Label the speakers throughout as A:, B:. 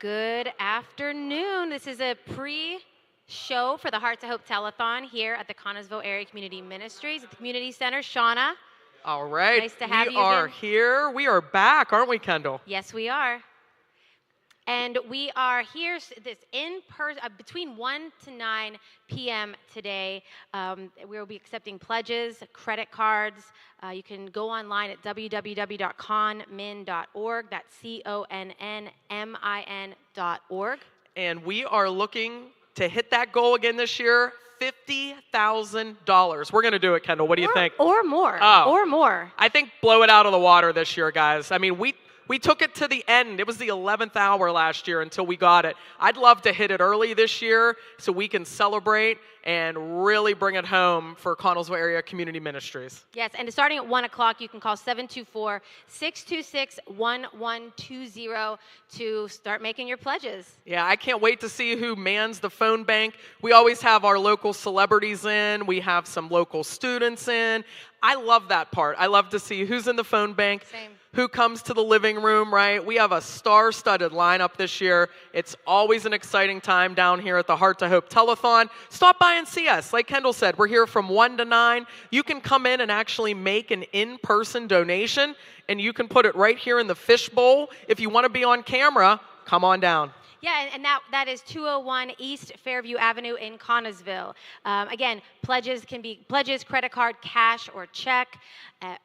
A: Good afternoon. This is a pre-show for the Heart to Hope Telethon here at the Connellsville Area Community Ministries at the Community Center. Shauna.
B: All right.
A: Nice to have you
B: We are
A: here.
B: here. We are back, aren't we, Kendall?
A: Yes, we are. And we are here this in person between 1 to 9 p.m. today. We will be accepting pledges, credit cards. You can go online at www.conmin.org. That's CONNMIN.org.
B: And we are looking to hit that goal again this year, $50,000. We're going to do it, Kendall. What do you think?
A: Or more.
B: Oh.
A: Or more.
B: I think blow it out of the water this year, guys. I mean, we took it to the end. It was the 11th hour last year until we got it. I'd love to hit it early this year so we can celebrate and really bring it home for Connellsville Area Community Ministries.
A: Yes, and starting at 1 o'clock, you can call 724-626-1120 to start making your pledges.
B: Yeah, I can't wait to see who mans the phone bank. We always have our local celebrities in. We have some local students in. I love that part. I love to see who's in the phone bank.
A: Same.
B: Who comes to the living room, right? We have a star-studded lineup this year. It's always an exciting time down here at the Heart to Hope Telethon. Stop by and see us. Like Kendall said, we're here from 1 to 9. You can come in and actually make an in-person donation, and you can put it right here in the fishbowl. If you want to be on camera, come on down.
A: Yeah, and that is 201 East Fairview Avenue in Connellsville. Again, pledges can be credit card, cash, or check.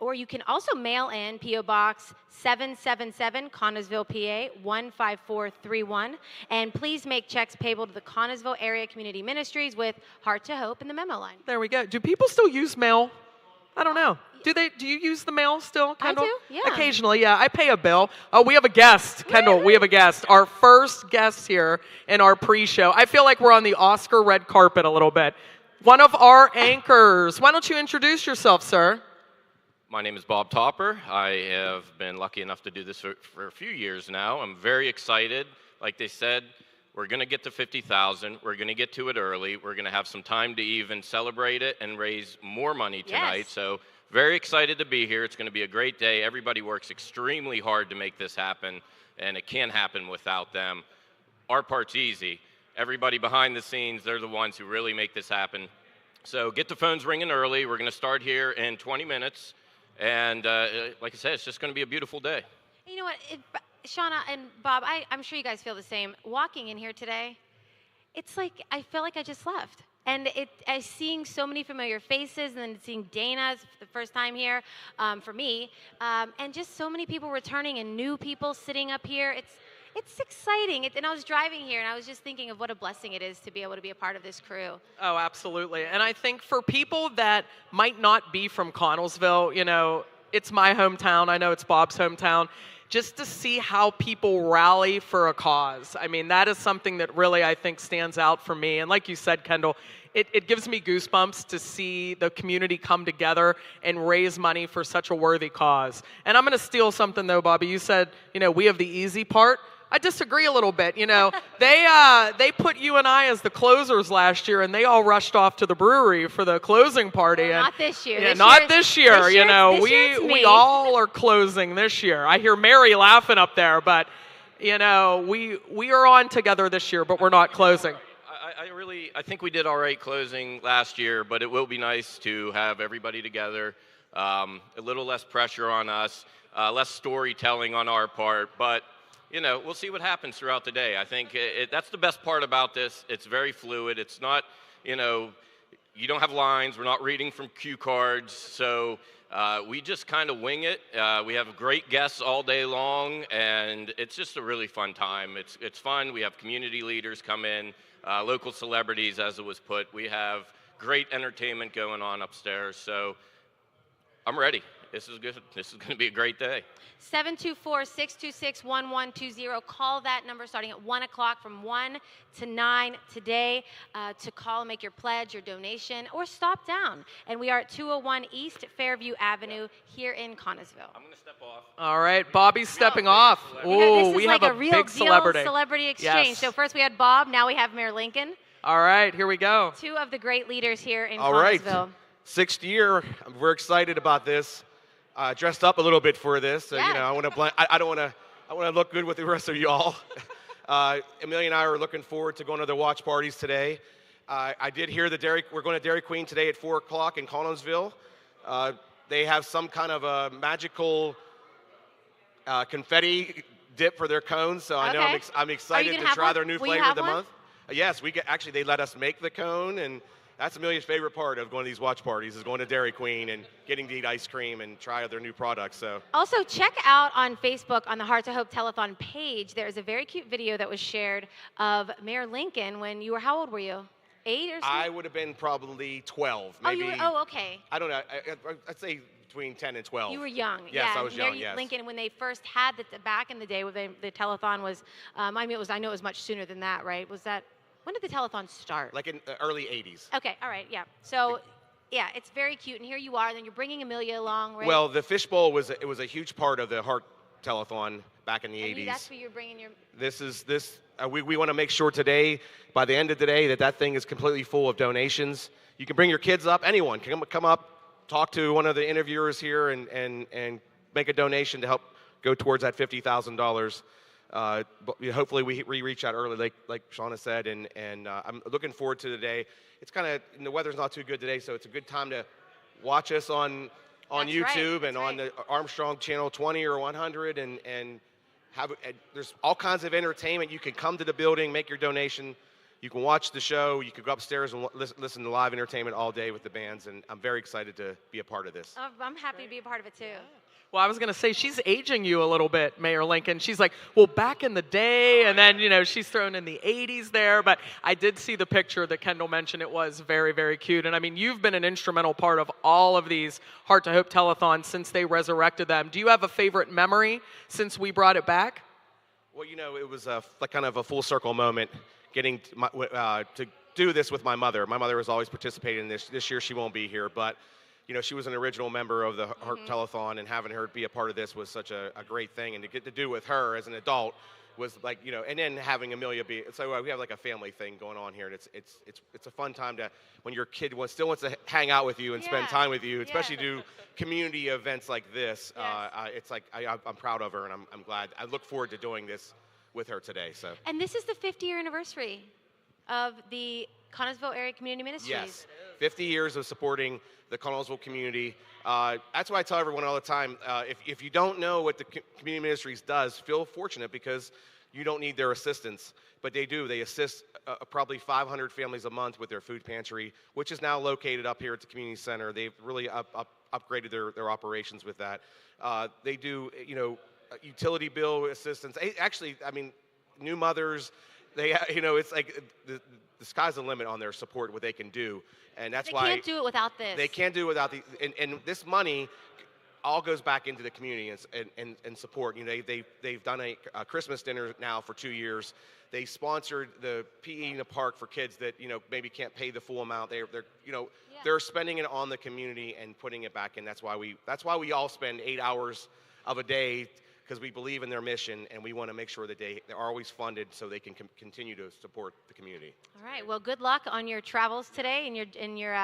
A: Or you can also mail in P.O. Box 777, Connellsville, PA 15431. And please make checks payable to the Connellsville Area Community Ministries with Heart to Hope in the memo line.
B: There we go. Do people still use mail? I don't know. Do you use the mail still, Kendall?
A: I do, yeah.
B: Occasionally, yeah. I pay a bill. Oh, we have a guest, Kendall. We have a guest. Our first guest here in our pre-show. I feel like we're on the Oscar red carpet a little bit. One of our anchors. Why don't you introduce yourself, sir?
C: My name is Bob Topper. I have been lucky enough to do this for a few years now. I'm very excited. Like they said, we're going to get to 50,000. We're going to get to it early. We're going to have some time to even celebrate it and raise more money tonight.
A: Yes.
C: So very excited to be here. It's going to be a great day. Everybody works extremely hard to make this happen, and it can't happen without them. Our part's easy. Everybody behind the scenes, they're the ones who really make this happen. So get the phones ringing early. We're going to start here in 20 minutes. And like I said, it's just going to be a beautiful day.
A: You know what, Shauna and Bob, I'm sure you guys feel the same. Walking in here today, it's like I feel like I just left. And I seeing so many familiar faces, and then seeing Dana for the first time here for me, and just so many people returning and new people sitting up here. It's exciting. And I was driving here, and I was just thinking of what a blessing it is to be able to be a part of this crew.
B: Oh, absolutely. And I think for people that might not be from Connellsville, you know, it's my hometown. I know it's Bob's hometown. Just to see how people rally for a cause. I mean, that is something that really, I think, stands out for me. And like you said, Kendall, it gives me goosebumps to see the community come together and raise money for such a worthy cause. And I'm going to steal something, though, Bobby. You said, you know, we have the easy part. I disagree a little bit. You know, they put you and I as the closers last year, and they all rushed off to the brewery for the closing party.
A: Well,
B: and
A: not this year.
B: Yeah, not this year. You know,
A: we
B: we all are closing this year. I hear Mary laughing up there, but you know, we are on together this year, but we're not closing.
C: I think we did all right closing last year, but it will be nice to have everybody together. A little less pressure on us, less storytelling on our part, but you know, we'll see what happens throughout the day. I think that's the best part about this. It's very fluid. It's not, you know, you don't have lines. We're not reading from cue cards. So we just kind of wing it. We have great guests all day long, and it's just a really fun time. It's fun. We have community leaders come in, local celebrities, as it was put. We have great entertainment going on upstairs. So I'm ready. This is good. This is going to be a great day.
A: 724-626-1120. Call that number starting at 1 o'clock from 1 to 9 today to call and make your pledge, your donation, or stop down. And we are at 201 East Fairview Avenue here in Connellsville.
C: I'm going to step off.
B: All right, Bobby's stepping off.
A: This is
B: we
A: like
B: have
A: a real
B: big celebrity.
A: Celebrity exchange.
B: Yes.
A: So first we had Bob, now we have Mayor Lincoln.
B: All right, here we go.
A: Two of the great leaders here in
D: All right.
A: Connellsville.
D: Sixth year. I'm very excited about this. Dressed up a little bit for this.
A: Yeah.
D: You know, I want to blend. I don't want to. I want to look good with the rest of y'all. Amelia and I are looking forward to going to the watch parties today. I did hear we're going to Dairy Queen today at 4 o'clock in Connellsville. They have some kind of a magical confetti dip for their cones, so I know
A: Okay.
D: I'm excited to try their new
A: Will you
D: flavor of
A: have
D: the
A: one?
D: month. Yes, actually they let us make the cone, and that's Amelia's favorite part of going to these watch parties is going to Dairy Queen and getting to eat ice cream and try their new products. So
A: Also, check out on Facebook on the Hearts of Hope Telethon page. There's a very cute video that was shared of Mayor Lincoln when you were, how old were you? 8 or something?
D: I would have been probably 12,
A: Oh,
D: maybe.
A: you were, oh, okay.
D: I don't know. I'd say between 10 and 12.
A: You were young.
D: Yes,
A: yeah.
D: I was
A: Mayor
D: young. Yes.
A: Lincoln, when they first had back in the day, when the telethon was, I know it was much sooner than that, right? When did the telethon start?
D: Like in the early 80s.
A: Okay, all right, yeah. So, yeah, it's very cute, and here you are, and then you're bringing Amelia along, right?
D: Well, the fishbowl was a huge part of the Heart Telethon back in the
A: and
D: 80s.
A: that's where you're bringing your.
D: We want to make sure today, by the end of the day, that thing is completely full of donations. You can bring your kids up. Anyone can come up, talk to one of the interviewers here, and make a donation to help go towards that $50,000. But hopefully we reach out early, like Shauna said, and I'm looking forward to the day. It's the weather's not too good today, so it's a good time to watch us on
A: That's
D: YouTube
A: right,
D: and on the Armstrong Channel 20 or 100, and there's all kinds of entertainment. You can come to the building, make your donation. You can watch the show. You can go upstairs and listen to live entertainment all day with the bands, and I'm very excited to be a part of this.
A: I'm happy to be a part of it too.
B: Well, I was going to say, she's aging you a little bit, Mayor Lincoln. She's like, well, back in the day, and then, she's thrown in the 80s there. But I did see the picture that Kendall mentioned. It was very, very cute. And, I mean, you've been an instrumental part of all of these Heart to Hope telethons since they resurrected them. Do you have a favorite memory since we brought it back?
D: Well, it was kind of a full circle moment getting to do this with my mother. My mother has always participated in this. This year she won't be here, but she was an original member of the Heart Telethon, and having her be a part of this was such a great thing. And to get to do with her as an adult was like, and then having Amelia be, so we have like a family thing going on here, and it's a fun time to, when your kid still wants to hang out with you and spend time with you, especially do community events like this.
A: Yes.
D: It's like I'm proud of her, and I'm glad. I look forward to doing this with her today. So.
A: And this is the 50-year anniversary of the Connellsville Area Community Ministries.
D: Yes, 50 years of supporting the Connellsville community. That's why I tell everyone all the time, if you don't know what the Community Ministries does, feel fortunate because you don't need their assistance. But they do. They assist probably 500 families a month with their food pantry, which is now located up here at the community center. They've really upgraded their operations with that. They do, utility bill assistance. Actually, I mean, new mothers, it's like the sky's the limit on their support, what they can do. And that's why
A: they can't do it without this.
D: They can't do it without and this money all goes back into the community and support. They've done a Christmas dinner now for 2 years. They sponsored the PE in the park for kids that maybe can't pay the full amount. They're spending it on the community and putting it back in. That's why we all spend 8 hours of a day, because we believe in their mission, and we want to make sure that they're always funded so they can continue to support the community.
A: All right. Well, good luck on your travels today and your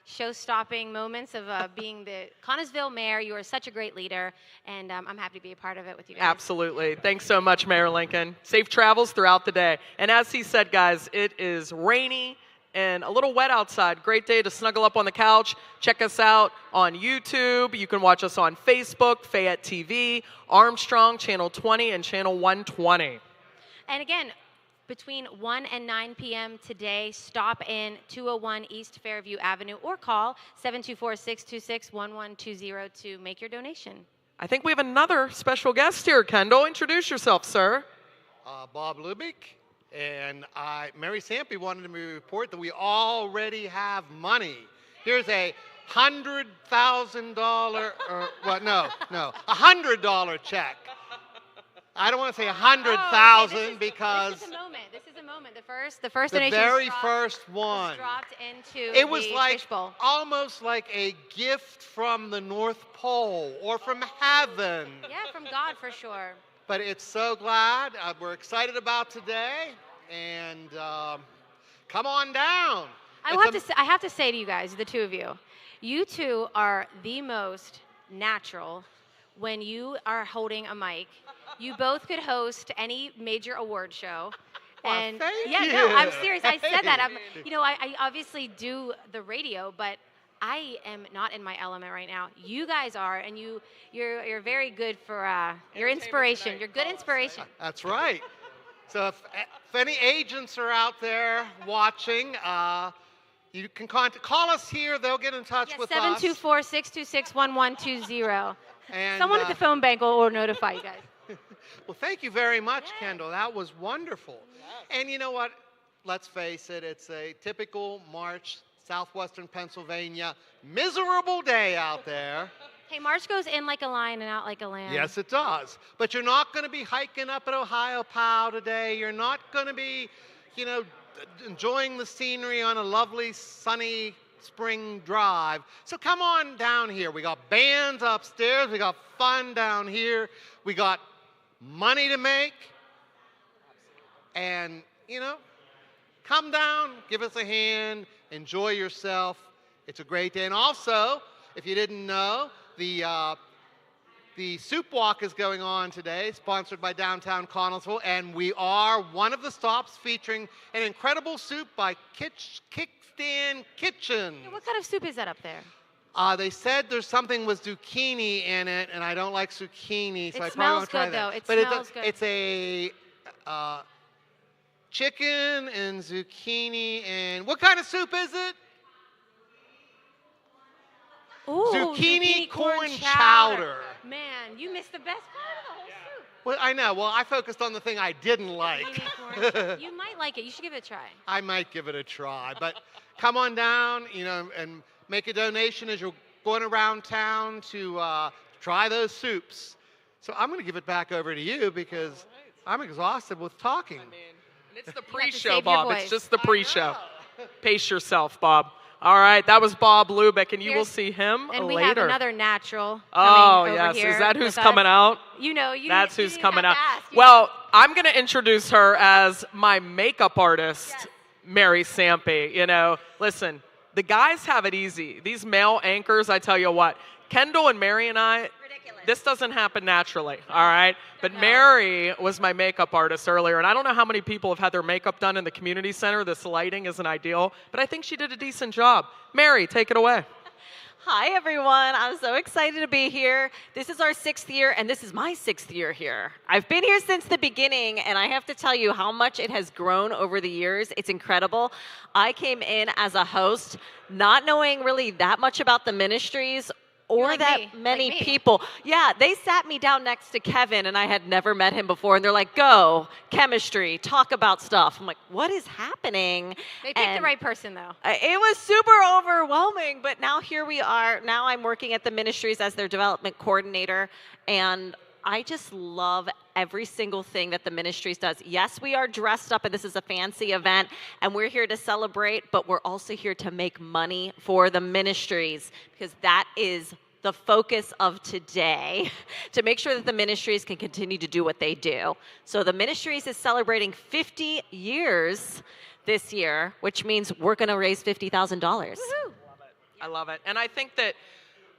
A: show-stopping moments of being the Connellsville mayor. You are such a great leader, and I'm happy to be a part of it with you guys.
B: Absolutely. Thanks so much, Mayor Lincoln. Safe travels throughout the day. And as he said, guys, it is rainy and a little wet outside. Great day to snuggle up on the couch. Check us out on YouTube. You can watch us on Facebook, Fayette TV, Armstrong, Channel 20, and Channel 120.
A: And again, between 1 and 9 p.m. today, stop in 201 East Fairview Avenue or call 724-626-1120 to make your donation.
B: I think we have another special guest here, Kendall. Introduce yourself, sir.
E: Bob Lubick. And Mary Sampy wanted me to report that we already have money. Here's a $100,000, $100 check. I don't want to say 100,000 because
A: this is a moment. The first donation
E: very
A: was
E: first one.
A: was dropped into
E: It was
A: the
E: like
A: fishbowl.
E: almost like a gift from the North Pole or from heaven.
A: Yeah, from God for sure.
E: But it's so glad. We're excited about today. And come on down.
A: I have to say to you guys, the two of you, you two are the most natural, when you are holding a mic. You both could host any major award show.
E: Well,
A: And
E: thank
A: yeah,
E: you.
A: no, I'm serious. I said that.
E: Hey.
A: I obviously do the radio, but I am not in my element right now. You guys are, and you're very good for your inspiration.
B: tonight.
A: You're good inspiration.
E: That's right. So if any agents are out there watching, you can call us here. They'll get in touch
A: Yeah,
E: with us.
A: 724-626-1120.
E: And,
A: Someone at the phone bank will notify you guys.
E: Well, thank you very much, Kendall. That was wonderful. And you know what? Let's face it, it's a typical March, southwestern Pennsylvania, miserable day out there.
A: Hey, March goes in like a lion and out like a lamb.
E: Yes, it does. But you're not going to be hiking up at Ohio Pow today. You're not going to be, enjoying the scenery on a lovely, sunny spring drive. So come on down here. We got bands upstairs. We got fun down here. We got money to make. And, come down, give us a hand, enjoy yourself. It's a great day. And also, if you didn't know, the Soup Walk is going on today, sponsored by Downtown Connellsville, and we are one of the stops featuring an incredible soup by Kickstand Kitchen.
A: Hey, what kind of soup is that up there?
E: They said there's something with zucchini in it, and I don't like zucchini, so I
A: It
E: probably won't
A: smells
E: try
A: good,
E: that.
A: though. It
E: But
A: smells good.
E: It's a chicken and zucchini and what kind of soup is it?
A: Ooh,
E: Zucchini corn chowder.
A: Man, you missed the best part of the whole soup.
E: Well, I know. Well, I focused on the thing I didn't like.
A: Zucchini corn chowder. You might like it. You should give it a try.
E: I might give it a try, but come on down, and make a donation as you're going around town to try those soups. So I'm going to give it back over to you because I'm exhausted with talking.
B: And it's the
A: to
B: pre-show,
A: save your
B: Bob.
A: voice.
B: It's just the pre-show. Pace yourself, Bob. All right, that was Bob Lubick, and you will see him
A: And we
B: later.
A: have another natural
B: Oh,
A: coming
B: yes.
A: over here
B: Is that who's
A: with
B: coming
A: us.
B: out? That's
A: you
B: who's
A: didn't
B: coming
A: have
B: out.
A: to ask. You
B: Well, I'm going to introduce her as my makeup artist,
A: Yes.
B: Mary Sampe. Listen, the guys have it easy. These male anchors, I tell you what, Kendall and Mary and I,
A: Ridiculous.
B: this doesn't happen naturally, all right? But
A: No.
B: Mary was my makeup artist earlier, and I don't know how many people have had their makeup done in the community center. This lighting isn't ideal, but I think she did a decent job. Mary, take it away.
F: Hi, everyone. I'm so excited to be here. This is our 6th year, and this is my 6th year here. I've been here since the beginning, and I have to tell you how much it has grown over the years. It's incredible. I came in as a host, not knowing really that much about the ministries or
A: like
F: that
A: me,
F: many
A: like me.
F: people. Yeah, they sat me down next to Kevin, and I had never met him before, and they're like, go, chemistry, talk about stuff. I'm like, what is happening?
A: They picked the
F: And
A: right person, though.
F: it was super overwhelming, but now here we are. Now I'm working at the ministries as their development coordinator, and I just love every single thing that the ministries does. Yes, we are dressed up, and this is a fancy event, and we're here to celebrate, but we're also here to make money for the ministries, because that is the focus of today, to make sure that the ministries can continue to do what they do. So the ministries is celebrating 50 years this year, which means we're going to raise $50,000.
A: Woohoo.
B: I love it. And I think that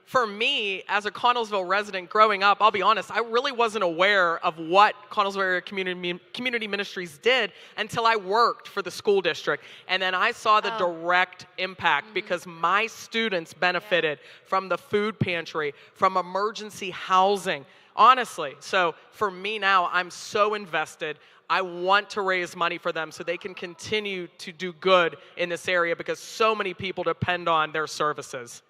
B: for me, as a Connellsville resident growing up, I'll be honest, I really wasn't aware of what Connellsville Area Community Ministries did until I worked for the school district. And then I saw the direct impact because my students benefited from the food pantry, from emergency housing. Honestly, so for me now, I'm so invested. I want to raise money for them so they can continue to do good in this area because so many people depend on their services.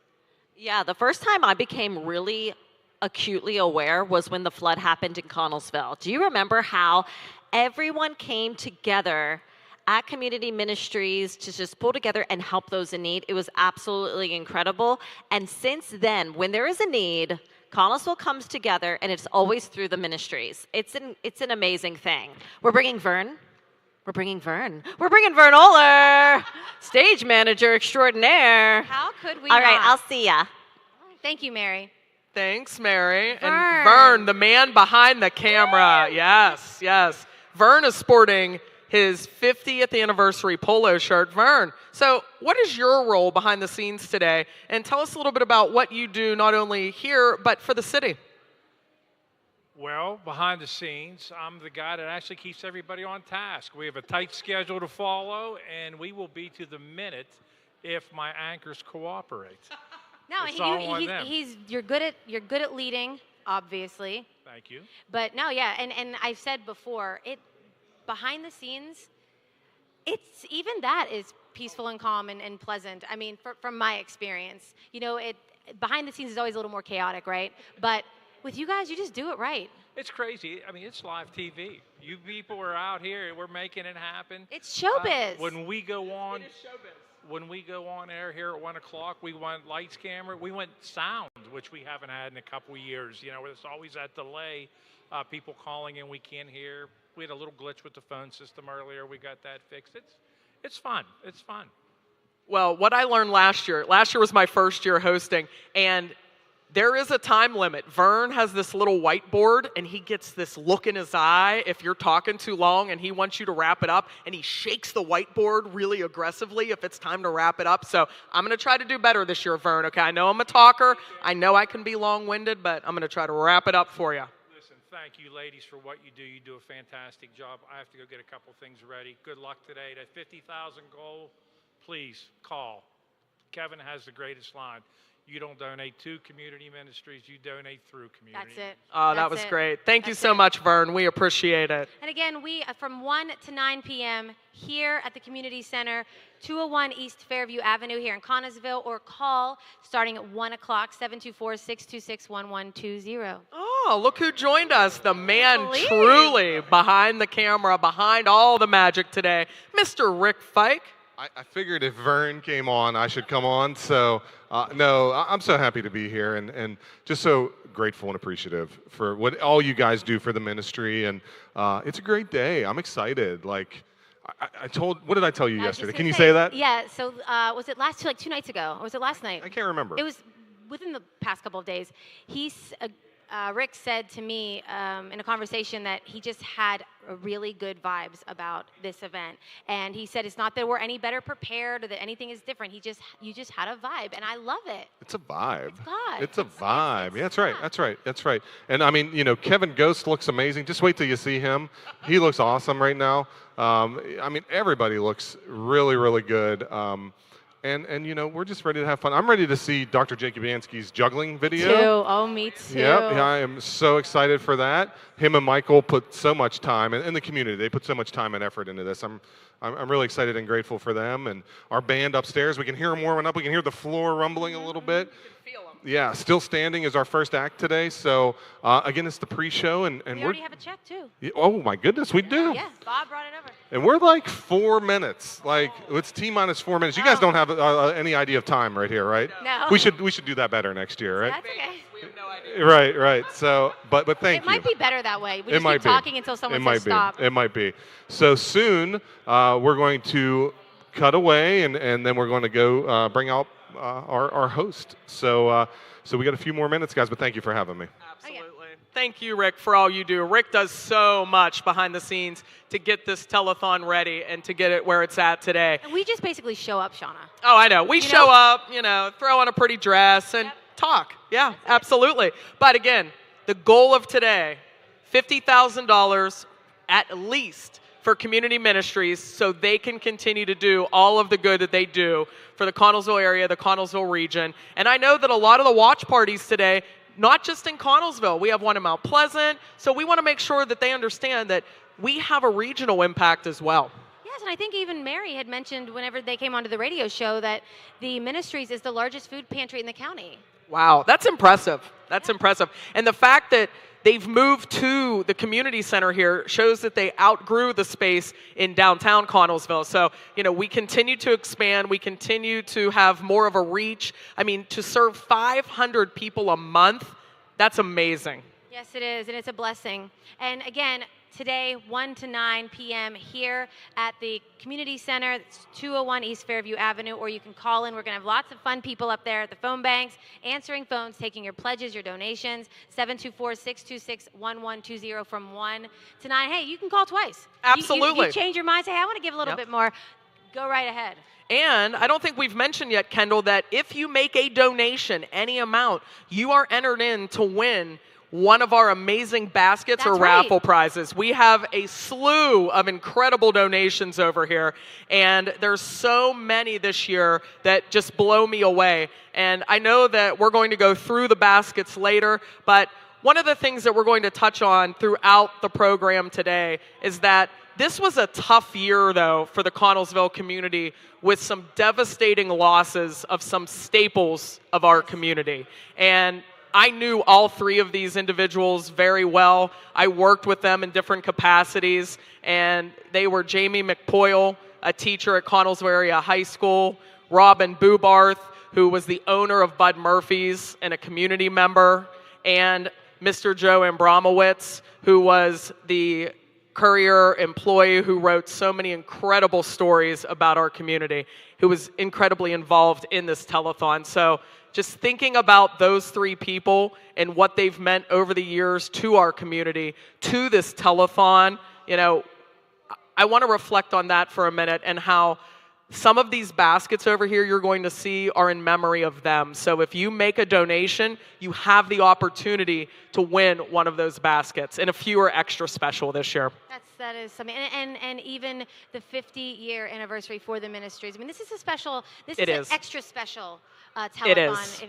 F: Yeah, the first time I became really acutely aware was when the flood happened in Connellsville. Do you remember how everyone came together at community ministries to just pull together and help those in need? It was absolutely incredible. And since then, when there is a need, Connellsville comes together, and it's always through the ministries. It's an amazing thing. We're bringing Vern. We're bringing Vern Oler, stage manager extraordinaire.
A: How could we
F: All right,
A: not?
F: I'll see ya.
A: Thank you, Mary.
B: Thanks, Mary. And
A: Vern.
B: Vern, the man behind the camera. Yes, yes. Vern is sporting his 50th anniversary polo shirt. Vern, so what is your role behind the scenes today? And tell us a little bit about what you do not only here, but for the city.
G: Well, behind the scenes, I'm the guy that actually keeps everybody on task. We have a tight schedule to follow, and we will be to the minute if my anchors cooperate.
A: No,
G: It's all on them.
A: you're good at leading, obviously.
G: Thank you.
A: But no, yeah, and I've said before, behind the scenes, it's even that is peaceful and calm and pleasant. I mean, from my experience, behind the scenes is always a little more chaotic, right? But with you guys, you just do it right.
G: It's crazy. I mean, it's live TV. You people are out here. We're making it happen.
A: It's showbiz.
G: When we go on, when we go on air here at 1 o'clock, we want lights, camera. We want sound, which we haven't had in a couple of years. There's always that delay. People calling in, we can't hear. We had a little glitch with the phone system earlier. We got that fixed. It's fun. It's fun.
B: Well, what I learned last year was my first year hosting, and there is a time limit. Vern has this little whiteboard, and he gets this look in his eye if you're talking too long, and he wants you to wrap it up, and he shakes the whiteboard really aggressively if it's time to wrap it up. So I'm going to try to do better this year, Vern, okay? I know I'm a talker. I know I can be long-winded, but I'm going to try to wrap it up for you.
G: Listen, thank you, ladies, for what you do. You do a fantastic job. I have to go get a couple things ready. Good luck today. That 50,000 goal, please call. Kevin has the greatest line. You don't donate to community ministries, you donate through community.
A: That's it.
B: Oh, that was great. Thank you so much, Vern. We appreciate it.
A: And again, we from 1 to 9 p.m. here at the Community Center, 201 East Fairview Avenue here in Connellsville, or call starting at 1 o'clock, 724-626-1120.
B: Oh, look who joined us. The man truly behind the camera, behind all the magic today, Mr. Rick Fike.
H: I figured if Vern came on, I should come on. So, no, I'm so happy to be here and just so grateful and appreciative for what all you guys do for the ministry. And it's a great day. I'm excited. Like, what did I tell you yesterday? Can you say that?
A: Yeah, so was it 2 nights ago? Or was it last night?
H: I can't remember.
A: It was within the past couple of days. Rick said to me in a conversation that he just had really good vibes about this event, and he said it's not that we're any better prepared or that anything is different. You just had a vibe, and I love it.
H: It's a vibe.
A: It's God.
H: It's a vibe. Yeah, that's right. That's right. That's right. And I mean, Kevin Ghost looks amazing. Just wait till you see him. He looks awesome right now. I mean, everybody looks really, really good. And we're just ready to have fun. I'm ready to see Dr. Jacobianski's juggling video.
A: Oh, me too.
H: Yep, I am so excited for that. Him and Michael put so much time, and the community, they put so much time and effort into this. I'm really excited and grateful for them. And our band upstairs, we can hear them warming up. We can hear the floor rumbling a little bit. Yeah, Still Standing is our first act today. So, again, it's the pre-show. And
A: we already have a check, too.
H: Oh, my goodness, we do.
A: Yeah, Bob brought it over.
H: And we're like 4 minutes. Like, it's T-minus 4 minutes. You guys don't have any idea of time right here, right?
A: No.
H: We should do that better next year, right?
A: That's okay.
B: We have no idea.
H: Right. So, but thank you.
A: It might be better that way. We
H: It
A: just
H: might
A: keep
H: be.
A: talking until someone says stop.
H: It might be. So soon, we're going to cut away, and then we're going to go bring out our host. So we got a few more minutes, guys, but thank you for having me.
B: Absolutely. Thank you, Rick, for all you do. Rick does so much behind the scenes to get this telethon ready and to get it where it's at today.
A: And we just basically show up, Shauna.
B: Oh, I know. We show up, throw on a pretty dress and talk. Yeah, absolutely. But again, the goal of today, $50,000 at least for community ministries so they can continue to do all of the good that they do for the Connellsville area, the Connellsville region. And I know that a lot of the watch parties today, not just in Connellsville, we have one in Mount Pleasant, so we want to make sure that they understand that we have a regional impact as well.
A: Yes, and I think even Mary had mentioned whenever they came onto the radio show that the Ministries is the largest food pantry in the county.
B: Wow, that's impressive. That's impressive. And the fact that they've moved to the community center here shows that they outgrew the space in downtown Connellsville. So, we continue to expand. We continue to have more of a reach. I mean, to serve 500 people a month, that's amazing.
A: Yes, it is, and it's a blessing. And again, today, 1 to 9 p.m. here at the Community Center. It's 201 East Fairview Avenue, or you can call in. We're going to have lots of fun people up there at the phone banks, answering phones, taking your pledges, your donations, 724-626-1120 from 1 to 9. Hey, you can call twice.
B: Absolutely.
A: You change your mind, say, I want to give a little bit more. Go right ahead.
B: And I don't think we've mentioned yet, Kendall, that if you make a donation, any amount, you are entered in to win one of our amazing baskets or
A: That's right.
B: raffle prizes. We have a slew of incredible donations over here, and there's so many this year that just blow me away. And I know that we're going to go through the baskets later, but one of the things that we're going to touch on throughout the program today is that this was a tough year, though, for the Connellsville community with some devastating losses of some staples of our community. And I knew all three of these individuals very well. I worked with them in different capacities, and they were Jamie McPoyle, a teacher at Connellsville Area High School, Robin Bubarth, who was the owner of Bud Murphy's and a community member, and Mr. Joe Abramowitz, who was the Courier employee who wrote so many incredible stories about our community, who was incredibly involved in this telethon. So just thinking about those three people and what they've meant over the years to our community, to this telethon, you know, I want to reflect on that for a minute and how some of these baskets over here you're going to see are in memory of them. So if you make a donation, you have the opportunity to win one of those baskets. And a few are extra special this year.
A: That is something, and even the 50-year anniversary for the ministries. I mean, this is a special. This is an extra special telethon.
B: It is.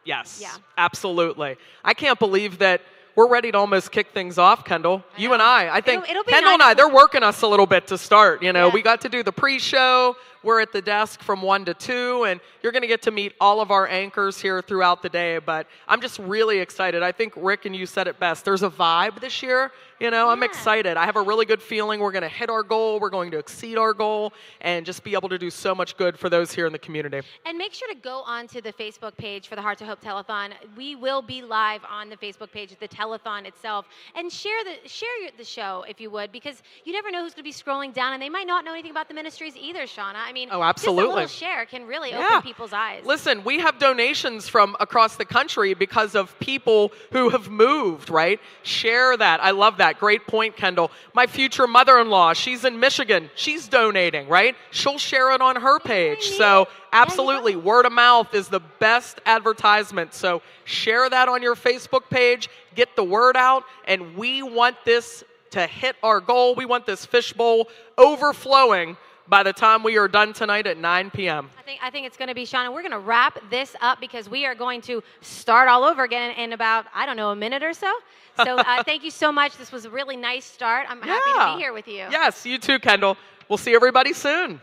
B: Yes.
A: Yeah.
B: Absolutely. I can't believe that we're ready to almost kick things off, Kendall. You and I think
A: it'll be
B: Kendall
A: nice.
B: and I, they're working us a little bit to start. You know,
A: Yeah.
B: we got to do the pre-show. We're at the desk from 1 to 2, and you're going to get to meet all of our anchors here throughout the day. But I'm just really excited. I think Rick and you said it best. There's a vibe this year. You know, I'm excited. I have a really good feeling we're going to hit our goal. We're going to exceed our goal and just be able to do so much good for those here in the community.
A: And make sure to go onto the Facebook page for the Heart to Hope Telethon. We will be live on the Facebook page of the telethon itself, and share the show if you would, because you never know who's going to be scrolling down, and they might not know anything about the ministries either, Shauna. I mean,
B: oh, absolutely.
A: Just a little share can really open people's eyes.
B: Listen, we have donations from across the country because of people who have moved, right? Share that. I love that. Great point, Kendall. My future mother-in-law, she's in Michigan. She's donating, right? She'll share it on her page. So absolutely, word of mouth is the best advertisement. So share that on your Facebook page. Get the word out. And we want this to hit our goal. We want this fishbowl overflowing by the time we are done tonight at 9 p.m.
A: I think it's going to be, Shauna, we're going to wrap this up because we are going to start all over again in about, I don't know, a minute or so. So thank you so much. This was a really nice start. I'm happy to be here with you.
B: Yes, you too, Kendall. We'll see everybody soon.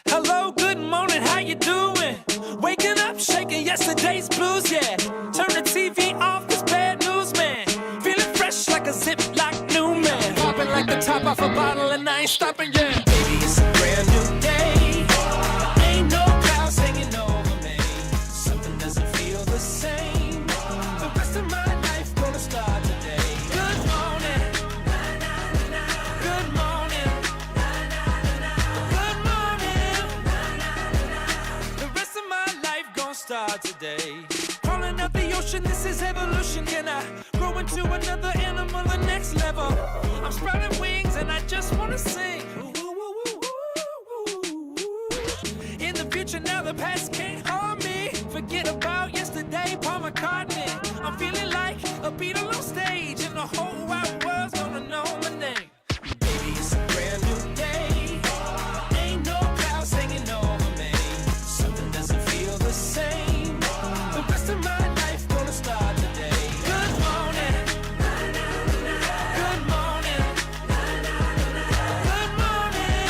I: Hello, good morning, how you doing? Waking up, shaking yesterday's blues, yeah. Turn the TV off, it's bad news, man. Feeling fresh like a Ziploc new man. Popping like the top off a bottle and I ain't stopping, yeah. Baby, it's a brand new day. Ain't no clouds hanging over me. Something doesn't feel the same. The rest of my life gonna start today. Good morning. Good morning. Good morning. The rest of my life gon' start today. Crawling up the ocean, this is evolution. Can I grow into another animal, the next level? I'm sprouting wings and I just wanna sing. In the future, now the past can't harm me. Forget about yesterday, Paul McCartney. I'm feeling like a Beatle on stage, and the whole wide world's gonna know my name. Baby, it's a brand new day. Ain't no clouds hanging over me. Something doesn't feel the same. The rest of my life gonna start today. Good morning. Good morning. Good morning.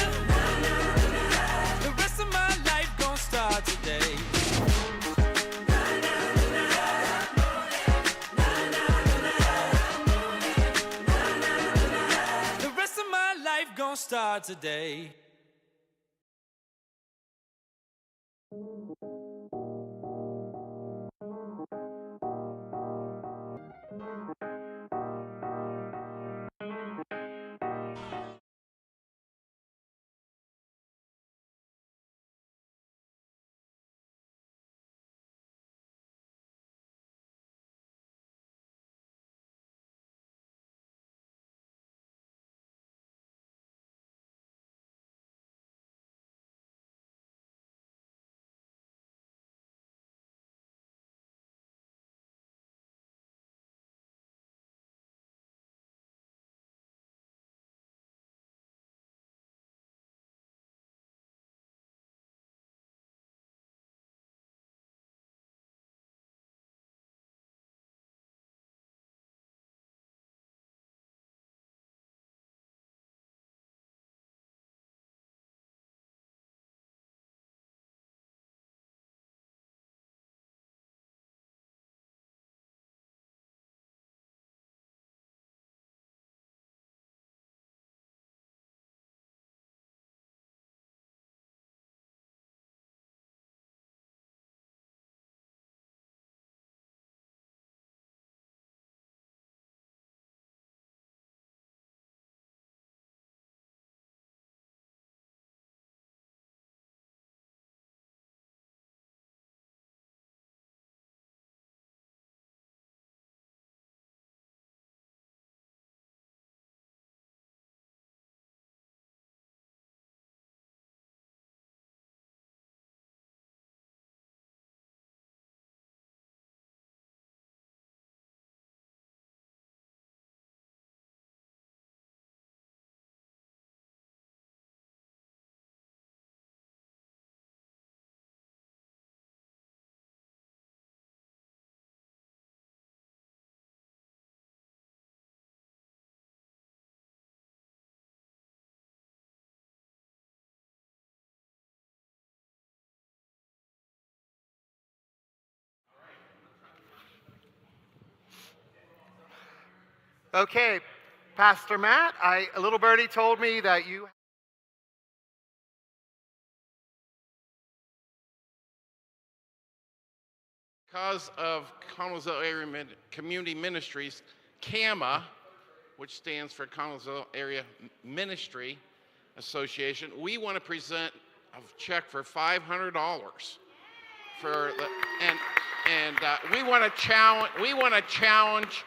I: The rest of my life gonna start today. The rest of my life gonna start today.
E: Okay, Pastor Matt, a little birdie told me that you.
J: Because of Connellsville Area Community Ministries, CAMA, which stands for Connellsville Area Ministry Association, we want to present a check for $500 for the, and we want to challenge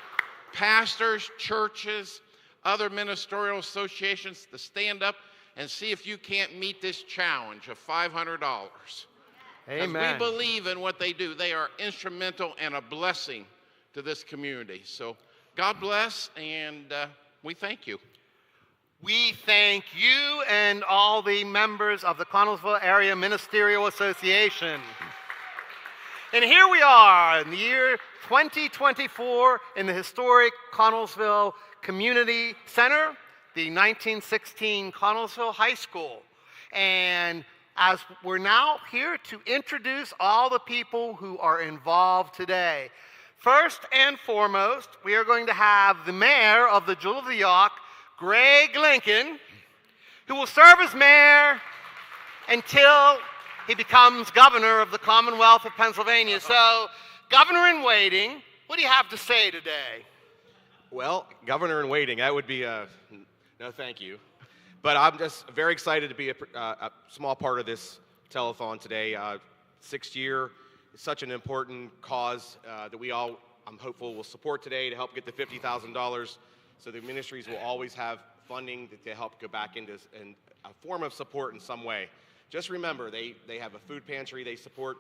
J: pastors, churches, other ministerial associations to stand up and see if you can't meet this challenge of $500.
E: Amen.
J: We believe in what they do. They are instrumental and a blessing to this community. So God bless, and we thank you.
E: We thank you and all the members of the Connellsville Area Ministerial Association. And here we are in the year 2024 in the historic Connellsville Community Center, the 1916 Connellsville High School. And as we're now here to introduce all the people who are involved today. First and foremost, we are going to have the mayor of the Jewel of the Yawk, Greg Lincoln, who will serve as mayor until he becomes governor of the Commonwealth of Pennsylvania. So, governor in waiting, what do you have to say today?
D: Well, governor in waiting, that would be no thank you. But I'm just very excited to be a small part of this telethon today. Sixth year, it's such an important cause that we all, I'm hopeful, will support today to help get the $50,000. So the ministries will always have funding to help go back into a form of support in some way. Just remember, they have a food pantry. They support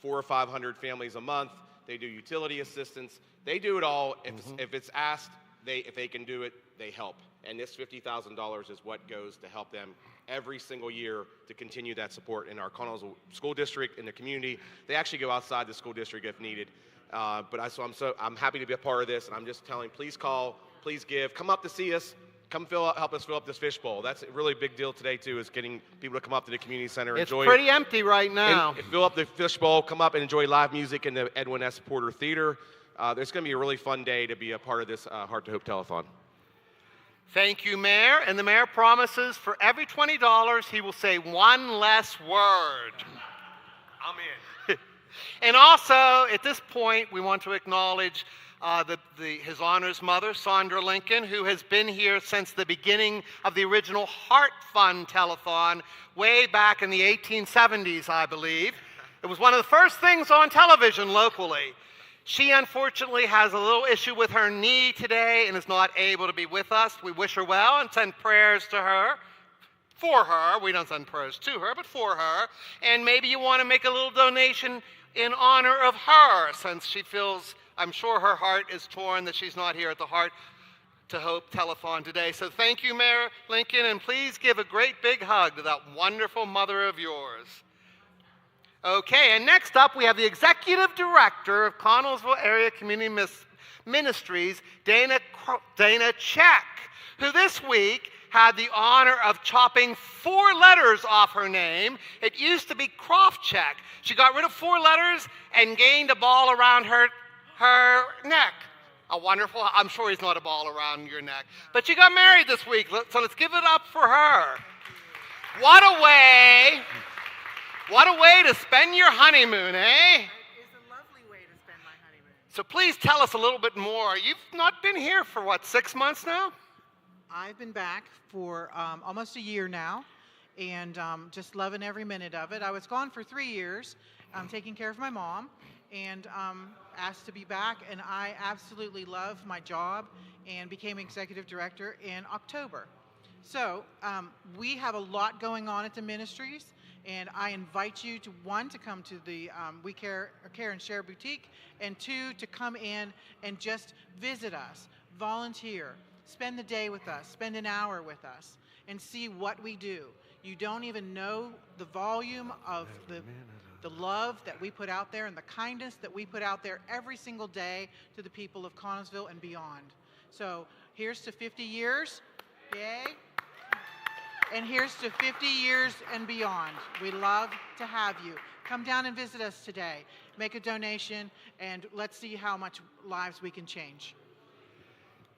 D: 400 or 500 families a month. They do utility assistance. They do it all. If it's asked, if they can do it, they help. And this $50,000 is what goes to help them every single year to continue that support in our Connellsville School District, in the community. They actually go outside the school district if needed. I'm happy to be a part of this, and I'm just telling, please call, please give, come up to see us, come help us fill up this fishbowl. That's a really big deal today too, is getting people to come up to the community center,
E: It's
D: enjoy.
E: pretty empty right now.
D: And fill up the fishbowl, come up and enjoy live music in the Edwin S. Porter Theater. There's going to be a really fun day to be a part of this Heart to Hope Telethon.
E: Thank you, Mayor. And the mayor promises for every $20, he will say one less word. I'm in. And also, at this point, we want to acknowledge His Honor's mother, Sandra Lincoln, who has been here since the beginning of the original Heart Fund Telethon, way back in the 1870s, I believe. It was one of the first things on television locally. She unfortunately has a little issue with her knee today and is not able to be with us. We wish her well and send prayers to her, for her. We don't send prayers to her, but for her. And maybe you want to make a little donation in honor of her, since she feels, I'm sure her heart is torn that she's not here at the Heart to Hope Telethon today. So thank you, Mayor Lincoln, and please give a great big hug to that wonderful mother of yours. Okay, and next up we have the Executive Director of Connellsville Area Community Ministries, Dana Check, who this week had the honor of chopping 4 letters off her name. It used to be Croft-Check. She got rid of 4 letters and gained a ball around her neck. A wonderful, I'm sure he's not a ball around your neck. But she got married this week, so let's give it up for her. What a way to spend your honeymoon, eh?
K: It is a lovely way to spend my honeymoon.
E: So please tell us a little bit more. You've not been here for, what, 6 months now?
K: I've been back for almost a year now, and just loving every minute of it. I was gone for 3 years, taking care of my mom, and asked to be back, and I absolutely love my job and became executive director in October. So we have a lot going on at the ministries, and I invite you to, 1, to come to the We Care and Share Boutique, and 2, to come in and just visit us, volunteer, spend the day with us, spend an hour with us, and see what we do. You don't even know the volume of the love that we put out there and the kindness that we put out there every single day to the people of Connellsville and beyond. So here's to 50 years, yay. And here's to 50 years and beyond. We love to have you. Come down and visit us today. Make a donation, and let's see how much lives we can change.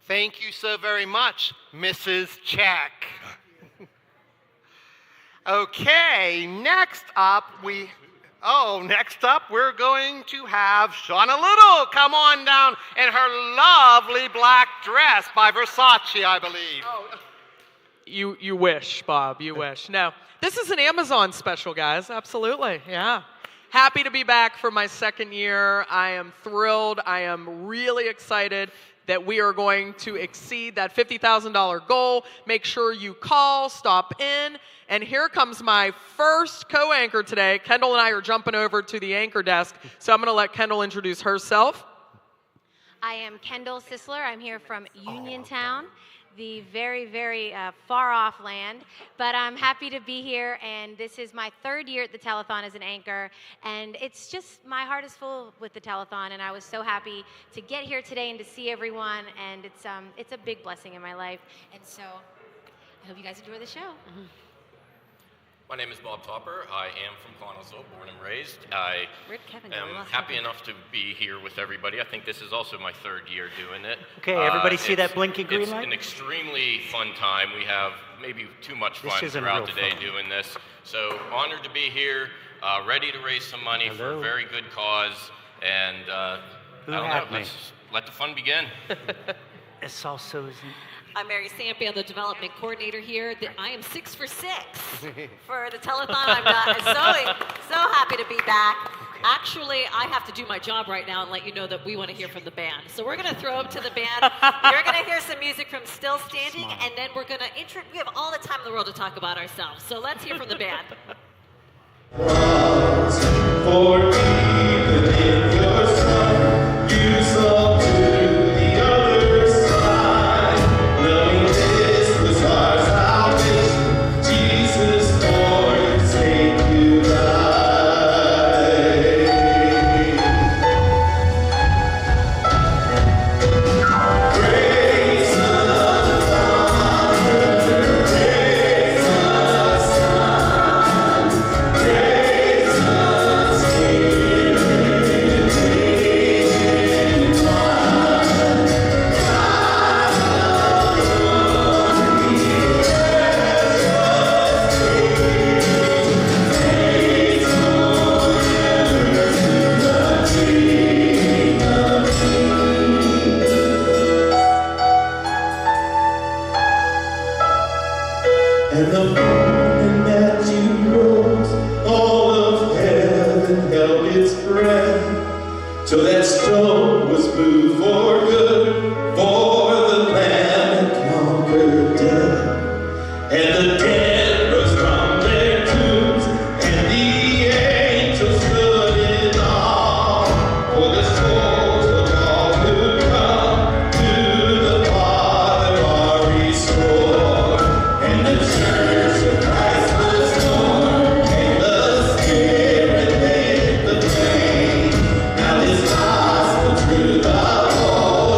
E: Thank you so very much, Mrs. Check. Okay, next up we're going to have Shauna Little come on down in her lovely black dress by Versace, I believe.
B: You wish, Bob, you wish. No, this is an Amazon special, guys. Absolutely, yeah. Happy to be back for my second year. I am thrilled. I am really excited that we are going to exceed that $50,000 goal. Make sure you call, stop in. And here comes my first co-anchor today. Kendall and I are jumping over to the anchor desk. So I'm going to let Kendall introduce herself.
A: I am Kendall Sisler. I'm here from Uniontown, the very, very far-off land. But I'm happy to be here, and this is my third year at the Telethon as an anchor. And it's just, my heart is full with the Telethon, and I was so happy to get here today and to see everyone. And it's a big blessing in my life. And so I hope you guys enjoy the show.
C: My name is Bob Topper. I am from Connellsville, born and raised. I am happy enough to be here with everybody. I think this is also my third year doing it.
L: Okay, everybody see that blinking green light?
C: It's an extremely fun time. We have maybe too much fun throughout the day doing this. So honored to be here, ready to raise some money for a very good cause. And I don't know, let's let the fun begin.
L: It's also...
F: I'm Mary Sampe. I'm the development coordinator here. I am 6 for 6 for the telethon. I'm so happy to be back. Actually, I have to do my job right now and let you know that we want to hear from the band. So we're going to throw up to the band. You're going to hear some music from Still Standing, and then we're going to we have all the time in the world to talk about ourselves. So let's hear from the band.
M: And the moment that you rose, all of heaven held its breath, till that stone was moved for good, for the Lamb had conquered death. And the dead rose from their tombs, and the angels stood in awe, for the souls of all who come to the Father are restored. And the church of Christ was born, and the Spirit lit the flame. Now this gospel truth of all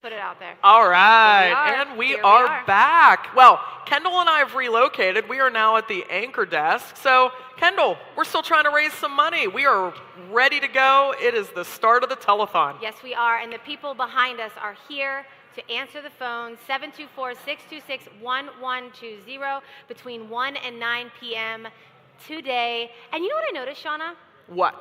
A: Put it out there.
B: All right,
A: Here
B: and we
A: Here
B: are back. Well, Kendall and I have relocated. We are now at the anchor desk. So, Kendall, we're still trying to raise some money. We are ready to go. It is the start of the telethon.
A: Yes, we are, and the people behind us are here to answer the phone, 724-626-1120 between 1 and 9 p.m. today. And you know what I noticed, Shauna?
B: What?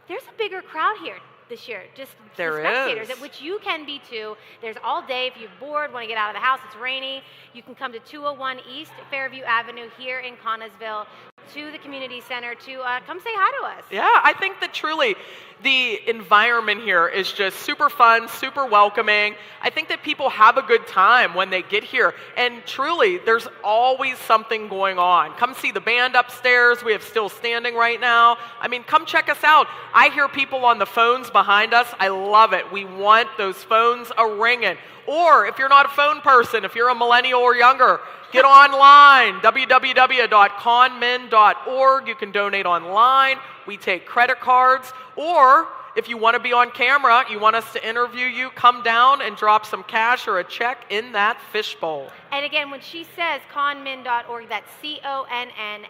A: There's a bigger crowd here this year, just
B: There
A: spectators,
B: is.
A: which you can be too. There's all day. If you're bored, want to get out of the house, it's rainy, you can come to 201 East Fairview Avenue here in Connellsville to the community center to come say hi to us.
B: Yeah, I think that truly the environment here is just super fun, super welcoming. I think that people have a good time when they get here. And truly, there's always something going on. Come see the band upstairs. We have Still Standing right now. I mean, come check us out. I hear people on the phones behind us. I love it. We want those phones a-ringing. Or if you're not a phone person, if you're a millennial or younger, get online, www.conmin.org. You can donate online. We take credit cards. Or if you want to be on camera, you want us to interview you, come down and drop some cash or a check in that fishbowl.
A: And again, when she says conmin.org, that's CONNMIN.org.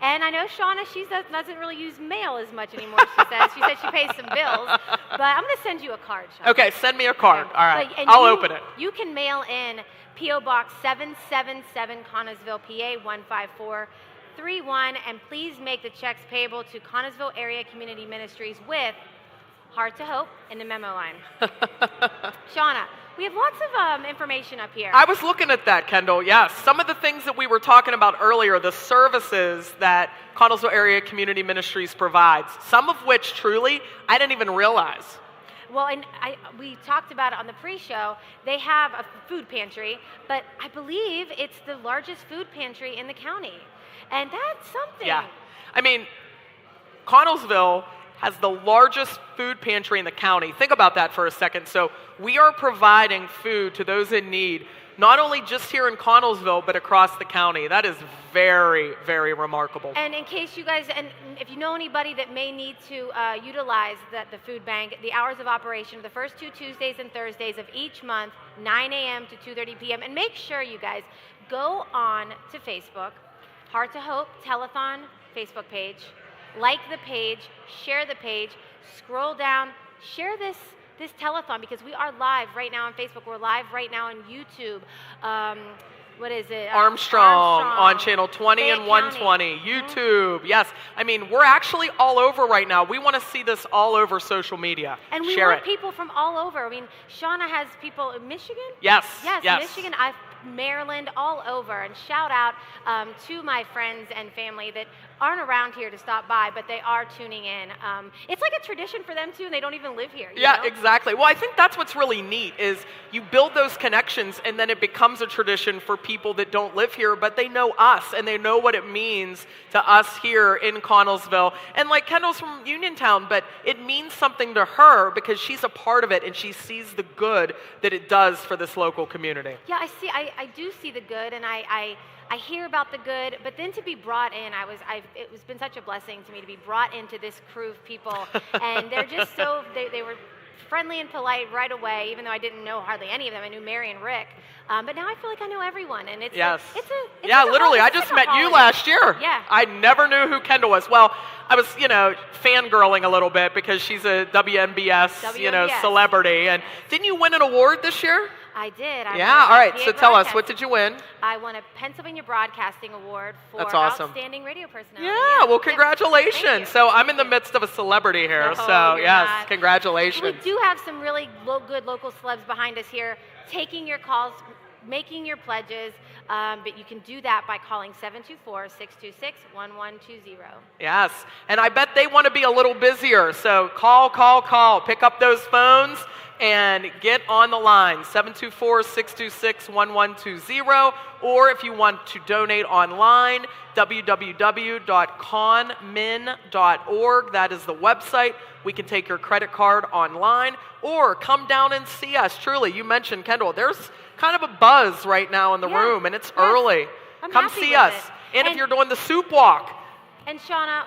A: And I know Shauna, she doesn't really use mail as much anymore, she said. She said she pays some bills. But I'm going to send you a card, Shauna.
B: Okay, send me a card. All right,
A: And
B: I'll open it.
A: You can mail in P.O. Box 777, Connellsville, PA 15431. And please make the checks payable to Connellsville Area Community Ministries with Heart to Hope in the memo line. Shauna, we have lots of information up here.
B: I was looking at that, Kendall. Yes, some of the things that we were talking about earlier, the services that Connellsville Area Community Ministries provides, some of which truly I didn't even realize.
A: Well, and we talked about it on the pre-show. They have a food pantry, but I believe it's the largest food pantry in the county. And that's something.
B: Yeah. I mean, Connellsville has the largest food pantry in the county. Think about that for a second. So we are providing food to those in need, not only just here in Connellsville, but across the county. That is very, very remarkable.
A: And in case you guys, and if you know anybody that may need to utilize the food bank, the hours of operation are the first 2 Tuesdays and Thursdays of each month, 9 a.m. to 2:30 p.m. And make sure, you guys, go on to Facebook, Heart to Hope Telethon Facebook page, like the page, share the page, scroll down, share this telethon, because we are live right now on Facebook. We're live right now on YouTube. What is it?
B: Armstrong on channel 20
A: Fayette
B: and 120.
A: County.
B: YouTube. Yes. I mean, we're actually all over right now. We want to see this all over social media.
A: And we
B: Share
A: want
B: it.
A: people from all over. I mean, Shauna has people in Michigan?
B: Yes.
A: Yes,
B: Yes.
A: Michigan, Maryland, all over. And shout out to my friends and family that aren't around here to stop by, but they are tuning in. It's like a tradition for them too, and they don't even live here. You
B: Yeah,
A: know?
B: exactly. Well, I think that's what's really neat is you build those connections and then it becomes a tradition for people that don't live here, but they know us and they know what it means to us here in Connellsville. And like Kendall's from Uniontown, but it means something to her because she's a part of it and she sees the good that it does for this local community.
A: Yeah, I do see the good, and I hear about the good, but then to be brought in, it's been such a blessing to me to be brought into this crew of people, and they're just so, they were friendly and polite right away, even though I didn't know hardly any of them. I knew Mary and Rick, but now I feel like I know everyone, and it's
B: Yes.
A: it's
B: yeah,
A: like a
B: literally. I
A: it's
B: just
A: like a
B: met you
A: holiday.
B: last year.
A: Yeah.
B: I never knew who Kendall was. Well, I was, fangirling a little bit because she's a WNBS,
A: WNBS.
B: celebrity. And didn't you win an award this year?
A: I did.
B: Yeah, all right. So tell us, what did you win?
A: I won a Pennsylvania Broadcasting Award for
B: That's awesome.
A: Outstanding Radio Personality.
B: Yeah, well,
A: Thank you.
B: congratulations. So I'm in the midst of a celebrity here.
A: No,
B: So,
A: you're
B: yes,
A: not.
B: congratulations.
A: We do have some really good local celebs behind us here, taking your calls, making your pledges, but you can do that by calling 724-626-1120.
B: Yes, and I bet they want to be a little busier. So call. Pick up those phones and get on the line, 724-626-1120. Or if you want to donate online, www.conmin.org. That is the website. We can take your credit card online or come down and see us. Truly, you mentioned, Kendall, there's kind of a buzz right now in the room, and it's early.
A: I'm
B: Come
A: happy
B: see
A: with
B: us.
A: it.
B: And if you're doing the soup walk,
A: And Shauna,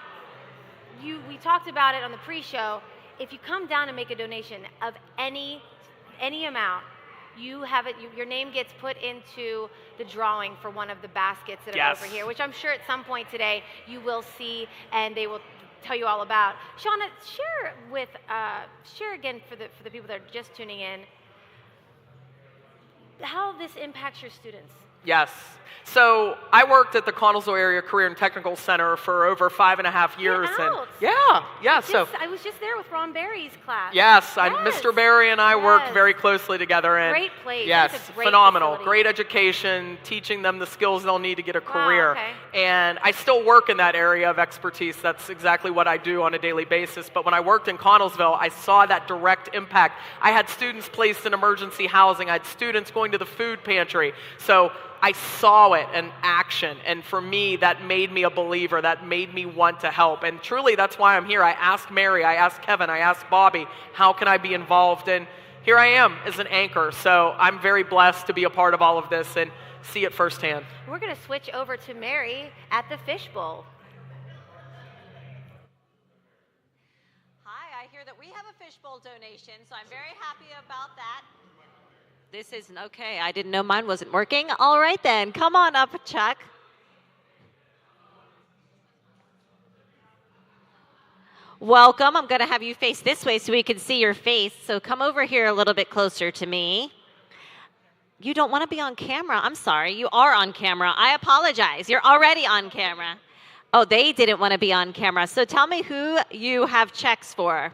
A: we talked about it on the pre-show. if you come down and make a donation of any amount, you have it. Your name gets put into the drawing for one of the baskets that are over here, which I'm sure at some point today you will see, and they will tell you all about. Shauna, share again for the people that are just tuning in, how this impacts your students.
B: Yes. So I worked at the Connellsville Area Career and Technical Center for over 5.5 years. And
A: I was just there with Ron Berry's class.
B: Yes, Mr. Berry and I worked very closely together. And
A: great place.
B: Yes,
A: It's a great
B: phenomenal.
A: facility.
B: Great education, teaching them the skills they'll need to get a career.
A: Okay.
B: And I still work in that area of expertise. That's exactly what I do on a daily basis. But when I worked in Connellsville, I saw that direct impact. I had students placed in emergency housing. I had students going to the food pantry. So I saw it in action, and for me, that made me a believer. That made me want to help, and truly, that's why I'm here. I asked Mary, I asked Kevin, I asked Bobby, how can I be involved? And here I am as an anchor, so I'm very blessed to be a part of all of this and see it firsthand.
A: We're going to switch over to Mary at the Fishbowl.
F: Hi, I hear that we have a fishbowl donation, so I'm very happy about that. This isn't okay. I didn't know mine wasn't working. All right then, come on up, Chuck. Welcome. I'm going to have you face this way so we can see your face. So come over here a little bit closer to me. You don't want to be on camera. I'm sorry. You are on camera. I apologize. You're already on camera. Oh, they didn't want to be on camera. So tell me who you have checks for.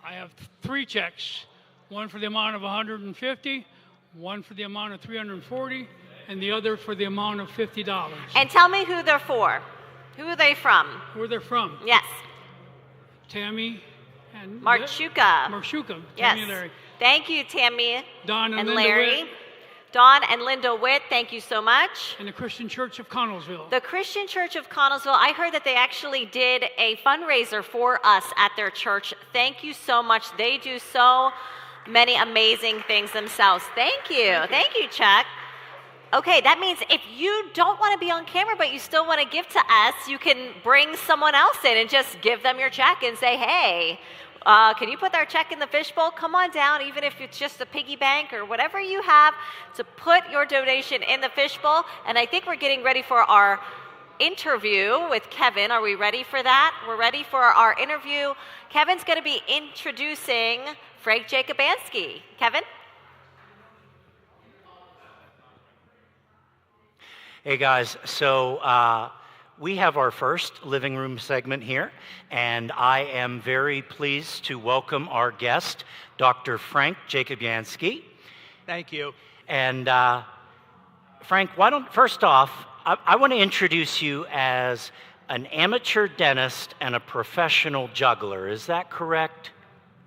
N: I have 3 checks. One for the amount of $150, one for the amount of $340, and the other for the amount of $50.
F: And tell me who they're for. Who are they from?
N: Who are they from?
F: Yes.
N: Tammy and
F: Marshuka.
N: Marshuka.
F: Yes.
N: Tammy and Larry.
F: Thank you, Tammy
N: Don and Linda
F: Larry.
N: Witt.
F: Don and Linda Witt, thank you so much.
N: And the Christian Church of Connellsville.
F: The Christian Church of Connellsville, I heard that they actually did a fundraiser for us at their church. Thank you so much. They do so many amazing things themselves. Thank you. Thank you, Chuck. Okay, that means if you don't want to be on camera, but you still want to give to us, you can bring someone else in and just give them your check and say, hey, can you put our check in the fishbowl? Come on down, even if it's just a piggy bank or whatever you have to put your donation in the fishbowl. And I think we're getting ready for our interview with Kevin. Are we ready for that? We're ready for our interview. Kevin's going to be introducing Frank Jacobansky. Kevin?
L: Hey guys, so we have our first living room segment here, and I am very pleased to welcome our guest, Dr. Frank Jacobansky.
O: Thank you.
L: And Frank, first off, I want to introduce you as an amateur dentist and a professional juggler. Is that correct?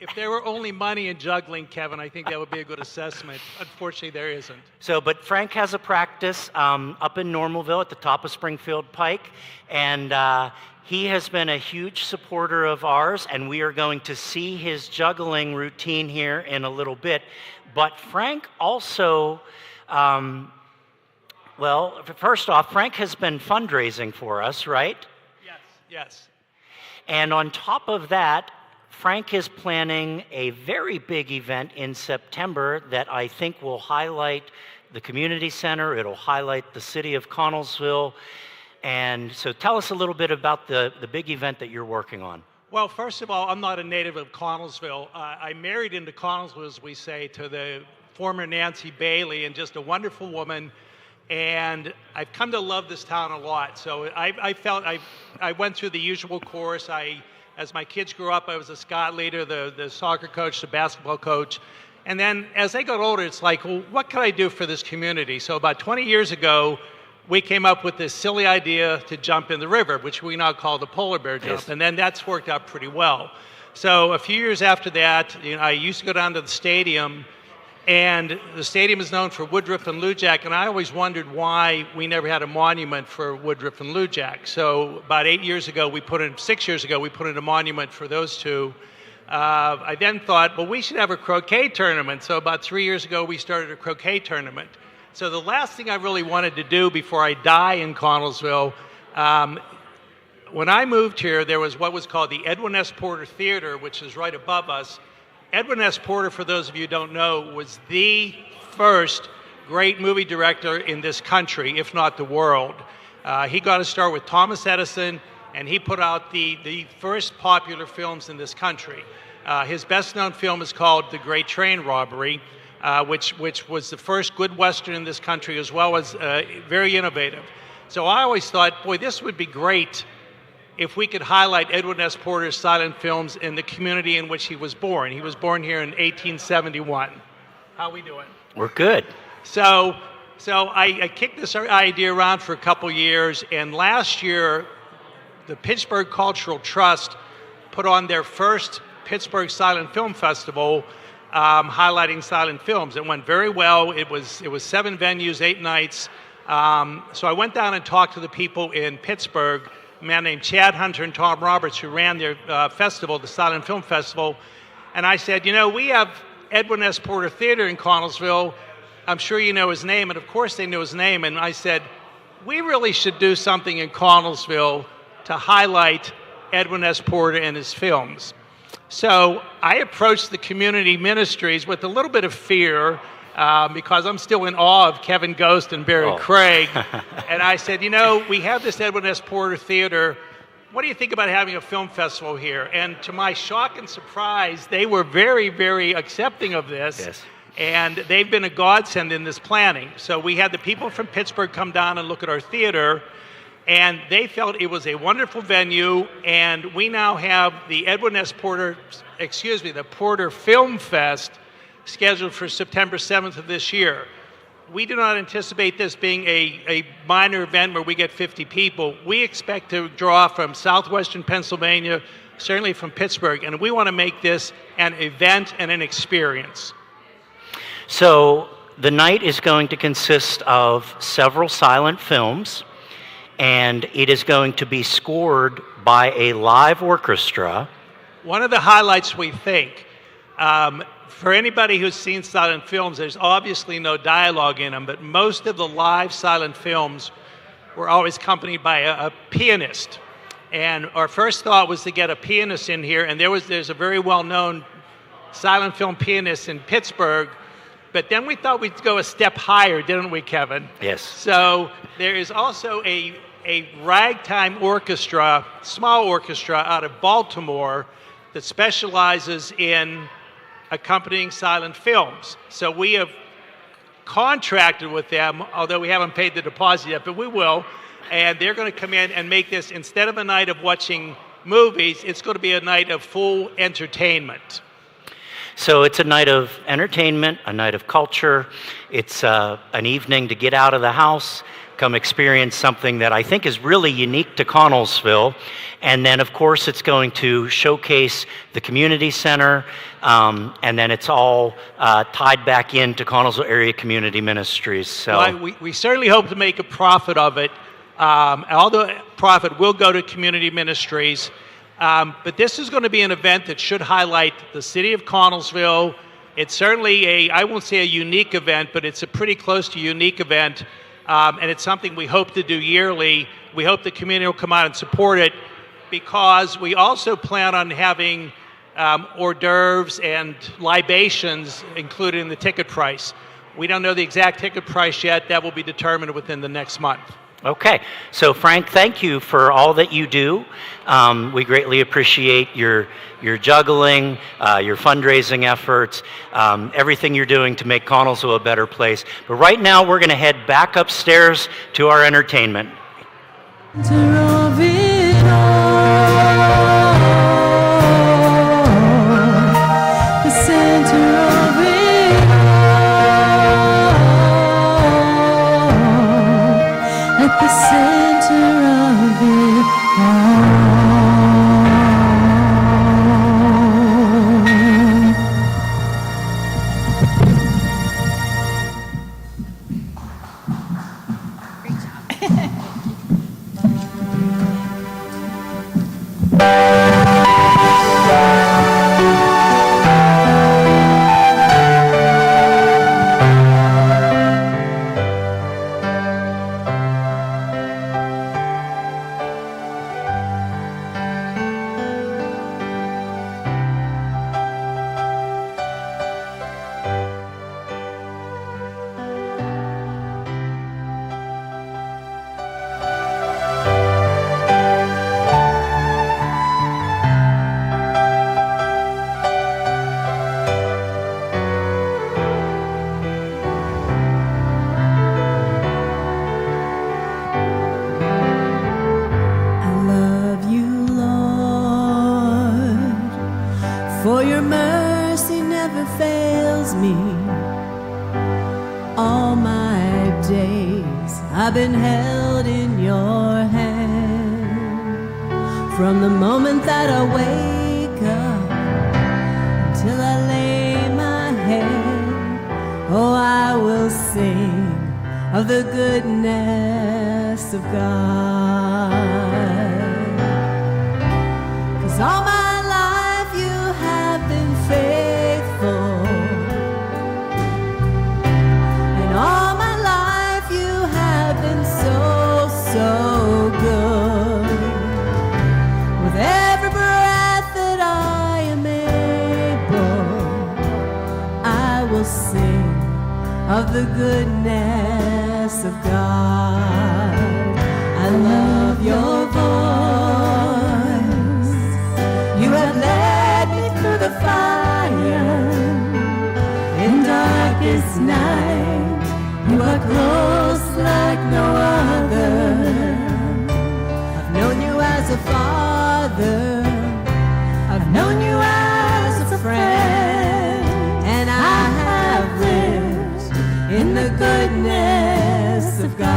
O: If there were only money in juggling, Kevin, I think that would be a good assessment. Unfortunately, there isn't.
L: So, but Frank has a practice up in Normalville at the top of Springfield Pike, and he has been a huge supporter of ours, and we are going to see his juggling routine here in a little bit. But Frank also, well, first off, Frank has been fundraising for us, right?
O: Yes, yes.
L: And on top of that, Frank is planning a very big event in September that I think will highlight the community center. It'll highlight the city of Connellsville. And so tell us a little bit about the big event that you're working on.
O: Well, first of all, I'm not a native of Connellsville. I married into Connellsville, as we say, to the former Nancy Bailey, and just a wonderful woman. And I've come to love this town a lot. So I went through the usual course. As my kids grew up, I was a Scott leader, the soccer coach, the basketball coach. And then as they got older, it's like, well, what can I do for this community? So about 20 years ago, we came up with this silly idea to jump in the river, which we now call the polar bear jump.
L: Yes.
O: And then that's worked out pretty well. So a few years after that, I used to go down to the stadium, and the stadium is known for Woodruff and Lujack, and I always wondered why we never had a monument for Woodruff and Lujack. So about 6 years ago, we put in a monument for those two. I then thought, well, we should have a croquet tournament. So about 3 years ago, we started a croquet tournament. So the last thing I really wanted to do before I die in Connellsville when I moved here, there was what was called the Edwin S. Porter Theater, which is right above us. Edwin S. Porter, for those of you who don't know, was the first great movie director in this country, if not the world. He got to start with Thomas Edison, and he put out the first popular films in this country. His best-known film is called The Great Train Robbery, which was the first good Western in this country, as well as very innovative. So I always thought, boy, this would be great if we could highlight Edwin S. Porter's silent films in the community in which he was born. He was born here in 1871. How we doing?
L: We're good.
O: So I kicked this idea around for a couple years, and last year, the Pittsburgh Cultural Trust put on their first Pittsburgh Silent Film Festival, highlighting silent films. It went very well. It was 7 venues, 8 nights. So I went down and talked to the people in Pittsburgh, a man named Chad Hunter and Tom Roberts, who ran their festival, the Silent Film Festival. And I said, you know, we have Edwin S. Porter Theater in Connellsville. I'm sure you know his name. And of course they knew his name. And I said, we really should do something in Connellsville to highlight Edwin S. Porter and his films. So I approached the community ministries with a little bit of fear, because I'm still in awe of Kevin Ghost and Barry Craig. And I said, you know, we have this Edwin S. Porter Theater. What do you think about having a film festival here? And to my shock and surprise, they were very, very accepting of this.
L: Yes.
O: And they've been a godsend in this planning. So we had the people from Pittsburgh come down and look at our theater, and they felt it was a wonderful venue. And we now have the the Porter Film Fest scheduled for September 7th of this year. We do not anticipate this being a minor event where we get 50 people. We expect to draw from southwestern Pennsylvania, certainly from Pittsburgh, and we want to make this an event and an experience.
L: So the night is going to consist of several silent films, and it is going to be scored by a live orchestra.
O: One of the highlights, we think, for anybody who's seen silent films, there's obviously no dialogue in them, but most of the live silent films were always accompanied by a pianist. And our first thought was to get a pianist in here, and there's a very well-known silent film pianist in Pittsburgh, but then we thought we'd go a step higher, didn't we, Kevin?
L: Yes.
O: So there is also a ragtime orchestra, small orchestra out of Baltimore that specializes in accompanying silent films. So we have contracted with them, although we haven't paid the deposit yet, but we will. And they're going to come in and make this, instead of a night of watching movies, it's going to be a night of full entertainment.
L: So it's a night of entertainment, a night of culture. It's an evening to get out of the house, come experience something that I think is really unique to Connellsville. And then, of course, it's going to showcase the community center, and then it's all tied back into Connellsville Area Community Ministries. So
O: well, we certainly hope to make a profit of it. All the profit will go to community ministries. But this is going to be an event that should highlight the city of Connellsville. It's certainly I won't say a unique event, but it's a pretty close to unique event. And it's something we hope to do yearly. We hope the community will come out and support it, because we also plan on having hors d'oeuvres and libations included in the ticket price. We don't know the exact ticket price yet. That will be determined within the next month.
L: Okay, so Frank, thank you for all that you do. We greatly appreciate your juggling, your fundraising efforts, everything you're doing to make Connellsville a better place. But right now, we're going to head back upstairs to our entertainment.
P: mercy never fails me. All my days I've been held in your hand. From the moment that I wake up till I lay my head, oh, I will sing of the goodness of God. 'Cause all my life you have been faithful, and all my life you have been so, so good. With every breath that I am able, I will sing of the goodness of God. I love your voice. You have led me through the fire in darkest night. You are close like no other. I've known you as a father. I've known you as a friend, and I have lived in the goodness of God.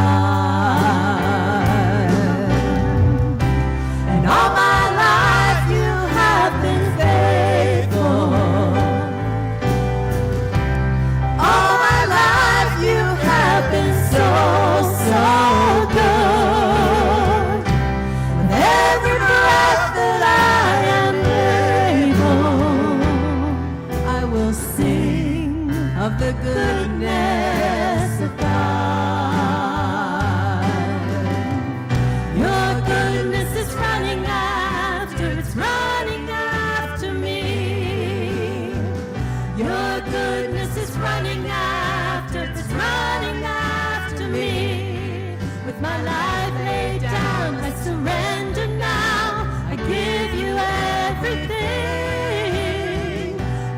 P: And all my life you have been faithful. All my life you have been so, so good. With every breath that I am able, I will sing of the goodness of God. Your goodness is running after, it's running after me. Your goodness is running after, it's running after me. With my life laid down, I surrender now. I give you everything.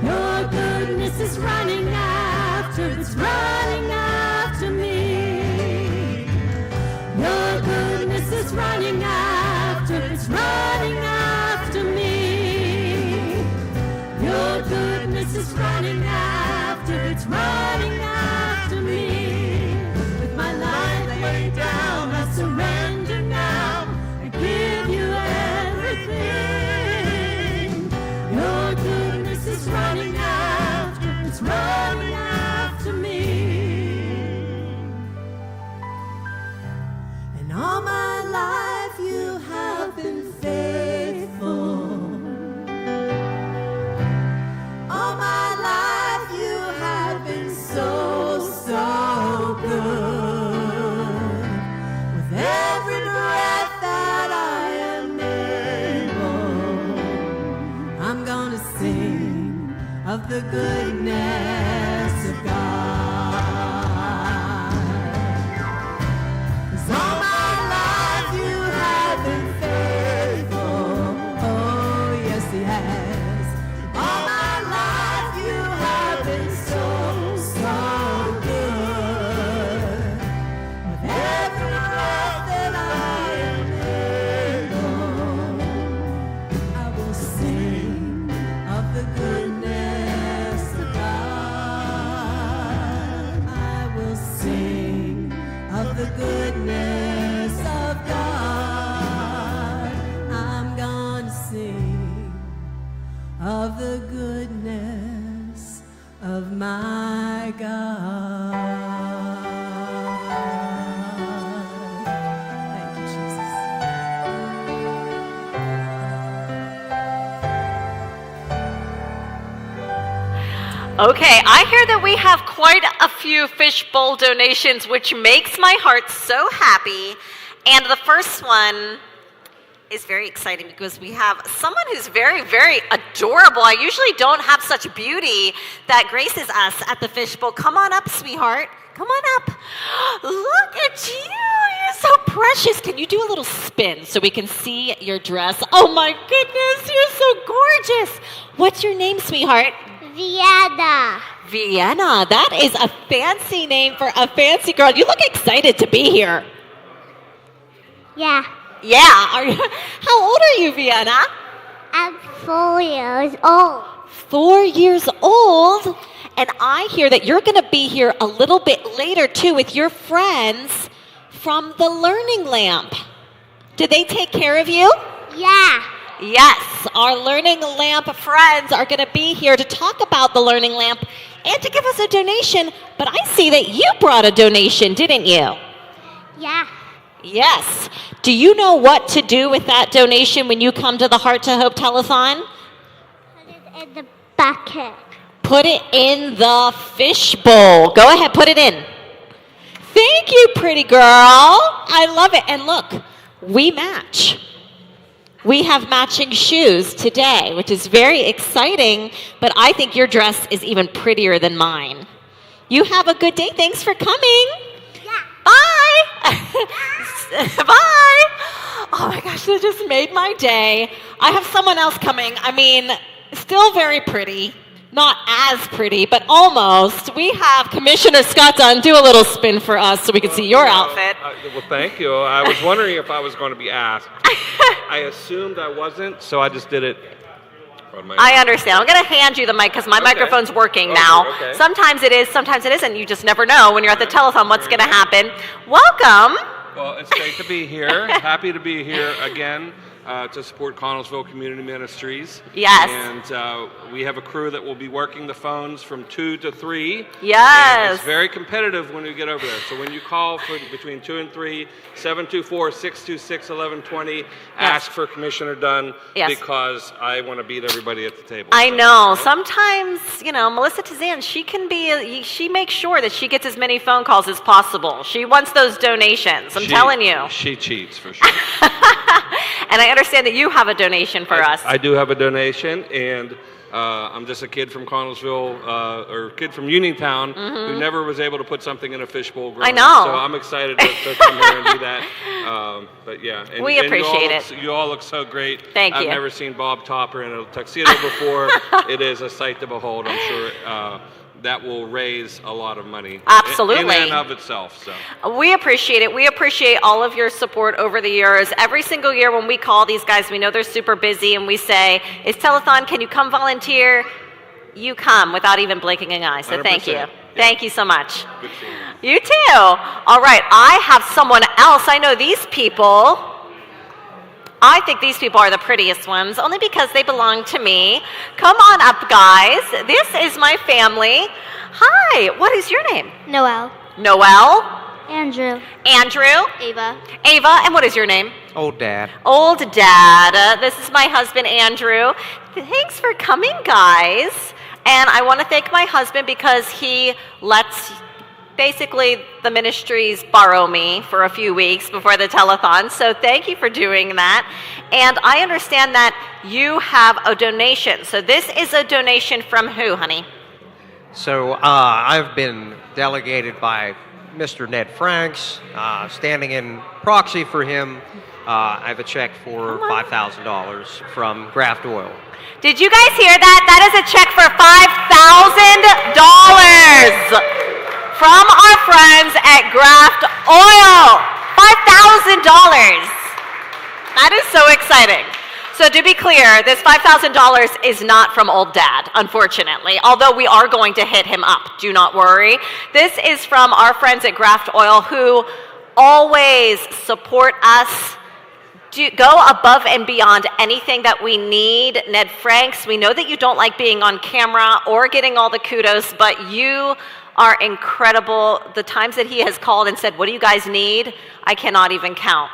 P: Your goodness is running after, it's running after me. Your goodness is running after, it's running after me. Your goodness is running after, it's running after me. With my life laid down, I surrender now. I give you everything. Your goodness is running after, it's running after me. And all my life you have been faithful. All my life you have been so, so good. With every breath that I am able, I'm gonna sing of the goodness of God. 'Cause all my life you have been faithful. Oh, yes, he has. All my life you have been so, so good. With every breath that I am able, I will sing of the goodness of God. I will sing of the goodness of God. I'm gonna sing of the goodness of my God. Thank you, Jesus.
F: Okay, I hear that we have quite a few fishbowl donations, which makes my heart so happy. And the first one is very exciting because we have someone who's very, very adorable. I usually don't have such beauty that graces us at the fishbowl. Come on up, sweetheart. Come on up. Look at you. You're so precious. Can you do a little spin so we can see your dress? Oh my goodness, you're so gorgeous. What's your name, sweetheart?
Q: Vienna.
F: Vienna. That is a fancy name for a fancy girl. You look excited to be here.
Q: Yeah.
F: Yeah. How old are you, Vienna?
Q: I'm 4 years old.
F: 4 years old. And I hear that you're going to be here a little bit later, too, with your friends from the Learning Lamp. Did they take care of you?
Q: Yeah.
F: Yes, our Learning Lamp friends are going to be here to talk about the Learning Lamp and to give us a donation. But I see that you brought a donation, didn't you?
Q: Yeah.
F: Yes. Do you know what to do with that donation when you come to the Heart to Hope Telethon?
Q: Put it in the bucket.
F: Put it in the fishbowl. Go ahead, put it in. Thank you, pretty girl. I love it. And look, we match. We have matching shoes today, which is very exciting, but I think your dress is even prettier than mine. You have a good day. Thanks for coming.
Q: Yeah.
F: Bye. Bye. Oh my gosh, that just made my day. I have someone else coming. I mean, still very pretty. Not as pretty, but almost. We have Commissioner Scott Dunn. Do a little spin for us so we can see your outfit.
R: Well, thank you. I was wondering if I was going to be asked. I assumed I wasn't, so I just did it.
F: I understand. I'm going to hand you the mic because my microphone's working now.
R: Okay.
F: Sometimes it is, sometimes it isn't. You just never know when you're at the telethon what's going to happen. Welcome.
R: Well, it's great to be here. Happy to be here again to support Connellsville Community Ministries.
F: Yes.
R: And we have a crew that will be working the phones from 2 to 3.
F: Yes.
R: And it's very competitive when we get over there. So when you call for between 2 and 3, 724-626-1120, ask for Commissioner Dunn because I want to beat everybody at the table.
F: I know. Sometimes, you know, Melissa Tizan, she makes sure that she gets as many phone calls as possible. She wants those donations. I'm telling you.
R: She cheats for sure.
F: And I understand that you have a donation for us.
R: I do have a donation, and I'm just a kid from Connellsville, or kid from Uniontown, who never was able to put something in a fishbowl growing
F: I know.
R: up. So I'm excited to come here and do that. But yeah. And,
F: we appreciate it.
R: You all look so great.
F: Thank you.
R: I've never seen Bob Topper in a tuxedo before. It is a sight to behold, I'm sure. That will raise a lot of money.
F: Absolutely.
R: In and of itself. So.
F: We appreciate it. We appreciate all of your support over the years. Every single year when we call these guys, we know they're super busy, and we say, "Is Telethon, can you come volunteer?" You come without even blinking an eye. So thank you.
R: Yeah.
F: Thank you so much.
R: Good seeing you.
F: You too. All right. I have someone else. I know these people. I think these people are the prettiest ones, only because they belong to me. Come on up, guys. This is my family. Hi, what is your name?
Q: Noel.
F: Noel?
Q: Andrew.
F: Andrew?
Q: Ava.
F: Ava, and what is your name?
S: Old Dad.
F: Old Dad. This is my husband, Andrew. Thanks for coming, guys. And I want to thank my husband because he lets basically the ministries borrow me for a few weeks before the telethon. So thank you for doing that. And I understand that you have a donation. So this is a donation from who, honey?
S: So I've been delegated by Mr. Ned Franks, standing in proxy for him. I have a check for $5,000 from Graft Oil.
F: Did you guys hear that? That is a check for $5,000 from our friends at Graft Oil. $5,000. That is so exciting. So to be clear, this $5,000 is not from Old Dad, unfortunately, although we are going to hit him up. Do not worry. This is from our friends at Graft Oil who always support us, go above and beyond anything that we need. Ned Franks, we know that you don't like being on camera or getting all the kudos, but you are incredible. The times that he has called and said, "What do you guys need?" I cannot even count.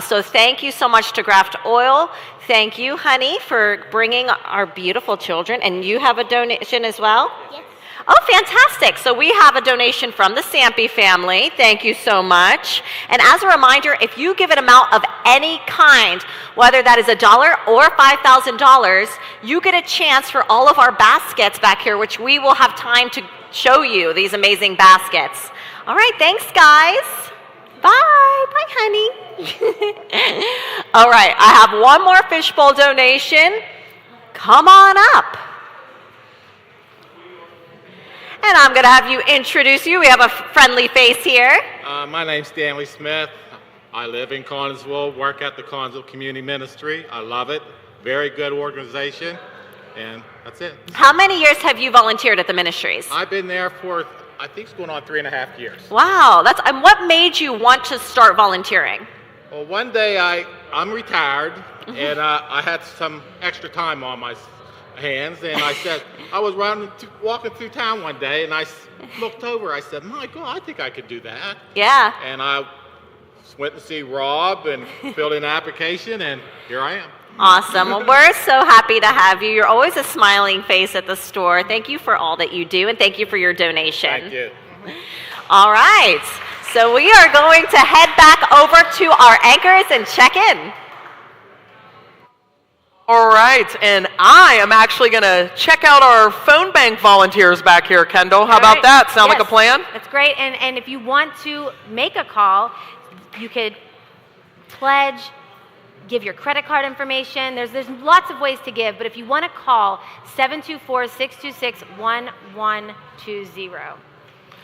F: So thank you so much to Graft Oil. Thank you, honey, for bringing our beautiful children. And you have a donation as well?
Q: Yes.
F: Oh, fantastic. So we have a donation from the Sampe family. Thank you so much. And as a reminder, if you give an amount of any kind, whether that is $1 or $5,000, you get a chance for all of our baskets back here, which we will have time to show you these amazing baskets. All right, thanks, guys. Bye. Bye, honey. All right, I have one more fishbowl donation. Come on up. And I'm going to have you introduce you. We have a friendly face here.
T: My name's Stanley Smith. I live in Connellsville, work at the Connellsville Community Ministry. I love it. Very good organization. And That's it.
F: How many years have you volunteered at the ministries?
T: I've been there for, I think it's going on 3.5 years.
F: Wow, and what made you want to start volunteering?
T: Well, one day I'm retired, and I had some extra time on my hands, and I said, I was walking through town one day, and I looked over, I said, my God, I think I could do that.
F: Yeah.
T: And I went to see Rob and filled in an application, and here I am.
F: Awesome. Well, we're so happy to have you. You're always a smiling face at the store. Thank you for all that you do, and thank you for your donation.
T: Thank you.
F: All right. So we are going to head back over to our anchors and check in.
B: All right, and I am actually going to check out our phone bank volunteers back here, Kendall. How about that? Sound like a plan?
A: That's great. And if you want to make a call, you could pledge, give your credit card information. There's lots of ways to give, but if you want to call, 724-626-1120.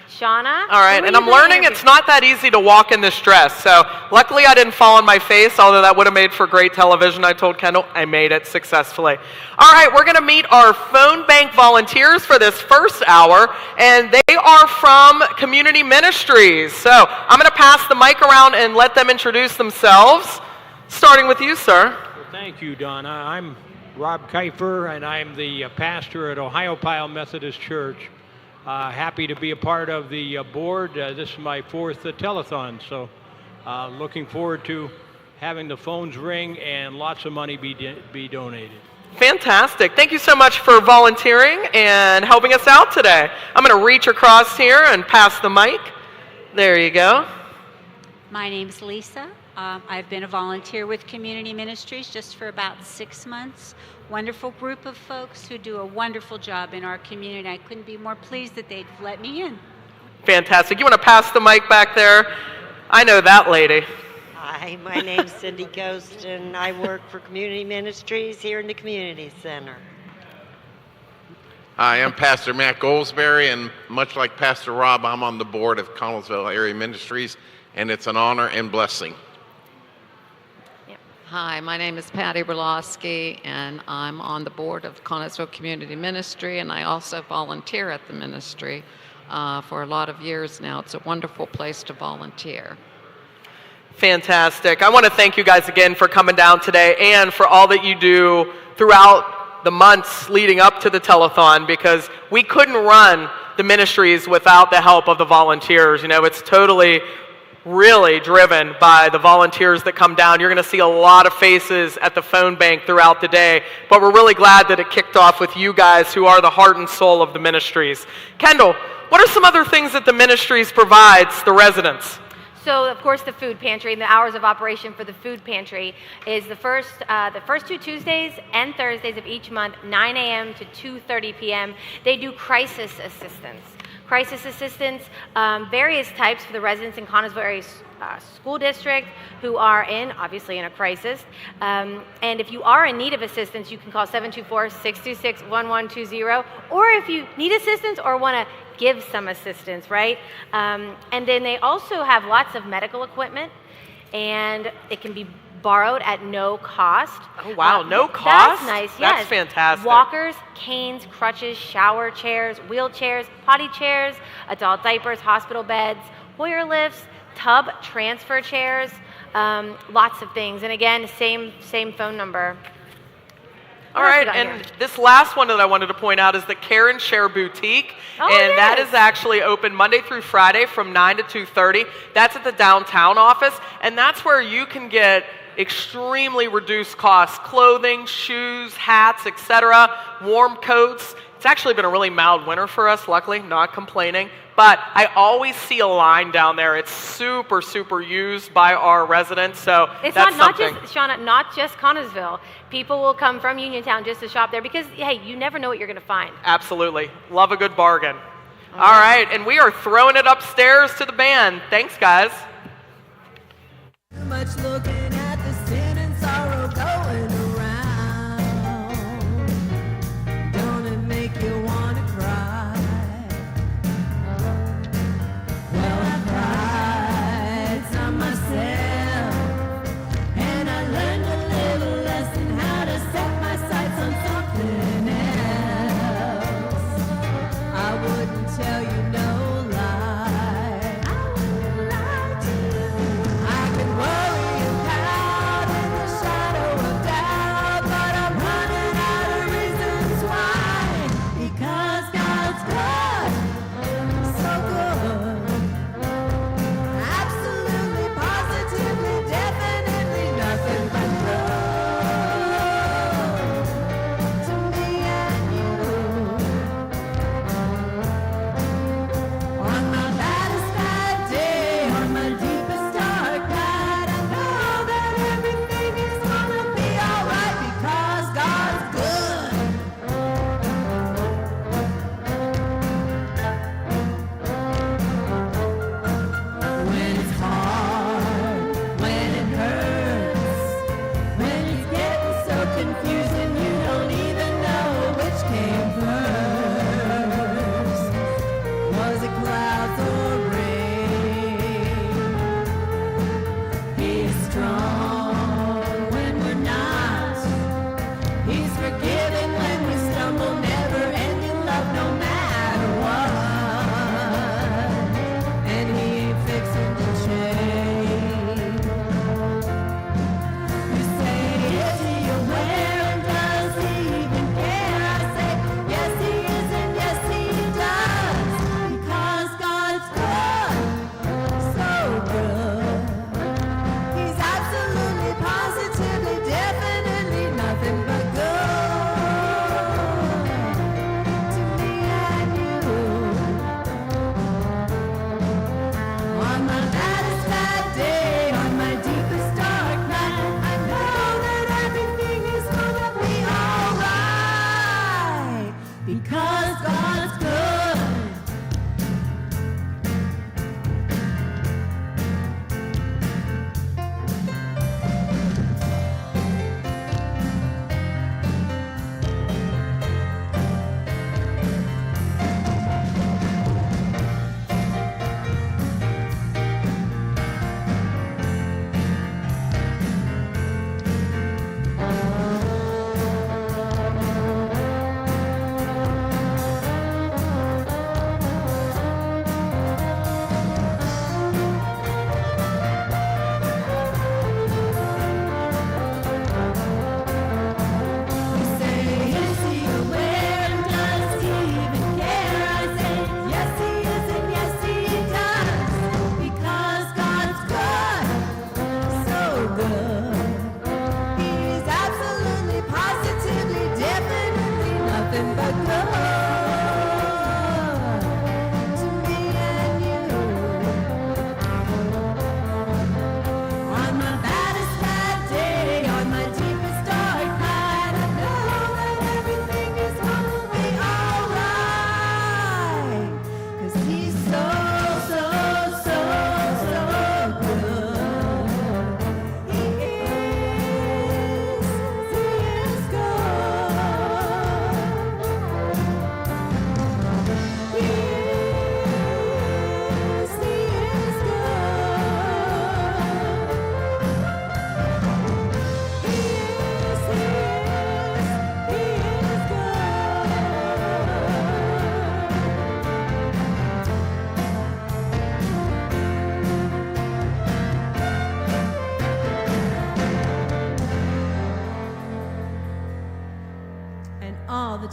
A: Shauna?
B: All right, and I'm learning it's not that easy to walk in this dress. So luckily I didn't fall on my face, although that would have made for great television. I told Kendall I made it successfully. All right, we're going to meet our phone bank volunteers for this first hour, and they are from Community Ministries. So I'm going to pass the mic around and let them introduce themselves, starting with you, sir.
U: Well, thank you, Donna. I'm Rob Kiefer, and I'm the pastor at Ohio Pile Methodist Church. Happy to be a part of the board. This is my fourth telethon, so looking forward to having the phones ring and lots of money be donated.
B: Fantastic. Thank you so much for volunteering and helping us out today. I'm going to reach across here and pass the mic. There you go.
V: My name's Lisa. I've been a volunteer with Community Ministries just for about 6 months. Wonderful group of folks who do a wonderful job in our community. I couldn't be more pleased that they'd let me in.
B: Fantastic. You want to pass the mic back there? I know that lady.
W: Hi, my name's Cindy Ghost, and I work for Community Ministries here in the Community Center.
J: Hi, I'm Pastor Matt Goldsberry, and much like Pastor Rob, I'm on the board of Connellsville Area Ministries, and it's an honor and blessing.
X: Hi, my name is Patty Berlosky, and I'm on the board of Connellsville Community Ministry, and I also volunteer at the ministry for a lot of years now. It's a wonderful place to volunteer.
B: Fantastic. I want to thank you guys again for coming down today and for all that you do throughout the months leading up to the telethon, because we couldn't run the ministries without the help of the volunteers. You know, it's totally really driven by the volunteers that come down. You're going to see a lot of faces at the phone bank throughout the day, but we're really glad that it kicked off with you guys who are the heart and soul of the ministries. Kendall, what are some other things that the ministries provides the residents?
A: So, of course, the food pantry and the hours of operation for the food pantry is the first 2 Tuesdays and Thursdays of each month, 9 a.m. to 2:30 p.m. They do crisis assistance. Crisis assistance, various types for the residents in Connellsville Area School District who are obviously in a crisis. And if you are in need of assistance, you can call 724-626-1120. Or if you need assistance or want to give some assistance, right? And then they also have lots of medical equipment, and it can be borrowed at no cost.
B: Oh, wow, no cost?
A: That's nice, yes.
B: That's fantastic.
A: Walkers, canes, crutches, shower chairs, wheelchairs, potty chairs, adult diapers, hospital beds, Hoyer lifts, tub transfer chairs, lots of things. And again, same phone number.
B: All right, and this last one that I wanted to point out is the Care and Share Boutique, and that is actually open Monday through Friday from 9 to 2:30. That's at the downtown office, and that's where you can get extremely reduced costs: clothing, shoes, hats, etc., warm coats. It's actually been a really mild winter for us, luckily, not complaining. But I always see a line down there. It's super, super used by our residents, so
A: it's
B: that's
A: not
B: something.
A: just, Shauna, not just Connellsville. People will come from Uniontown just to shop there because, hey, you never know what you're going to find.
B: Absolutely. Love a good bargain. All right, and we are throwing it upstairs to the band. Thanks, guys.
P: Too much looking at the sin and sorrow going around. Don't it make you want to cry? Well, I cried some myself, and I learned a little lesson how to set my sights on something else.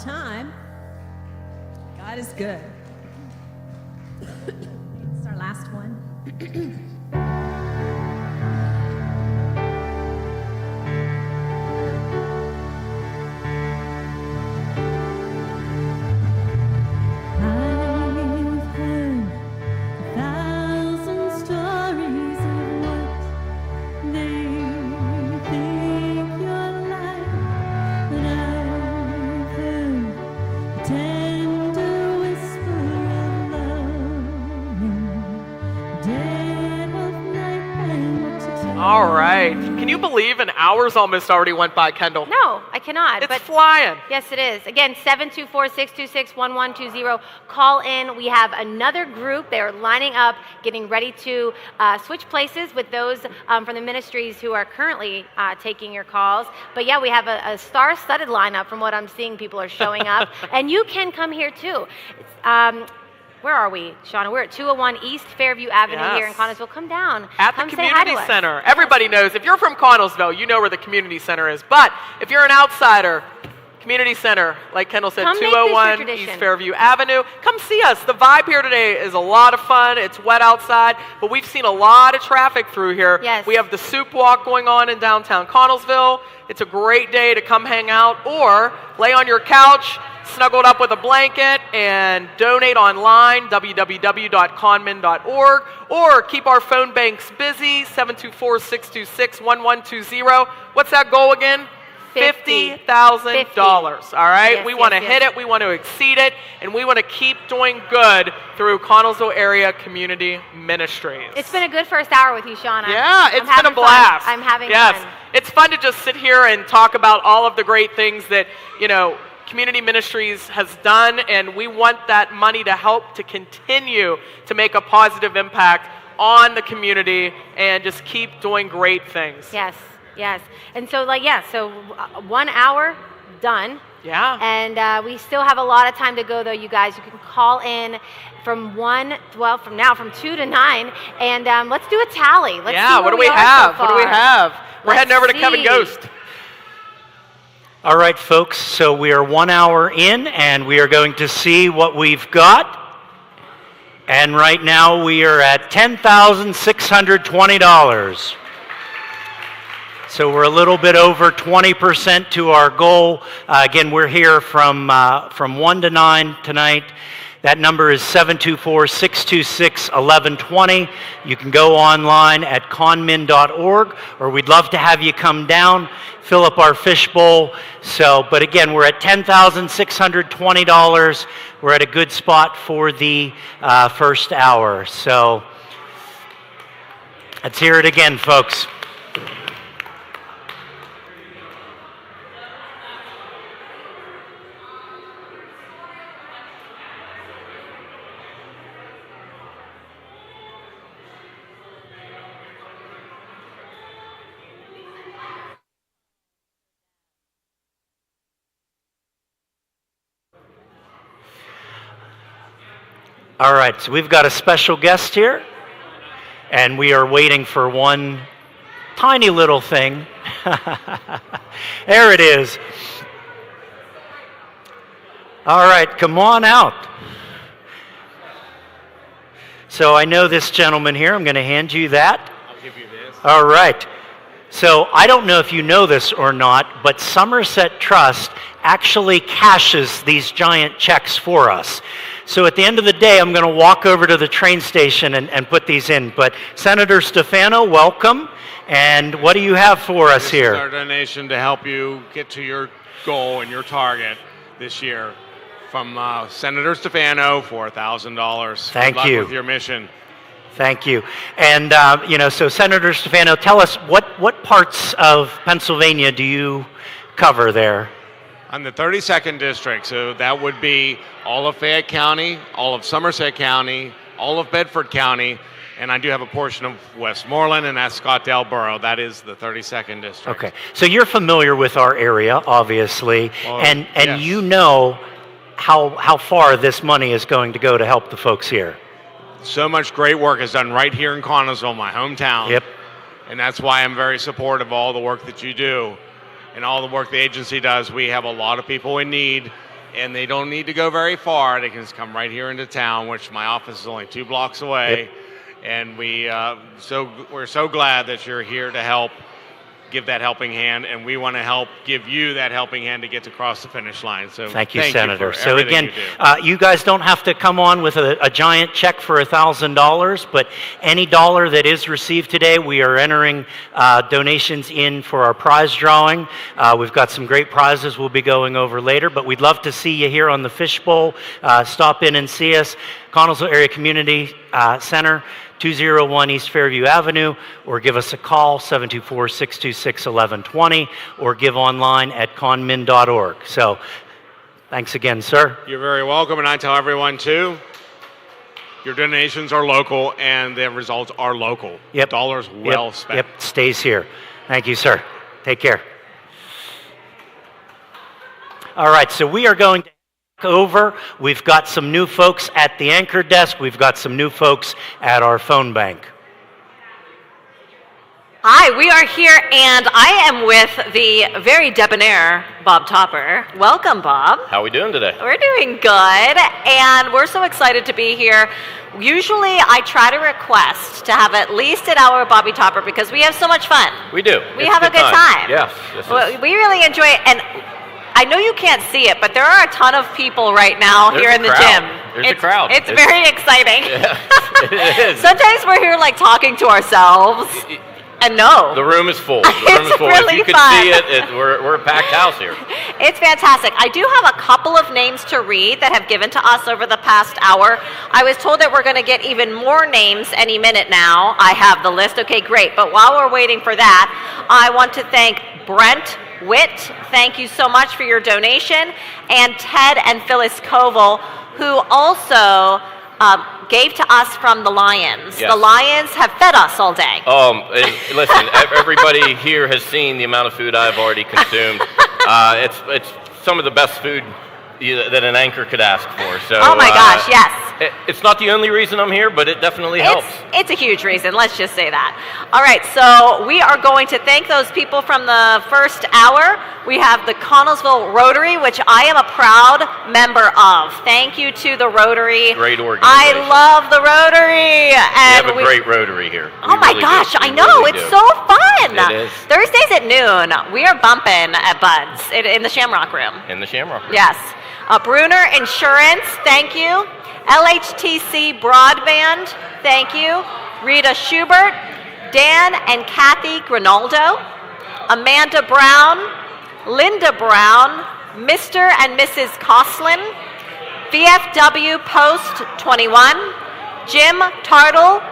P: time. God is good. It's our last one.
B: All right. Can you believe an hour's almost already went by, Kendall?
A: No, I cannot.
B: It's flying.
A: Yes, it is. Again, 724-626-1120. Call in. We have another group. They're lining up, getting ready to switch places with those from the ministries who are currently taking your calls. But yeah, we have a star-studded lineup from what I'm seeing. People are showing up. And you can come here too. Where are we, Shauna? We're at 201 East Fairview Avenue here in Connellsville. Come down.
B: At the
A: Come say hi to
B: community
A: us.
B: center. Everybody knows. If you're from Connellsville, you know where the community center is. But if you're an outsider, community center, like Kendall said,
A: Come make this your
B: 201
A: tradition.
B: East Fairview Avenue. Come see us. The vibe here today is a lot of fun. It's wet outside, but we've seen a lot of traffic through here.
A: Yes.
B: We have the soup walk going on in downtown Connellsville. It's a great day to come hang out or lay on your couch, snuggled up with a blanket, and donate online, www.conmin.org, or keep our phone banks busy, 724-626-1120. What's that goal again? $50,000. All right?
A: Yes,
B: we want to
A: yes,
B: hit
A: yes.
B: it, we want to exceed it, and we want to keep doing good through Connellsville Area Community Ministries.
A: It's been a good first hour with you, Shauna.
B: Yeah, it's
A: I'm
B: been a
A: having fun.
B: blast.
A: I'm having
B: yes.
A: fun.
B: It's fun to just sit here and talk about all of the great things that, Community Ministries has done, and we want that money to help to continue to make a positive impact on the community and just keep doing great things.
A: Yes, yes. And so, 1 hour, done.
B: Yeah.
A: And we still have a lot of time to go, though, you guys. You can call in from 2 to 9, and let's do a tally. Let's see
B: what do
A: where
B: we
A: are
B: have?
A: so
B: What do we
A: far.
B: have? We're
A: Let's
B: heading over to Kevin
A: see.
B: Ghost.
L: All right, folks, so we are 1 hour in, and we are going to see what we've got. And right now we are at $10,620. So we're a little bit over 20% to our goal. Again, we're here from 1 to 9 tonight. That number is 724-626-1120. You can go online at conmin.org, or we'd love to have you come down, fill up our fishbowl. But again, we're at $10,620. We're at a good spot for the first hour. So let's hear it again, folks. All right, so we've got a special guest here, and we are waiting for one tiny little thing. There it is. All right, come on out. So I know this gentleman here. I'm going to hand you that.
R: I'll give you this.
L: All right. So I don't know if you know this or not, but Somerset Trust actually cashes these giant checks for us. So at the end of the day, I'm going to walk over to the train station and put these in. But Senator Stefano, welcome. And what do you have for us
R: This
L: here?
R: is our donation to help you get to your goal and your target this year. From Senator Stefano, $4,000.
L: Thank
R: Good luck
L: you.
R: with your mission.
L: Thank you. And, so Senator Stefano, tell us what parts of Pennsylvania do you cover there?
R: I'm the 32nd district, so that would be all of Fayette County, all of Somerset County, all of Bedford County, and I do have a portion of Westmoreland and Scottdale Borough. That is the 32nd district.
L: Okay. So you're familiar with our area, obviously,
R: Well,
L: and
R: yes.
L: you know how far this money is going to go to help the folks here.
R: So much great work is done right here in Connellsville, my hometown.
L: Yep.
R: And that's why I'm very supportive of all the work that you do and all the work the agency does. We have a lot of people in need, and they don't need to go very far. They can just come right here into town, which my office is only 2 blocks away.
L: Yep.
R: And we're so glad that you're here to help give that helping hand, and we want to help give you that helping hand to get across the finish line. So
L: thank you, Senator.
R: for
L: So
R: everything
L: again,
R: you do.
L: you guys don't have to come on with a giant check for $1,000, but any dollar that is received today, we are entering donations in for our prize drawing. We've got some great prizes we'll be going over later, but we'd love to see you here on the Fishbowl. Stop in and see us. Connellsville Area Community Center, 201 East Fairview Avenue, or give us a call, 724-626-1120, or give online at conmin.org. So, thanks again, sir.
R: You're very welcome, and I tell everyone, too, your donations are local, and the results are local.
L: Yep.
R: Dollars well spent.
L: Yep, stays here. Thank you, sir. Take care. All right, so we are going to over. We've got some new folks at the anchor desk. We've got some new folks at our phone bank.
F: Hi, we are here, and I am with the very debonair Bob Topper. Welcome, Bob.
C: How are we doing today?
F: We're doing good, and we're so excited to be here. Usually, I try to request to have at least an hour of Bobby Topper because we have so much fun.
C: We do.
F: We have a good time.
C: Yes.
F: We really enjoy it, and I know you can't see it, but there are a ton of people right now here in the gym.
C: There's a crowd.
F: It's very exciting.
C: Yeah, it is.
F: Sometimes we're here like talking to ourselves. And no.
C: The room is full. The room is full.
F: Really
C: if you could
F: fun.
C: see it, we're a packed house here.
F: It's fantastic. I do have a couple of names to read that have given to us over the past hour. I was told that we're going to get even more names any minute now. I have the list. Okay, great. But while we're waiting for that, I want to thank Brent Witt. Thank you so much for your donation. And Ted and Phyllis Koval, who also gave to us from the Lions.
C: Yes.
F: The Lions have fed us all day.
C: Listen, everybody here has seen the amount of food I've already consumed. It's some of the best food that an anchor could ask for. So,
F: oh my gosh, yes.
C: It's not the only reason I'm here, but it definitely helps.
F: It's a huge reason, let's just say that. All right, so we are going to thank those people from the first hour. We have the Connellsville Rotary, which I am a proud member of. Thank you to the Rotary.
C: Great organization.
F: I love the Rotary. And
C: we have a great Rotary here.
F: Oh my gosh, I know, it's so fun.
C: It is.
F: Thursdays at noon, we are bumping at Bud's in the Shamrock Room.
C: In the Shamrock Room.
F: Yes. Bruner Insurance, thank you. LHTC Broadband, thank you. Rita Schubert, Dan and Kathy Grinaldo, Amanda Brown, Linda Brown, Mr. and Mrs. Coslin, VFW Post 21, Jim Tartle,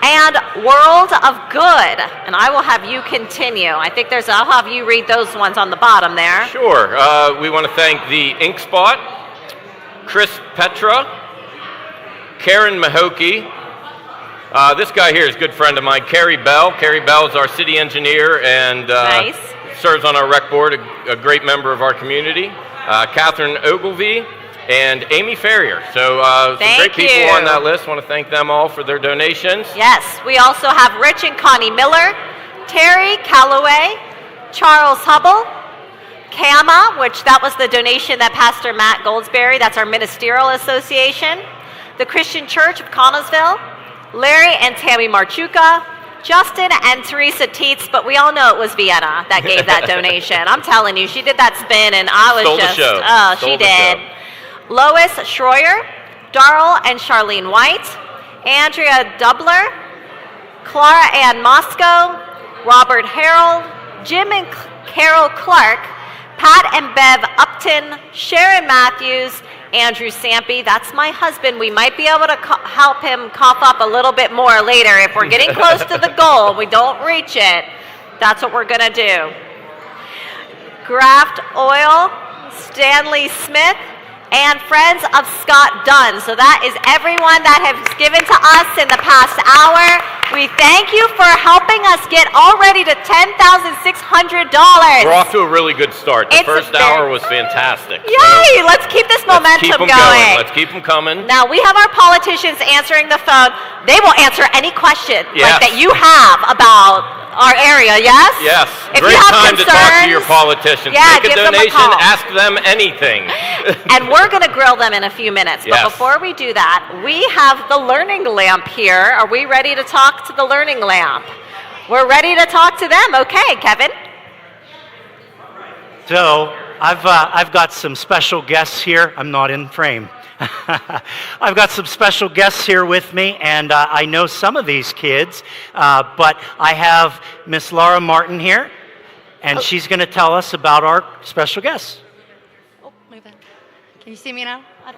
F: and World of Good. And I will have you continue. I think I'll have you read those ones on the bottom there.
C: Sure. We want to thank the Ink Spot, Chris Petra, Karen Mahokey. This guy here is a good friend of mine, Carrie Bell. Carrie Bell is our city engineer and serves on our rec board, a great member of our community. Catherine Ogilvie and Amy Ferrier. So some great people on that list. Want to thank them all for their donations.
F: Yes, we also have Rich and Connie Miller, Terry Calloway, Charles Hubble, CAMA, which that was the donation that Pastor Matt Goldsberry, that's our ministerial association, the Christian Church of Connellsville, Larry and Tammy Marchuka, Justin and Teresa Teets, but we all know it was Vienna that gave that donation. I'm telling you, she did that spin and I was
C: Stole
F: just,
C: the show.
F: oh,
C: Stole
F: she
C: the
F: did.
C: show.
F: Lois Schroyer, Darrell and Charlene White, Andrea Dubler, Clara Ann Moscow, Robert Harold, Jim and Carol Clark, Pat and Bev Upton, Sharon Matthews, Andrew Sampy. That's my husband. We might be able to help him cough up a little bit more later. If we're getting close to the goal, we don't reach it, that's what we're going to do. Graft Oil, Stanley Smith, and Friends of Scott Dunn. So that is everyone that has given to us in the past hour. We thank you for helping us get already to $10,600.
C: We're off to a really good start. The first hour was fantastic.
F: Yay! Let's keep this momentum going.
C: Let's keep them coming.
F: Now, we have our politicians answering the phone. They will answer any question like that you have about our area, yes?
C: Yes.
F: If
C: Great
F: you have
C: time to talk to your
F: concerns,
C: politicians.
F: yeah,
C: Make a
F: give them a
C: donation,
F: call.
C: ask them anything.
F: And we're going to grill them in a few minutes. But
C: Yes.
F: before we do that, we have the Learning Lamp here. Are we ready to talk to the Learning Lamp? We're ready to talk to them. Okay, Kevin.
L: So I've got some special guests here. I'm not in frame. I've got some special guests here with me, and I know some of these kids, but I have Miss Laura Martin here, and she's going to tell us about our special guests.
D: Can you see me now? I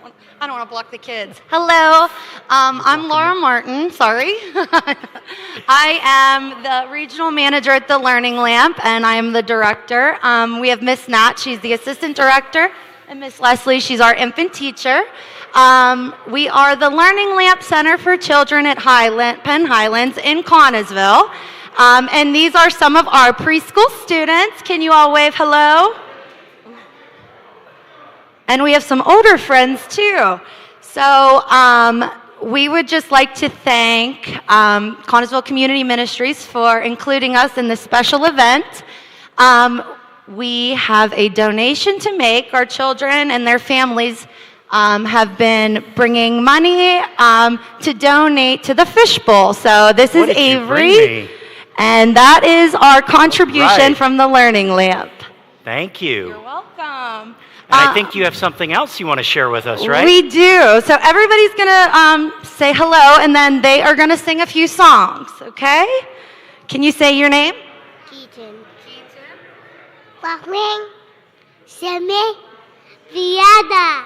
D: don't want to block the kids. Hello, I'm Laura Martin. Sorry. I am the regional manager at the Learning Lamp, and I am the director. We have Miss Nat, she's the assistant director, and Miss Leslie, she's our infant teacher. We are the Learning Lamp Center for Children at Penn Highlands in Connellsville. And these are some of our preschool students. Can you all wave hello? And we have some older friends too. So we would just like to thank Connellsville Community Ministries for including us in this special event. We have a donation to make. Our children and their families have been bringing money to donate to the fishbowl. So this is Avery, and that is our contribution from the Learning Lamp.
L: Thank you.
D: You're welcome.
L: And I think you have something else you want to share with us, right?
D: We do. So everybody's going to say hello, and then they are going to sing a few songs, okay? Can you say your name?
Q: Keaton. Wahling. Semi. Viada.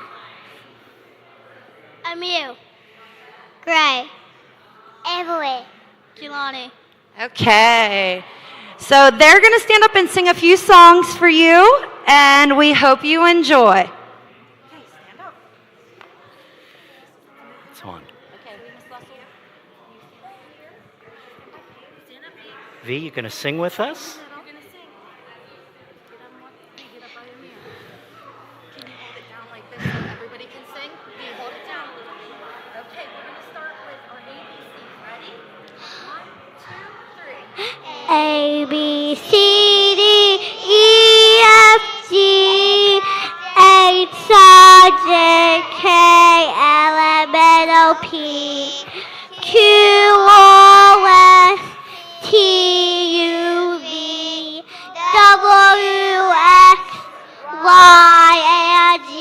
Q: Amiu. Gray. Avery. Kilani.
D: Okay. So they're going to stand up and sing a few songs for you, and we hope you enjoy.
L: It's on. V, you going to sing with us?
D: Everybody can sing. You hold it down. Okay, we're going to start with our ABCs. Ready? 1, 2, 3.
Q: A, B, C, D, E, F, G, H, I, J, K, L, M, N, O, P, Q, R, S, T, U, V, W, X, Y, and Z.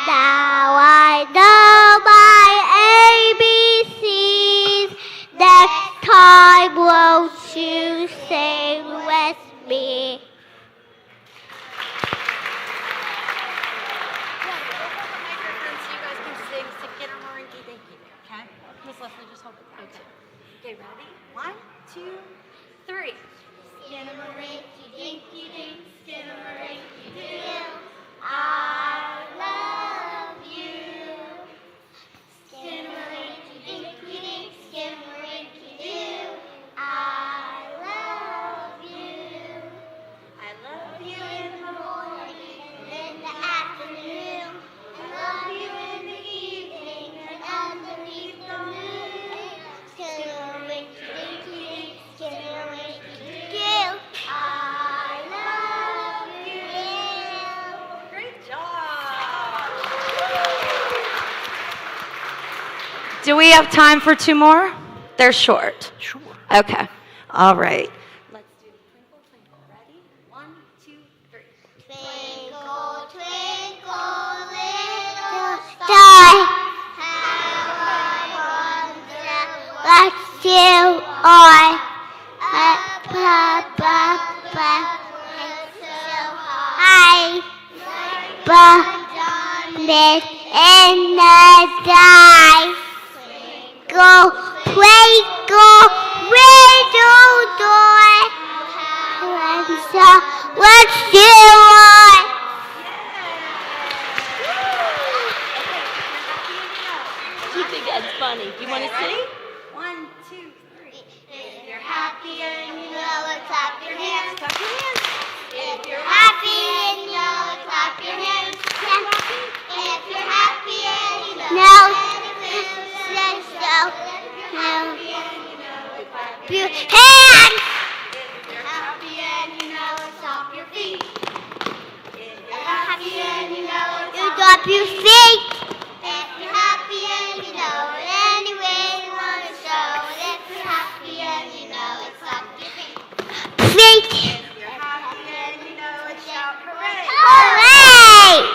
Q: Now I know my ABCs. Next time, won't you sing with me?
D: Miss Leslie, just hold it. Okay, ready? 1, 2, 3.
Q: Skinnamarink-y, dinky-dink, skinnamarink-y-doo. I love you. Skinnamarink-y, dinky-dink, skinnamarink-y-doo. I love you. I love you in the morning and in the afternoon. I love you in the evening and underneath the moon. Skinnamarink-y, dinky-dink, skinnamarink-y-doo. I love you.
D: Great job. Do we have time for 2 more? They're short.
L: Sure.
D: Okay. All right. Let's do Twinkle, Twinkle. Ready? 1, 2, 3.
Q: Twinkle, twinkle, little star, how I wonder what you are. Up above, and so high, but in the sky. Twinkle, twinkle, little door, and so what you are.
F: You think that's funny? Do you want to sing?
D: 1, 2, 3.
Q: If you're happy and you know it, clap your hands. Clap your hands. If you're happy and you know it, clap your hands. If you're happy and you know it, then so. Hands. stomp your feet. If you're happy and you know it, any way you want to show it. If you're happy and you know it, stomp your feet. Feet. If you're happy and you know it, shout hooray. Hooray!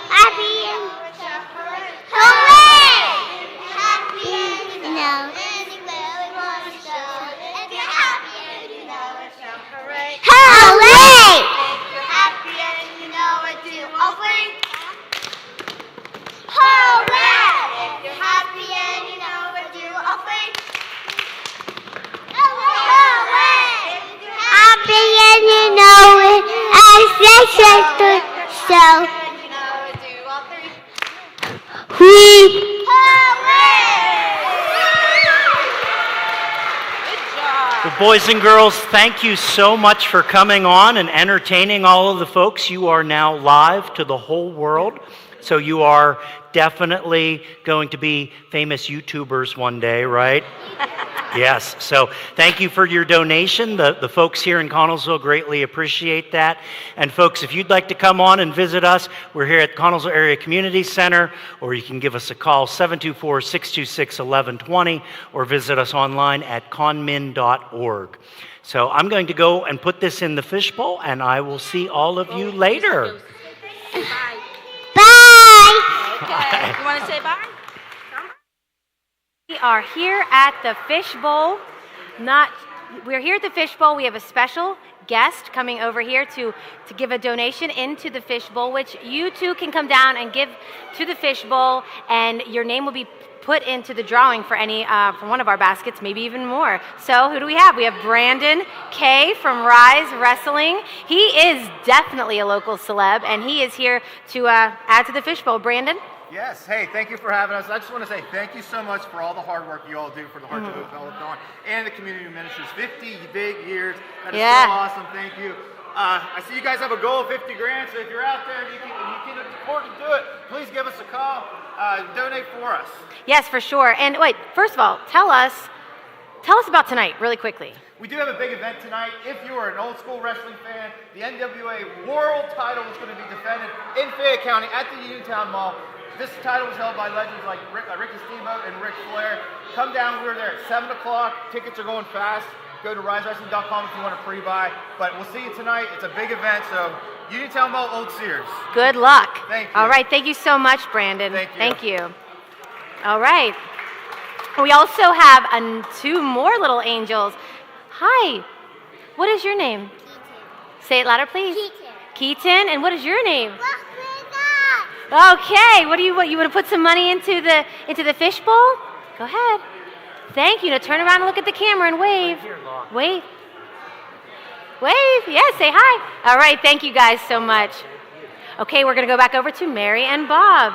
Q: Happy and shout hooray. Hooray! If you're happy and you know it, any way we want to show it. If you're happy and you know it, shout hooray. Hooray! If you're happy and you know it, do all three. Hooray! If you're happy and you know it, do all three. Hooray! If you're happy and you know it, I say so.
L: Well, boys and girls, thank you so much for coming on and entertaining all of the folks. You are now live to the whole world, so you are definitely going to be famous YouTubers one day, right? Yes, so thank you for your donation. The folks here in Connellsville greatly appreciate that. And folks, if you'd like to come on and visit us, we're here at Connellsville Area Community Center, or you can give us a call, 724-626-1120, or visit us online at conmin.org. So I'm going to go and put this in the fishbowl, and I will see all of you later.
F: Okay. You want to say bye?
A: We are here at the Fishbowl. We're here at the Fishbowl. We have a special guest coming over here to give a donation into the Fishbowl, which you too can come down and give to the Fishbowl, and your name will be put into the drawing for any from one of our baskets, maybe even more. So who do we have? We have Brandon Kay from Rise Wrestling. He is definitely a local celeb, and he is here to add to the Fishbowl. Brandon?
G: Yes, hey, thank you for having us. I just want to say thank you so much for all the hard work you all do for the Heart to Hope Telethon and the community ministries. 50 big years. That is so awesome. Thank you. I see you guys have a goal of 50 grand, so if you're out there and you can afford to do it, please give us a call. Donate for us.
A: Yes, for sure. And wait, first of all, tell us about tonight really quickly.
G: We do have a big event tonight. If you are an old school wrestling fan, the NWA World title is going to be defended in Fayette County at the Uniontown Mall. This title was held by legends like Ricky Steamboat and Ric Flair. Come down, we're there at 7 o'clock. Tickets are going fast. Go to risewrestling.com if you want to pre-buy. But we'll see you tonight. It's a big event, so Uniontown Mall, Old Sears.
A: Good luck.
G: Thank you.
A: All right, thank you so much, Brandon.
G: Thank you.
A: All right. We also have two more little angels. Hi, what is your name? Keaton. Say it louder, please. Keaton, and what is your name? Okay, what you want to put some money into the fishbowl? Go ahead. Thank you. Now turn around and look at the camera and wave. Wave. Wave. Yes, say hi. All right, thank you guys so much. Okay, we're going to go back over to Mary and Bob.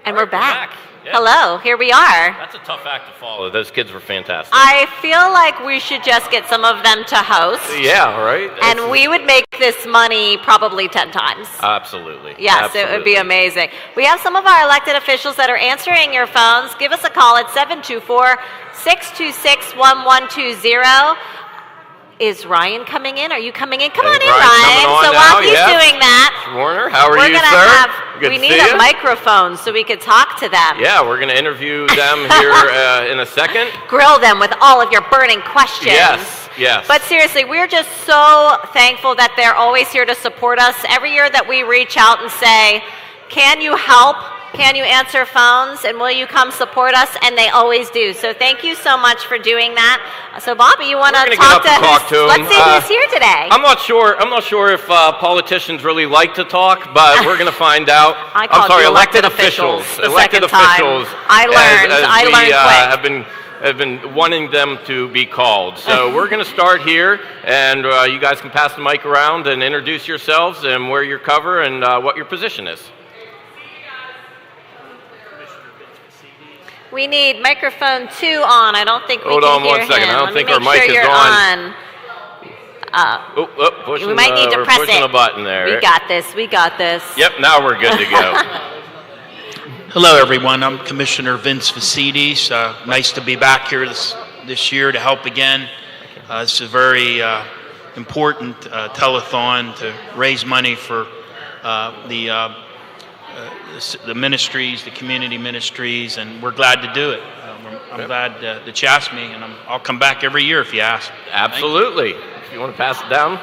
F: And we're back.
C: Yeah.
F: Hello, here we are.
C: That's a tough act to follow. Those kids were fantastic.
F: I feel like we should just get some of them to host.
C: Yeah, right?
F: And we would make this money probably 10 times.
C: Absolutely.
F: Yes,
C: Absolutely.
F: it would be amazing. We have some of our elected officials that are answering your phones. Give us a call at 724-626-1120. Is Ryan coming in? Are you coming in? Come on in, Ryan. So while he's doing that,
C: Warner, how are you, sir?
F: We need a microphone so we could talk to them.
C: Yeah, we're going to interview them here in a second.
F: Grill them with all of your burning questions.
C: Yes.
F: But seriously, we're just so thankful that they're always here to support us. Every year that we reach out and say, can you help? Can you answer phones? And will you come support us? And they always do. So thank you so much for doing that. So Bobby, you want to talk to
C: him?
F: Let's see who's here today.
C: I'm not sure if politicians really like to talk, but we're going to find out.
F: I'm sorry, elected officials.
C: Elected officials.
F: I learned quick.
C: Have been wanting them to be called. So we're going to start here, and you guys can pass the mic around and introduce yourselves and where your cover and what your position is.
F: We need microphone 2 on. I don't think we
C: Hold
F: can
C: on
F: hear
C: one second.
F: him.
C: I don't think our mic is on.
F: We might need to press
C: pushing
F: it.
C: a button there.
F: We got this. We got this.
C: Yep, now we're good to go.
H: Hello, everyone. I'm Commissioner Vince Vasides. Nice to be back here this year to help again. This is a very important telethon to raise money for the ministries, the community ministries, and we're glad to do it. I'm glad that you asked me, and I'll come back every year if you ask.
C: Absolutely. If you want to pass it down.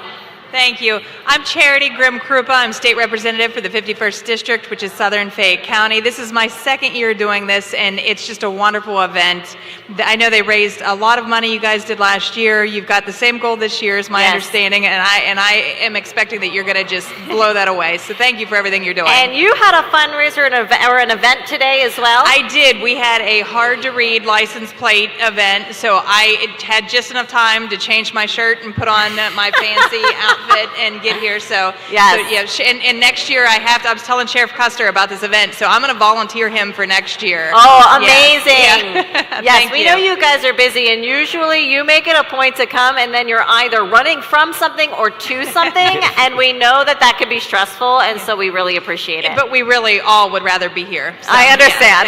E: Thank you. I'm Charity Grimm-Krupa. I'm state representative for the 51st District, which is Southern Fayette County. This is my second year doing this, and it's just a wonderful event. I know they raised a lot of money you guys did last year. You've got the same goal this year, is my understanding, and I am expecting that you're going to just blow that away. So thank you for everything you're doing.
F: And you had a fundraiser or an event today as well?
E: I did. We had a hard-to-read license plate event, so I had just enough time to change my shirt and put on my fancy outfit and get here. So
F: yes.
E: So, and next year I was telling Sheriff Custer about this event, so I'm going to volunteer him for next year.
F: Oh, amazing.
E: Yeah.
F: Yes, we know you guys are busy, and usually you make it a point to come, and then you're either running from something or to something, and we know that that can be stressful, and so we really appreciate it.
E: But we really all would rather be here. So,
F: I understand.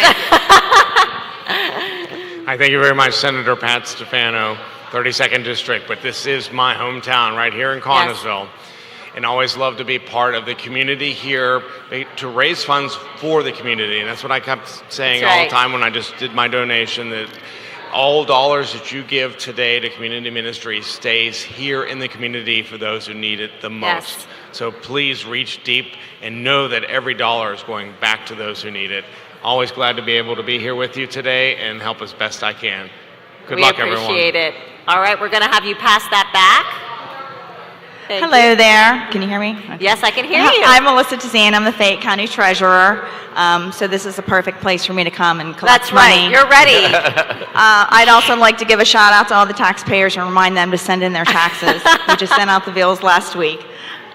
R: I thank you very much, Senator Pat Stefano, 32nd District, but this is my hometown right here in Connellsville. And always love to be part of the community here to raise funds for the community. And that's what I kept saying all the time when I just did my donation, that all dollars that you give today to community ministry stays here in the community for those who need it the most. So please reach deep and know that every dollar is going back to those who need it. Always glad to be able to be here with you today and help as best I can. Good luck, everyone.
F: We appreciate it. All right, we're going to have you pass that back.
I: Hello there. Can you hear me? Okay.
F: Yes, I can hear you.
I: I'm Melissa Tazan. I'm the Fayette County Treasurer. So this is a perfect place for me to come and collect money.
F: That's right. You're ready.
I: I'd also like to give a shout out to all the taxpayers and remind them to send in their taxes. We just sent out the bills last week.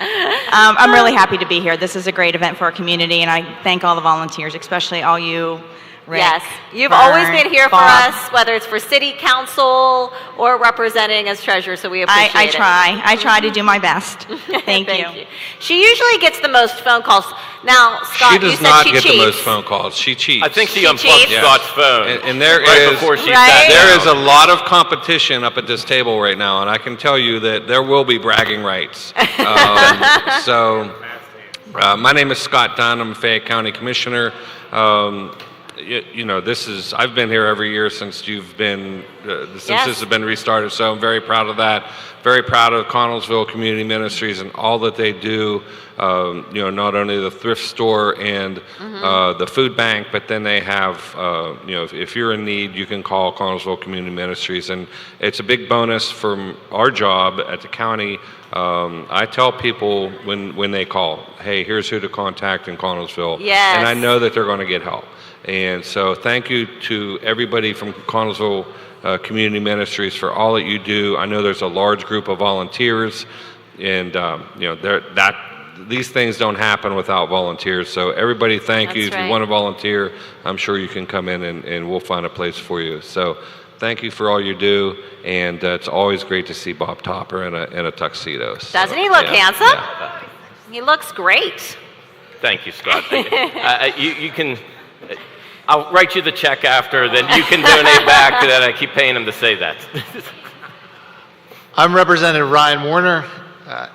I: I'm really happy to be here. This is a great event for our community, and I thank all the volunteers, especially all you, Rick.
F: Yes, you've
I: Vern,
F: always been here
I: Bob.
F: for us, whether it's for city council or representing as treasurer, so we appreciate it.
I: I try to do my best. Thank you.
F: She usually gets the most phone calls. Now, Scott,
K: She does
F: you said
K: not
F: she
K: get
F: cheats.
K: the most phone calls. She cheats.
C: I think she unplugged Scott's phone
K: And there
C: right
K: is
C: before she sat
K: there
C: down.
K: is a lot of competition up at this table right now, and I can tell you that there will be bragging rights. My name is Scott Dunn. I'm a Fayette County Commissioner. You know, I've been here every year since you've been, since this has been restarted, so I'm very proud of that. Very proud of Connellsville Community Ministries and all that they do, you know, not only the thrift store and the food bank, but then they have, you know, if you're in need, you can call Connellsville Community Ministries, and it's a big bonus from our job at the county. I tell people when they call, hey, here's who to contact in Connellsville, and I know that they're going to get help. And so thank you to everybody from Connellsville Community Ministries for all that you do. I know there's a large group of volunteers, and you know, these things don't happen without volunteers. So everybody, thank you. If you want to volunteer, I'm sure you can come in and we'll find a place for you. So thank you for all you do, and it's always great to see Bob Topper in a tuxedo. So,
F: Doesn't he look handsome?
K: Yeah.
F: He looks great.
C: Thank you, Scott. You can. I'll write you the check after, then you can donate back to that. I keep paying him to say that.
M: I'm Representative Ryan Warner.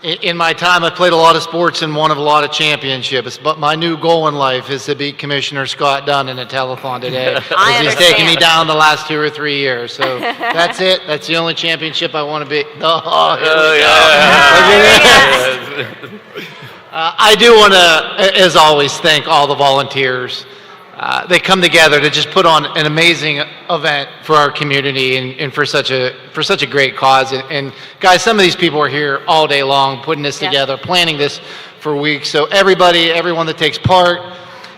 M: In my time, I played a lot of sports and won a lot of championships, but my new goal in life is to beat Commissioner Scott Dunn in a telethon today. Because he's taken me down the last 2 or 3 years. So that's it. That's the only championship I want to beat. I do want to, as always, thank all the volunteers. They come together to just put on an amazing event for our community and for such a great cause. And guys, some of these people are here all day long putting this together, planning this for weeks. So everyone that takes part,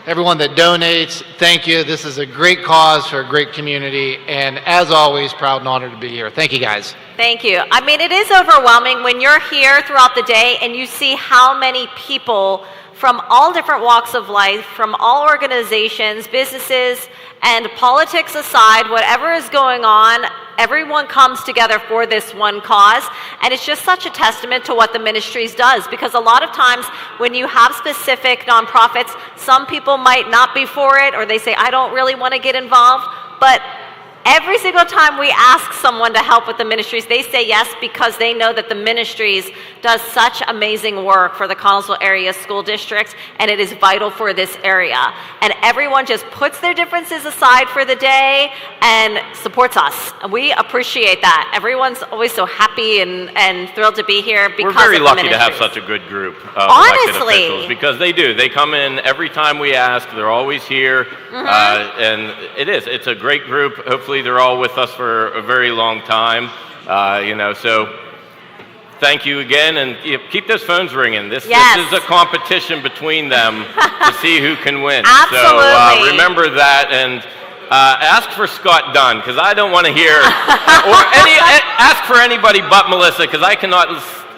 M: everyone that donates, thank you. This is a great cause for a great community. And as always, proud and honored to be here. Thank you, guys.
F: Thank you. I mean, it is overwhelming when you're here throughout the day and you see how many people from all different walks of life, from all organizations, businesses, and politics aside, whatever is going on, everyone comes together for this one cause. And it's just such a testament to what the ministries does, because a lot of times when you have specific nonprofits, some people might not be for it, or they say, I don't really want to get involved. But Every single time we ask someone to help with the ministries, they say yes because they know that the ministries does such amazing work for the Connellsville area school districts, and it is vital for this area. And everyone just puts their differences aside for the day and supports us. And we appreciate that. Everyone's always so happy and thrilled to be here because
C: We're very
F: of the
C: lucky to have
F: ministries.
C: such a good group of elected
F: Honestly.
C: officials because they do. They come in every time we ask. They're always here, and it's a great group. Hopefully, they're all with us for a very long time. So thank you again, and keep those phones ringing. This is a competition between them to see who can win.
F: Absolutely.
C: So remember that, and ask for Scott Dunn because I don't want to hear, or ask for anybody but Melissa because I cannot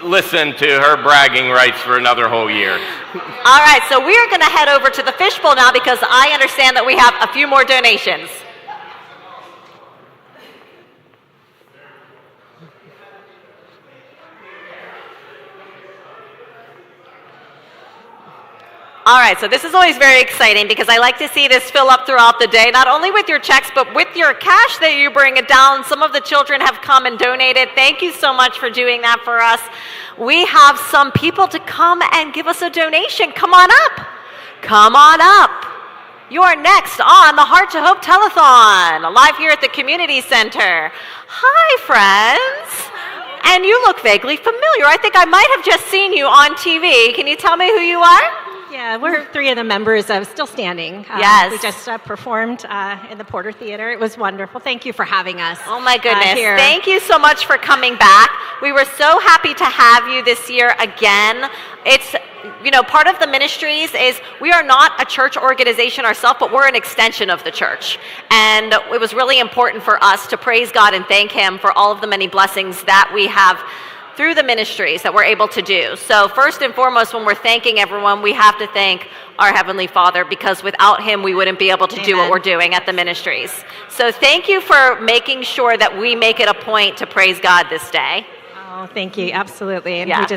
C: listen to her bragging rights for another whole year.
F: All right, so we are going to head over to the fishbowl now because I understand that we have a few more donations. All right, so this is always very exciting because I like to see this fill up throughout the day, not only with your checks, but with your cash that you bring it down. Some of the children have come and donated. Thank you so much for doing that for us. We have some people to come and give us a donation. Come on up. Come on up. You are next on the Heart to Hope Telethon, live here at the Community Center. Hi, friends. And you look vaguely familiar. I think I might have just seen you on TV. Can you tell me who you are?
N: Yeah, we're three of the members of Still Standing.
F: Yes.
N: We just performed in the Porter Theater. It was wonderful. Thank you for having us.
F: Oh my goodness.
N: Here.
F: Thank you so much for coming back. We were so happy to have you this year again. It's, part of the ministries is we are not a church organization ourselves, but we're an extension of the church. And it was really important for us to praise God and thank Him for all of the many blessings that we have through the ministries that we're able to do. So first and foremost, when we're thanking everyone, we have to thank our Heavenly Father because without Him, we wouldn't be able to do what we're doing at the ministries. So thank you for making sure that we make it a point to praise God this day.
N: Oh, thank you. Absolutely. And
F: Yeah.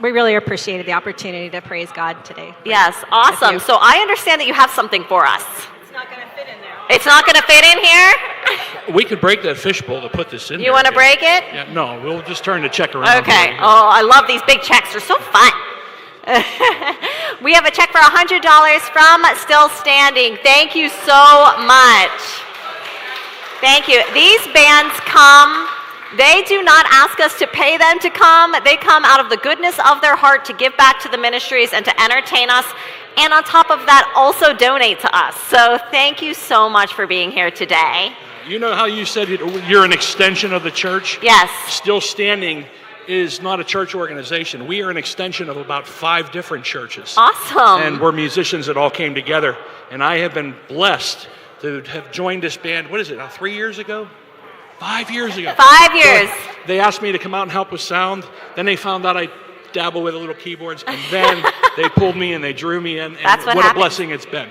N: we really appreciated the opportunity to praise God today.
F: Yes, awesome. So I understand that you have something for us. It's not going to fit in here?
O: We could break that fishbowl to put this in.
F: You want to break it?
O: Yeah, no, we'll just turn the check around.
F: Okay.
O: here.
F: Oh, I love these big checks. They're so fun. We have a check for $100 from Still Standing. Thank you so much. Thank you. These bands come. They do not ask us to pay them to come. They come out of the goodness of their heart to give back to the ministries and to entertain us. And on top of that, also donate to us. So thank you so much for being here today.
O: You know how you said you're an extension of the church?
F: Yes.
O: Still Standing is not a church organization. We are an extension of about 5 different churches.
F: Awesome.
O: And we're musicians that all came together. And I have been blessed to have joined this band, what is it, now 3 years ago? 5 years ago.
F: 5 years.
O: So they asked me to come out and help with sound. Then they found out I dabble with the little keyboards. And then they pulled me and they drew me in. And
F: That's what
O: a
F: happens.
O: blessing it's been.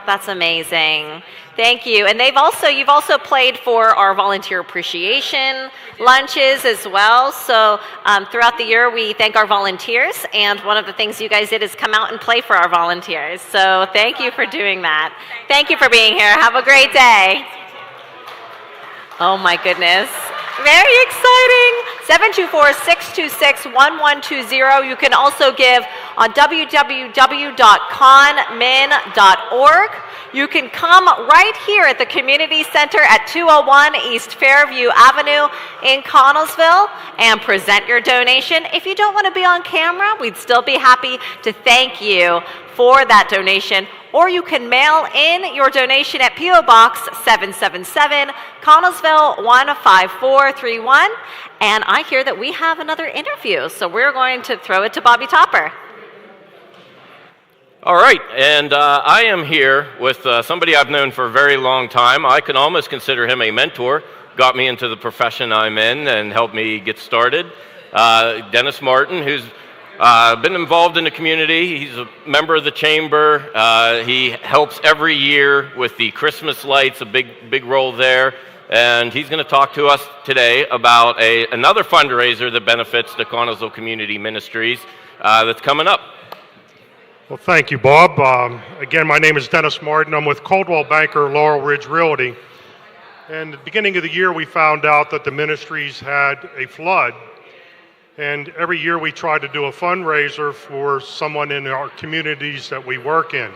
F: That's amazing. Thank you. And you've also played for our volunteer appreciation lunches as well. So throughout the year, we thank our volunteers. And one of the things you guys did is come out and play for our volunteers. So thank you for doing that. Thank you for being here. Have a great day. Oh my goodness. Very exciting. 724-626-1120. You can also give on www.conmin.org. You can come right here at the Community Center at 201 East Fairview Avenue in Connellsville and present your donation. If you don't want to be on camera, we'd still be happy to thank you for that donation. Or you can mail in your donation at P.O. Box 777, Connellsville 15431. And I hear that we have another interview, so we're going to throw it to Bobby Topper.
C: All right, and I am here with somebody I've known for a very long time. I can almost consider him a mentor. Got me into the profession I'm in and helped me get started. Dennis Martin, who's been involved in the community. He's a member of the chamber. He helps every year with the Christmas lights, a big role there. And he's going to talk to us today about another fundraiser that benefits the Connellsville Community Ministries that's coming up.
S: Well, thank you, Bob. Again, my name is Dennis Martin. I'm with Coldwell Banker Laurel Ridge Realty. And at the beginning of the year, we found out that the ministries had a flood. And every year we try to do a fundraiser for someone in our communities that we work in.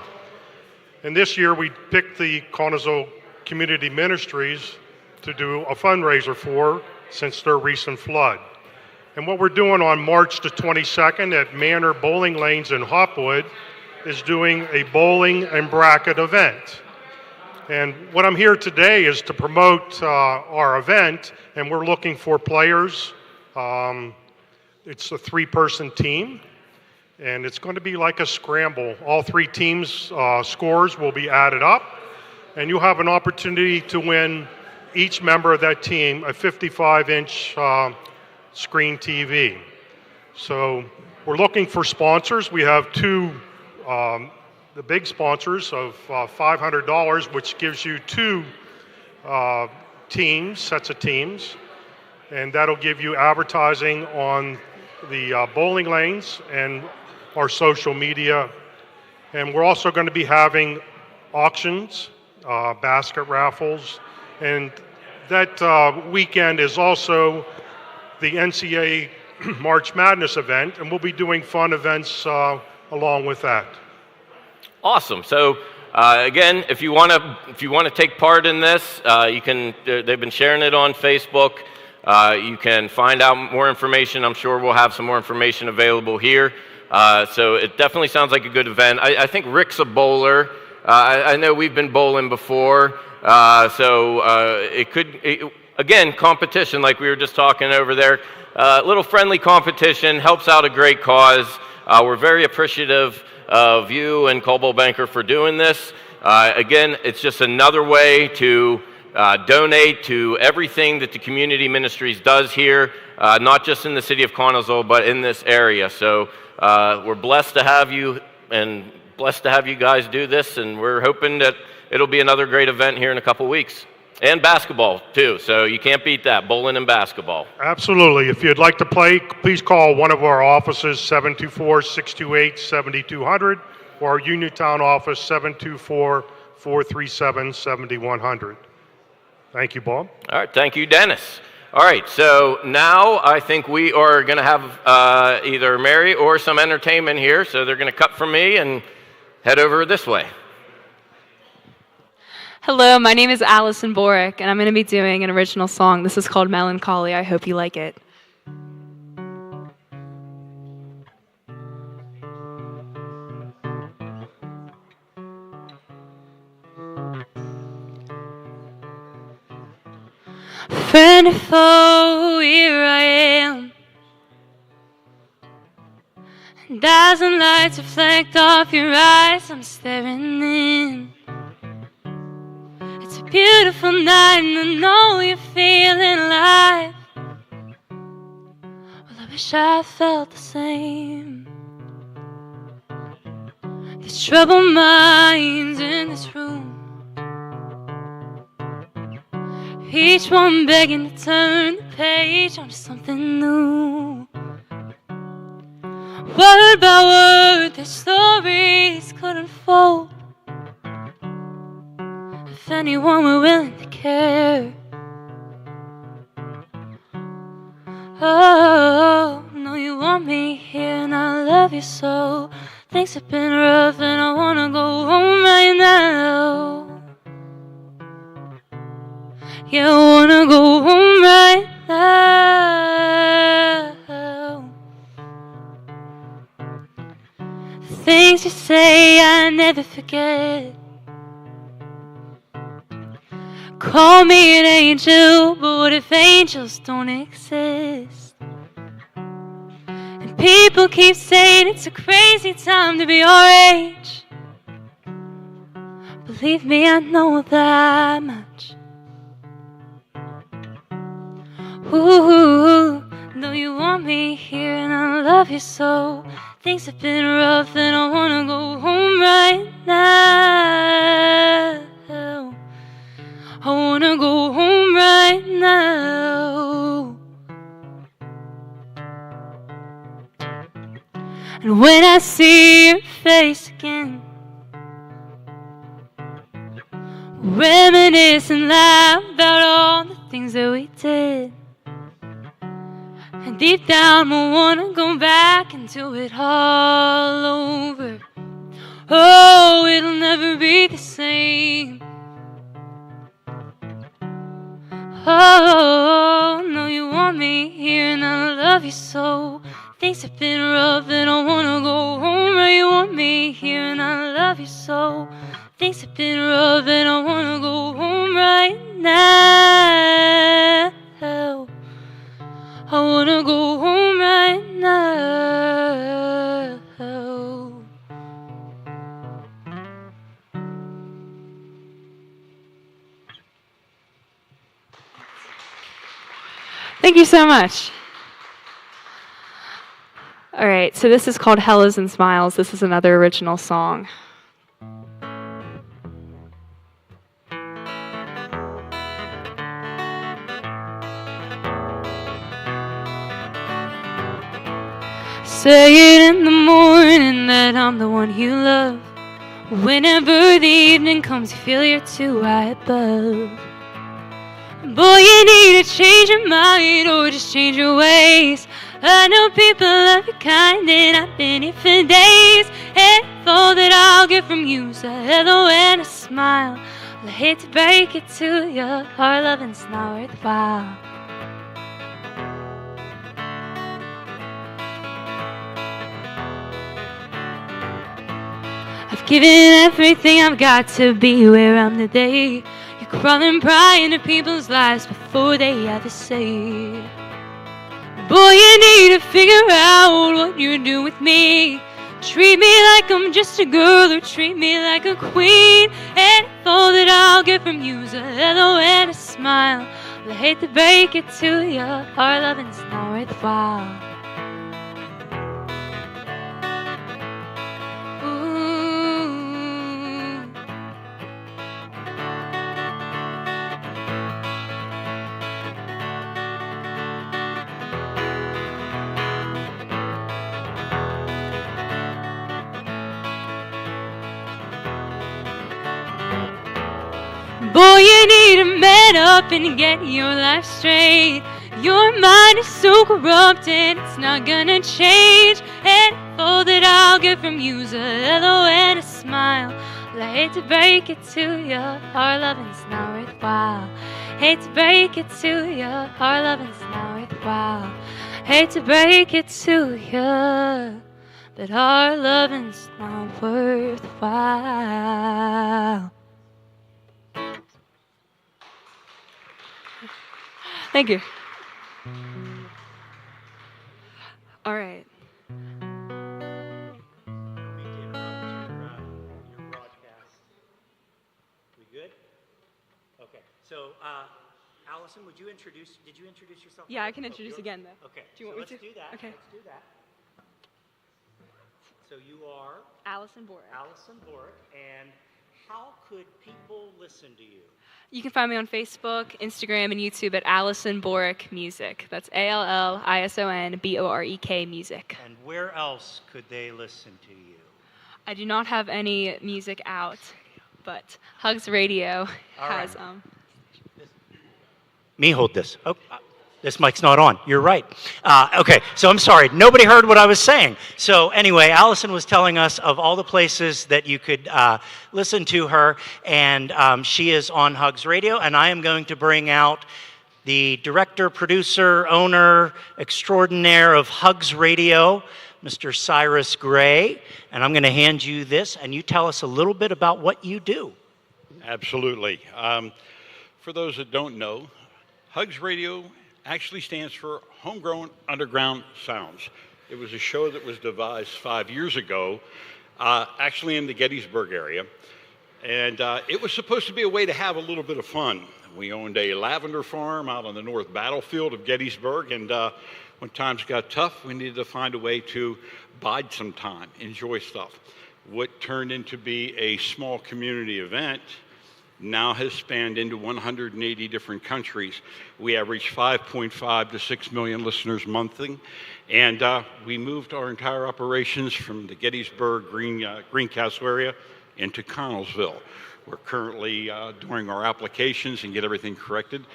S: And this year we picked the Connersville Community Ministries to do a fundraiser for since their recent flood. And what we're doing on March the 22nd at Manor Bowling Lanes in Hopwood is doing a bowling and bracket event. And what I'm here today is to promote our event, and we're looking for players. It's a 3-person team, and it's going to be like a scramble. All 3 teams' scores will be added up, and you'll have an opportunity to win, each member of that team, a 55-inch screen TV. So we're looking for sponsors. We have 2 the big sponsors of $500, which gives you 2 sets of teams, and that'll give you advertising on the bowling lanes and our social media. And we're also going to be having auctions, basket raffles, and that weekend is also the NCAA March Madness event, and we'll be doing fun events along with that.
C: Awesome. So again, if you want to take part in this, you can. They've been sharing it on Facebook. You can find out more information. I'm sure we'll have some more information available here. So it definitely sounds like a good event. I think Rick's a bowler. I know we've been bowling before. It could, again, competition like we were just talking over there. Little friendly competition helps out a great cause. We're very appreciative of you and Coldwell Banker for doing this. Again, it's just another way to donate to everything that the community ministries does here, not just in the city of Connersville, but in this area. So we're blessed to have you and blessed to have you guys do this, and we're hoping that it'll be another great event here in a couple weeks. And basketball, too, so you can't beat that, bowling and basketball.
S: Absolutely. If you'd like to play, please call one of our offices, 724-628-7200, or our Uniontown office, 724-437-7100. Thank you, Bob.
C: All right, thank you, Dennis. All right, so now I think we are going to have either Mary or some entertainment here, so they're going to cut from me and head over this way.
T: Hello, my name is Allison Borick, and I'm going to be doing an original song. This is called Melancholy. I hope you like it. Friend or foe, here I am. A thousand lights reflect off your eyes. I'm staring in. It's a beautiful night, and I know you're feeling alive. Well, I wish I felt the same. There's troubled minds in this room, each one begging to turn the page onto something new. Word by word, their stories could unfold if anyone were willing to care. Oh, no, you want me here and I love you so. Things have been rough and I wanna go home right now. Yeah, I wanna go home right now. The things you say I never forget. Call me an angel, but what if angels don't exist? And people keep saying it's a crazy time to be your age. Believe me, I know that much. Ooh, know you want me here and I love you so. Things have been rough and I wanna go home right now. I wanna go home right now. And when I see your face again, Reminisce and laugh about all the things that we did. And deep down I wanna go back and do it all over. Oh, it'll never be the same. Oh, no, you want me here and I love you so. Things have been rough and I wanna go home. Right, you want me here and I love you so. Things have been rough and I wanna go home right now. I wanna go home right now.
J: Thank you so much. All right, so this is called Hellas and Smiles. This is another original song. Say it in the morning that I'm the one you love. Whenever the evening comes, you feel you're too high above. Boy, you need to change your mind or just change your ways. I know people of your kind and I've been here for days. And if all that I'll get from you is a hello and a smile, well, I hate to break it to you, our loving's not worthwhile. I've given everything I've got to be where I'm today. You're crawling pride into people's lives before they ever say. Boy, you need to figure out what you're doing with me. Treat me like I'm just a girl or treat me like a queen. And if all that I'll get from you is a hello and a smile, well, I hate to break it to you, our loving's not worthwhile. Boy, you need to man up and get your life straight. Your mind is so corrupt and it's not gonna change. And if all that I'll get from you is a hello and a smile, well, I hate to break it to you, our loving's not worthwhile. Hate to break it to you, our loving's not worthwhile. Hate to break it to you, but our loving's not worthwhile. Thank you. All right.
L: We good? Okay. So, Allison, did you introduce yourself?
J: Yeah, I can introduce again, though.
L: Okay.
J: Do you want me to?
L: Let's do that.
J: Okay.
L: Let's do that. So you are?
J: Allison Borick.
L: Allison Borick. And how could people listen to you?
J: You can find me on Facebook, Instagram, and YouTube at Allison Borick Music. That's ALLISONBOREK Music.
L: And where else could they listen to you?
J: I do not have any music out, but Hugs Radio has.
L: Me hold this. Oh, this mic's not on. You're right. Okay, so I'm sorry. Nobody heard what I was saying. So anyway, Allison was telling us of all the places that you could listen to her, and she is on Hugs Radio, and I am going to bring out the director, producer, owner extraordinaire of Hugs Radio, Mr. Cyrus Gray, and I'm going to hand you this, and you tell us a little bit about what you do.
U: Absolutely. For those that don't know, Hugs Radio actually stands for Homegrown Underground Sounds. It was a show that was devised 5 years ago, actually in the Gettysburg area. And it was supposed to be a way to have a little bit of fun. We owned a lavender farm out on the north battlefield of Gettysburg, and when times got tough, we needed to find a way to bide some time, enjoy stuff. What turned into be a small community event now has spanned into 180 different countries. We average 5.5 to 6 million listeners monthly, and we moved our entire operations from the Gettysburg, Greencastle area into Connellsville. We're currently doing our applications and get everything corrected.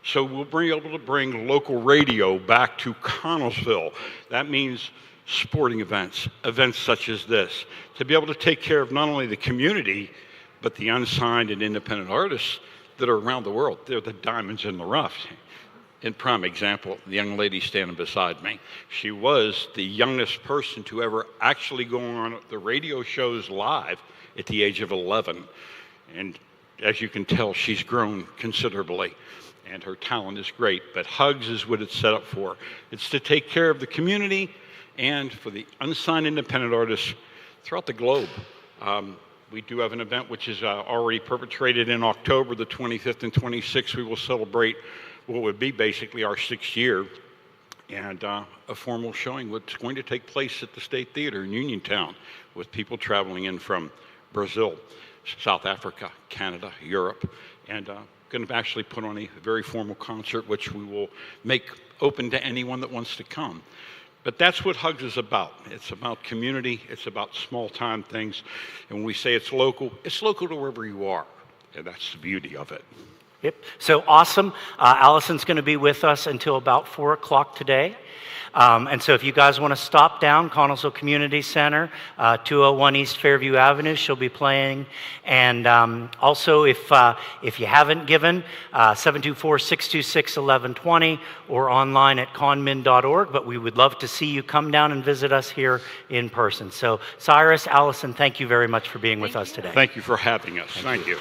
U: So we'll be able to bring local radio back to Connellsville. That means sporting events, events such as this, to be able to take care of not only the community, but the unsigned and independent artists that are around the world. They're the diamonds in the rough. In prime example, the young lady standing beside me, she was the youngest person to ever actually go on the radio shows live at the age of 11. And as you can tell, she's grown considerably, and her talent is great. But Hugs is what it's set up for. It's to take care of the community and for the unsigned independent artists throughout the globe. We do have an event which is already perpetrated in October, the 25th and 26th. We will celebrate what would be basically our 6th year, and a formal showing what's going to take place at the State Theater in Uniontown with people traveling in from Brazil, South Africa, Canada, Europe, and going to actually put on a very formal concert which we will make open to anyone that wants to come. But that's what Hugs is about. It's about community, it's about small-time things, and when we say it's local to wherever you are, and that's the beauty of it.
L: Yep. So awesome. Allison's going to be with us until about 4 o'clock today. And so if you guys want to stop down, Connellsville Community Center, 201 East Fairview Avenue, she'll be playing. And also, if you haven't given, 724-626-1120 or online at conmin.org. But we would love to see you come down and visit us here in person. So Cyrus, Allison, thank you very much for being with us today.
U: Thank you for having us. Thank you.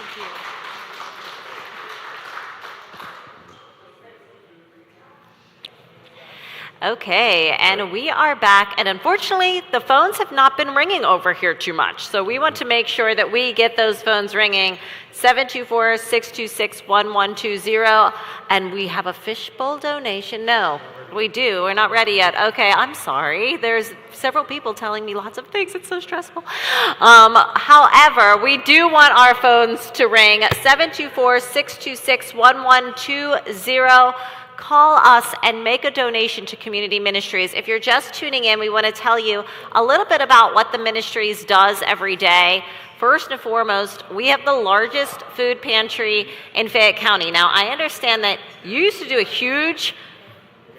F: Okay, and we are back, and unfortunately, the phones have not been ringing over here too much, so we want to make sure that we get those phones ringing. 724-626-1120, and we have a fishbowl donation. No, we do. We're not ready yet. Okay, I'm sorry. There's several people telling me lots of things. It's so stressful. However, we do want our phones to ring. 724-626-1120. Call us and make a donation to Community Ministries. If you're just tuning in, we want to tell you a little bit about what the Ministries does every day. First and foremost, we have the largest food pantry in Fayette County. Now, I understand that you used to do a huge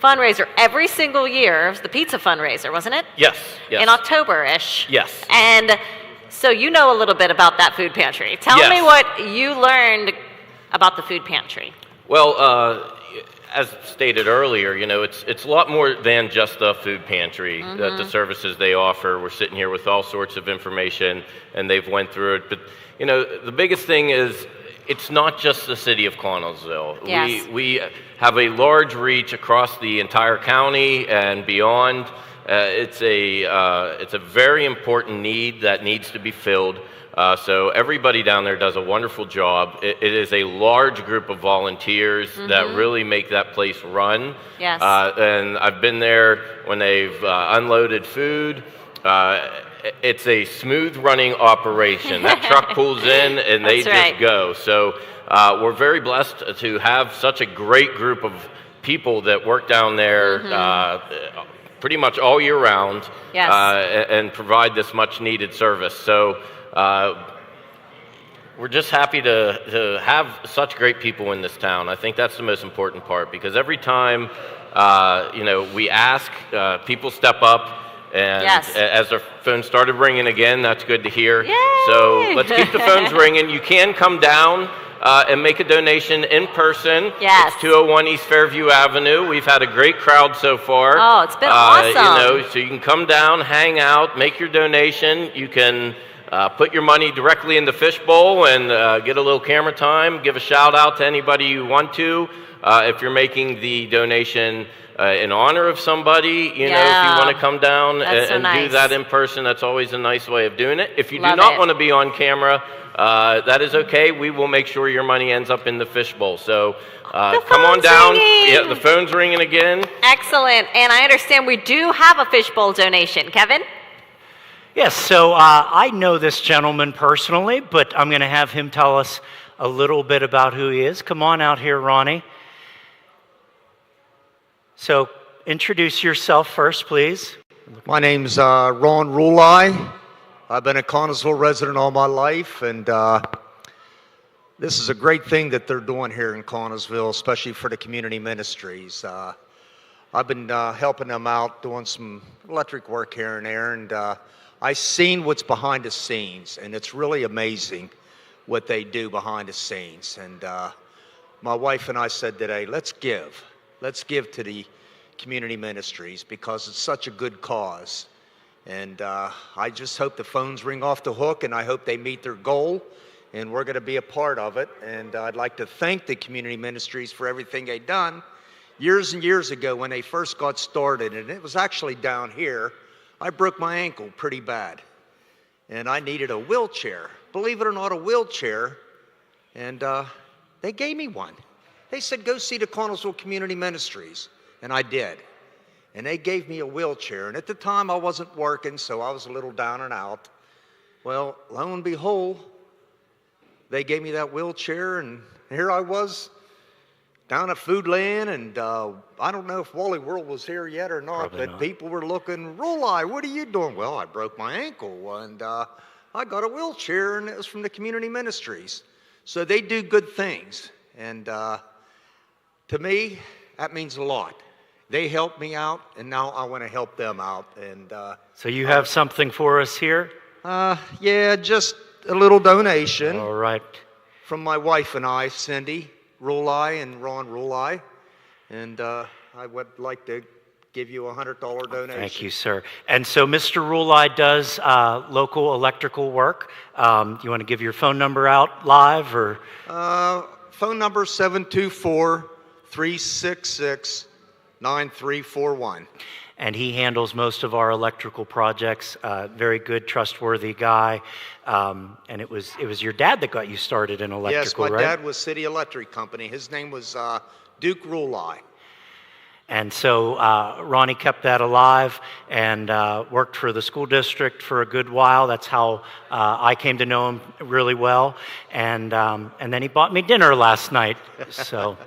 F: fundraiser every single year. It was the pizza fundraiser, wasn't it?
C: Yes.
F: In October-ish.
C: Yes.
F: And so you know a little bit about that food pantry. Tell me what you learned about the food pantry.
C: Well, as stated earlier, you know, it's a lot more than just a food pantry. The services they offer. We're sitting here with all sorts of information, and they've went through it. But you know, the biggest thing is it's not just the city of Connellsville.
F: Yes.
C: We have a large reach across the entire county and beyond. It's a very important need that needs to be filled. So everybody down there does a wonderful job. It is a large group of volunteers that really make that place run.
F: Yes.
C: And I've been there when they've unloaded food. It's a smooth running operation. That truck pulls in and they just go. So we're very blessed to have such a great group of people that work down there pretty much all year round and provide this much needed service. So we're just happy to have such great people in this town. I think that's the most important part, because every time you know, we ask, people step up, and as their phones started ringing again, that's good to hear.
F: Yay!
C: So let's keep the phones ringing. You can come down and make a donation in person.
F: Yes.
C: It's 201 East Fairview Avenue. We've had a great crowd so far.
F: Oh, it's been awesome.
C: You know, so you can come down, hang out, make your donation. You can put your money directly in the fishbowl and get a little camera time. Give a shout out to anybody you want to. If you're making the donation in honor of somebody, you know, if you want to come down and do that in person, that's always a nice way of doing it. If you do not want to be on camera, that is okay. We will make sure your money ends up in the fishbowl. So come on down.
F: Ringing.
C: Yeah, the phone's ringing again.
F: Excellent. And I understand we do have a fishbowl donation. Kevin?
L: Yes, so I know this gentleman personally, but I'm going to have him tell us a little bit about who he is. Come on out here, Ronnie. So introduce yourself first, please.
P: My name's Ron Rulai. I've been a Connellsville resident all my life, and This is a great thing that they're doing here in Connellsville, especially for the community ministries. I've been helping them out, doing some electric work here and there, and I've seen what's behind the scenes, and it's really amazing what they do behind the scenes. And my wife and I said today, let's give to the community ministries because it's such a good cause. And I just hope the phones ring off the hook, and I hope they meet their goal, and we're going to be a part of it. And I'd like to thank the community ministries for everything they've done. Years and years ago when they first got started, and it was actually down here, I broke my ankle pretty bad, and I needed a wheelchair. Believe it or not, a wheelchair, and they gave me one. They said, go see the Connellsville Community Ministries, and I did. And they gave me a wheelchair, and at the time I wasn't working, so I was a little down and out. Well, lo and behold, they gave me that wheelchair, and here I was down at Foodland, and I don't know if Wally World was here yet or not,
L: Probably
P: but
L: not.
P: people were looking, Rulai, what are you doing? Well, I broke my ankle, and I got a wheelchair, and it was from the community ministries. So they do good things, and to me, that means a lot. They helped me out, and now I want to help them out. And
L: So you have something for us here?
P: yeah, just a little donation.
L: All right.
P: From my wife and I, Cindy Rulai and Ron Rulai, and I would like to give you a $100 donation.
L: Thank you, sir. And so Mr. Rulai does local electrical work. You want to give your phone number out live, or?
P: Phone number 724-366-9341.
L: And he handles most of our electrical projects. Very good, trustworthy guy. And it was your dad that got you started in electrical,
P: Yes, my
L: right?
P: dad was City Electric Company. His name was Duke Rulai.
L: And so Ronnie kept that alive and worked for the school district for a good while. That's how I came to know him really well. And then he bought me dinner last night. So.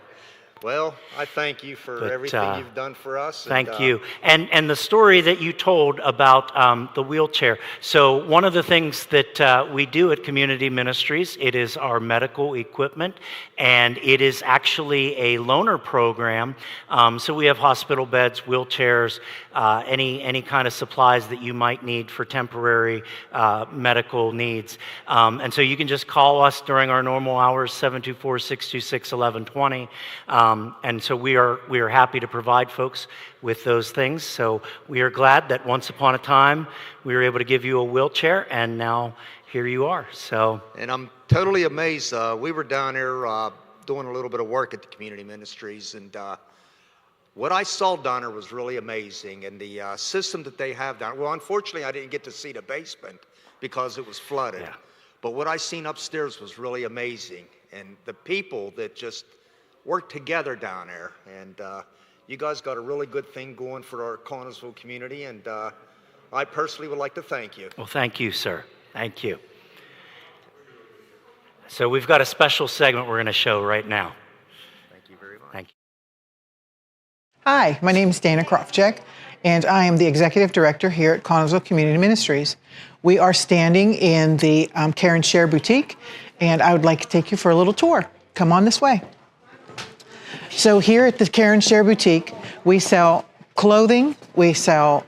P: Well, I thank you for everything you've done for us.
L: Thank you. And the story that you told about the wheelchair. So one of the things that we do at Community Ministries, it is our medical equipment, and it is actually a loaner program. So we have hospital beds, wheelchairs, any kind of supplies that you might need for temporary medical needs. And so you can just call us during our normal hours, 724-626-1120. And so we are happy to provide folks with those things. So we are glad that once upon a time we were able to give you a wheelchair, and now here you are. So.
P: And I'm totally amazed. We were down there doing a little bit of work at the community ministries, and what I saw down there was really amazing. And the system that they have down, well, unfortunately I didn't get to see the basement because it was flooded.
L: Yeah.
P: But what I seen upstairs was really amazing. And the people that just work together down there, and you guys got a really good thing going for our Connellsville community, and I personally would like to thank you.
L: Well, thank you, sir. Thank you. So we've got a special segment we're going to show right now.
P: Thank you very much.
L: Thank you.
V: Hi, my name is Dana Krofchek, and I am the Executive Director here at Connellsville Community Ministries. We are standing in the Care and Share Boutique, and I would like to take you for a little tour. Come on this way. So here at the Care and Share Boutique, we sell clothing, we sell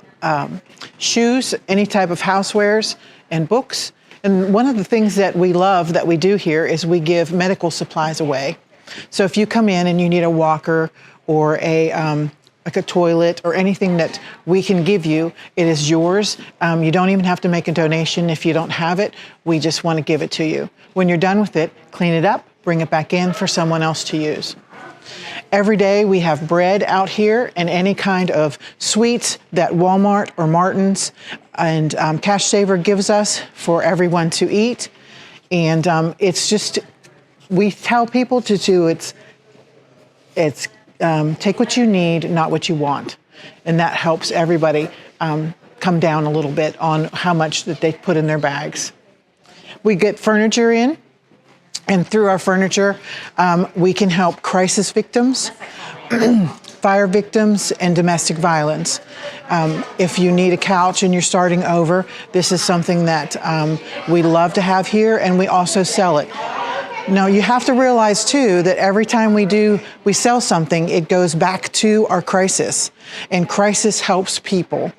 V: shoes, any type of housewares, and books. And one of the things that we love that we do here is we give medical supplies away. So if you come in and you need a walker or like a toilet or anything that we can give you, it is yours. You don't even have to make a donation if you don't have it. We just want to give it to you. When you're done with it, clean it up, bring it back in for someone else to use. Every day we have bread out here and any kind of sweets that Walmart or Martin's and Cash Saver gives us for everyone to eat. And it's just, we tell people to do it's take what you need, not what you want. And that helps everybody come down a little bit on how much that they put in their bags. We get furniture in. And through our furniture, we can help crisis victims, fire victims, and domestic violence. If you need a couch and you're starting over, this is something that we love to have here, and we also sell it. Now, you have to realize too that every time we sell something, it goes back to our crisis, and crisis helps people.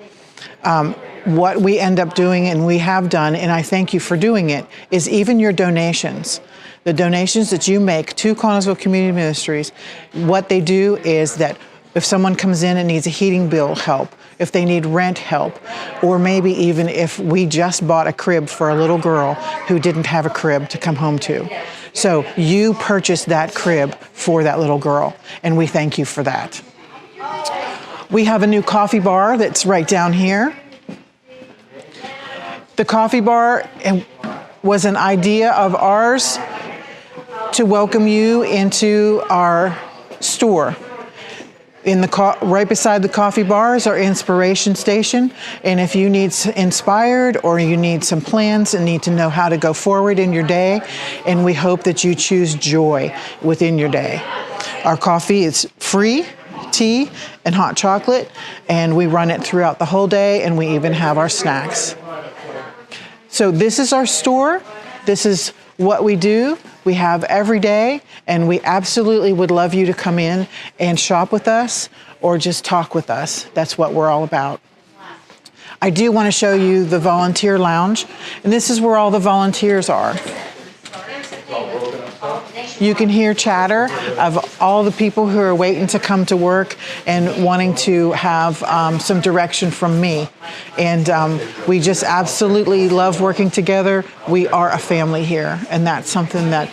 V: What we end up doing, and we have done, and I thank you for doing it, is even your donations. The donations that you make to Connellsville Community Ministries, what they do is that if someone comes in and needs a heating bill help, if they need rent help, or maybe even if we just bought a crib for a little girl who didn't have a crib to come home to. So you purchased that crib for that little girl, and we thank you for that. We have a new coffee bar that's right down here. The coffee bar was an idea of ours to welcome you into our store. Right beside the coffee bar is our inspiration station, and if you need inspired or you need some plans and need to know how to go forward in your day, and we hope that you choose joy within your day. Our coffee is free, tea and hot chocolate, and we run it throughout the whole day, and we even have our snacks. So this is our store. This is what we do. We have every day, and we absolutely would love you to come in and shop with us or just talk with us. That's what we're all about. I do want to show you the volunteer lounge, and this is where all the volunteers are. You can hear chatter of all the people who are waiting to come to work and wanting to have some direction from me. And we just absolutely love working together. We are a family here, and that's something that,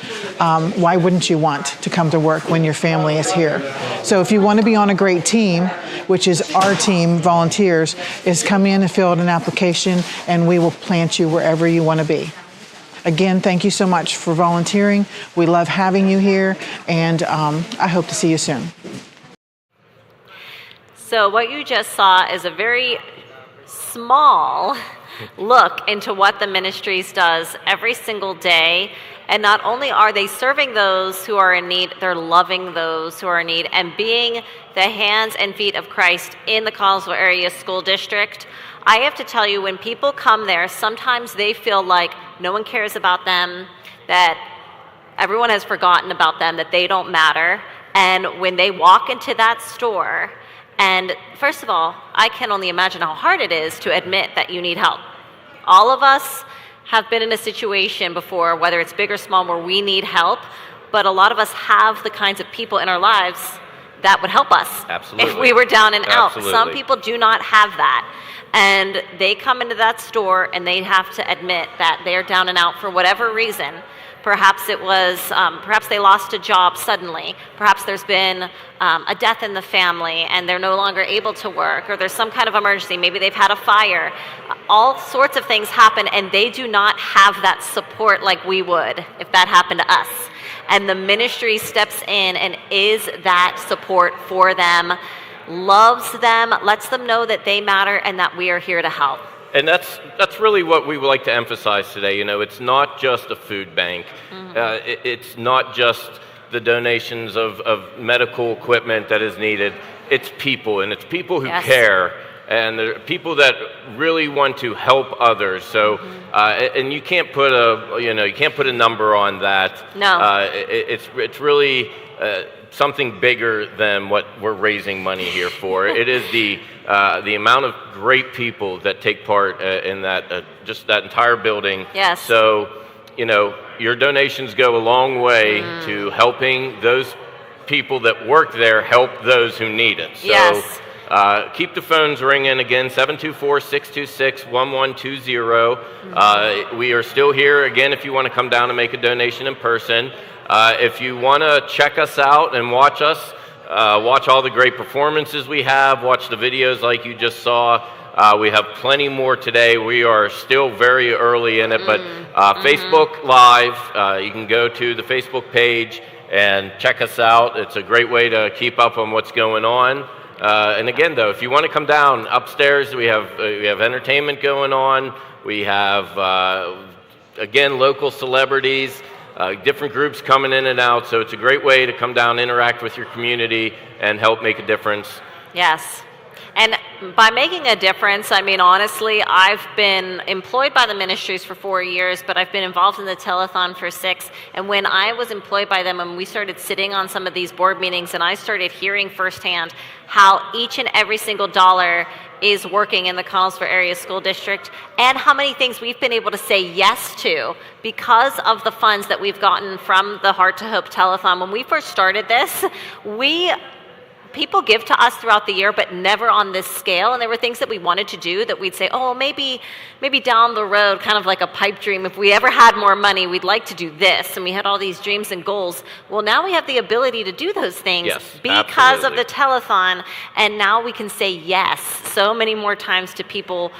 V: why wouldn't you want to come to work when your family is here? So if you want to be on a great team, which is our team, volunteers, is come in and fill out an application, and we will plant you wherever you want to be. Again, thank you so much for volunteering. We love having you here, and I hope to see you soon.
F: So what you just saw is a very small look into what the ministries does every single day. And not only are they serving those who are in need, they're loving those who are in need and being the hands and feet of Christ in the Connellsville Area School District. I have to tell you, when people come there, sometimes they feel like no one cares about them, that everyone has forgotten about them, that they don't matter. And when they walk into that store, and first of all, I can only imagine how hard it is to admit that you need help. All of us have been in a situation before, whether it's big or small, where we need help, but a lot of us have the kinds of people in our lives that would help us.
C: Absolutely.
F: If we were down and
C: Absolutely.
F: out. Some people do not have that. And they come into that store and they have to admit that they're down and out for whatever reason. Perhaps it was, perhaps they lost a job suddenly. Perhaps there's been a death in the family and they're no longer able to work, or there's some kind of emergency. Maybe they've had a fire. All sorts of things happen, and they do not have that support like we would if that happened to us. And the ministry steps in and is that support for them, loves them, lets them know that they matter and that we are here to help.
C: And that's really what we would like to emphasize today. You know, it's not just a food bank. It's not just the donations of medical equipment that is needed. It's people, and it's people who care, and they're people that really want to help others. So, and you can't put a number on that.
F: No.
C: It's really something bigger than what we're raising money here for. It is the amount of great people that take part in that, just that entire building.
F: Yes.
C: So, you know, your donations go a long way to helping those people that work there help those who need it. So,
F: yes.
C: Keep the phones ringing. Again, 724-626-1120. We are still here, again, if you want to come down and make a donation in person. If you want to check us out and watch us, watch all the great performances we have, watch the videos like you just saw. We have plenty more today. We are still very early in it, but Facebook Live, you can go to the Facebook page and check us out. It's a great way to keep up on what's going on. And again, though, if you want to come down upstairs, we have entertainment going on. We have, again, local celebrities. Different groups coming in and out, so it's a great way to come down, interact with your community, and help make a difference.
F: Yes. And by making a difference, I mean, honestly, I've been employed by the ministries for 4 years, but I've been involved in the Telethon for 6. And when I was employed by them and we started sitting on some of these board meetings and I started hearing firsthand how each and every single dollar is working in the Connellsville Area School District and how many things we've been able to say yes to because of the funds that we've gotten from the Heart to Hope Telethon. When we first started this, people give to us throughout the year, but never on this scale. And there were things that we wanted to do that we'd say, oh, maybe down the road, kind of like a pipe dream. If we ever had more money, we'd like to do this. And we had all these dreams and goals. Well, now we have the ability to do those things because of the telethon. And now we can say yes so many more times to people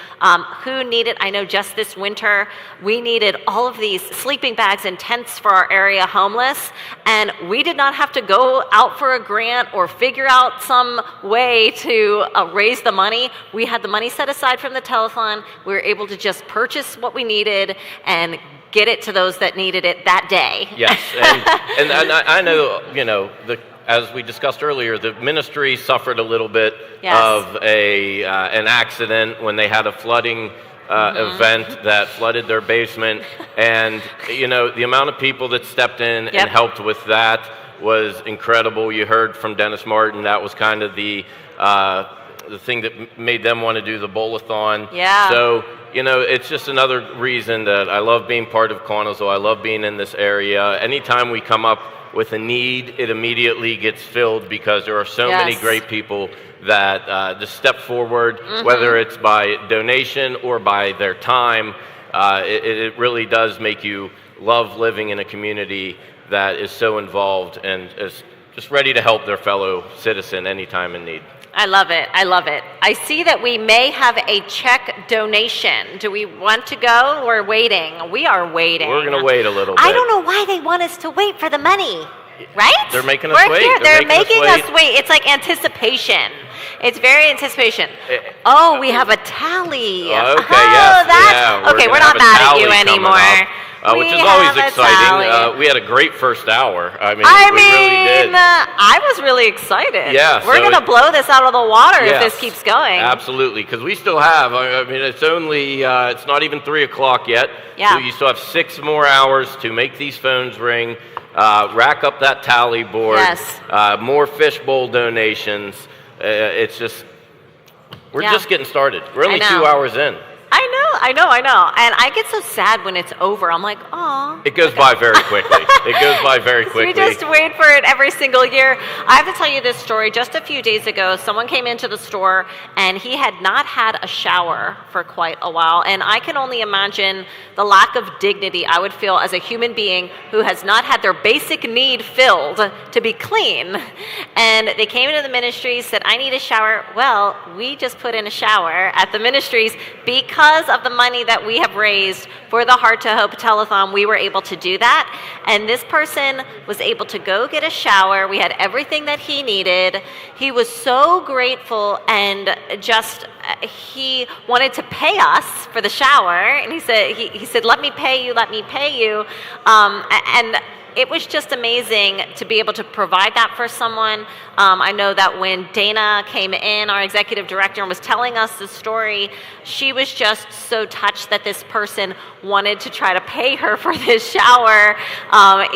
F: who need it. I know just this winter, we needed all of these sleeping bags and tents for our area homeless. And we did not have to go out for a grant or figure out some way to raise the money. We had the money set aside from the telethon. We were able to just purchase what we needed and get it to those that needed it that day.
C: Yes, and I know, as we discussed earlier, the ministry suffered a little bit of an accident when they had a flooding event that flooded their basement, and the amount of people that stepped in and helped with that was incredible. You heard from Dennis Martin. That was kind of the thing that made them want to do the bowl-a-thon.
F: Yeah.
C: So, it's just another reason that I love being part of Connellsville. I love being in this area. Anytime we come up with a need, it immediately gets filled because there are so many great people that just step forward, whether it's by donation or by their time. It really does make you love living in a community that is so involved and is just ready to help their fellow citizen anytime in need.
F: I love it. I love it. I see that we may have a check donation. Do we want to go? We're waiting. We are waiting.
C: We're going to wait a little bit.
F: I don't know why they want us to wait for the money, right?
C: They're making us wait.
F: Here. They're making us wait. It's like anticipation. It's very anticipation. We have a tally.
C: Okay, yes.
F: Okay, we're not mad at you anymore.
C: Which is always exciting. We had a great first hour. We really did.
F: I was really excited.
C: Yeah,
F: we're going to blow this out of the water if this keeps going.
C: Absolutely, because we still have. It's only. It's not even 3 o'clock yet.
F: Yeah.
C: So you still have 6 more hours to make these phones ring, rack up that tally board.
F: Yes.
C: More fishbowl donations. It's just. We're just getting started. We're only 2 hours in.
F: I know. And I get so sad when it's over. I'm like, oh.
C: It goes by very quickly.
F: We just wait for it every single year. I have to tell you this story. Just a few days ago, someone came into the store and he had not had a shower for quite a while. And I can only imagine the lack of dignity I would feel as a human being who has not had their basic need filled to be clean. And they came into the ministries, said, I need a shower. Well, we just put in a shower at the ministries because of the money that we have raised for the Heart to Hope Telethon. We were able to do that. And this person was able to go get a shower. We had everything that he needed. He was so grateful and just he wanted to pay us for the shower. And he said, let me pay you. And it was just amazing to be able to provide that for someone. I know that when Dana came in, our executive director, and was telling us the story, she was just so touched that this person wanted to try to pay her for this shower,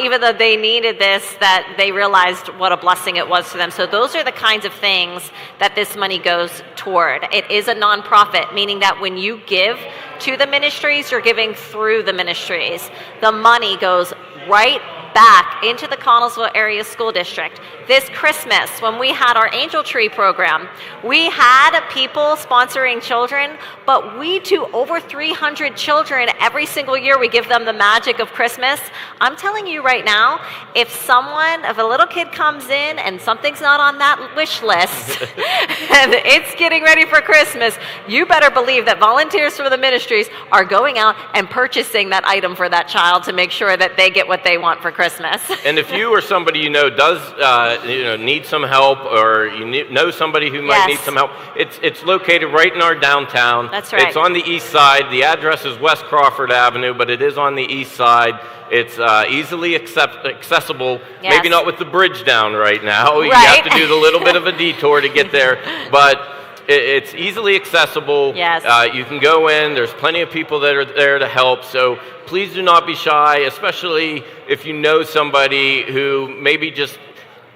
F: even though they needed this, that they realized what a blessing it was to them. So those are the kinds of things that this money goes toward. It is a nonprofit, meaning that when you give to the ministries, you're giving through the ministries. The money goes right back into the Connellsville Area School District. This Christmas, when we had our Angel Tree program, we had people sponsoring children, but we do over 300 children every single year. We give them the magic of Christmas. I'm telling you right now, if a little kid comes in and something's not on that wish list and it's getting ready for Christmas, you better believe that volunteers for the ministries are going out and purchasing that item for that child to make sure that they get what they want for Christmas.
C: And if you or somebody does need some help, or you know somebody who might need some help, it's located right in our downtown.
F: That's right.
C: It's on the east side. The address is West Crawford Avenue, but it is on the east side. It's easily accessible.
F: Yes.
C: Maybe not with the bridge down right now. You have to do the little bit of a detour to get there, but It's easily accessible.
F: Yes.
C: You can go in. There's plenty of people that are there to help. So please do not be shy, especially if you know somebody who maybe just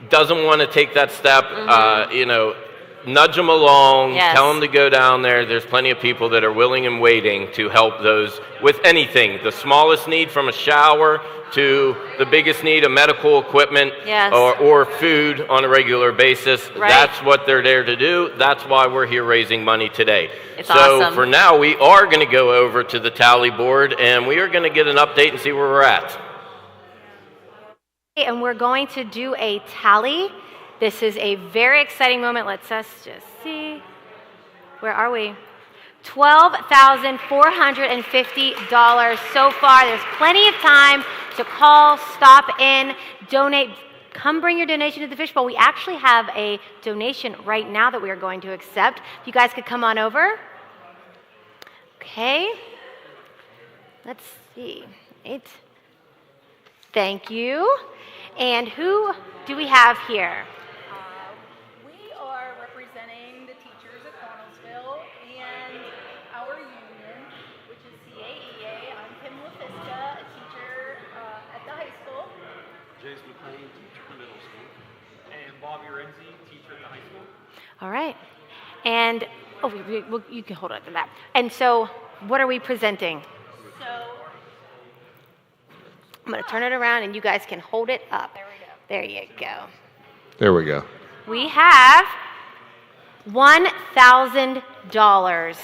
C: doesn't want to take that step. You know, nudge them along.
F: Yes.
C: Tell them to go down there. There's plenty of people that are willing and waiting to help those with anything. The smallest need, from a shower to the biggest need of medical equipment,
F: Yes.
C: or food on a regular basis.
F: Right.
C: That's what they're there to do. That's why we're here raising money today.
F: It's
C: so
F: awesome.
C: for now, we are going to go over to the tally board, and we are going to get an update and see where we're at.
A: And we're going to do a tally. This is a very exciting moment. Let's us just see. Where are we? $12,450 so far. There's plenty of time to call, stop in, donate. Come bring your donation to the fishbowl. We actually have a donation right now that we are going to accept. If you guys could come on over. Okay. Let's see. Thank you. And who do we have here?
B: We are representing the teachers at Connellsville and our union, which is CAEA. I'm Kim LaFista, a teacher at the high school.
D: James McLean, teacher at the middle school. And Bobby Renzi, teacher at the high school.
A: All right. And, you can hold on to that. And so, what are we presenting?
B: So,
A: I'm going to turn it around and you guys can hold it up. There you go.
K: There we go.
A: We have $1,000.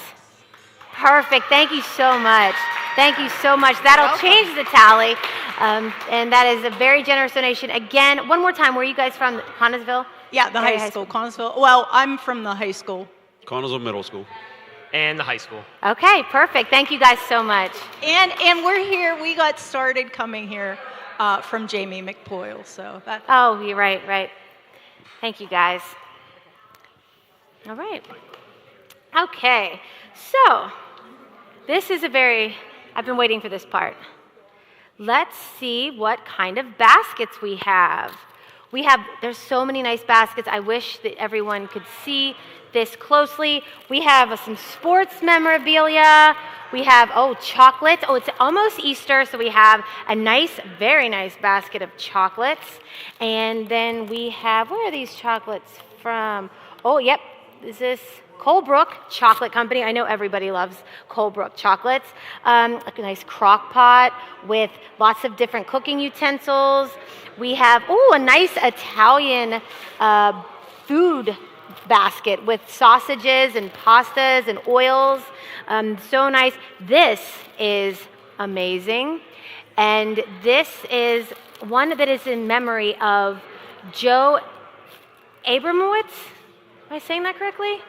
A: Perfect. Thank you so much. Thank you so much. That'll change the tally. And that is a very generous donation. Again, one more time, where are you guys from? Connellsville?
B: yeah, the high school, Connellsville. Well, I'm from the high school.
D: Connellsville Middle School. And the high school.
A: Okay, perfect. Thank you guys so much.
B: And we're here. We got started coming here from Jamie McPoyle. So that.
A: Oh, you're right. Thank you guys. All right. Okay, so this is I've been waiting for this part. Let's see what kind of baskets we have. There's so many nice baskets. I wish that everyone could see this closely. We have some sports memorabilia. We have, chocolate. It's almost Easter, so we have a very nice basket of chocolates. And then we have, where are these chocolates from? Oh, yep, this is Colebrook Chocolate Company. I know everybody loves Colebrook chocolates. A nice crock pot with lots of different cooking utensils. We have, a nice Italian food basket with sausages and pastas and oils. So nice. This is amazing. And this is one that is in memory of Joe Abramowitz. Am I saying that correctly?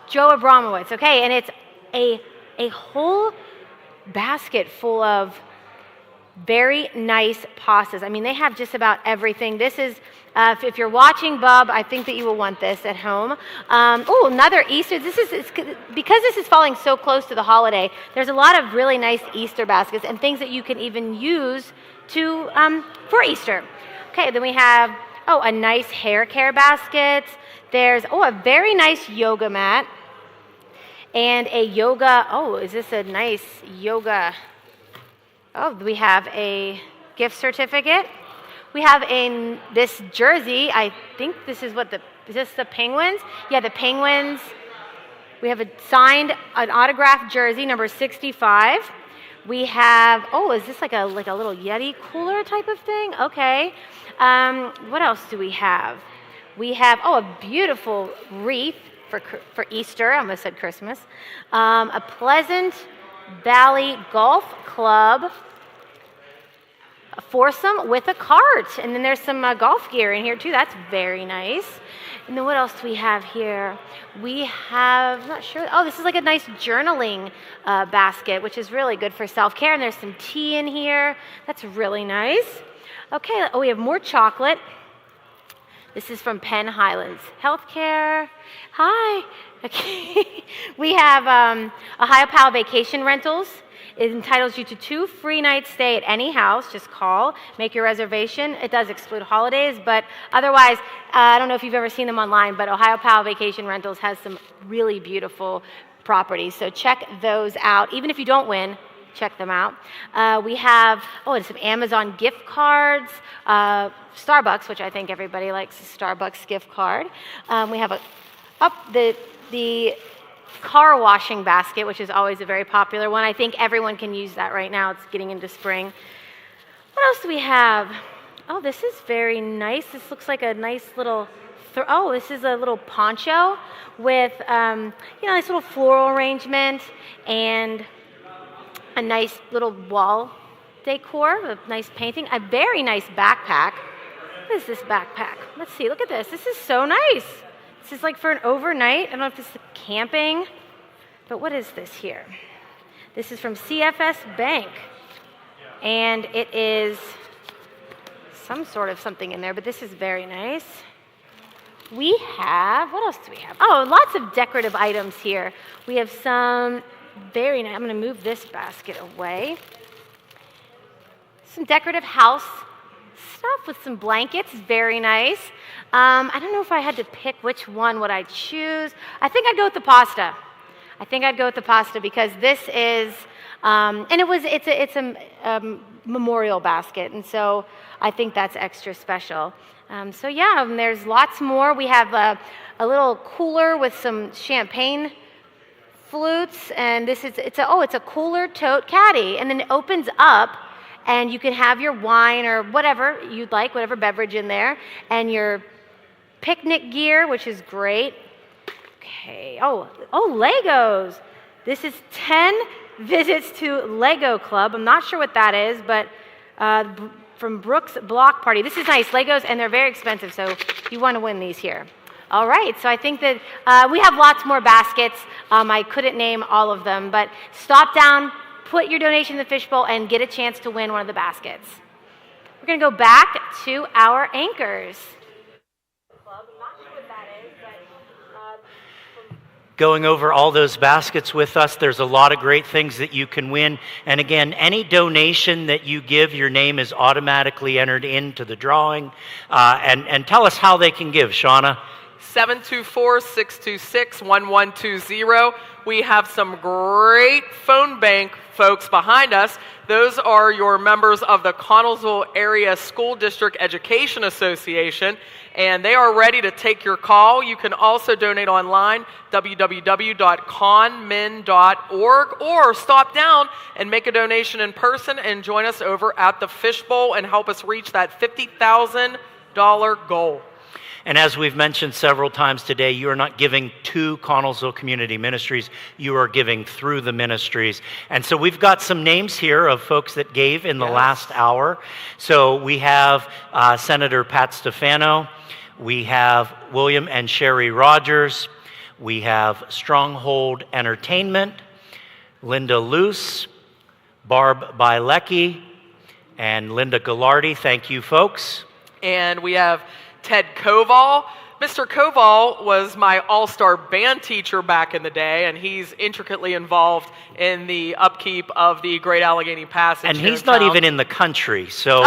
A: Joe Abramowitz. Okay, and it's a whole basket full of very nice pastas. I mean, they have just about everything. This is, if you're watching, Bub, I think that you will want this at home. Another Easter. Because this is falling so close to the holiday, there's a lot of really nice Easter baskets and things that you can even use for Easter. Okay, then we have, a nice hair care basket. There's, a very nice yoga mat. And a yoga, is this a nice yoga? We have a gift certificate. We have this jersey. I think this is is this the Penguins? Yeah, the Penguins. We have an autographed jersey, number 65. We have, is this like a little Yeti cooler type of thing? Okay. What else do we have? We have, a beautiful wreath for Easter. I almost said Christmas. A Pleasant Valley Golf Club foursome with a cart. And then there's some golf gear in here too. That's very nice. And then what else do we have here? We have, I'm not sure. This is like a nice journaling basket, which is really good for self-care. And there's some tea in here. That's really nice. Okay, we have more chocolate. This is from Penn Highlands Healthcare. Hi, Okay. We have Ohio Pal Vacation Rentals. It entitles you to 2 free nights stay at any house. Just call, make your reservation. It does exclude holidays, but otherwise, I don't know if you've ever seen them online, but Ohio Pal Vacation Rentals has some really beautiful properties. So check those out. Even if you don't win, check them out. We have, some Amazon gift cards, Starbucks, which I think everybody likes a Starbucks gift card. We have the car washing basket, which is always a very popular one. I think everyone can use that right now. It's getting into spring. What else do we have? Oh, this is very nice. This looks like a nice little, this is a little poncho with, nice little floral arrangement and a nice little wall decor, a nice painting, a very nice backpack. What is this backpack? Let's see, look at this. This is so nice. This is like for an overnight. I don't know if this is camping, but what is this here? This is from CFS Bank, and it is some sort of something in there, but this is very nice. We have, what else do we have? Oh, lots of decorative items here. We have some very nice, I'm going to move this basket away. Some decorative house stuff with some blankets, very nice. I don't know if I had to pick which one would I choose. I think I'd go with the pasta. Because this is, it's a memorial basket, and so I think that's extra special. There's lots more. We have a little cooler with some champagne flutes, and it's a cooler tote caddy, and then it opens up, and you can have your wine or whatever you'd like, whatever beverage in there, and your picnic gear, which is great. Okay. Legos. This is 10 visits to Lego Club. I'm not sure what that is, but from Brooks Block Party. This is nice. Legos, and they're very expensive, so you want to win these here. All right, so I think that we have lots more baskets. I couldn't name all of them, but stop down, put your donation in the fishbowl, and get a chance to win one of the baskets. We're going to go back to our anchors.
L: Going over all those baskets with us. There's a lot of great things that you can win. And again, any donation that you give, your name is automatically entered into the drawing. And tell us how they can give, Shauna.
G: 724-626-1120. We have some great phone bank folks behind us. Those are your members of the Connellsville Area School District Education Association, and they are ready to take your call. You can also donate online, www.conmin.org, or stop down and make a donation in person and join us over at the Fishbowl and help us reach that $50,000 goal.
L: And as we've mentioned several times today, you are not giving to Connellsville Community Ministries, you are giving through the ministries. And so we've got some names here of folks that gave in the last hour. So we have Senator Pat Stefano, we have William and Sherry Rogers, we have Stronghold Entertainment, Linda Luce, Barb Bilecki, and Linda Gallardi. Thank you, folks.
G: And we have Ted Koval. Mr. Koval was my all-star band teacher back in the day, and he's intricately involved in the upkeep of the Great Allegheny Passage.
L: And he's not even in the country. So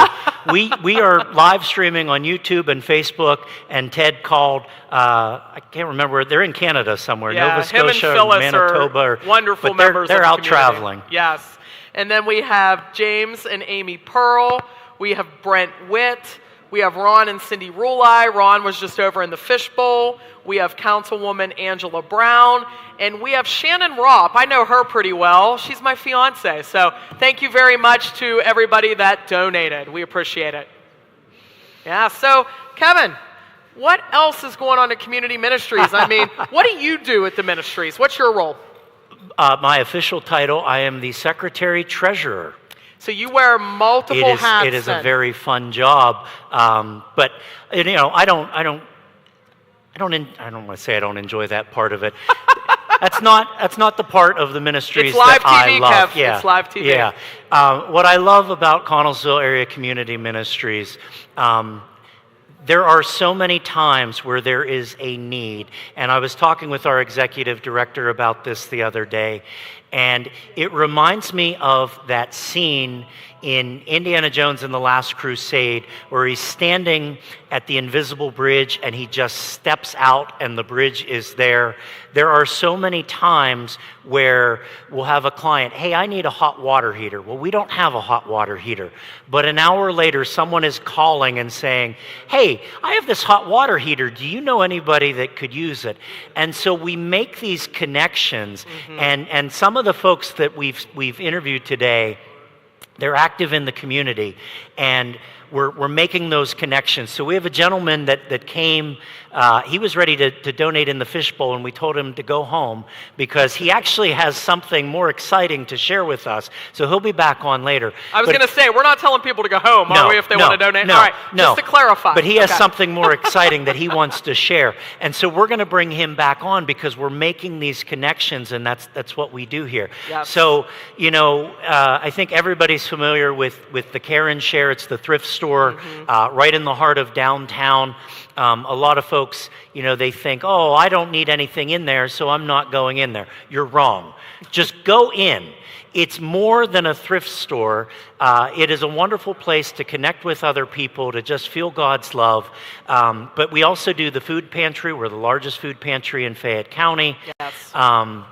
L: we are live streaming on YouTube and Facebook, and Ted called, I can't remember, they're in Canada somewhere, Nova Scotia, or Manitoba.
G: Are wonderful members
L: they're
G: of the
L: out
G: community.
L: traveling.
G: Yes. And then we have James and Amy Pearl. We have Brent Witt. We have Ron and Cindy Rulai. Ron was just over in the Fishbowl. We have Councilwoman Angela Brown. And we have Shannon Ropp. I know her pretty well. She's my fiance. So thank you very much to everybody that donated. We appreciate it. Yeah, so Kevin, what else is going on in community ministries? I mean, what do you do at the ministries? What's your role?
L: My official title, I am the Secretary Treasurer.
G: So you wear multiple hats.
L: It is a very fun job, but I don't want to say I don't enjoy that part of it. That's not the part of the ministries that I love.
G: Kev. Yeah, it's live TV.
L: Yeah. What I love about Connellsville Area Community Ministries, there are so many times where there is a need, and I was talking with our executive director about this the other day, and it reminds me of that scene in Indiana Jones and the Last Crusade where he's standing at the invisible bridge and he just steps out and the bridge is there. There are so many times where we'll have a client, hey, I need a hot water heater. Well, we don't have a hot water heater. But an hour later, someone is calling and saying, hey, I have this hot water heater. Do you know anybody that could use it? And so we make these connections, and some of the folks that we've interviewed today, they're active in the community, and we're making those connections. So we have a gentleman that came, he was ready to donate in the fishbowl, and we told him to go home because he actually has something more exciting to share with us. So he'll be back on later.
G: I was going to say, we're not telling people to go home, are we, if they want to donate?
L: No,
G: All right,
L: no.
G: just to clarify.
L: But he has something more exciting that he wants to share. And so we're going to bring him back on because we're making these connections, and that's what we do here.
G: Yep.
L: So, I think everybody's familiar with the Care and Share. It's the thrift store right in the heart of downtown. A lot of folks, they think, oh, I don't need anything in there, so I'm not going in there. You're wrong. Just go in. It's more than a thrift store. It is a wonderful place to connect with other people, to just feel God's love. But we also do the food pantry. We're the largest food pantry in Fayette County.
G: Yes.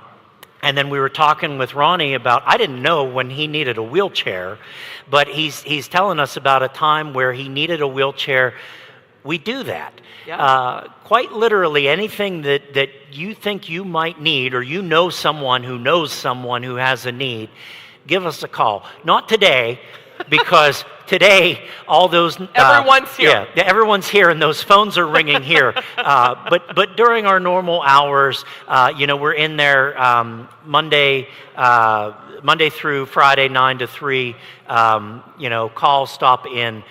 L: And then we were talking with Ronnie about, I didn't know when he needed a wheelchair, but he's telling us about a time where he needed a wheelchair. We do that.
G: Yeah.
L: Quite literally, anything that you think you might need, or you know someone who knows someone who has a need, give us a call. Not today, because today all those
G: everyone's here.
L: Yeah, everyone's here, and those phones are ringing here. But during our normal hours, we're in there Monday through Friday, 9 to 3. Call, stop in.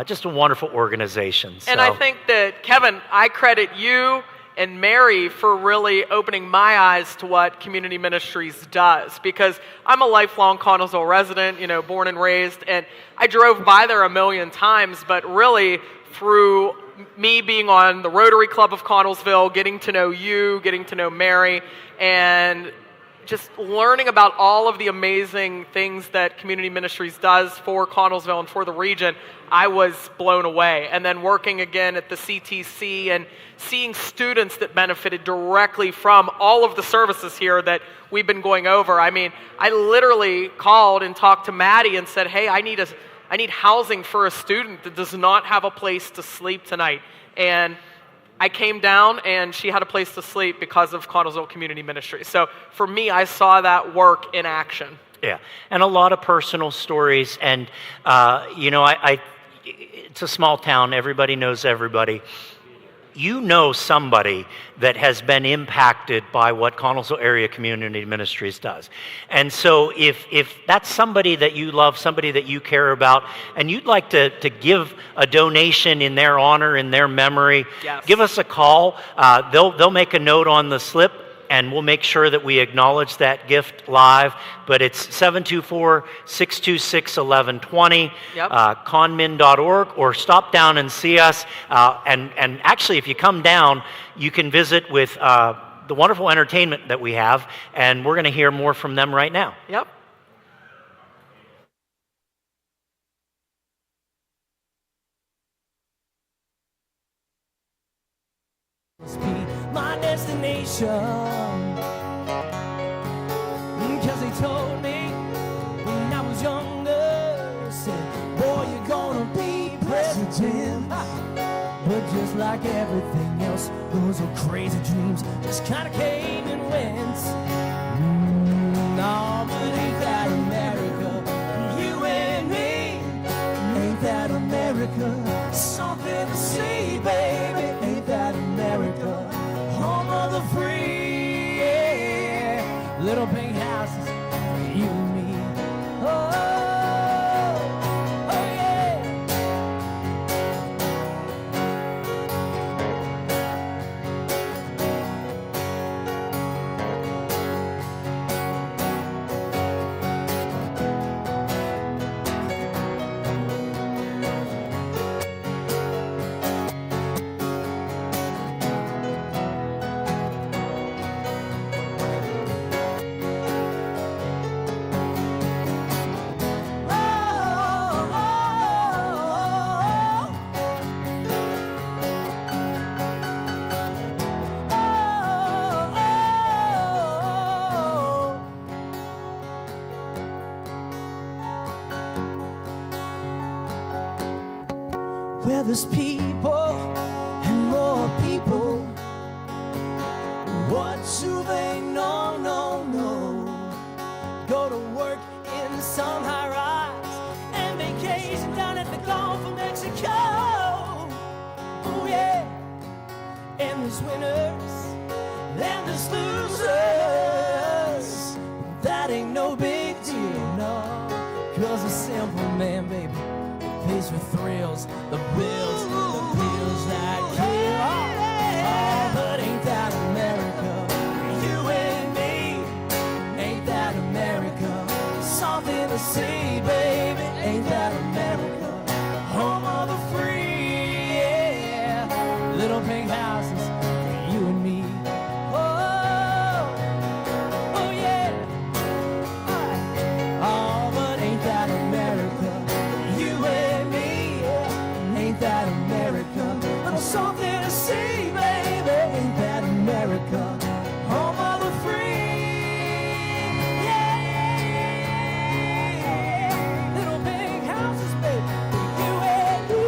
L: Just a wonderful organization.
G: And I think that, Kevin, I credit you and Mary for really opening my eyes to what Community Ministries does, because I'm a lifelong Connellsville resident, born and raised, and I drove by there a million times, but really through me being on the Rotary Club of Connellsville, getting to know you, getting to know Mary, and just learning about all of the amazing things that Community Ministries does for Connellsville and for the region, I was blown away. And then working again at the CTC and seeing students that benefited directly from all of the services here that we've been going over. I mean, I literally called and talked to Maddie and said, hey, I need housing for a student that does not have a place to sleep tonight. And I came down and she had a place to sleep because of Connellsville Community Ministry. So for me, I saw that work in action.
L: Yeah, and a lot of personal stories. And, it's a small town. Everybody knows everybody. You know somebody that has been impacted by what Connellsville Area Community Ministries does. And so if that's somebody that you love, somebody that you care about, and you'd like to give a donation in their honor, in their memory,
G: yes,
L: give us a call. They'll make a note on the slip, and we'll make sure that we acknowledge that gift live. But it's 724-626-1120,
G: Yep.
L: conmin.org, or stop down and see us. And actually, if you come down, you can visit with the wonderful entertainment that we have, and we're going to hear more from them right now.
G: Yep.
H: My destination, because they told me when I was younger, said, boy, you're gonna be president. But just like everything else, those are crazy dreams just kind of came and went. No, but ain't that America? You and me, ain't that America? Something to see, baby, ain't that America? Home of the free, yeah. Little pink houses, you and me. Oh, oh yeah. there's people and more people. What do they know? No, no. Go to work in some high rise and vacation down at the Gulf of Mexico. Oh yeah. And there's winners and there's losers. That ain't no big deal, no. 'Cause a simple man, baby, pays for thrills, the bills that kill. Oh, but ain't that America? You and me, ain't that America? Something to see, baby, ain't that America? Home of the free, yeah. Little pink houses for you and me. Oh, oh yeah. Oh, but ain't that America? You and me, yeah. Ain't that America? Little something to see, baby, ain't that America? Home of the free, yeah. Little big houses, baby, for you and me.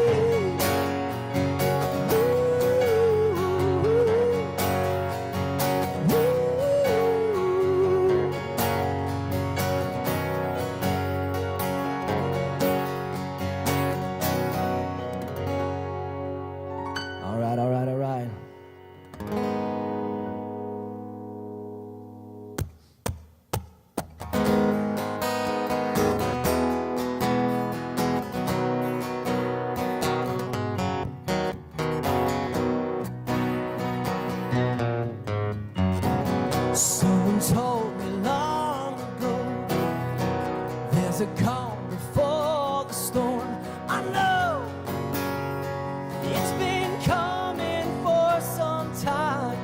H: All right, all right, all right. Someone told me long ago there's a calm before the storm. I know it's been coming for some time.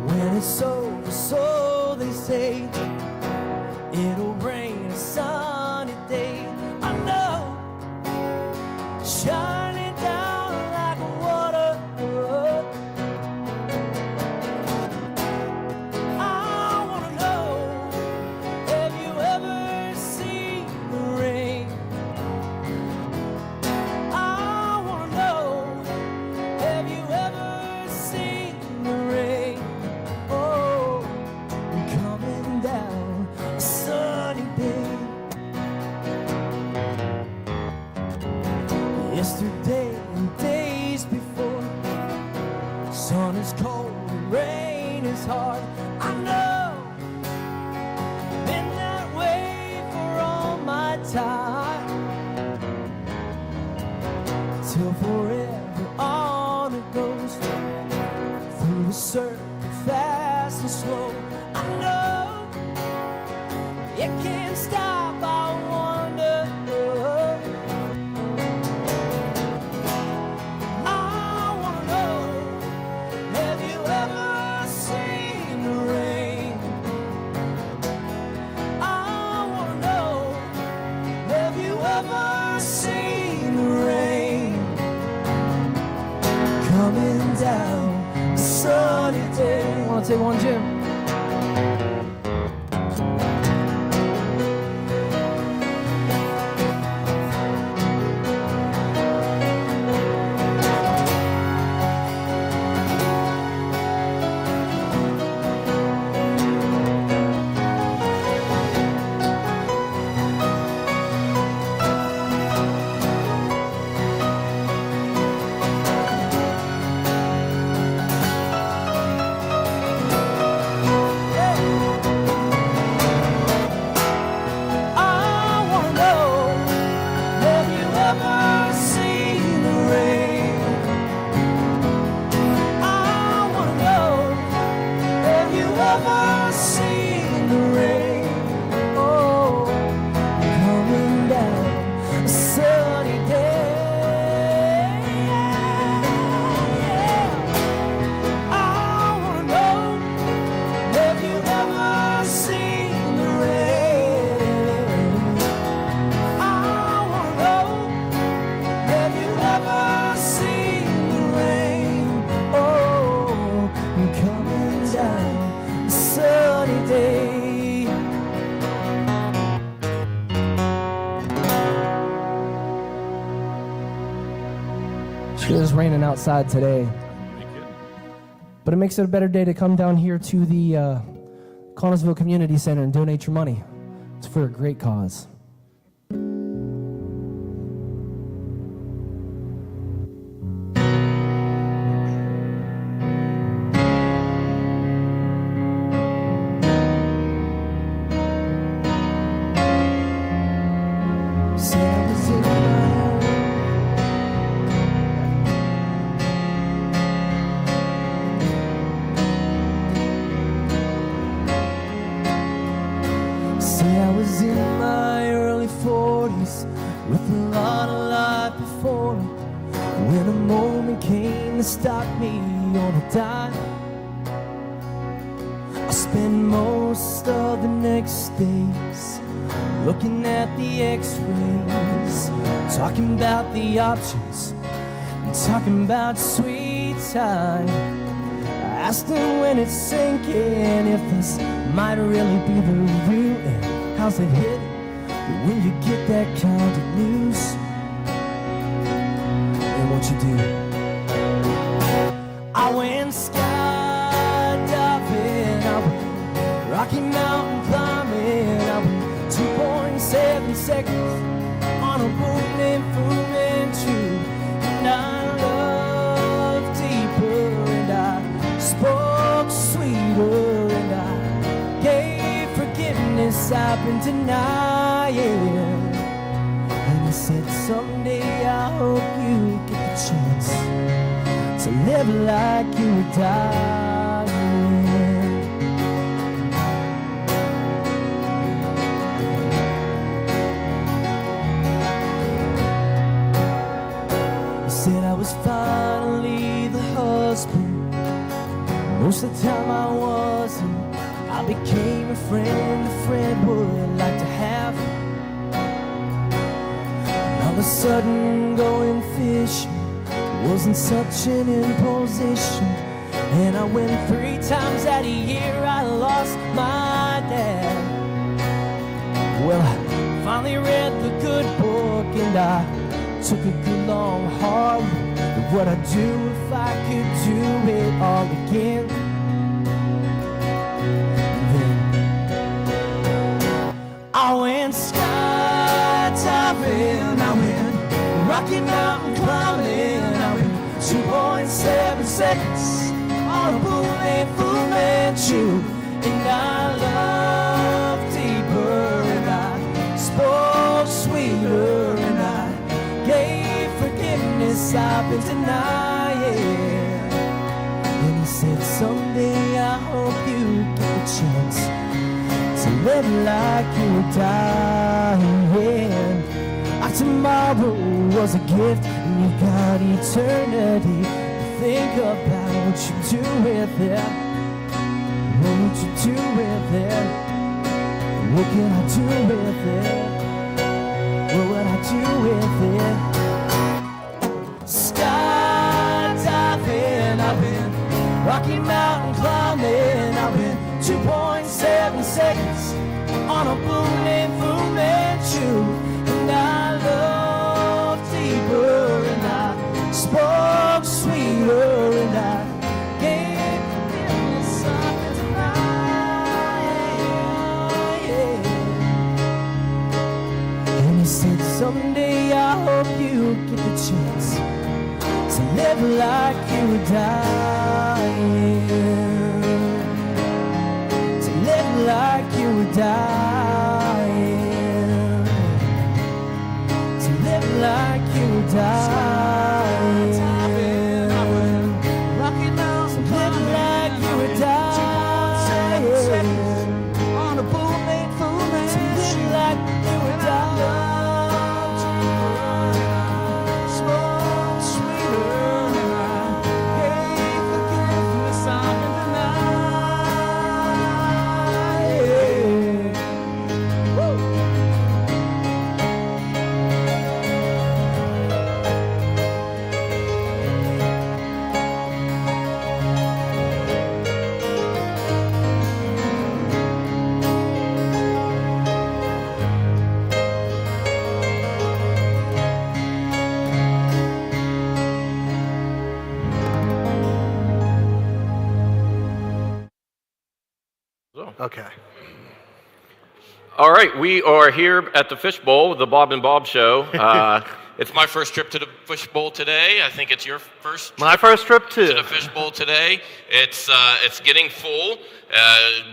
H: When it's over, so they say, it'll rain a sunny day. I know, shining down like water. I wanna know, have you ever seen the rain? I wanna know, have you ever seen the rain? Oh, coming down a sunny day. Yesterday and days before, sun is cold and rain is hard. I know, been that way for all my time. Till forever on it goes, through the circle, fast and slow. I know, it can't stop, I wonder. I wanna know, have you ever seen the rain? I wanna know, have you ever seen the rain? Coming down a sunny day. Wanna take one, Jim?
E: Sure is raining outside today. But it makes it a better day to come down here to the Connellsville Community Center and donate your money. It's for a great cause.
H: Say I was in my early 40s with a lot of life before me, when a moment came to stop me on a dime. I spent most of the next days looking at the x-rays, talking about the options, and talking about sweet time. I asked him when it's sinking if this might really be the real end. How's it hit when you get that kind of news? And what you do? I went skydiving, I went Rocky Mountain climbing, I went 2.7 seconds on a boat named Fu Manchu, and I loved deeper, and I spoke sweeter, and I gave forgiveness I've been denying. And he said, someday I hope you get the chance to live like you were dying. He said I was finally the husband. Most of the time I wasn't. I became a friend would like to have. And all of a sudden going fishing wasn't such an imposition. And I went 3 times that a year, I lost my dad. Well, I finally read the good book, and I took a good long hard look at what I'd do if I could do it all again. I went skydiving, I went Rocky Mountain climbing, I went 2.7 seconds on a boat named Fu Manchu, and I loved deeper, and I spoke sweeter, and I gave forgiveness I've been denying. And he said, someday I hope you get the chance to live like you were dying. Tomorrow was a gift, and you got eternity to think about what you do with it. What would you do with it? What can I do with it? What would I do with it? Skydiving, I've been Rocky Mountain climbing, I've been 2.7 seconds on a boat named Fu Manchu, and I loved deeper, and I spoke sweeter, and I gave forgiveness up tonight. And he said, someday I hope you get the chance to live like you were dying. Like you were dying, to live like you were dying, Rocky Mountain, to live like you were dying, on a boat made Fu Manchu, to live like you were dying, smoke sweeter, gave forgiveness I've been denying.
Q: Okay.
C: All right, we are here at the Fish Bowl, the Bob and Bob Show. It's my first trip to the Fish Bowl today. I think it's your first.
Q: My first trip too.
C: To the Fish Bowl today. It's getting full,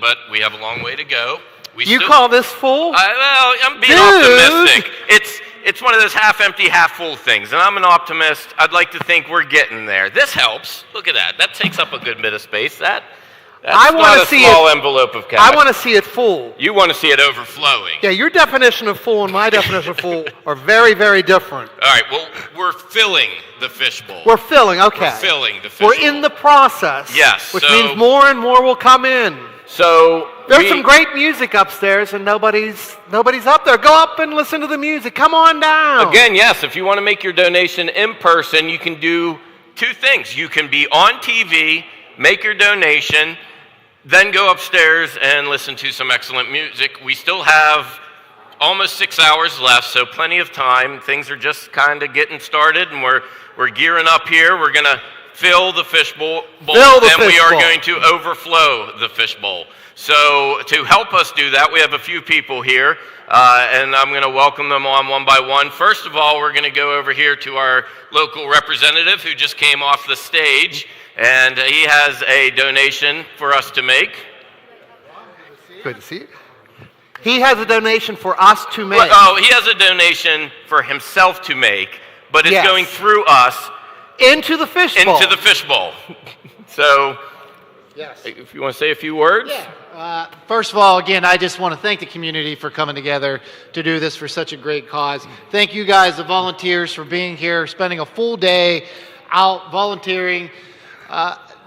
C: but we have a long way to go.
Q: You call this full?
C: Well, I'm being optimistic. It's one of those half-empty, half-full things, and I'm an optimist. I'd like to think we're getting there. This helps. Look at that. That takes up a good bit of space. That's not a small envelope of cash.
Q: I want to see it full.
C: You want to see it overflowing.
Q: Yeah, your definition of full and my definition of full are very, very different.
C: All right, well, we're filling the Fish Bowl.
Q: We're filling, okay.
C: We're filling the Fish
Q: We're
C: Bowl.
Q: in the process.
C: Yes.
Q: Which means more and more will come in.
C: So
Q: there's some great music upstairs and nobody's up there. Go up and listen to the music. Come on down.
C: Again, yes, if you want to make your donation in person, you can do two things. You can be on TV, make your donation, then go upstairs and listen to some excellent music. We still have almost 6 hours left, so plenty of time. Things are just kind of getting started, and we're gearing up here. We're going to fill the Fish Bowl, we are going to overflow the Fish Bowl. So to help us do that, we have a few people here, and I'm going to welcome them on one by one. First of all, we're going to go over here to our local representative who just came off the stage, and he has a donation for us to make.
Q: Good to see you. He has a donation for us to make.
C: Oh, he has a donation for himself to make, but it's going through us.
Q: Into the Fish Bowl.
C: Into the Fish Bowl. So,
M: yes.
C: If you want to say a few words.
M: Yeah. First of all, again, I just want to thank the community for coming together to do this for such a great cause. Thank you guys, the volunteers, for being here, spending a full day out volunteering.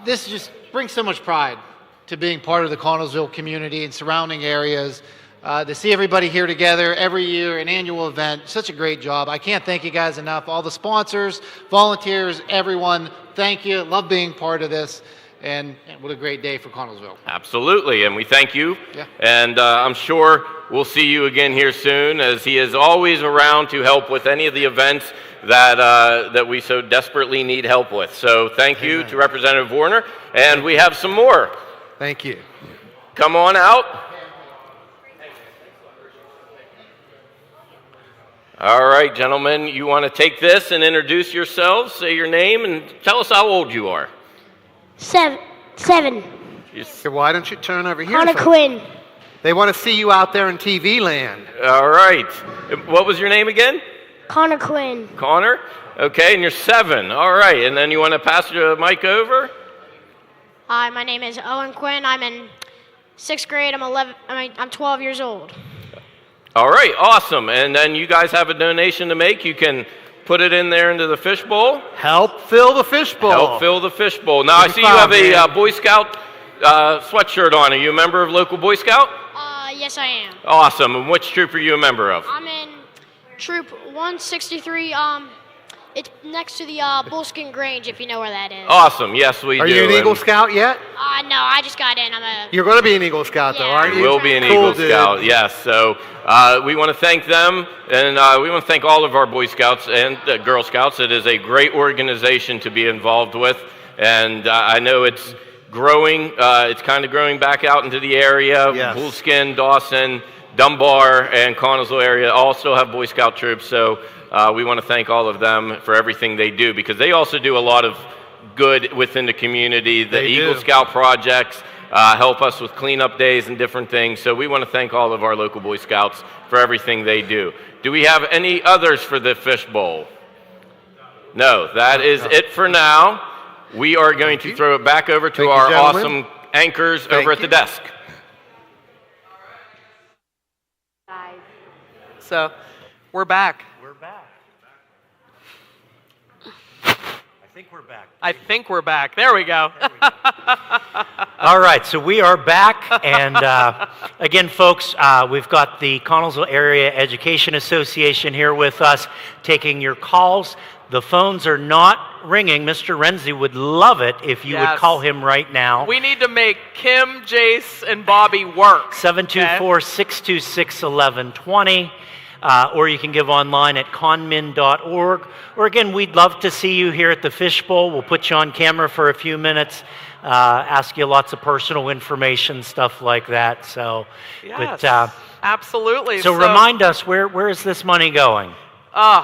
M: This just brings so much pride to being part of the Connellsville community and surrounding areas. To see everybody here together every year, an annual event, such a great job. I can't thank you guys enough. All the sponsors, volunteers, everyone, thank you. Love being part of this. And what a great day for Connellsville.
C: Absolutely, and we thank you.
M: Yeah.
C: And I'm sure we'll see you again here soon, as he is always around to help with any of the events that we so desperately need help with. So thank you to Representative Warner, and we have some more.
Q: Thank you.
C: Come on out. All right, gentlemen, you want to take this and introduce yourselves, say your name, and tell us how old you are.
R: Seven.
Q: Okay, why don't you turn over here?
R: Connor Quinn.
Q: They want to see you out there in TV land.
C: All right. What was your name again?
R: Connor Quinn.
C: Connor? Okay, and you're 7. All right, and then you want to pass the mic over?
R: Hi, my name is Owen Quinn. I'm in 6th grade. I'm 12 years old.
C: All right, awesome. And then you guys have a donation to make. You can put it in there into the Fish Bowl.
Q: Help fill the Fish Bowl.
C: Help fill the Fish Bowl. Now, I see you have a Boy Scout sweatshirt on. Are you a member of local Boy Scout?
R: Yes, I am.
C: Awesome. And which troop are you a member of?
R: I'm in Troop 163. It's next to the Bullskin Grange, if you know where that is.
C: Awesome. Yes, we do.
Q: Are you an Eagle Scout yet?
R: No, I just got in.
Q: You're going to be an Eagle Scout, though, aren't you?
C: You will be an Eagle Scout, yes. So we want to thank them, and we want to thank all of our Boy Scouts and Girl Scouts. It is a great organization to be involved with, and I know it's growing. It's kind of growing back out into the area.
Q: Yes.
C: Bullskin, Dawson, Dunbar, and Connellsville area all still have Boy Scout troops, so we want to thank all of them for everything they do, because they also do a lot of good within the community. The Eagle Scout projects help us with cleanup days and different things. So we want to thank all of our local Boy Scouts for everything they do. Do we have any others for the Fish Bowl? No, that is it for now. We are going to throw it back over to our awesome anchors over at the desk.
G: So, we're back. I think we're back. There we go.
L: All right, so we are back, and again, folks, we've got the Connellsville Area Education Association here with us, taking your calls. The phones are not ringing. Mr. Renzi would love it if you would call him right now.
G: We need to make Kim, Jace, and Bobby work.
L: 724-626-1120. or you can give online at conmin.org. Or again, we'd love to see you here at the Fishbowl. We'll put you on camera for a few minutes, ask you lots of personal information, stuff like that. So,
G: Yes,
L: but,
G: absolutely.
L: So remind us, where is this money going?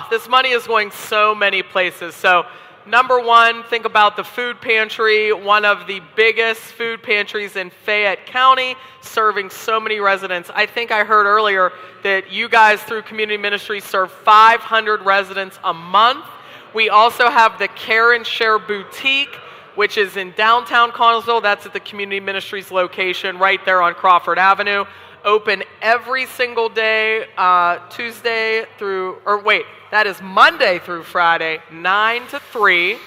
G: This money is going so many places. So number one, think about the food pantry, one of the biggest food pantries in Fayette County, serving so many residents. I think I heard earlier that you guys through Community Ministries serve 500 residents a month. We also have the Care and Share Boutique, which is in downtown Connellsville. That's at the Community Ministries location right there on Crawford Avenue. Open every single day, that is Monday through Friday, 9 to 3.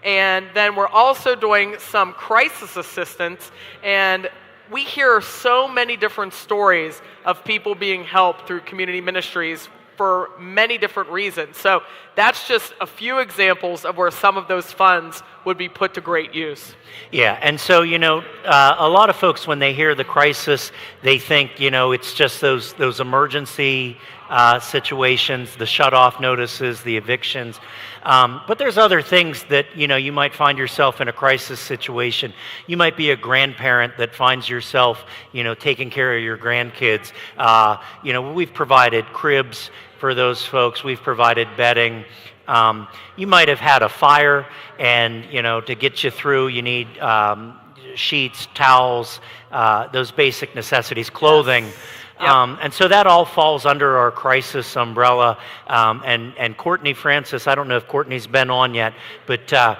G: And then we're also doing some crisis assistance. And we hear so many different stories of people being helped through Community Ministries for many different reasons. So that's just a few examples of where some of those funds would be put to great use.
L: Yeah, and so, a lot of folks, when they hear the crisis, they think, it's just those emergency situations, the shut-off notices, the evictions. But there's other things that, you might find yourself in a crisis situation. You might be a grandparent that finds yourself, taking care of your grandkids. We've provided cribs for those folks. We've provided bedding. You might have had a fire, and to get you through, you need sheets, towels, those basic necessities, clothing. Yes. Yep. And so that all falls under our crisis umbrella. And Courtney Francis, I don't know if Courtney's been on yet, but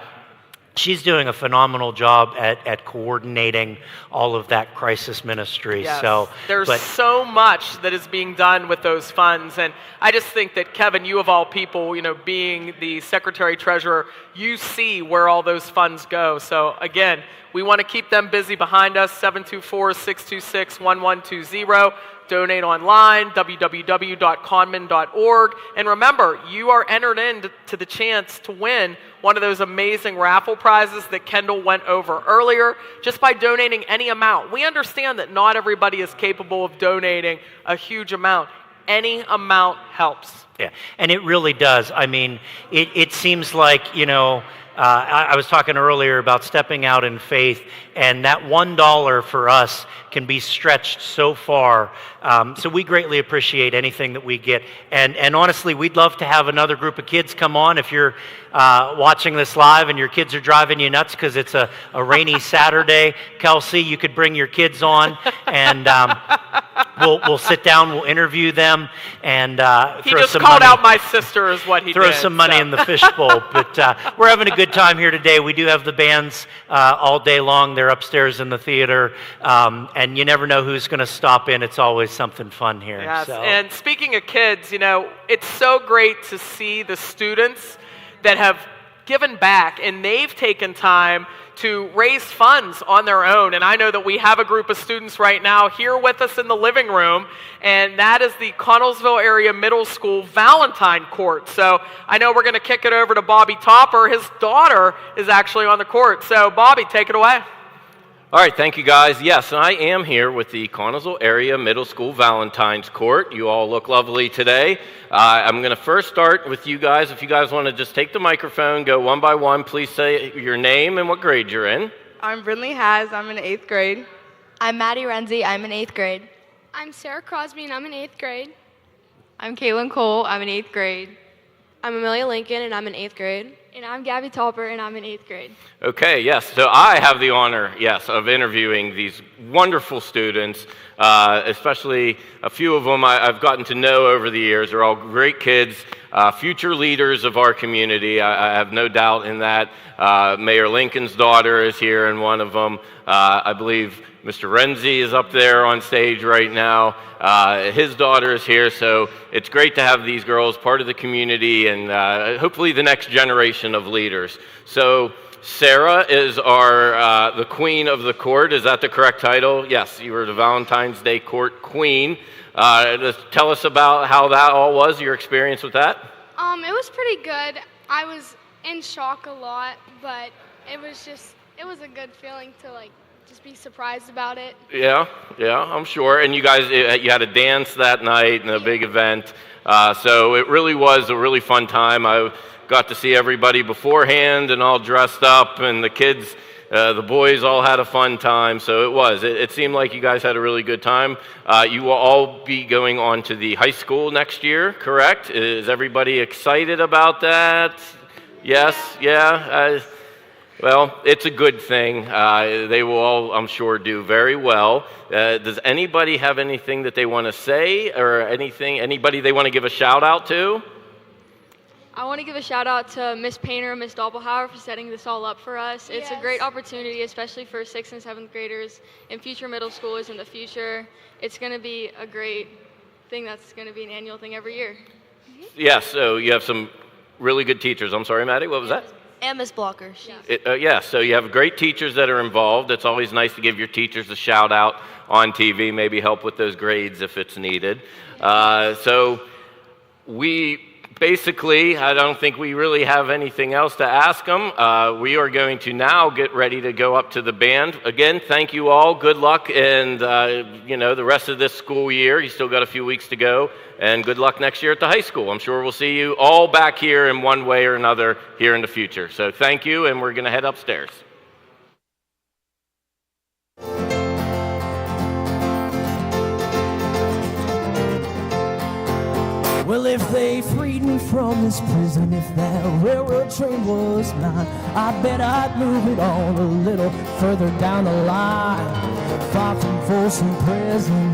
L: she's doing a phenomenal job at coordinating all of that crisis ministry.
G: Yes.
L: So
G: there's so much that is being done with those funds. And I just think that, Kevin, you of all people, being the Secretary Treasurer, you see where all those funds go. So again, we want to keep them busy behind us, 724-626-1120. Donate online, www.conmin.org. And remember, you are entered into the chance to win one of those amazing raffle prizes that Kendall went over earlier, just by donating any amount. We understand that not everybody is capable of donating a huge amount. Any amount helps.
L: Yeah, and it really does. I mean, it seems like, I was talking earlier about stepping out in faith, and that $1 for us can be stretched so far. So we greatly appreciate anything that we get. And honestly, we'd love to have another group of kids come on. If you're watching this live and your kids are driving you nuts because it's a rainy Saturday, Kelsey, you could bring your kids on, and we'll sit down, we'll interview them, and
G: he just called out my sister is what he
L: throw
G: did.
L: Some money in the fishbowl. But we're having a good time here today. We do have the bands all day long. They're upstairs in the theater, and you never know who's going to stop in. It's always something fun here.
G: Yes,
L: so.
G: And speaking of kids, it's so great to see the students that have given back, and they've taken time to raise funds on their own. And I know that we have a group of students right now here with us in the living room, and that is the Connellsville Area Middle School Valentine Court. So I know we're going to kick it over to Bobby Topper. His daughter is actually on the court. So Bobby, take it away.
C: All right, thank you guys. Yes, I am here with the Connellsville Area Middle School Valentine's Court. You all look lovely today. I'm going to first start with you guys. If you guys want to just take the microphone, go one by one, please say your name and what grade you're in.
I: I'm Brindley Haz. I'm in 8th grade.
N: I'm Maddie Renzi. I'm in 8th grade.
W: I'm Sarah Crosby, and I'm in 8th grade.
I: I'm Caitlin Cole. I'm in 8th grade.
N: I'm Amelia Lincoln, and I'm in 8th grade.
W: And I'm Gabby Topper, and I'm in 8th grade.
C: Okay, yes. So I have the honor, of interviewing these wonderful students, especially a few of them I've gotten to know over the years. They're all great kids, future leaders of our community. I have no doubt in that. Mayor Lincoln's daughter is here, and one of them, I believe Mr. Renzi is up there on stage right now. His daughter is here, so it's great to have these girls part of the community and hopefully the next generation of leaders. So Sarah is the queen of the court. Is that the correct title? Yes, you were the Valentine's Day Court Queen. Tell us about how that all was, your experience with that.
W: It was pretty good. I was in shock a lot, but it was a good feeling to just be surprised about it.
C: Yeah, I'm sure. And you guys, you had a dance that night and a big event. So it really was a really fun time. I got to see everybody beforehand and all dressed up, and the kids, the boys all had a fun time. So it seemed like you guys had a really good time. You will all be going on to the high school next year, correct? Is everybody excited about that? Yes, yeah. Well, it's a good thing. They will all, I'm sure, do very well. Does anybody have anything that they want to say or anybody they want to give a shout out to?
I: I want to give a shout out to Miss Painter and Miss Doppelhauer for setting this all up for us. It's a great opportunity, especially for 6th and 7th graders and future middle schoolers in the future. It's going to be a great thing that's going to be an annual thing every year.
C: Yes, so you have some really good teachers. I'm sorry, Maddie, what was that?
N: And Miss Blocker.
C: So you have great teachers that are involved. It's always nice to give your teachers a shout out on TV, maybe help with those grades if it's needed. So we basically, I don't think we really have anything else to ask them. We are going to now get ready to go up to the band. Again, thank you all. Good luck, and the rest of this school year. You still got a few weeks to go, and good luck next year at the high school. I'm sure we'll see you all back here in one way or another here in the future. So thank you, and we're going to head upstairs.
H: Well, if they freed me from this prison, if that railroad train was mine, I bet I'd move it on a little further down the line. Far from Folsom Prison,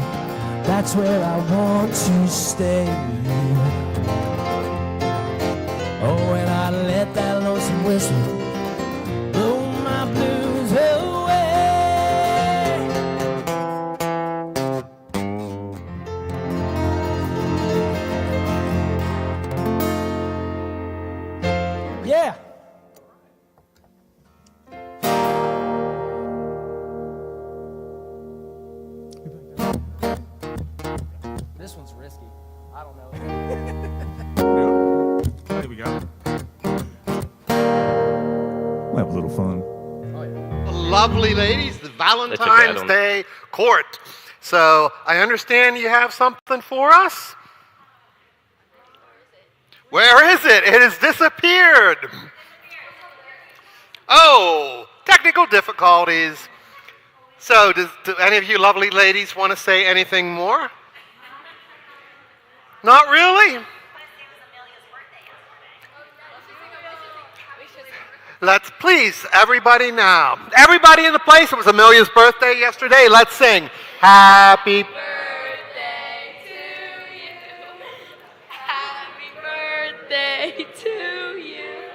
H: that's where I want to stay. Oh, and I let that lonesome whistle blow my blues away. Yeah.
E: This one's risky. I don't know.
O: There we go. We'll have a little fun.
Q: Lovely ladies, the Valentine's Day Court. So I understand you have something for us? Where is it? It has disappeared. Oh, technical difficulties. So do any of you lovely ladies want to say anything more? Not really? Let's please, everybody now. Everybody in the place, it was Amelia's birthday yesterday. Let's sing. Happy
I: birthday to you.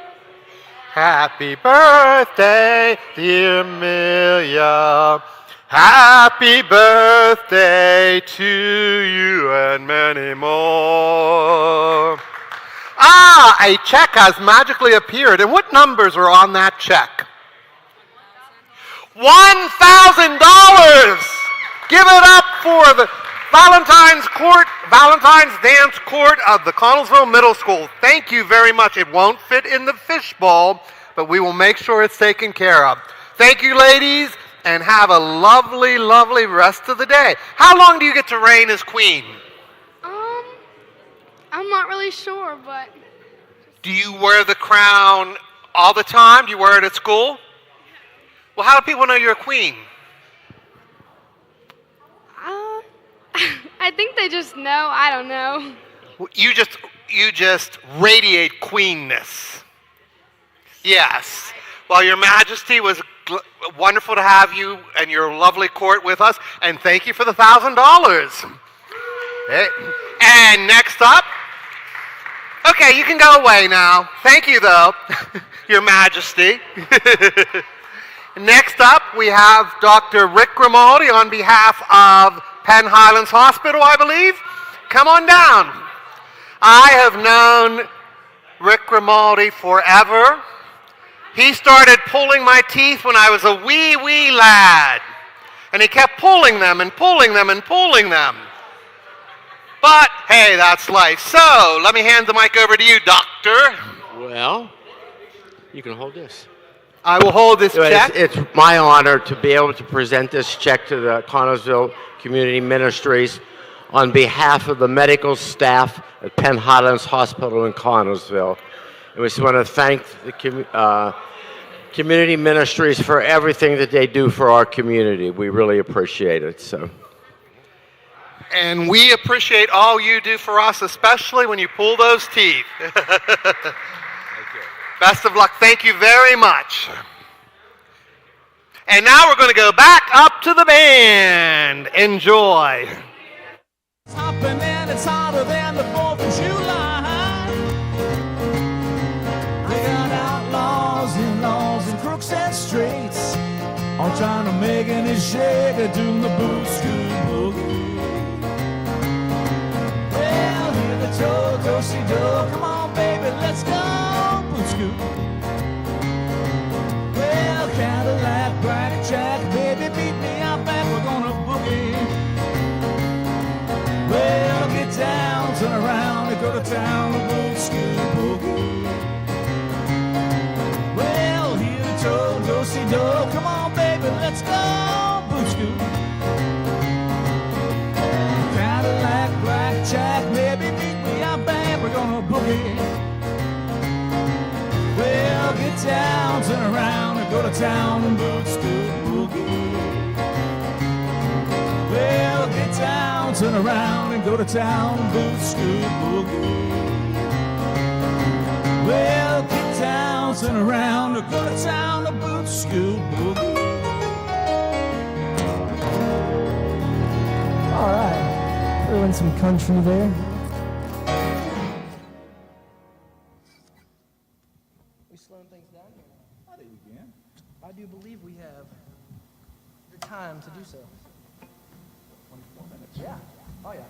Q: Happy birthday, dear Amelia. Happy birthday to you and many more. Ah, a check has magically appeared. And what numbers are on that check? $1,000. Give it up for the Valentine's Dance Court of the Connellsville Middle School. Thank you very much. It won't fit in the fishbowl, but we will make sure it's taken care of. Thank you, ladies, and have a lovely, lovely rest of the day. How long do you get to reign as queen?
W: I'm not really sure, but...
Q: Do you wear the crown all the time? Do you wear it at school? Well, how do people know you're a queen?
W: I think they just know. I don't know.
Q: You just radiate queenness. Yes. Well, Your Majesty, was wonderful to have you and your lovely court with us, and thank you for the $1,000. Hey. And next up, okay, you can go away now. Thank you, though, Your Majesty. Next up, we have Dr. Rick Grimaldi on behalf of Penn Highlands Hospital, I believe. Come on down. I have known Rick Grimaldi forever. He started pulling my teeth when I was a wee lad. And he kept pulling them and pulling them and pulling them. But, hey, that's life. So, let me hand the mic over to you, Doctor.
S: Well, you can hold this.
Q: I will hold this check.
S: It's my honor to be able to present this check to the Connellsville Community Ministries on behalf of the medical staff at Penn Highlands Hospital in Connellsville. And we just want to thank the community ministries for everything that they do for our community. We really appreciate it. So.
Q: And we appreciate all you do for us, especially when you pull those teeth. Best of luck. Thank you very much. And now we're going to go back up to the band. Enjoy.
H: It's hopping and it's hotter than the 4th of July. I got outlaws and laws and crooks and straights, all trying to make any shaker doing the boot scoot boogie. Well, hear the do-do-si-do, come on baby, let's go boot scoot. Well, Cadillac, blackjack, baby, beat me out back, we're gonna boogie. Well, get down, turn around, and go to town, the boot scoot boogie. Well, hear the do-do-si-do, come on baby, let's go boot scoot. Cadillac, blackjack, maybe beat me out bad, we're gonna boogie. Well, get down, turn around, and go to town, and boot scoot boogie. Well, get down, turn around, and go to town, boot scoot boogie. Well, get down, turn around, and go to town, the boot scoot boogie.
E: All right, throw in some country there. We slowing things down here?
H: I think we can.
E: I do believe we have the time to do so.
H: 24 minutes.
E: Yeah. Oh yeah.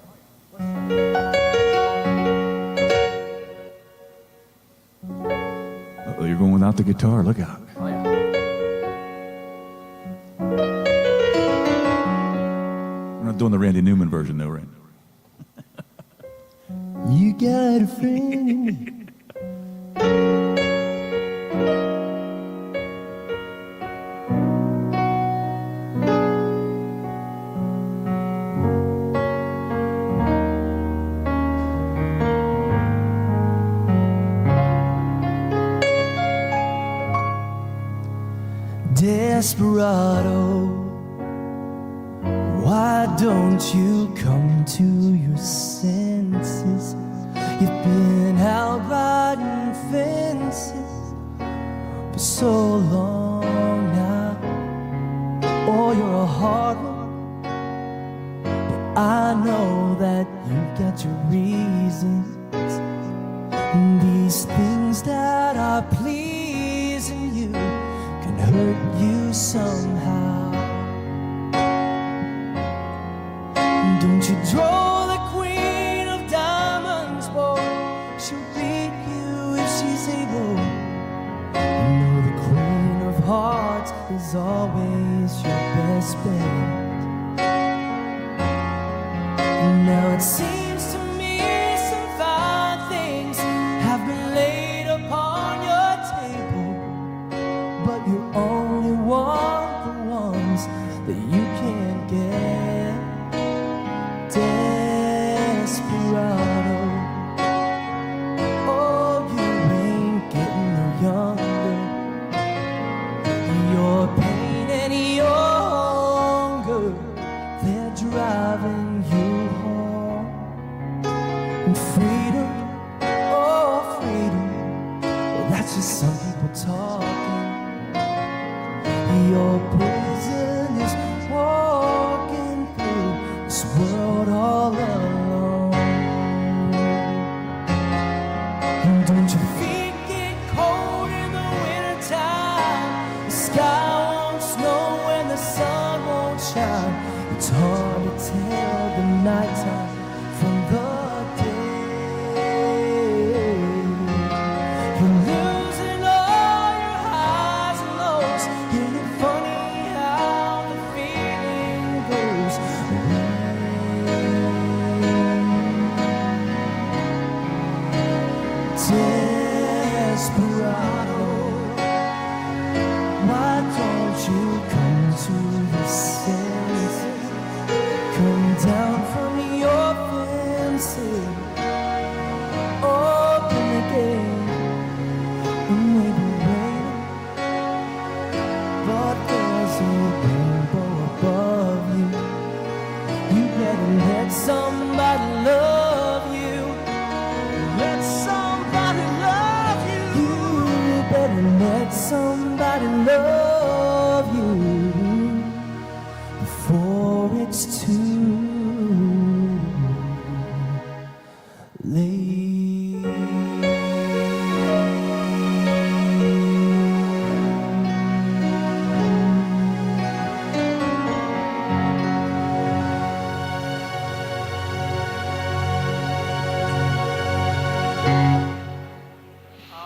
O: Uh-oh, you're going without the guitar. Look out.
E: Oh yeah.
O: We're not doing the Randy Newman version, though, right?
H: You got a friend in me. Desperado, why don't you come to your senses? You've been out riding fences for so long now. Oh, you're a hard one, but I know that you've got your reasons. And these things that are pleasing you can hurt you somehow. Don't you draw the queen of diamonds, boy. She'll beat you if she's able. You know the queen of hearts is always your best bet. Now it seems to me some fine things have been laid upon your table, but you only want the ones that you can't get. Desperado, oh, you ain't getting no younger. Your pain and your hunger, they're driving you home. And freedom, oh freedom, well that's just some people talking. Your prison is walking through this world all alone. And don't you think it cold in the wintertime? The sky won't snow and the sun won't shine. It's hard to tell the nighttime from the day. You're losing all your highs and lows. Isn't it funny how the feeling goes away? Desperado, why don't you come to your senses? Come down from your somebody love you before it's too late.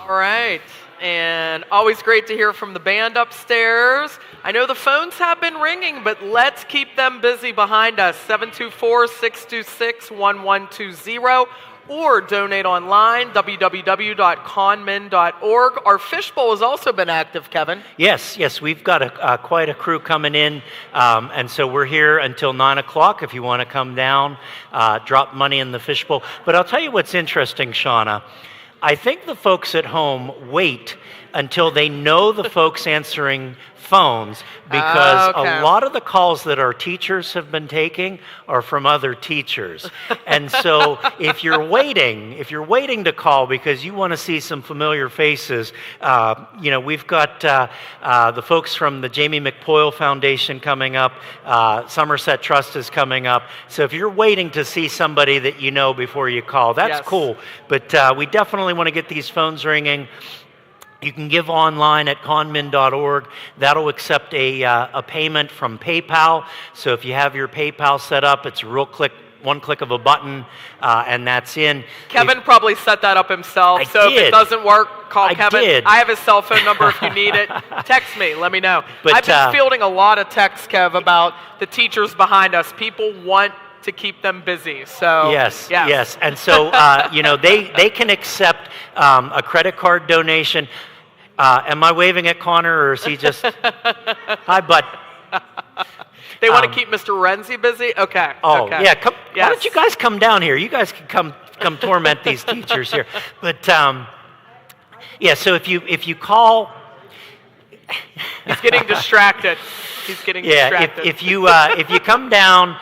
G: All right, and always great to hear from the band upstairs. I know the phones have been ringing, but let's keep them busy behind us. 724-626-1120 or donate online, www.conmin.org. Our fishbowl has also been active, Kevin.
L: Yes, we've got quite a crew coming in, and so we're here until 9 o'clock if you want to come down, drop money in the fishbowl. But I'll tell you what's interesting, Shauna. I think the folks at home wait until they know the folks answering phones, because a lot of the calls that our teachers have been taking are from other teachers. And so if you're waiting to call because you want to see some familiar faces, we've got the folks from the Jamie McPoyle Foundation coming up, Somerset Trust is coming up. So if you're waiting to see somebody that you know before you call, that's cool. But we definitely want to get these phones ringing. You can give online at conmin.org. That'll accept a payment from PayPal. So if you have your PayPal set up, it's one click of a button, and that's in.
G: Kevin probably set that up himself. If it doesn't work, call Kevin. I have his cell phone number if you need it. Text me. Let me know. I've been fielding a lot of texts, Kev, about the teachers behind us. People want to keep them busy. So
L: yes. And so they can accept a credit card donation. Am I waving at Connor, or is he just hi, bud?
G: They want to keep Mr. Renzi busy. Okay.
L: Oh
G: okay.
L: Yeah. Why don't you guys come down here? You guys can come torment these teachers here. But so if you call.
G: He's getting distracted. He's getting distracted.
L: If you come down,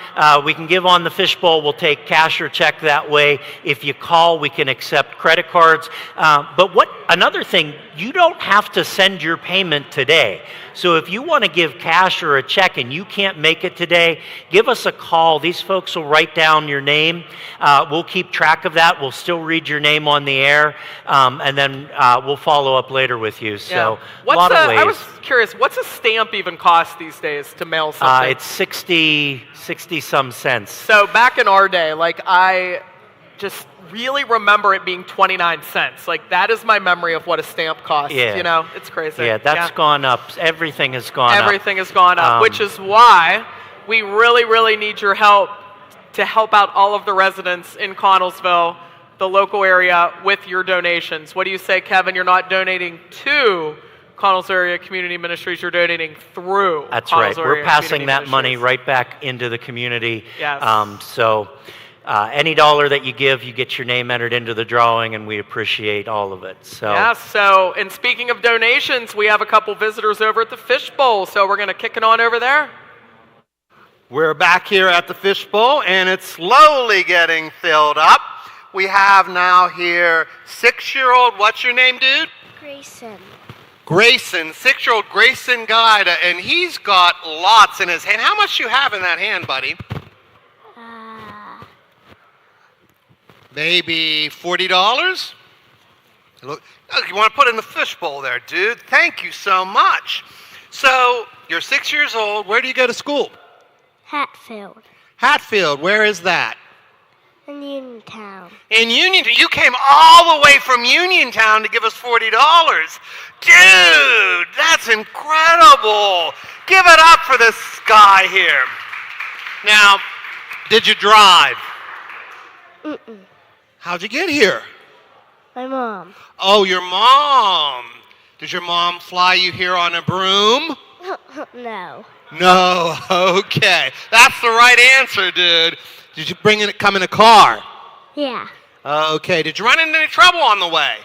L: we can give on the fishbowl. We'll take cash or check that way. If you call, we can accept credit cards. But another thing, you don't have to send your payment today. So if you want to give cash or a check and you can't make it today, give us a call. These folks will write down your name. We'll keep track of that. We'll still read your name on the air, and then we'll follow up later with you. So a lot of ways.
G: I was curious, what's a stamp even cost these days to mail something?
L: It's 60 some cents.
G: So back in our day, I just really remember it being 29 cents. That is my memory of what a stamp costs.
L: Yeah.
G: It's crazy.
L: Yeah, that's gone up. Everything has gone up.
G: Everything has gone up, which is why we really, really need your help to help out all of the residents in Connellsville, the local area, with your donations. What do you say, Kevin? You're not donating to Connellsville Area Community Ministries, you're donating through.
L: That's right. We're passing that money right back into the community.
G: Yes.
L: Any dollar that you give, you get your name entered into the drawing, and we appreciate all of it.
G: And speaking of donations, we have a couple visitors over at the Fishbowl, so we're going to kick it on over there.
Q: We're back here at the Fishbowl, and it's slowly getting filled up. We have now here 6-year-old, what's your name, dude? Grayson, 6-year-old Grayson Guida, and he's got lots in his hand. How much do you have in that hand, buddy? Maybe $40? Look, you want to put it in the fishbowl there, dude. Thank you so much. So, you're 6 years old. Where do you go to school?
R: Hatfield.
Q: Hatfield, where is that?
R: In Uniontown.
Q: In Uniontown? You came all the way from Uniontown to give us $40. Dude, that's incredible. Give it up for this guy here. Now, did you drive?
R: Mm-mm.
Q: How'd you get here?
R: My mom.
Q: Oh, your mom. Does your mom fly you here on a broom?
R: No.
Q: No, okay. That's the right answer, dude. Did you come in a car?
R: Yeah.
Q: Okay. Did you run into any trouble on the way?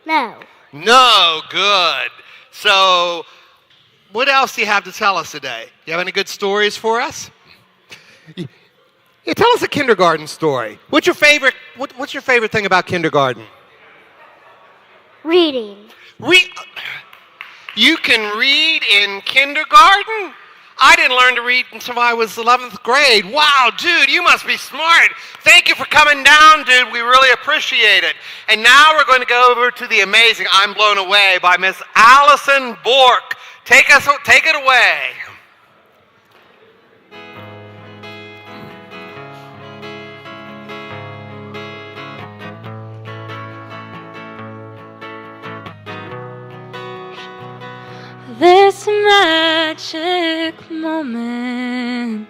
R: No.
Q: No, good. So, what else do you have to tell us today? You have any good stories for us? Yeah, tell us a kindergarten story. What's your favorite thing about kindergarten?
R: Reading.
Q: You can read in kindergarten? I didn't learn to read until I was 11th grade. Wow, dude, you must be smart. Thank you for coming down, dude. We really appreciate it. And now we're going to go over to the amazing I'm Blown Away by Miss Allison Bork. Take it away.
J: This magic moment,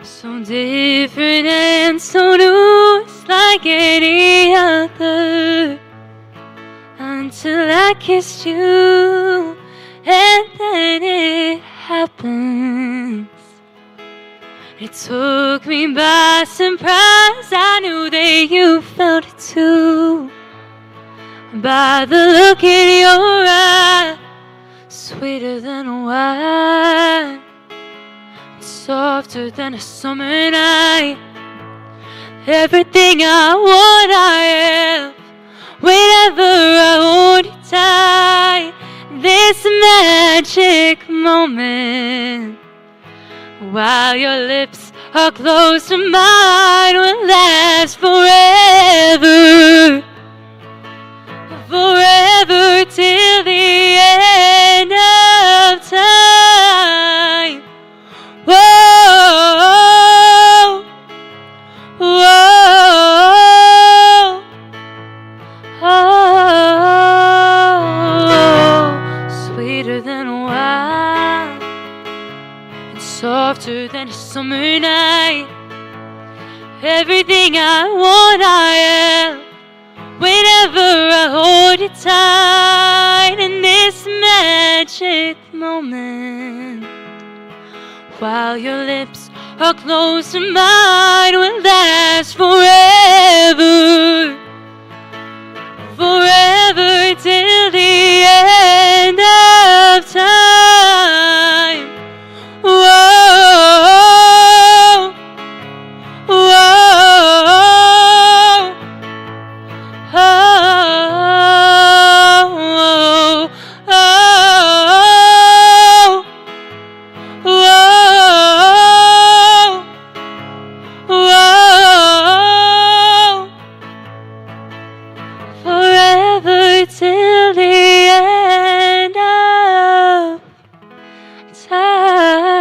J: so different and so new, it's like any other. Until I kissed you, and then it happens. It took me by surprise, I knew that you felt it too. By the look in your eye, sweeter than a wine, softer than a summer night. Everything I want, I am. Whenever I hold you tight, this magic moment, while your lips are close to mine, will last forever. Forever till the end of time. Whoa, whoa, oh, sweeter than wine and softer than a summer night. Everything I want, I am. Whenever I hold you tight in this magic moment, while your lips are close to mine, will last forever. Forever till the end of time. Whoa, whoa. Oh, oh, oh, oh, forever till the end of time.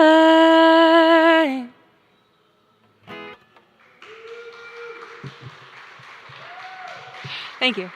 J: Thank you.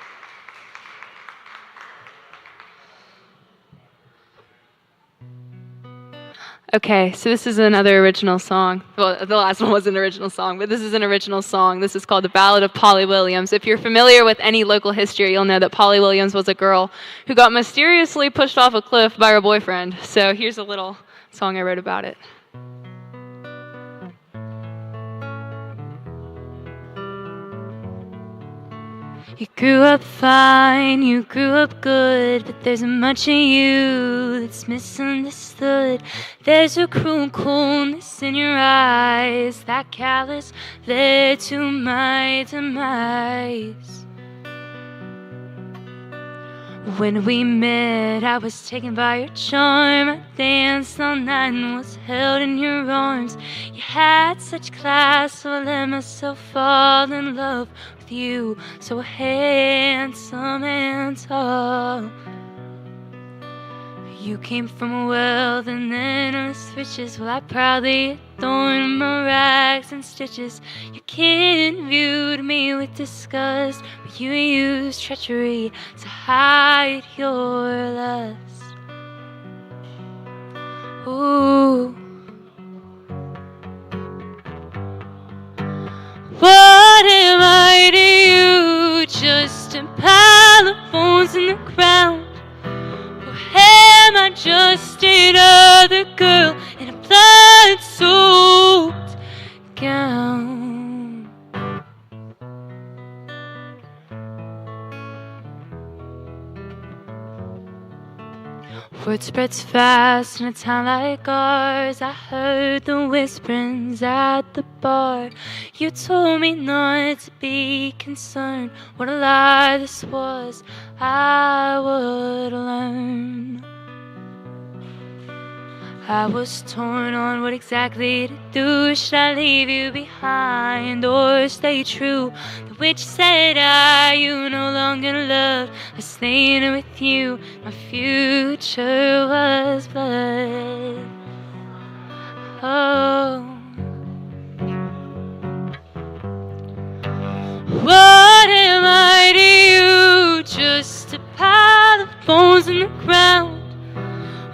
J: Okay, so this is another original song. Well, the last one was an original song, but this is an original song. This is called The Ballad of Polly Williams. If you're familiar with any local history, you'll know that Polly Williams was a girl who got mysteriously pushed off a cliff by her boyfriend. So here's a little song I wrote about it. You grew up fine, you grew up good, but there's much in you that's misunderstood. There's a cruel coldness in your eyes, that callous led to my demise. When we met, I was taken by your charm. I danced all night and was held in your arms. You had such class, so I let myself fall in love with you, so handsome and tall. You came from wealth and endless riches, well, I proudly adorned my rags and stitches. Your kin viewed me with disgust, but you used treachery to hide your lust. Ooh. What am I to you? Just a pile of bones in the ground. Am I just another girl in a blood-soaked gown? Word spreads fast in a town like ours. I heard the whisperings at the bar. You told me not to be concerned. What a lie this was, I would learn. I was torn on what exactly to do. Should I leave you behind or stay true? The witch said you no longer loved. I staying with you. My future was blood. Oh, what am I to you? Just a pile of bones in the ground.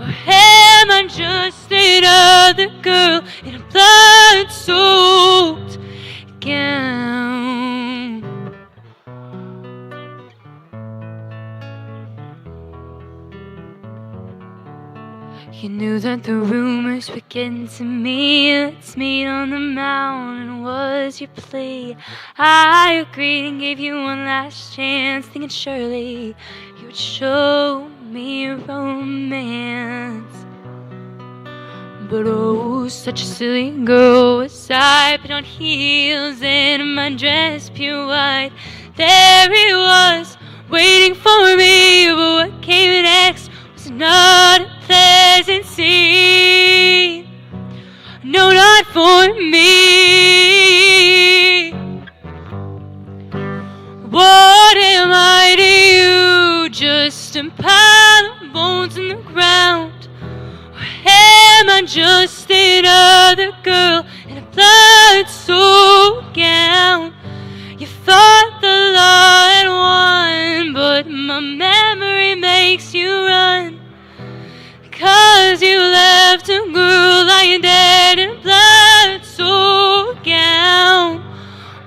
J: Or am I just another girl in a blood-soaked gown? You knew that the rumors were getting to me. Let's meet on the mountain was your plea. I agreed and gave you one last chance, thinking surely you would show me romance. But oh, such a silly girl was I, put on heels and my dress pure white. There he was, waiting for me, but what came next was not a pleasant scene. No, not for me. What am I to you? Just a pile of bones in the ground. Or am I just another girl in a blood-soaked gown? You thought the law had won, but my memory makes you run. 'Cause you left a girl lying dead in a blood-soaked gown.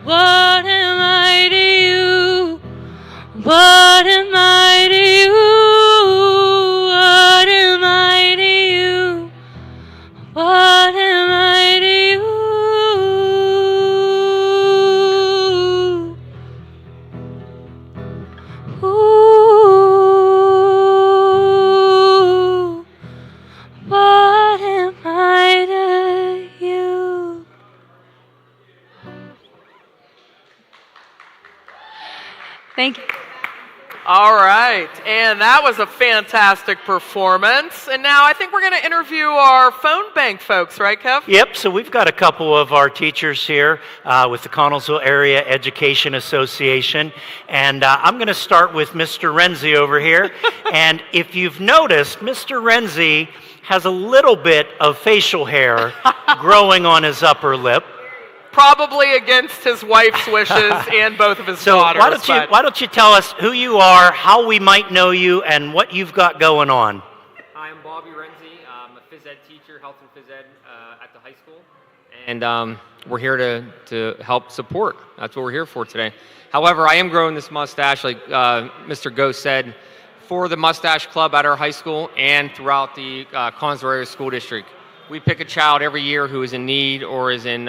J: What am I to you? What am I to you? What am I to you? What am I to you? Ooh, what am I to you? Thank you.
G: All right, and that was a fantastic performance. And now I think we're going to interview our phone bank folks, right, Kev?
L: Yep, so we've got a couple of our teachers here with the Connellsville Area Education Association. And I'm going to start with Mr. Renzi over here. And if you've noticed, Mr. Renzi has a little bit of facial hair growing on his upper lip.
G: Probably against his wife's wishes and both of his daughters.
L: Why don't you tell us who you are, how we might know you, and what you've got going on?
P: Hi, I'm Bobby Renzi. I'm a phys ed teacher, health and phys ed at the high school. And we're here to help support. That's what we're here for today. However, I am growing this mustache, like Mr. Ghost said, for the Mustache Club at our high school and throughout the Connellsville Area School District. We pick a child every year who is in need or is in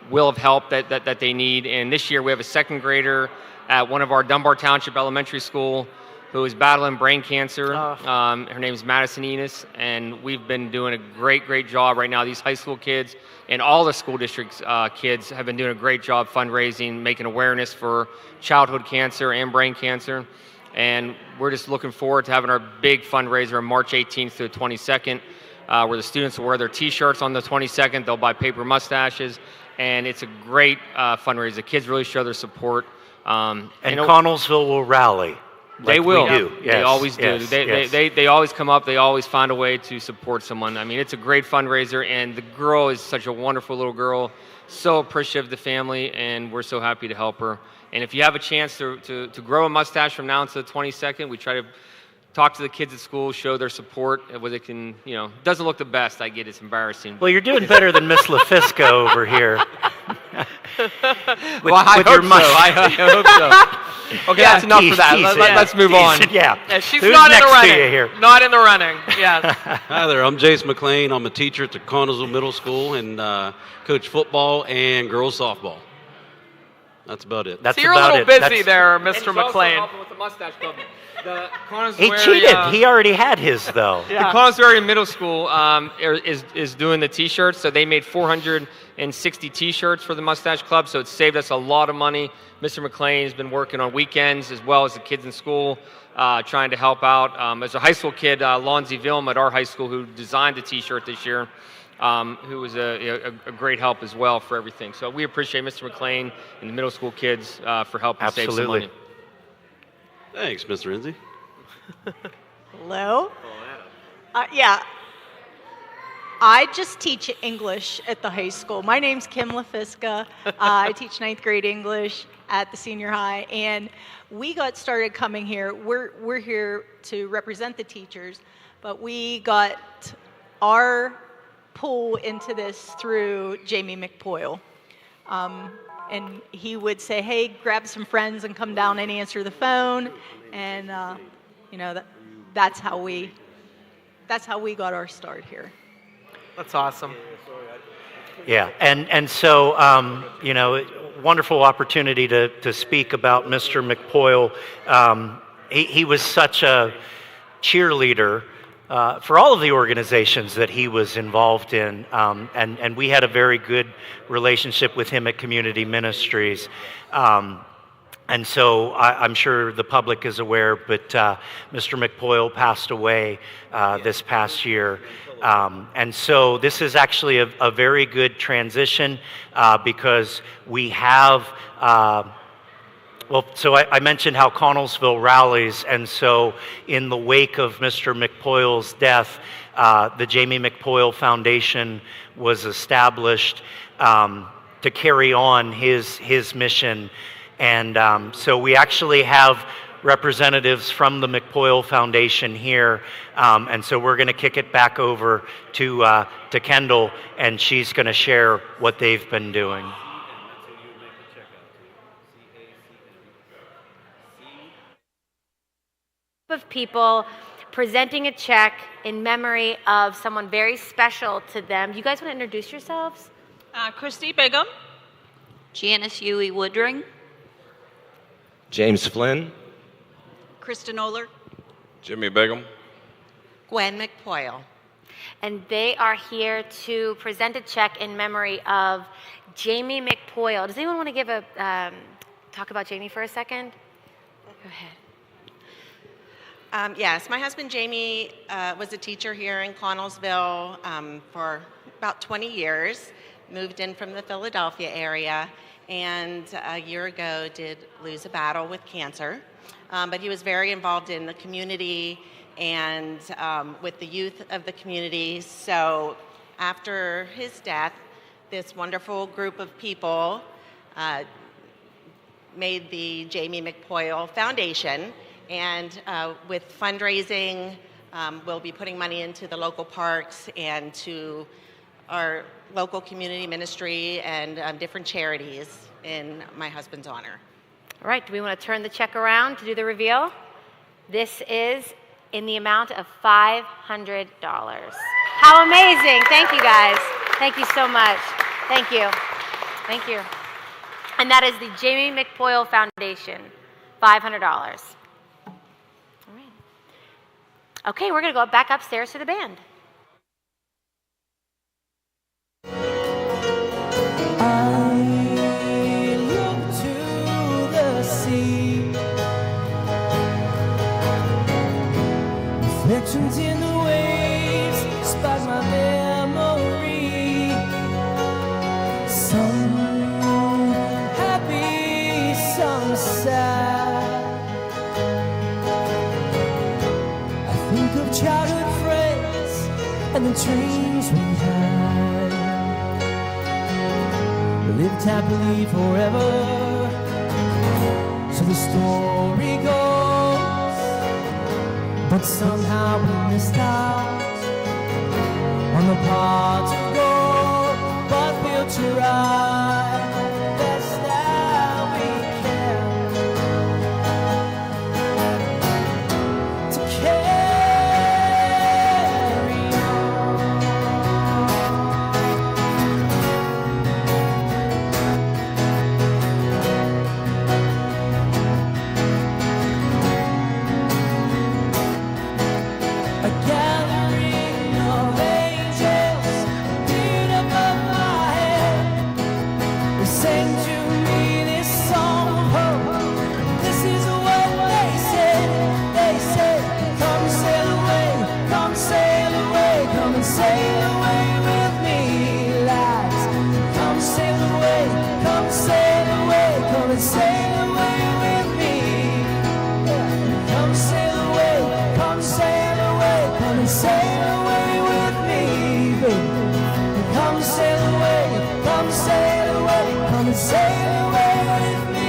P: will of help that they need. And this year we have a second grader at one of our Dunbar Township Elementary School who is battling brain cancer. Her name is Madison Enos, and we've been doing a great job right now. These high school kids and all the school districts kids have been doing a great job fundraising, making awareness for childhood cancer and brain cancer. And we're just looking forward to having our big fundraiser on March 18th to the 22nd, where the students will wear their t-shirts on the 22nd. They'll buy paper mustaches. And it's a great fundraiser. The kids really show their support.
L: And Connellsville will rally.
P: They will.
L: We do. Yes,
P: they always do.
L: yes,
P: They always come up. They always find a way to support someone. I mean, it's a great fundraiser, and the girl is such a wonderful little girl. So appreciative of the family, and we're so happy to help her. And if you have a chance to grow a mustache from now until the 22nd, we try to talk to the kids at school, show their support, where they can, doesn't look the best, I get it's embarrassing.
L: Well, you're doing better than Miss LaFisca over here.
P: Well, I hope so. I hope so. Okay, that's enough for that. Let's move on.
L: Yeah.
G: She's
L: Who's
G: not in the
L: next to
G: running.
L: you here?
G: Not in the running, yes.
T: Hi there, I'm Jace McLean. I'm a teacher at the Connellsville Middle School and coach football and girls softball. That's about it.
G: So you're a little busy there, Mr. McLean.
P: With the mustache club. The
L: He cheated. He already had his, though.
P: The Connellsville Area Middle School is doing the T-shirts, so they made 400 and 60 T-shirts for the Mustache Club, so it's saved us a lot of money. Mr. McLean has been working on weekends as well as the kids in school, trying to help out. As a high school kid, Lonzy Vilm at our high school, who designed the T-shirt this year, who was a great help as well for everything. So we appreciate Mr. McLean and the middle school kids for helping save some money.
T: Thanks, Mr. Renzi.
F: Hello? Yeah. I just teach English at the high school. My name's Kim LaFisca. I teach 9th grade English at the senior high, and we got started coming here. We're here to represent the teachers, but we got our pull into this through Jamie McPoyle. And he would say, hey, grab some friends and come down and answer the phone. And, that's how we got our start here.
G: That's awesome.
L: Yeah, and so, wonderful opportunity to speak about Mr. McPoyle. He was such a cheerleader for all of the organizations that he was involved in, and we had a very good relationship with him at Community Ministries. And so I'm sure the public is aware, but Mr. McPoyle passed away this past year. And so this is actually a very good transition because we have, so I mentioned how Connellsville rallies, and so in the wake of Mr. McPoyle's death, the Jamie McPoyle Foundation was established to carry on his mission. And so we actually have representatives from the McPoyle Foundation here, and so we're going to kick it back over to Kendall, and she's going to share what they've been doing.
A: Of people presenting a check in memory of someone very special to them. You guys want to introduce yourselves?
U: Christy Bigham.
V: Janice Huey Woodring.
X: James Flynn.
U: Kristen Oler.
X: Jimmy Bigham.
V: Gwen McPoyle.
A: And they are here to present a check in memory of Jamie McPoyle. Does anyone want to give talk about Jamie for a second? Go ahead.
V: Yes, my husband Jamie was a teacher here in Connellsville for about 20 years, moved in from the Philadelphia area, and a year ago did lose a battle with cancer. But he was very involved in the community and with the youth of the community. So after his death, this wonderful group of people made the Jamie McPoyle Foundation. And with fundraising, we'll be putting money into the local parks and to our local community ministry and different charities in my husband's honor.
A: All right, do we want to turn the check around to do the reveal? This is in the amount of $500. How amazing. Thank you, guys. Thank you so much. Thank you. Thank you. And that is the Jamie McPoyle Foundation, $500. All right. Okay, we're going to go back upstairs to the band.
H: Reflections in the waves spark my memory. Some happy, some sad. I think of childhood friends and the dreams we had. We lived happily forever. So the story goes. But somehow we missed out on the parts of gold, but we'll try best that we can to carry a gathering of angels beat above my head. sail away with me, lads. Come sail away, come sail away, come and sail away with me. Come sail away, come sail away, come and sail away with me, baby. Come sail away, come sail away, come and sail away with me.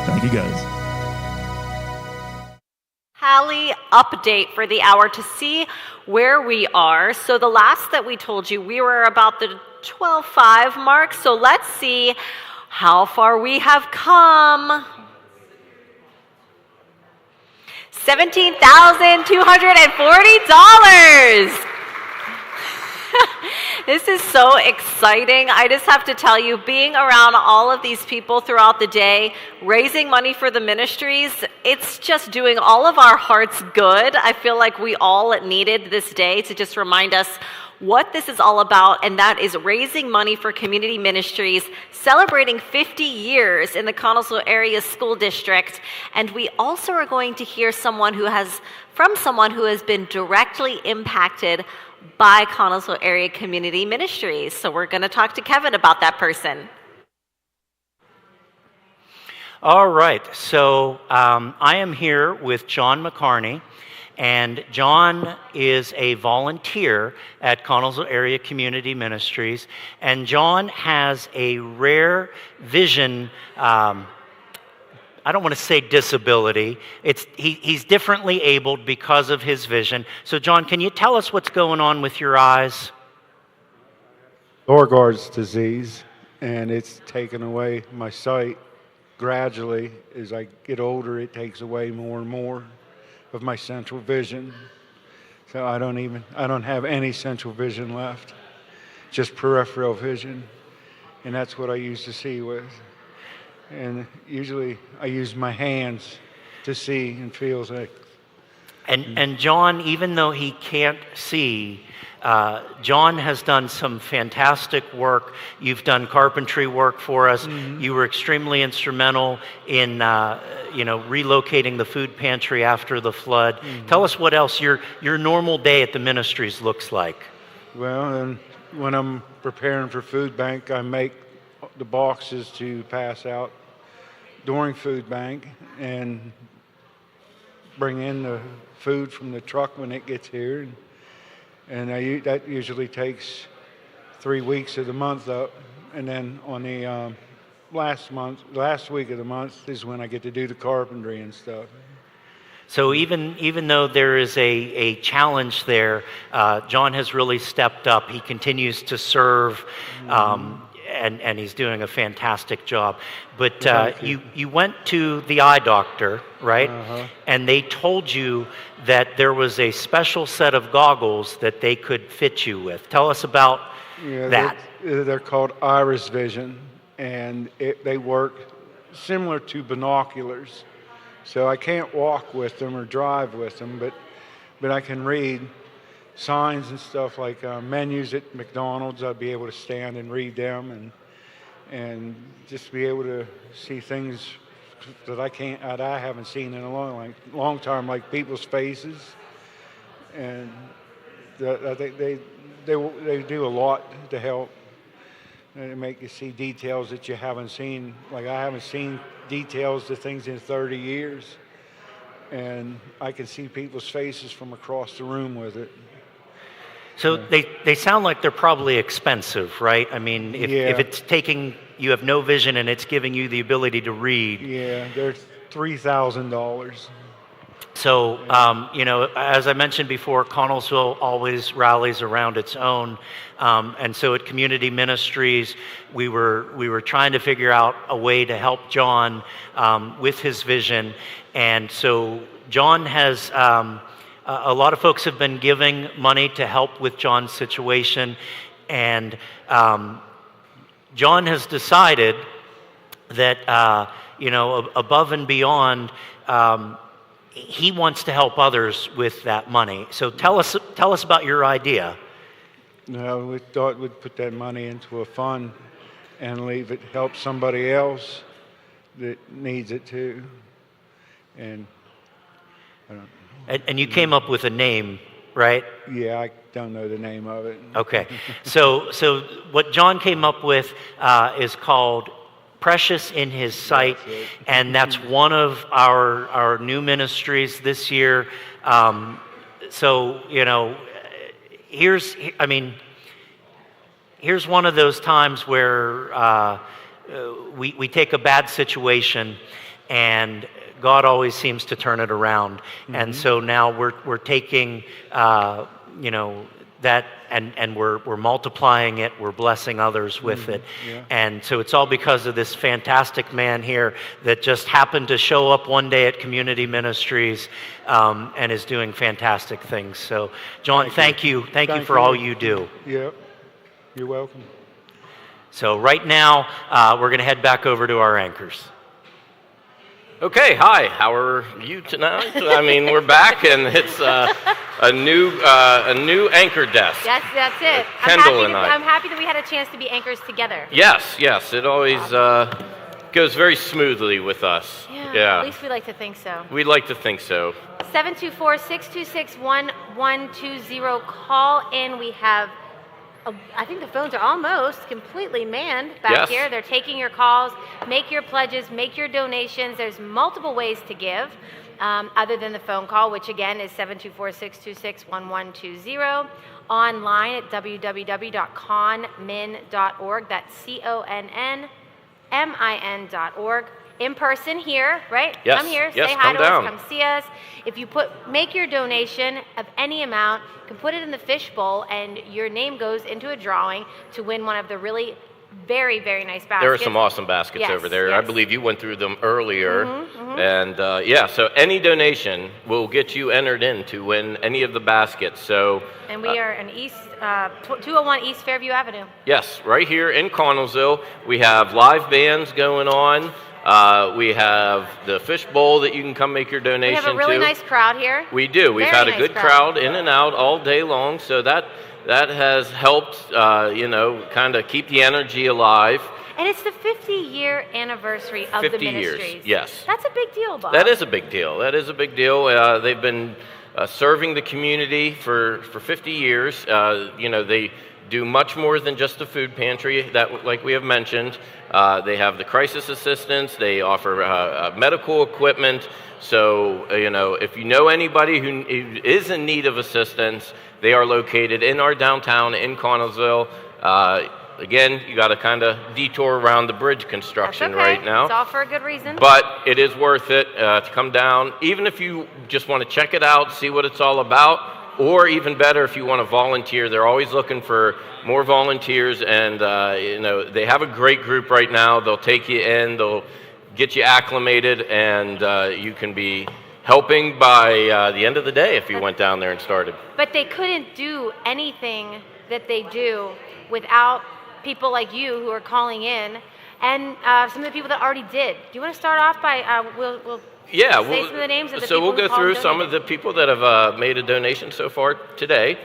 O: Thank you, guys.
B: Hallie update for the hour to see where we are. So the last that we told you, we were about the 12:05 mark. So let's see how far we have come. $17,240. This is so exciting. I just have to tell you, being around all of these people throughout the day, raising money for the ministries, it's just doing all of our hearts good. I feel like we all needed this day to just remind us what this is all about, and that is raising money for community ministries, celebrating 50 years in the Connellsville Area School District. And we also are going to hear from someone who has been directly impacted by Connellsville Area Community Ministries. So we're going to talk to Kevin about that person.
L: All right, so I am here with John McCarney, and John is a volunteer at Connellsville Area Community Ministries, and John has a rare vision, I don't want to say disability. He's differently abled because of his vision. So John, can you tell us what's going on with your eyes?
D: Beauregard's disease, and it's taken away my sight gradually. As I get older, it takes away more and more of my central vision. So I don't have any central vision left, just peripheral vision, and that's what I used to see with. And usually I use my hands to see and feel like.
L: And John, even though he can't see, John has done some fantastic work. You've done carpentry work for us. Mm-hmm. You were extremely instrumental in relocating the food pantry after the flood. Mm-hmm. Tell us what else your normal day at the ministries looks like.
D: Well, and when I'm preparing for food bank, I make the boxes to pass out during food bank and bring in the food from the truck when it gets here. And that usually takes 3 weeks of the month up. And then on the last week of the month is when I get to do the carpentry and stuff.
L: So even though there is a challenge there, John has really stepped up. He continues to serve, and he's doing a fantastic job. But you went to the eye doctor, right? And they told you that there was a special set of goggles that they could fit you with. Tell us about that.
D: They're called iris vision, and they work similar to binoculars. So I can't walk with them or drive with them, but I can read signs and stuff like menus at McDonald's. I'd be able to stand and read them, and just be able to see things that I haven't seen in a long time, like people's faces, and I think they do a lot to help. And make you see details that you haven't seen. Like I haven't seen details to things in 30 years. And I can see people's faces from across the room with it.
L: So they sound like they're probably expensive, right? I mean, if it's taking, you have no vision and it's giving you the ability to read.
D: Yeah, they're $3,000.
L: So, as I mentioned before, Connellsville always rallies around its own. And so at Community Ministries, we were trying to figure out a way to help John with his vision. And so John has, a lot of folks have been giving money to help with John's situation. And John has decided that, above and beyond, he wants to help others with that money. So tell us about your idea.
D: No, we thought we'd put that money into a fund and leave it help somebody else that needs it too. And I don't know.
L: And you came up with a name, right?
D: Yeah, I don't know the name of it.
L: Okay. So what John came up with is called Precious in His Sight, and that's one of our new ministries this year. Here's one of those times where we take a bad situation and God always seems to turn it around. And so now we're taking that and we're multiplying it, we're blessing others with it.
D: Yeah.
L: And so it's all because of this fantastic man here that just happened to show up one day at Community Ministries and is doing fantastic things. So John, thank you for all you do.
D: Yep, you're welcome.
L: So right now we're going to head back over to our anchors.
C: Okay, hi. How are you tonight? I mean, we're back, and it's a new anchor desk.
A: Yes, that's it.
C: Kendall and I.
A: I'm happy that we had a chance to be anchors together.
C: Yes. It always goes very smoothly with us.
A: Yeah. At least we like to think so.
C: We'd like to think so.
A: 724-626-1120. Call in. We have, I think the phones are almost completely manned back here. They're taking your calls. Make your pledges. Make your donations. There's multiple ways to give other than the phone call, which again is 724-626-1120. Online at www.conmin.org. That's CONNMIN.org. In person here, right?
C: Yes.
A: Come here,
C: Yes,
A: say hi to
C: come
A: us,
C: down.
A: come see us. If you make your donation of any amount, you can put it in the fishbowl, and your name goes into a drawing to win one of the really very, very nice baskets.
C: There are some awesome baskets over there. I believe you went through them earlier. And so any donation will get you entered in to win any of the baskets. So.
A: And we are in 201 East Fairview Avenue.
C: Yes, right here in Connellsville. We have live bands going on. We have the fish bowl that you can come make your donation to.
A: We have a really nice crowd here.
C: We do. We've had a good crowd in and out all day long, so that has helped, kind of keep the energy alive.
A: And it's the 50-year anniversary of the
C: 50
A: ministries.
C: years, yes.
A: That's a big deal, Bob.
C: That is a big deal. They've been serving the community for 50 years. They do much more than just a food pantry, that, like we have mentioned. They have the crisis assistance, they offer medical equipment. So, if you know anybody who is in need of assistance, they are located in our downtown in Connellsville. Again, you got to kind of detour around the bridge construction right now.
A: It's all for a good reason.
C: But it is worth it to come down, even if you just want to check it out, see what it's all about, or even better, if you want to volunteer. They're always looking for more volunteers, and they have a great group right now. They'll take you in, they'll get you acclimated, and you can be helping by the end of the day if you went down there and started.
A: But they couldn't do anything that they do without people like you who are calling in, and some of the people that already did. Do you want to start off by we'll say some of the names of the
C: so
A: people
C: we'll go through some of the people that have made a donation so far today.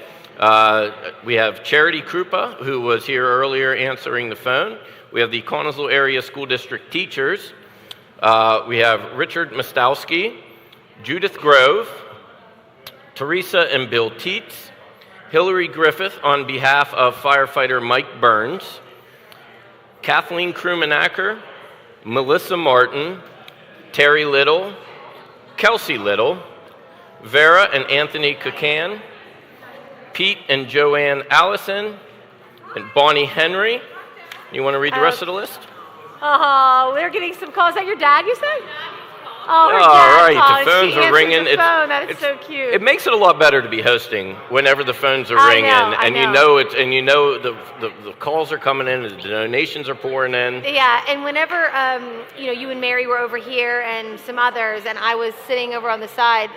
C: We have Charity Krupa, who was here earlier answering the phone. We have the Connellsville Area School District teachers. We have Richard Mostowski, Judith Grove, Teresa and Bill Teets, Hillary Griffith on behalf of firefighter Mike Burns, Kathleen Krumanacker, Melissa Martin, Terry Little, Kelsey Little, Vera and Anthony Kakan, Pete and Joanne Allison, and Bonnie Henry. You want to read the rest of the list?
A: Oh, we're getting some calls. Is that your dad, you said? Oh, her
C: All
A: dad
C: right,
A: called.
C: the phones
A: She
C: are
A: answered
C: ringing.
A: The phone. That is so cute.
C: It makes it a lot better to be hosting whenever the phones are ringing, and you know the calls are coming in, and the donations are pouring in.
A: Yeah, and whenever you and Mary were over here and some others, and I was sitting over on the side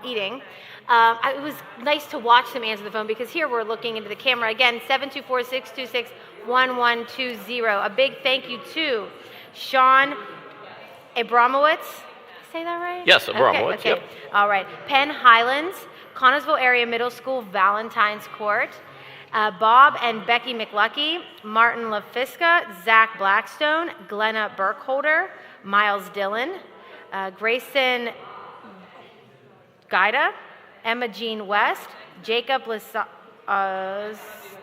A: eating, it was nice to watch them answer the phone, because here we're looking into the camera. Again, 724-626-1120. A big thank you to Sean Abramowitz. Say that right?
C: Yes, Abramowitz,
A: Okay.
C: yep.
A: All right. Penn Highlands, Connellsville Area Middle School, Valentine's Court. Bob and Becky McLucky, Martin LaFisca, Zach Blackstone, Glenna Burkholder, Miles Dillon, Grayson Guida, Emma Jean West, Jacob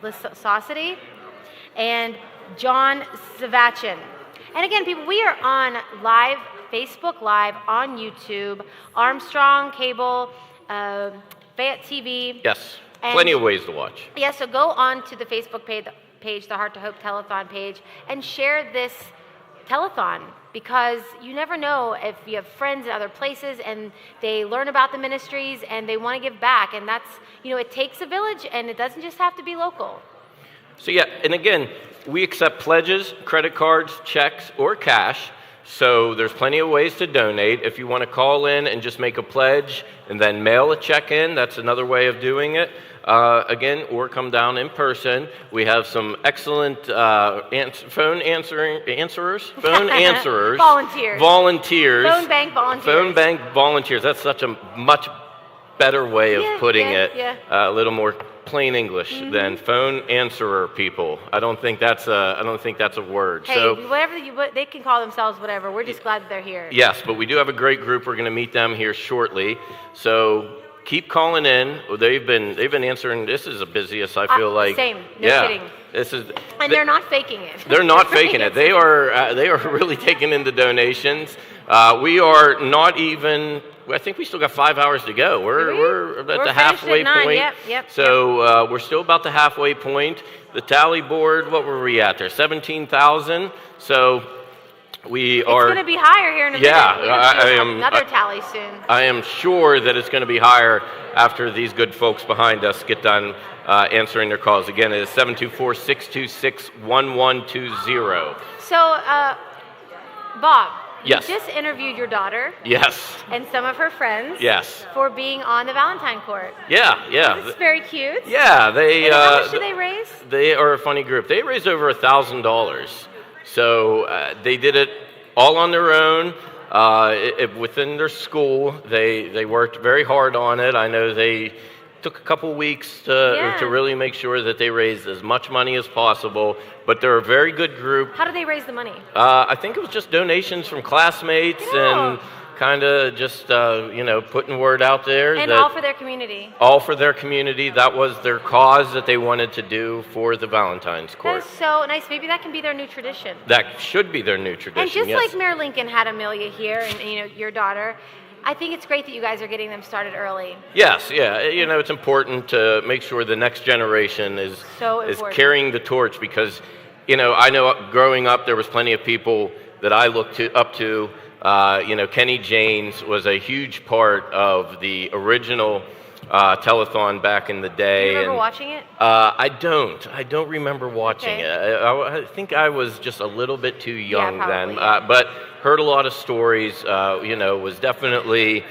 A: Lissosity, and John Savachin. And again, people, we are on live, Facebook Live, on YouTube, Armstrong Cable, Fayette TV.
C: Yes,
A: And
C: plenty of ways to watch.
A: Yeah, so go on to the Facebook page, the Heart to Hope Telethon page, and share this telethon, because you never know if you have friends in other places and they learn about the ministries and they want to give back. And that's, it takes a village, and it doesn't just have to be local.
C: So yeah, and again, we accept pledges, credit cards, checks, or cash. So there's plenty of ways to donate. If you want to call in and just make a pledge and then mail a check in, that's another way of doing it. Again, or come down in person. We have some excellent phone answerers.
A: Volunteers. Phone bank volunteers.
C: Phone bank volunteers. That's such a much better way of putting it.
A: Yeah.
C: A little more plain English than phone answerer people. I don't think that's a word.
A: Hey,
C: So
A: they can call themselves whatever. We're just glad that they're here.
C: yes, but we do have a great group. We're going to meet them here shortly. So keep calling in. They've been answering. This is the busiest I feel like.
A: Same. No kidding.
C: This is.
A: And they're not faking it.
C: They're not faking it. They are really taking in the donations. We are not even. I think we still got 5 hours to go. We're at the halfway
A: at 9.
C: point.
A: Yep.
C: So we're still about the halfway point. The tally board. What were we at there? 17,000. So we are.
A: It's going to be higher here in a minute.
C: Yeah,
A: We're gonna do
C: I am.
A: another tally soon.
C: I am sure that it's going to be higher after these good folks behind us get done answering their calls. Again, it is 724-626-1120.
A: So, Bob,
C: Yes.
A: you just interviewed your daughter.
C: Yes.
A: And some of her friends.
C: Yes.
A: For being on the Valentine Court.
C: Yeah.
A: This is very cute.
C: Yeah, they.
A: And how much did they raise?
C: They are a funny group. They raised over $1,000. So they did it all on their own. Within their school, they worked very hard on it. I know they took a couple weeks to really make sure that they raised as much money as possible. But they're a very good group.
A: How did they raise the money?
C: I think it was just donations from classmates and
K: kind of just, putting word out there.
A: And
K: that
A: all for their community.
K: All for their community. That was their cause that they wanted to do for the Valentine's
A: That
K: Court.
A: is so nice. Maybe that can be their new tradition.
K: That should be their new tradition,
A: And just
K: yes.
A: like Mayor Lincoln had Amelia here and your daughter, I think it's great that you guys are getting them started early.
K: Yes, yeah. It's important to make sure the next generation is carrying the torch because, I know growing up there was plenty of people that I looked up to. Kenny James was a huge part of the original telethon back in the day.
A: Do you remember watching it?
K: I don't remember watching it. I think I was just a little bit too young then, but heard a lot of stories. Was definitely,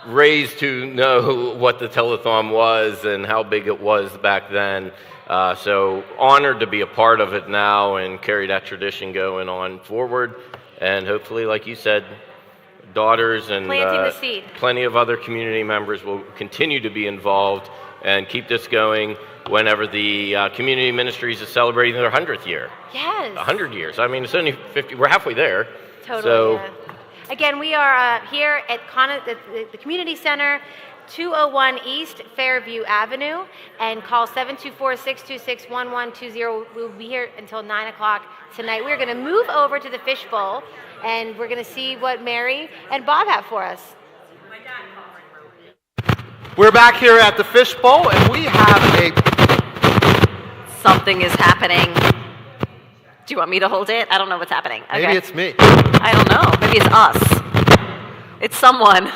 K: raised to know what the telethon was and how big it was back then. So honored to be a part of it now and carry that tradition going on forward. And hopefully, like you said, daughters and
A: planting the seed.
K: Plenty of other community members will continue to be involved and keep this going whenever the community ministries is celebrating their 100th year.
A: Yes.
K: 100 years. I mean, it's only 50. We're halfway there.
A: Totally.
K: So,
A: yeah. Again, we are here at the Community Center, 201 East Fairview Avenue, and call 724-626-1120. We'll be here until 9 o'clock tonight. We're going to move over to the Fishbowl, and we're going to see what Mary and Bob have for us.
Q: We're back here at the Fishbowl, and we have
B: Something is happening. Do you want me to hold it? I don't know what's happening. Okay.
Q: Maybe it's me.
B: I don't know. Maybe it's us. It's someone.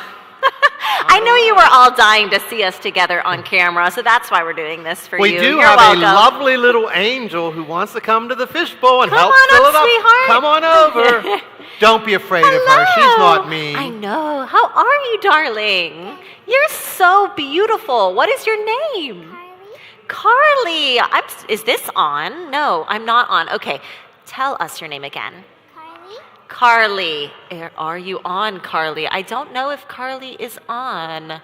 B: I know you were all dying to see us together on camera, so that's why we're doing this for you.
Q: We do
B: You're
Q: have
B: welcome.
Q: a lovely little angel who wants to come to the Fishbowl and
B: Come
Q: help
B: on
Q: fill
B: up,
Q: it up.
B: sweetheart.
Q: Come on over. Don't be afraid of her. She's not mean.
B: I know. How are you, darling? You're so beautiful. What is your name? Carly. Is this on? No, I'm not on. Okay. Tell us your name again. Carly. Are you on, Carly? I don't know if Carly is on.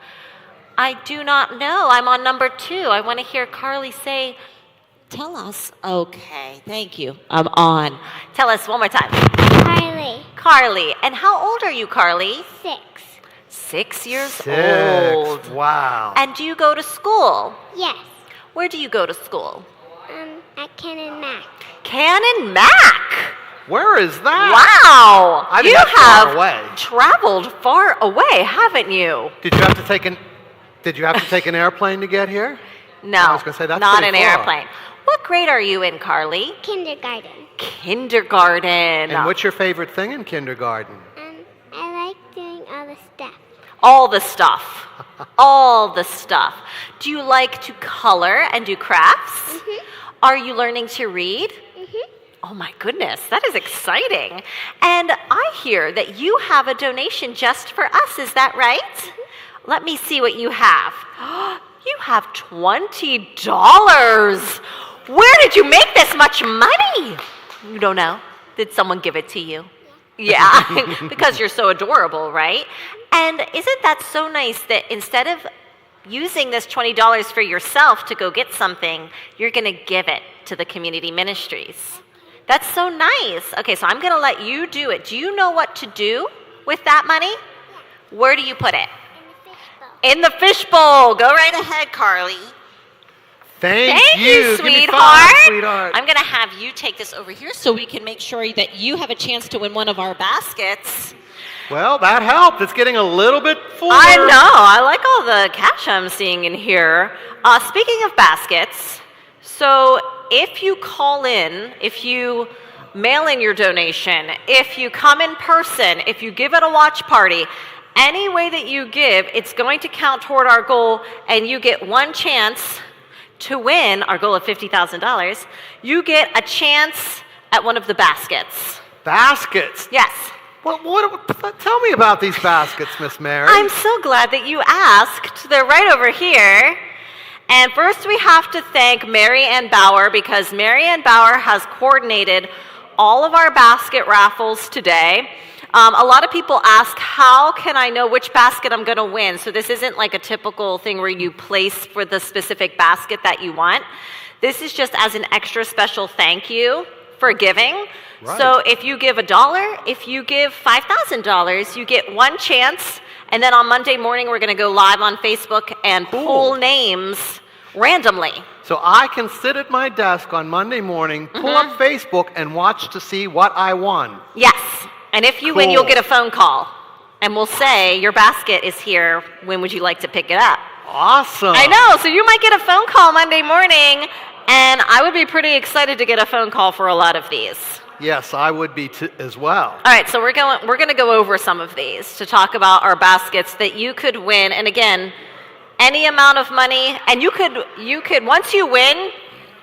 B: I do not know. I'm on number 2. I want to hear Carly say, tell us. Okay, thank you. I'm on. Tell us one more time.
R: Carly.
B: Carly. And how old are you, Carly?
R: 6.
B: 6 years
Q: 6.
B: old.
Q: Wow.
B: And do you go to school?
R: Yes.
B: Where do you go to school?
R: At Cannon Mac.
B: Cannon Mac.
Q: Where is that?
B: Wow.
Q: I think
B: you
Q: that's
B: have
Q: far away.
B: traveled far away, haven't you?
Q: Did you have to take an airplane to get here?
B: No,
Q: I was going to say that's
B: not
Q: pretty
B: an
Q: far.
B: airplane. What grade are you in, Carly?
R: Kindergarten.
B: Kindergarten.
Q: And what's your favorite thing in kindergarten?
R: I like doing all the stuff.
B: All the stuff. All the stuff. Do you like to color and do crafts?
R: Mm-hmm.
B: Are you learning to read?
R: Mm-hmm.
B: Oh my goodness, that is exciting. And I hear that you have a donation just for us, is that right?
R: Mm-hmm.
B: Let me see what you have. You have $20. Where did you make this much money? You don't know? Did someone give it to you? Yeah, because you're so adorable, right? And isn't that so nice that instead of using this $20 for yourself to go get something, you're going to give it to the community ministries? That's so nice. Okay, so I'm going to let you do it. Do you know what to do with that money? Where do you put it? In the fishbowl. Go right ahead, Carly.
Q: Thank
B: you,
Q: Give me 5,
B: sweetheart.
Q: sweetheart.
B: I'm going to have you take this over here so we can make sure that you have a chance to win one of our baskets.
Q: Well, that helped. It's getting a little bit fuller.
B: I know. I like all the cash I'm seeing in here. Speaking of baskets, so if you call in, if you mail in your donation, if you come in person, if you give at a watch party, any way that you give, it's going to count toward our goal, and you get one chance to win our goal of $50,000. You get a chance at one of the baskets.
Q: Baskets?
B: Yes.
Q: Tell me about these baskets, Miss Mary.
B: I'm so glad that you asked. They're right over here. And first we have to thank Mary Ann Bauer, because Mary Ann Bauer has coordinated all of our basket raffles today. A lot of people ask, how can I know which basket I'm going to win? So this isn't like a typical thing where you place for the specific basket that you want. This is just as an extra special thank you for giving.
Q: Right.
B: So if you give $1, if you give $5,000, you get one chance. And then on Monday morning, we're going to go live on Facebook and pull names randomly.
Q: So I can sit at my desk on Monday morning, pull up Facebook, and watch to see what I won.
B: Yes. And if you win, you'll
Q: Cool.
B: get a phone call. And we'll say, your basket is here. When would you like to pick it up?
Q: Awesome.
B: I know. So you might get a phone call Monday morning. And I would be pretty excited to get a phone call for a lot of these.
Q: Yes, I would be as well.
B: All right, so we're going to go over some of these to talk about our baskets that you could win. And again, any amount of money, and you could once you win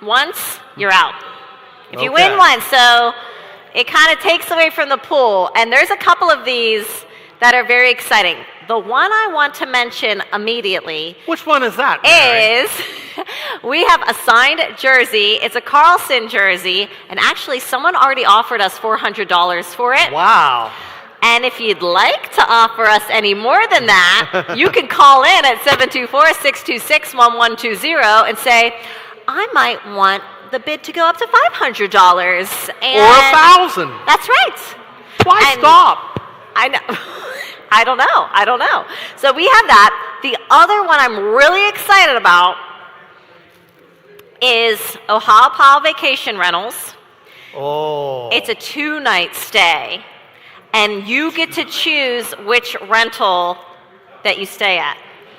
B: once, you're out. If you win once, so it kind of takes away from the pool. And there's a couple of these that are very exciting. The one I want to mention immediately.
Q: Which one is that, Mary?
B: Is we have a signed jersey. It's a Carlson jersey, and actually someone already offered us $400 for it.
Q: Wow.
B: And if you'd like to offer us any more than that, you can call in at 724-626-1120 and say, I might want the bid to go up to $500. And
Q: or $1,000.
B: That's right.
Q: Why stop?
B: I know. I don't know. So we have that. The other one I'm really excited about is Ohio Vacation Rentals.
Q: Oh.
B: It's a 2-night stay. And you get to choose which rental that you stay at.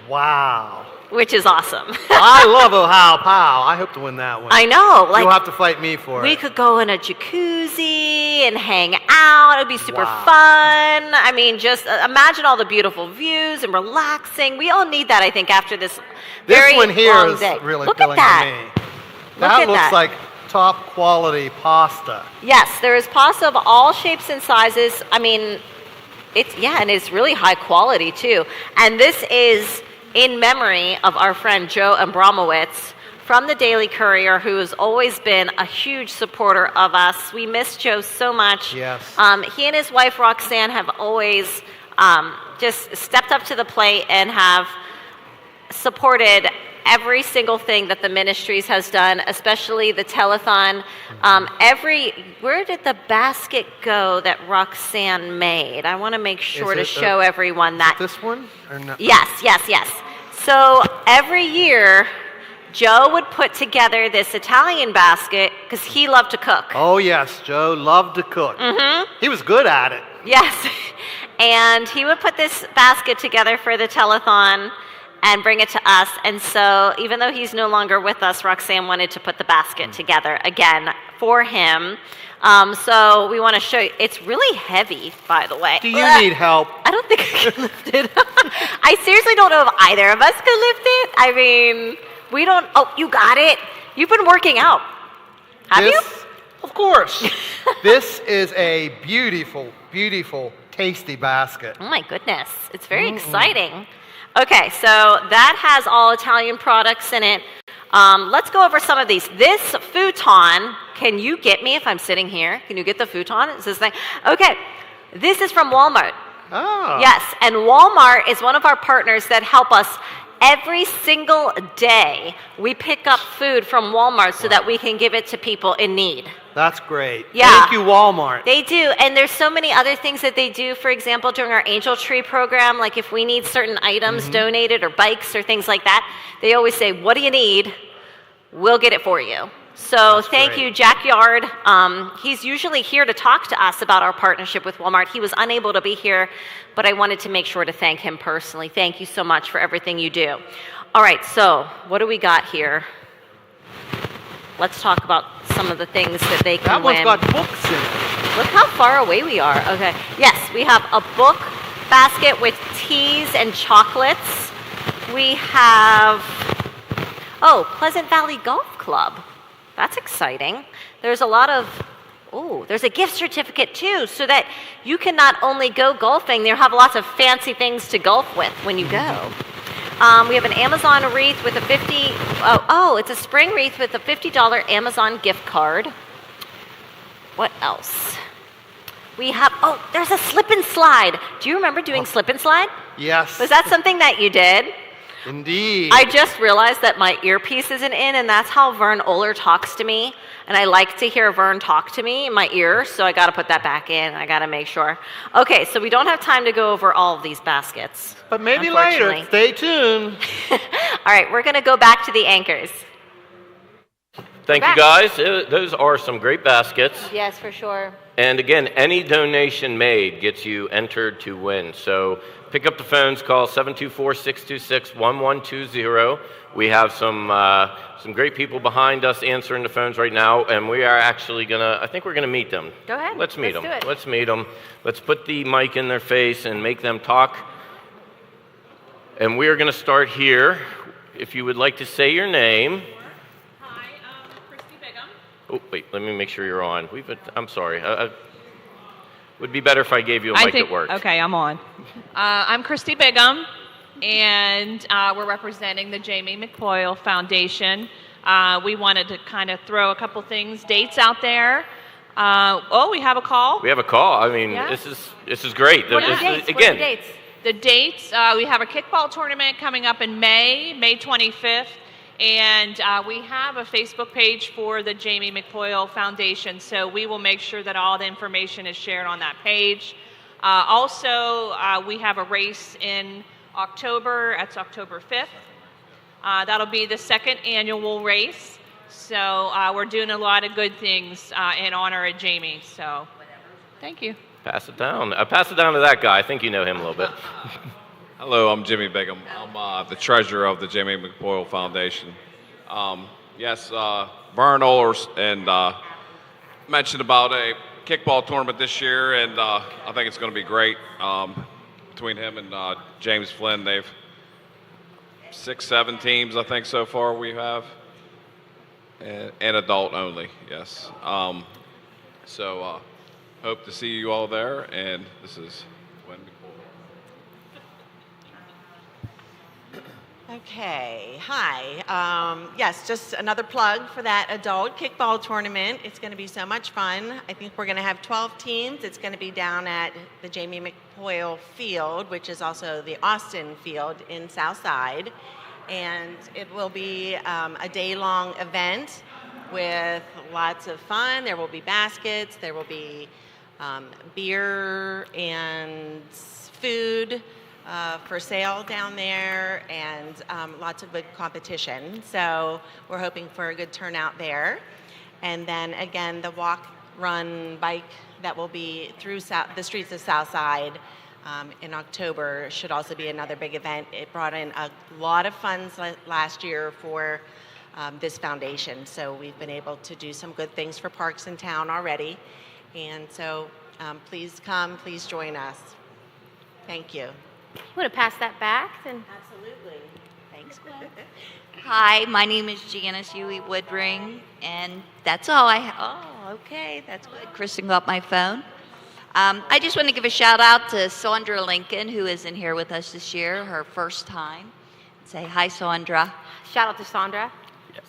Q: Wow.
B: Which is awesome.
Q: I love Ohio Pow. I hope to win that one.
B: I know.
Q: You'll have to fight me for
B: we
Q: it.
B: could go in a jacuzzi and hang out. It would be super fun. I mean, just imagine all the beautiful views and relaxing. We all need that, I think, after this very
Q: one here
B: long
Q: is
B: day.
Q: really
B: Look at
Q: appealing
B: that.
Q: to me.
B: Look
Q: That
B: at
Q: looks
B: that.
Q: like top quality pasta.
B: Yes, there is pasta of all shapes and sizes. I mean, and it's really high quality too. And this is in memory of our friend Joe Abramowitz from the Daily Courier, who has always been a huge supporter of us. We miss Joe so much.
Q: Yes.
B: He and his wife Roxanne have always just stepped up to the plate and have supported every single thing that the ministries has done, especially the telethon. Where did the basket go that Roxanne made? I want to make sure to show everyone that.
Q: This one? Or no?
B: Yes. So every year, Joe would put together this Italian basket because he loved to cook.
Q: Oh, yes. Joe loved to cook.
B: Mm-hmm.
Q: He was good at it.
B: Yes. And he would put this basket together for the telethon and bring it to us. And so even though he's no longer with us, Roxanne wanted to put the basket together again for him. So we want to show you. It's really heavy, by the way.
Q: Do you need help?
B: I don't think I can lift it. I seriously don't know if either of us could lift it. I mean, we don't. Oh, you got it. You've been working out. Have you?
Q: Of course. This is a beautiful, beautiful, tasty basket.
B: Oh my goodness. It's very exciting. Okay, so that has all Italian products in it. Let's go over some of these. This futon, can you get me if I'm sitting here? Can you get the futon? Is this thing? Okay, this is from Walmart.
Q: Oh.
B: Yes, and Walmart is one of our partners that help us every single day. We pick up food from Walmart so that we can give it to people in need.
Q: That's great.
B: Yeah.
Q: Thank you, Walmart.
B: They do, and there's so many other things that they do. For example, during our Angel Tree program, like if we need certain items donated or bikes or things like that, they always say, what do you need? We'll get it for you. So thank you, Jack Yard. He's usually here to talk to us about our partnership with Walmart. He was unable to be here, but I wanted to make sure to thank him personally. Thank you so much for everything you do. All right, so what do we got here? Let's talk about some of the things that they can win.
Q: That one's got books in it.
B: Look how far away we are. Okay. Yes, we have a book basket with teas and chocolates. We have, Pleasant Valley Golf Club. That's exciting. There's a lot of, there's a gift certificate too, so that you can not only go golfing, they have lots of fancy things to golf with when you go. We have an Amazon wreath with a it's a spring wreath with a $50 Amazon gift card. What else? We have, there's a slip and slide. Do you remember doing slip and slide?
Q: Yes.
B: Was that something that you did?
Q: Indeed.
B: I just realized that my earpiece isn't in, and that's how Vern Oler talks to me. And I like to hear Vern talk to me in my ear, so I got to put that back in. I got to make sure. Okay, so we don't have time to go over all of these baskets.
Q: But maybe later. Stay tuned.
B: All right, we're going to go back to the anchors.
K: Thank you, guys. Those are some great baskets.
A: Yes, for sure.
K: And again, any donation made gets you entered to win. So pick up the phones, call 724-626-1120. We have some great people behind us answering the phones right now, and we are actually I think we're gonna meet them.
A: Go ahead.
K: Let's meet them.
A: Do it.
K: Let's meet them. Let's put the mic in their face and make them talk. And we are gonna start here. If you would like to say your name. Oh, wait, let me make sure you're on. I'm sorry. Would be better if I gave you a mic that worked.
I: Okay, I'm on. I'm Christy Bigham, and we're representing the Jamie McPoyle Foundation. We wanted to kind of throw a couple dates out there. We have a call.
K: We have a call. I mean,
I: Yeah.
K: this is great.
I: What are the dates?
K: Again,
I: The dates, we have a kickball tournament coming up in May 25th. And we have a Facebook page for the Jamie McPoyle Foundation, so we will make sure that all the information is shared on that page. Also, we have a race in October. That's October 5th. That'll be the second annual race. So we're doing a lot of good things in honor of Jamie. So thank you.
K: pass it down. Pass it down to that guy. I think you know him a little bit.
M: Hello, I'm Jimmy Bigham. I'm the treasurer of the Jamie McPoyle Foundation. Yes, Vern Ohlers and mentioned about a kickball tournament this year, and I think it's going to be great. Between him and James Flynn, they've 6-7 teams, I think, so far we have, and adult only, yes. So hope to see you all there, and this is Wendy.
V: Okay, hi. Yes, just another plug for that adult kickball tournament. It's going to be so much fun. I think we're going to have 12 teams. It's going to be down at the Jamie McPoyle Field, which is also the Austin Field in Southside. And it will be a day-long event with lots of fun. There will be baskets. There will be beer and food for sale down there, and lots of good competition. So we're hoping for a good turnout there. And then again, the walk, run, bike that will be through the streets of Southside in October should also be another big event. It brought in a lot of funds last year for this foundation. So we've been able to do some good things for parks in town already. And so please come, please join us. Thank you.
A: You want to pass that back? Then?
V: Absolutely. Thanks, Gwen.
N: Hi, my name is Janice Huey Woodring, and that's all I have. Oh, okay, that's good. Kristen got my phone. I just want to give a shout out to Sandra Lincoln, who is in here with us this year, her first time. Say hi, Sandra.
A: Shout out to Sandra.
K: Yes.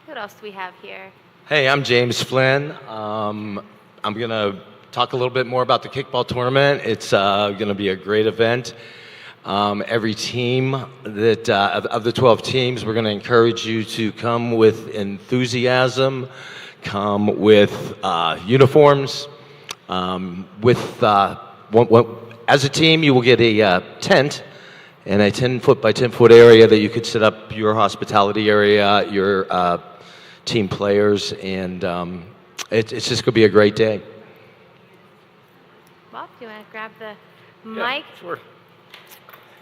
A: What else do we have here?
X: Hey, I'm James Flynn. I'm going to talk a little bit more about the kickball tournament. It's going to be a great event. Every team that of the 12 teams, we're going to encourage you to come with enthusiasm, come with uniforms. As a team, you will get a tent and a 10-foot by 10-foot area that you could set up your hospitality area, your team players, and it's just going to be a great day.
A: Bob, do you want to grab the mic?
K: Sure.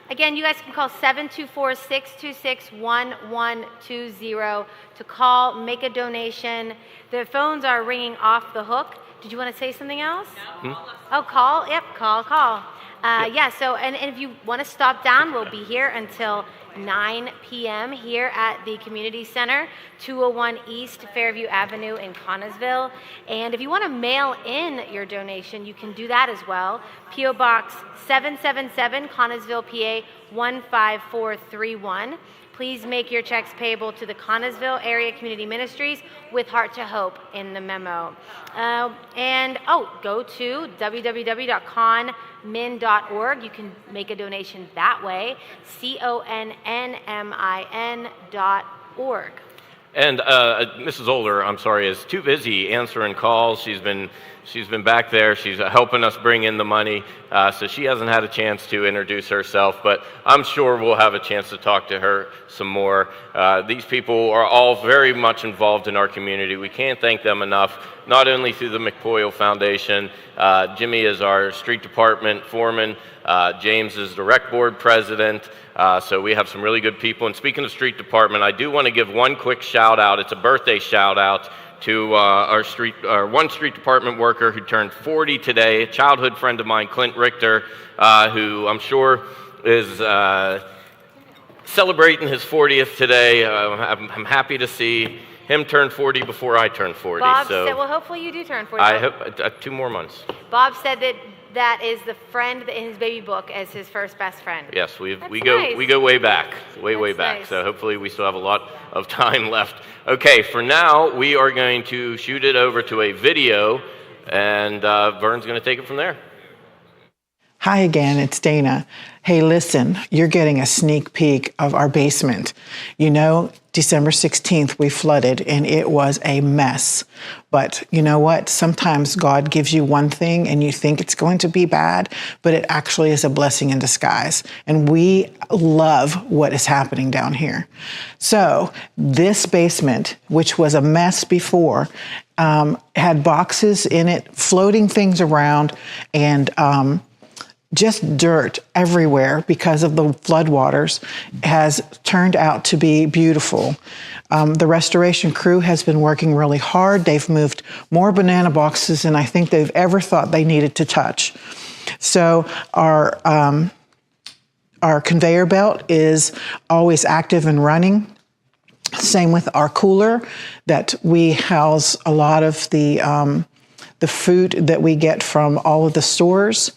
A: Again, you guys can call 724-626-1120 to call, make a donation. The phones are ringing off the hook. Did you want to say something else?
K: No.
A: Oh, call? Yep, call. Yeah, so, and if you want to stop down, we'll be here until 9 p.m. here at the Community Center, 201 East Fairview Avenue in Connellsville. And if you want to mail in your donation, you can do that as well. P.O. Box 777, Connellsville, PA 15431. Please make your checks payable to the Connellsville Area Community Ministries with Heart to Hope in the memo. Go to www.conmin.org. You can make a donation that way, CONNMIN.org.
K: And Mrs. Oler, I'm sorry, is too busy answering calls. She's been back there. She's helping us bring in the money, so she hasn't had a chance to introduce herself, but I'm sure we'll have a chance to talk to her some more. These people are all very much involved in our community. We can't thank them enough, not only through the McPoyle Foundation. Jimmy is our street department foreman. James is the rec board president. So we have some really good people. And speaking of street department, I do want to give one quick shout out. It's a birthday shout out to our one street department worker who turned 40 today, a childhood friend of mine, Clint Richter, who I'm sure is celebrating his 40th today. I'm happy to see him turn 40 before I turn 40.
A: Bob
K: so
A: said, well, hopefully you do turn 40.
K: I hope 2 more months.
A: Bob said that is the friend in his baby book as his first best friend.
K: Yes, we
A: That's
K: go
A: nice.
K: we go way back, way back.
A: nice.
K: So hopefully we still have a lot of time left. Okay, for now we are going to shoot it over to a video, and Vern's going to take it from there.
E: Hi again, it's Dana. Hey, listen, you're getting a sneak peek of our basement. You know, December 16th, we flooded and it was a mess. But you know what? Sometimes God gives you one thing and you think it's going to be bad, but it actually is a blessing in disguise. And we love what is happening down here. So this basement, which was a mess before, had boxes in it, floating things around, and just dirt everywhere because of the floodwaters, has turned out to be beautiful. The restoration crew has been working really hard. They've moved more banana boxes than I think they've ever thought they needed to touch. So our conveyor belt is always active and running. Same with our cooler, that we house a lot of the food that we get from all of the stores.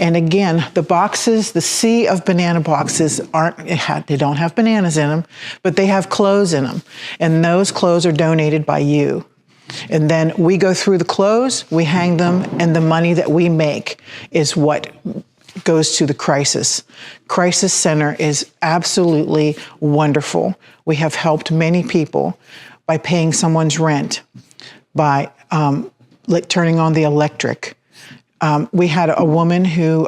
E: And again, the boxes, the sea of banana boxes they don't have bananas in them, but they have clothes in them. And those clothes are donated by you. And then we go through the clothes, we hang them, and the money that we make is what goes to the crisis. Crisis Center is absolutely wonderful. We have helped many people by paying someone's rent, by turning on the electric. We had a woman who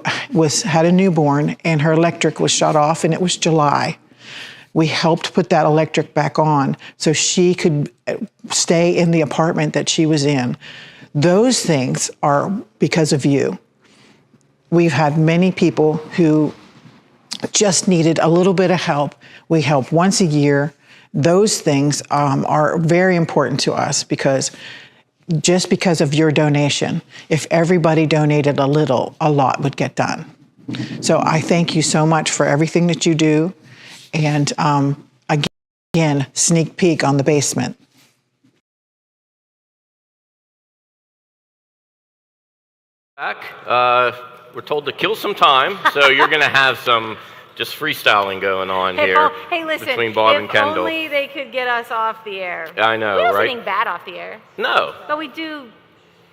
E: had a newborn and her electric was shut off, and it was July. We helped put that electric back on so she could stay in the apartment that she was in. Those things are because of you. We've had many people who just needed a little bit of help. We help once a year. Those things are very important to us because of your donation. If everybody donated a little, a lot would get done. So I thank you so much for everything that you do. And again, sneak peek on the basement.
K: Back, we're told to kill some time, so you're going to have some just freestyling going on here
A: Listen,
K: between Bob and Kendall.
A: If only they could get us off the air.
K: I know,
A: We don't
K: right?
A: do anything bad off the air.
K: No.
A: But we do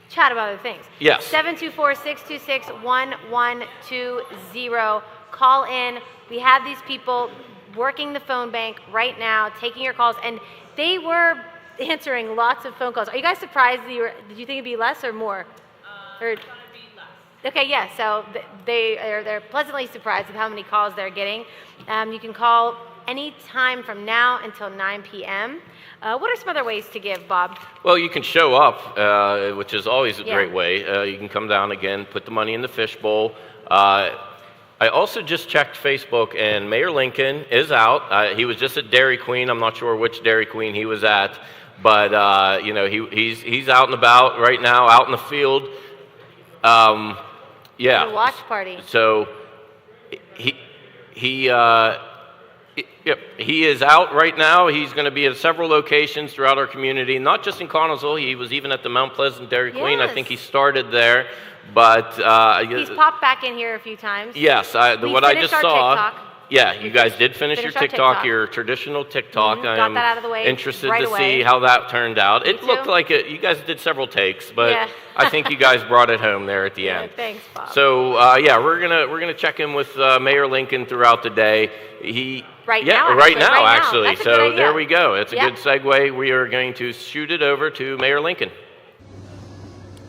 A: chat about other things.
K: Yes.
A: 724-626-1120. Call in. We have these people working the phone bank right now, taking your calls, and they were answering lots of phone calls. Are you guys surprised? Did you think it'd be less or more? Okay, yeah, so they're pleasantly surprised with how many calls they're getting. You can call any time from now until 9 p.m. What are some other ways to give, Bob?
K: Well, you can show up, which is always a great way. You can come down again, put the money in the fishbowl. I also just checked Facebook, and Mayor Lincoln is out. He was just at Dairy Queen. I'm not sure which Dairy Queen he was at, but he's out and about right now, out in the field. Yeah.
A: A watch party.
K: So he is out right now. He's going to be at several locations throughout our community, not just in Connellsville. He was even at the Mount Pleasant Dairy Queen. I think he started there, but
A: he's popped back in here a few times.
K: Yes, what I just saw. Yeah, you guys did finish your
A: Finished our
K: TikTok,
A: TikTok.
K: your traditional TikTok.
A: Mhm,
K: I
A: got
K: am
A: that out of the way
K: interested
A: right
K: to
A: away.
K: see how that turned out. It
A: too.
K: looked like you guys did several takes, but
A: Yeah.
K: I think you guys brought it home there at the
A: Yeah,
K: end.
A: thanks, Bob.
K: So yeah, we're gonna check in with Mayor Lincoln throughout the day.
A: Right
K: yeah,
A: now,
K: right
A: actually,
K: now,
A: right now.
K: actually.
A: That's a
K: So
A: good idea.
K: there we go. It's a
A: Yeah.
K: good segue. We are going to shoot it over to Mayor Lincoln.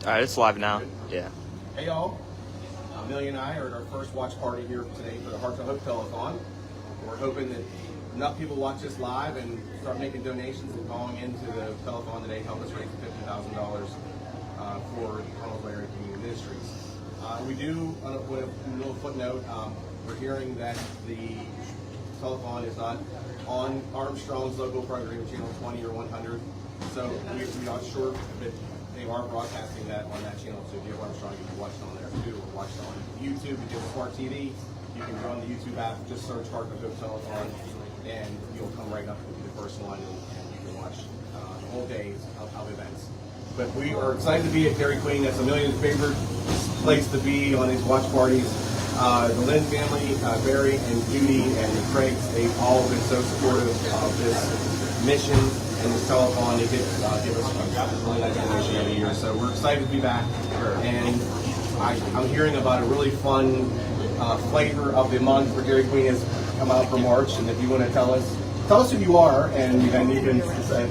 J: All right, it's live now. Yeah.
P: Hey y'all, Millie and I are at our first watch party here today for the Heart to Hope Telethon. We're hoping that enough people watch this live and start making donations and calling into the telethon today to help us raise $50,000 for Connellsville Area Community Ministries. We do, with a little footnote, we're hearing that the telethon is not on Armstrong's local program, channel 20 or 100, so we are sure that they are broadcasting that on that channel, so if you have Armstrong, you can watch it on there too, or watch it on YouTube. If you have a smart TV, you can go on the YouTube app, just search Heart to Hope Telethon, and you'll come right up with the first one, and you can watch the whole days of events. But we are excited to be at Dairy Queen. That's Amelia's favorite place to be on these watch parties. The Lynn family, Barry and Judy and the Craigs, they've all been so supportive of this mission and this telethon. They give us a really nice donation every year. So we're excited to be back. And I'm hearing about a really fun flavor of the month for Dairy Queen has come out for March. And if you want to tell us who you are, and then you can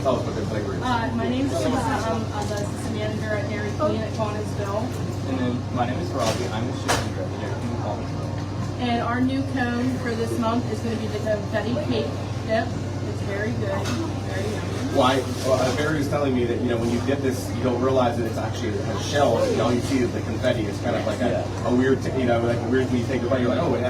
P: tell us what the flavor is.
S: My name is Lisa. I'm the assistant manager at Dairy Queen at Connellsville.
W: And then my name is Robbie. I'm the shift leader at the Dairy Queen Connellsville.
S: And our new cone for this month is going to be the confetti cake dip. It's very good, very yummy.
P: Why? Barry was telling me that when you dip this, you don't realize that it's actually a shell. All you see is the confetti. It's kind of like a weird, like weird when you take the bite. You're like, oh, it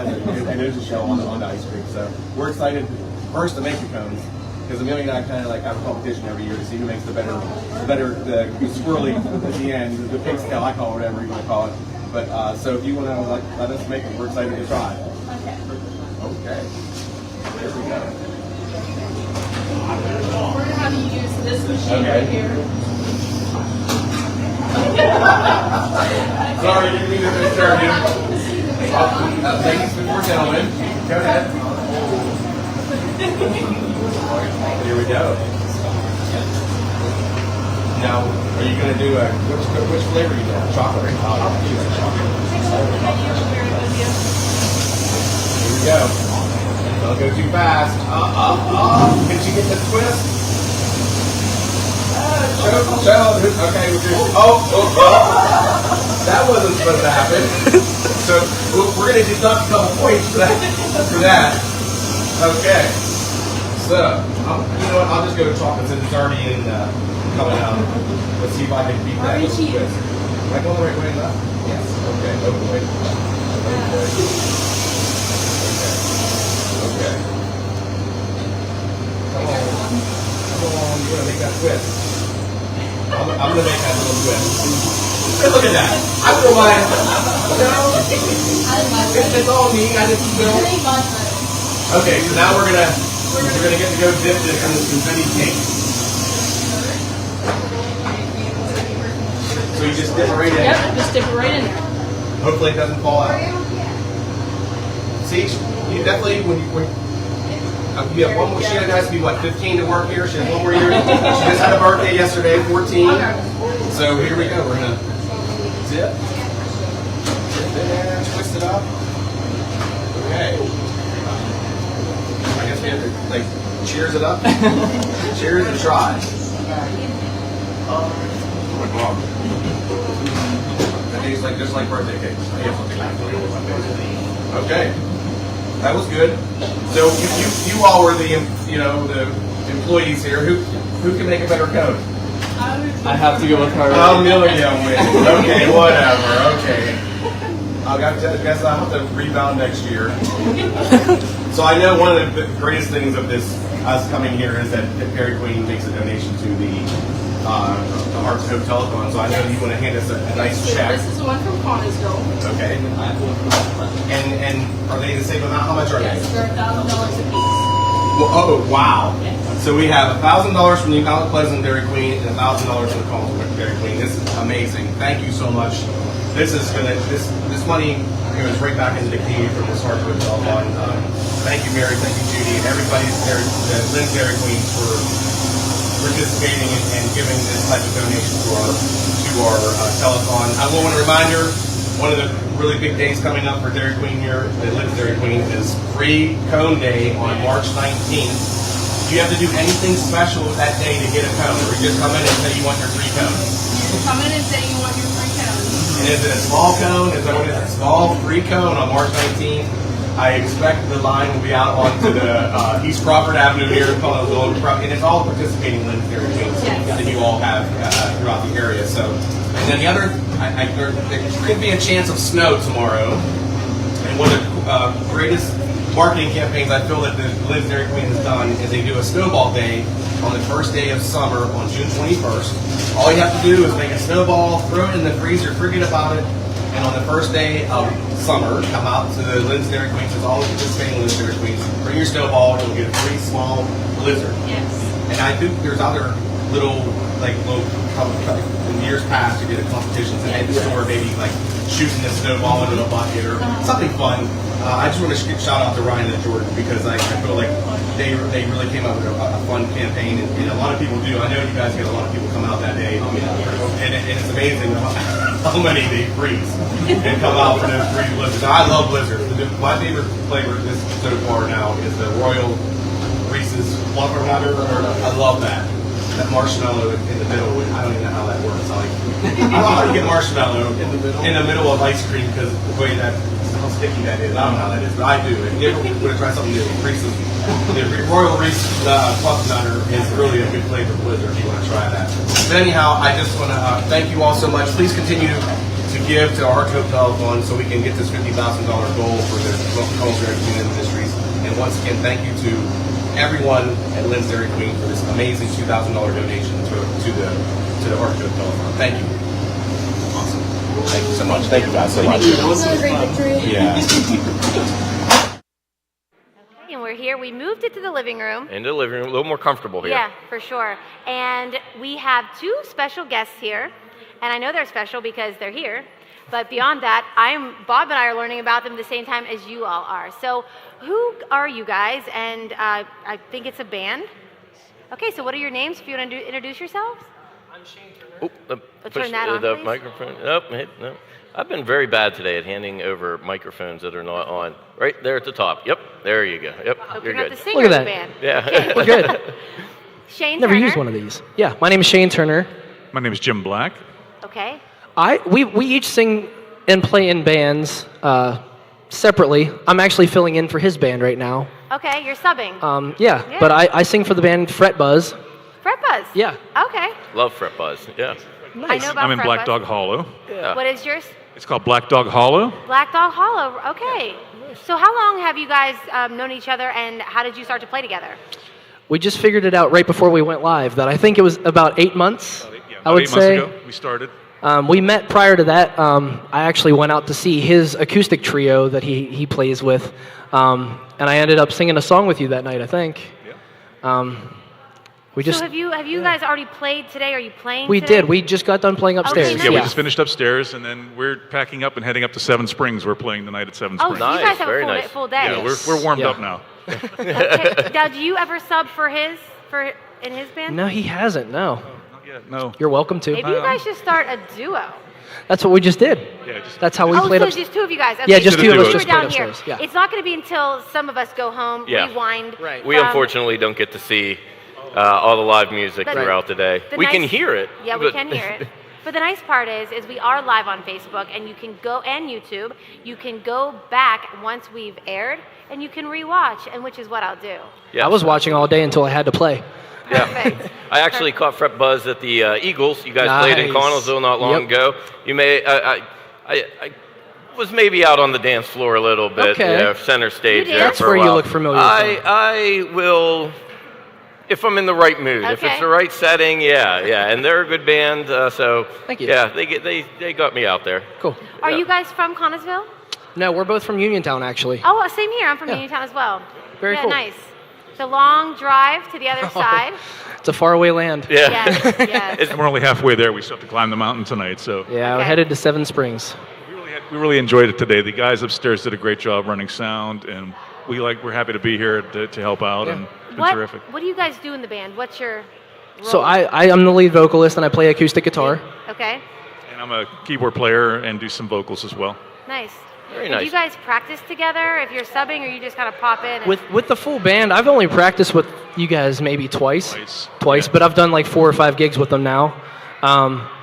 P: is a shell on the ice cream. So we're excited first to make the cones because Amelia and I kind of like have a competition every year to see who makes the swirly at the end, the pig's tail, I call it, whatever you want to call it. But so if you want to let us make it, we're excited to try.
S: Okay.
P: Okay. Here we go.
S: We're going to have you use this machine right here.
P: Sorry, you didn't mean to disturb you. Ladies before gentlemen, go ahead. Here we go. Now, are you going to do which flavor you want? Chocolate, right? Here we go. Don't go too fast. Did you get the twist? Okay, that wasn't supposed to happen. So we're going to deduct a couple points for that. Okay. So, you know what? I'll just go to chocolate since it's already in coming out. Let's see if I can beat that with a twist. Am I going the right way enough? Yes. Okay. Oh boy. Oh boy. Okay. Come on. You want to make that twist? I'm going to make that little twist. Look at that. I feel my. It's all me. I just feel. Okay, so now we're gonna get to go dip this in this confetti cake. So you just dip it right in.
S: Yep, just dip it right in there.
P: Hopefully it doesn't fall out. See, you definitely you have one more. She has to be 15 to work here. She has one more year. She just had a birthday yesterday, 14. So here we go. We're gonna dip and twist it up. Okay. I guess we have to cheers it up. Cheers and try. That tastes just like birthday cake. Okay. That was good. So you all were the employees here. Who can make a better cone?
W: I have to go with her.
P: Amelia wins. Okay, whatever. Okay. I guess I'll have to rebound next year. So I know one of the greatest things of us coming here is that Dairy Queen makes a donation to the Heart to Hope Telethon. So I know you want to hand us a nice check.
S: This is the one from Connellsville.
P: Okay. And are they the same amount? How much are they?
S: Yes, they're $1,000 a piece.
P: Well, oh, wow. Yes. So we have $1,000 from the Mount Pleasant Dairy Queen and $1,000 from the Connellsville Dairy Queen. This is amazing. Thank you so much. this money goes right back into the community from this Heart to Telethon. Thank you, Mary. Thank you, Judy, and everybody there at Lynn's Dairy Queen for participating and giving this type of donation to our telethon. I want a reminder. One of the really big days coming up for Dairy Queen here at Lynn's Dairy Queen is Free Cone Day on March 19th. Do you have to do anything special that day to get a cone, or you just come in and say you want your free cone?
S: You come in and say you want your free cone.
P: And is it a small cone? Is it a small free cone on March 19th? I expect the line will be out onto the East Crawford Avenue here in Collinsville, and it's all participating Lynn's Dairy Queens that you all have throughout the area. So, and then the other, there could be a chance of snow tomorrow. And one of the greatest marketing campaigns I feel that the Lynn's Dairy Queen has done is they do a snowball day on the first day of summer on June 21st. All you have to do is make a snowball, throw it in the freezer, forget about it, and on the first day of summer, come out to the Lynn's Dairy Queen. It's all participating Lynn's Dairy Queens. Bring your snowball, and you'll get a free small blizzard.
S: Yes.
P: And I think there's other little in years past, you did a competition at the store, maybe like shooting a snowball into a bucket or something fun. I just want to shout out to Ryan and Jordan because I feel like they really came up with a fun campaign, and a lot of people do. I know you guys get a lot of people come out that day, and it's amazing how many they freeze and come out for those free blizzards. I love blizzards. My favorite flavor so far now is the Royal Reese's Fluffer Nutter. I love that. That marshmallow in the middle, I don't even know how that works. I don't know how you get marshmallow in the middle of ice cream because the way that how sticky that is. I don't know how that is, but I do. And you ever want to try something new? The Royal Reese's Fluff Nutter is really a good flavor blizzard if you want to try that. But anyhow, I just want to thank you all so much. Please continue to give to our Heart to Telethon so we can get this $50,000 goal for the Cold Dairy Queen Industries. And once again, thank you to everyone at Lynn's Dairy Queen for this amazing $2,000 donation to the Heart to Telethon. Thank you. Awesome. Thank you so much. Thank you guys so much.
R: That was a great victory.
P: Yeah.
A: And we're here. We moved it to the living room.
K: In the living room, a little more comfortable here.
A: Yeah, for sure. And we have two special guests here. And I know they're special because they're here. But beyond that, Bob and I are learning about them at the same time as you all are. So who are you guys? And I think it's a band. Okay, so what are your names if you want to introduce yourselves?
K: I'm Shane Turner.
A: Let's turn that on,
K: the
A: please.
K: microphone. No. I've been very bad today at handing over microphones that are not on. Right there at the top. Yep, there you go. Yep,
A: Hope
K: you're
A: you're
K: good.
A: not the singer of the band.
K: Yeah.
A: Okay.
F: We're good.
A: Shane
F: Never
A: Turner.
F: used one of these. Yeah, my name is Shane Turner.
O: My name is Jim Black.
A: Okay.
F: We each sing and play in bands separately. I'm actually filling in for his band right now.
A: Okay, you're subbing.
F: Yeah, but I sing for the band Fret Buzz.
A: Fret Buzz.
F: Yeah.
A: Okay.
K: Love Fret Buzz. Yeah.
A: I know about
O: I'm in
A: Fret
O: Black
A: Buzz.
O: Dog Hollow.
K: Yeah.
A: What is yours?
O: It's called Black Dog Hollow.
A: Black Dog Hollow. Okay. So how long have you guys known each other, and how did you start to play together?
F: We just figured it out right before we went live that I think it was about 8 months. I would
O: 8
F: say.
O: months ago, we started.
F: We met prior to that. I actually went out to see his acoustic trio that he plays with, and I ended up singing a song with you that night, I think.
A: So have you guys already played today? Are you playing
F: We
A: today?
F: did. We just got done playing upstairs.
O: Yeah, we just finished upstairs, and then we're packing up and heading up to Seven Springs. We're playing tonight at Seven
A: Oh,
O: Springs.
A: so you guys have a full day.
O: Yeah, we're warmed up now.
A: Okay. Now, do you ever sub in his band?
F: No, he hasn't. No.
O: No.
F: You're welcome to.
A: Maybe you guys should start a duo.
F: That's what we just did. That's how we played
A: so
F: up.
A: just two of you guys.
F: Yeah,
A: Okay,
F: just
A: so
F: two of us
A: you
F: just
A: were down
F: played
A: here.
F: upstairs, yeah.
A: It's not going to be until some of us go home,
K: Yeah.
A: rewind.
K: We unfortunately don't get to see all the live music
A: But-
K: throughout the day.
A: The
K: We can
A: nice-
K: hear it.
A: Yeah, we
K: but-
A: can hear it. But the nice part is we are live on Facebook, and you can go, and YouTube. You can go back once we've aired, and you can rewatch, and which is what I'll do.
K: Yeah.
F: I was watching all day until I had to play.
A: Perfect.
K: I actually caught Fret Buzz at the Eagles. You guys played in
F: Nice.
K: Connellsville not long
F: Yep.
K: ago. You may. I was maybe out on the dance floor a little bit.
F: Okay.
K: Yeah, center stage
F: You
K: there
F: danced?
K: for a
F: Where you
K: while.
F: look familiar
K: I will. If I'm in the right mood, if
A: Okay.
K: it's the right setting, yeah, and they're a good band, so
F: Thank you.
K: yeah, they got me out there.
F: Cool.
A: Are
K: Yeah.
A: you guys from Connellsville?
F: No, we're both from Uniontown, actually.
A: Oh, same here. I'm from
F: Yeah.
A: Uniontown as well.
F: Very
A: yeah,
F: cool.
A: nice. It's a long drive to the other side.
F: It's a faraway land.
O: Yeah.
A: Yes, yes.
O: And we're only halfway there. We still have to climb the mountain tonight. So
F: Yeah, we're headed to Seven Springs.
O: we really enjoyed it today. The guys upstairs did a great job running sound, and we're happy to be here to help out, and it's been terrific.
A: What do you guys do in the band? What's your role?
F: So I am the lead vocalist, and I play acoustic guitar.
A: Okay,
O: And I'm a keyboard player and do some vocals as well.
A: nice.
O: Very
A: And
O: nice.
A: do you guys practice together if you're subbing, or you just kind of pop in? And
F: With the full band, I've only practiced with you guys maybe twice, but I've done like 4 or 5 gigs with them now.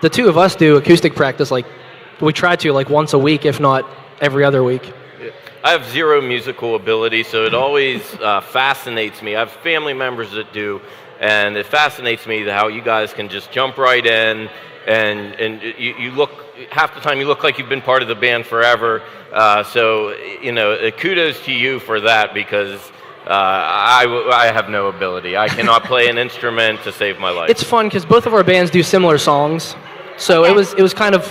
F: The two of us do acoustic practice like we try to like once a week, if not every other week.
K: I have zero musical ability, so it always fascinates me. I have family members that do, and it fascinates me how you guys can just jump right in, and you look, half the time you look like you've been part of the band forever. So, kudos to you for that, because I have no ability. I cannot play an instrument to save my life.
F: It's fun because both of our bands do similar songs, so it was kind of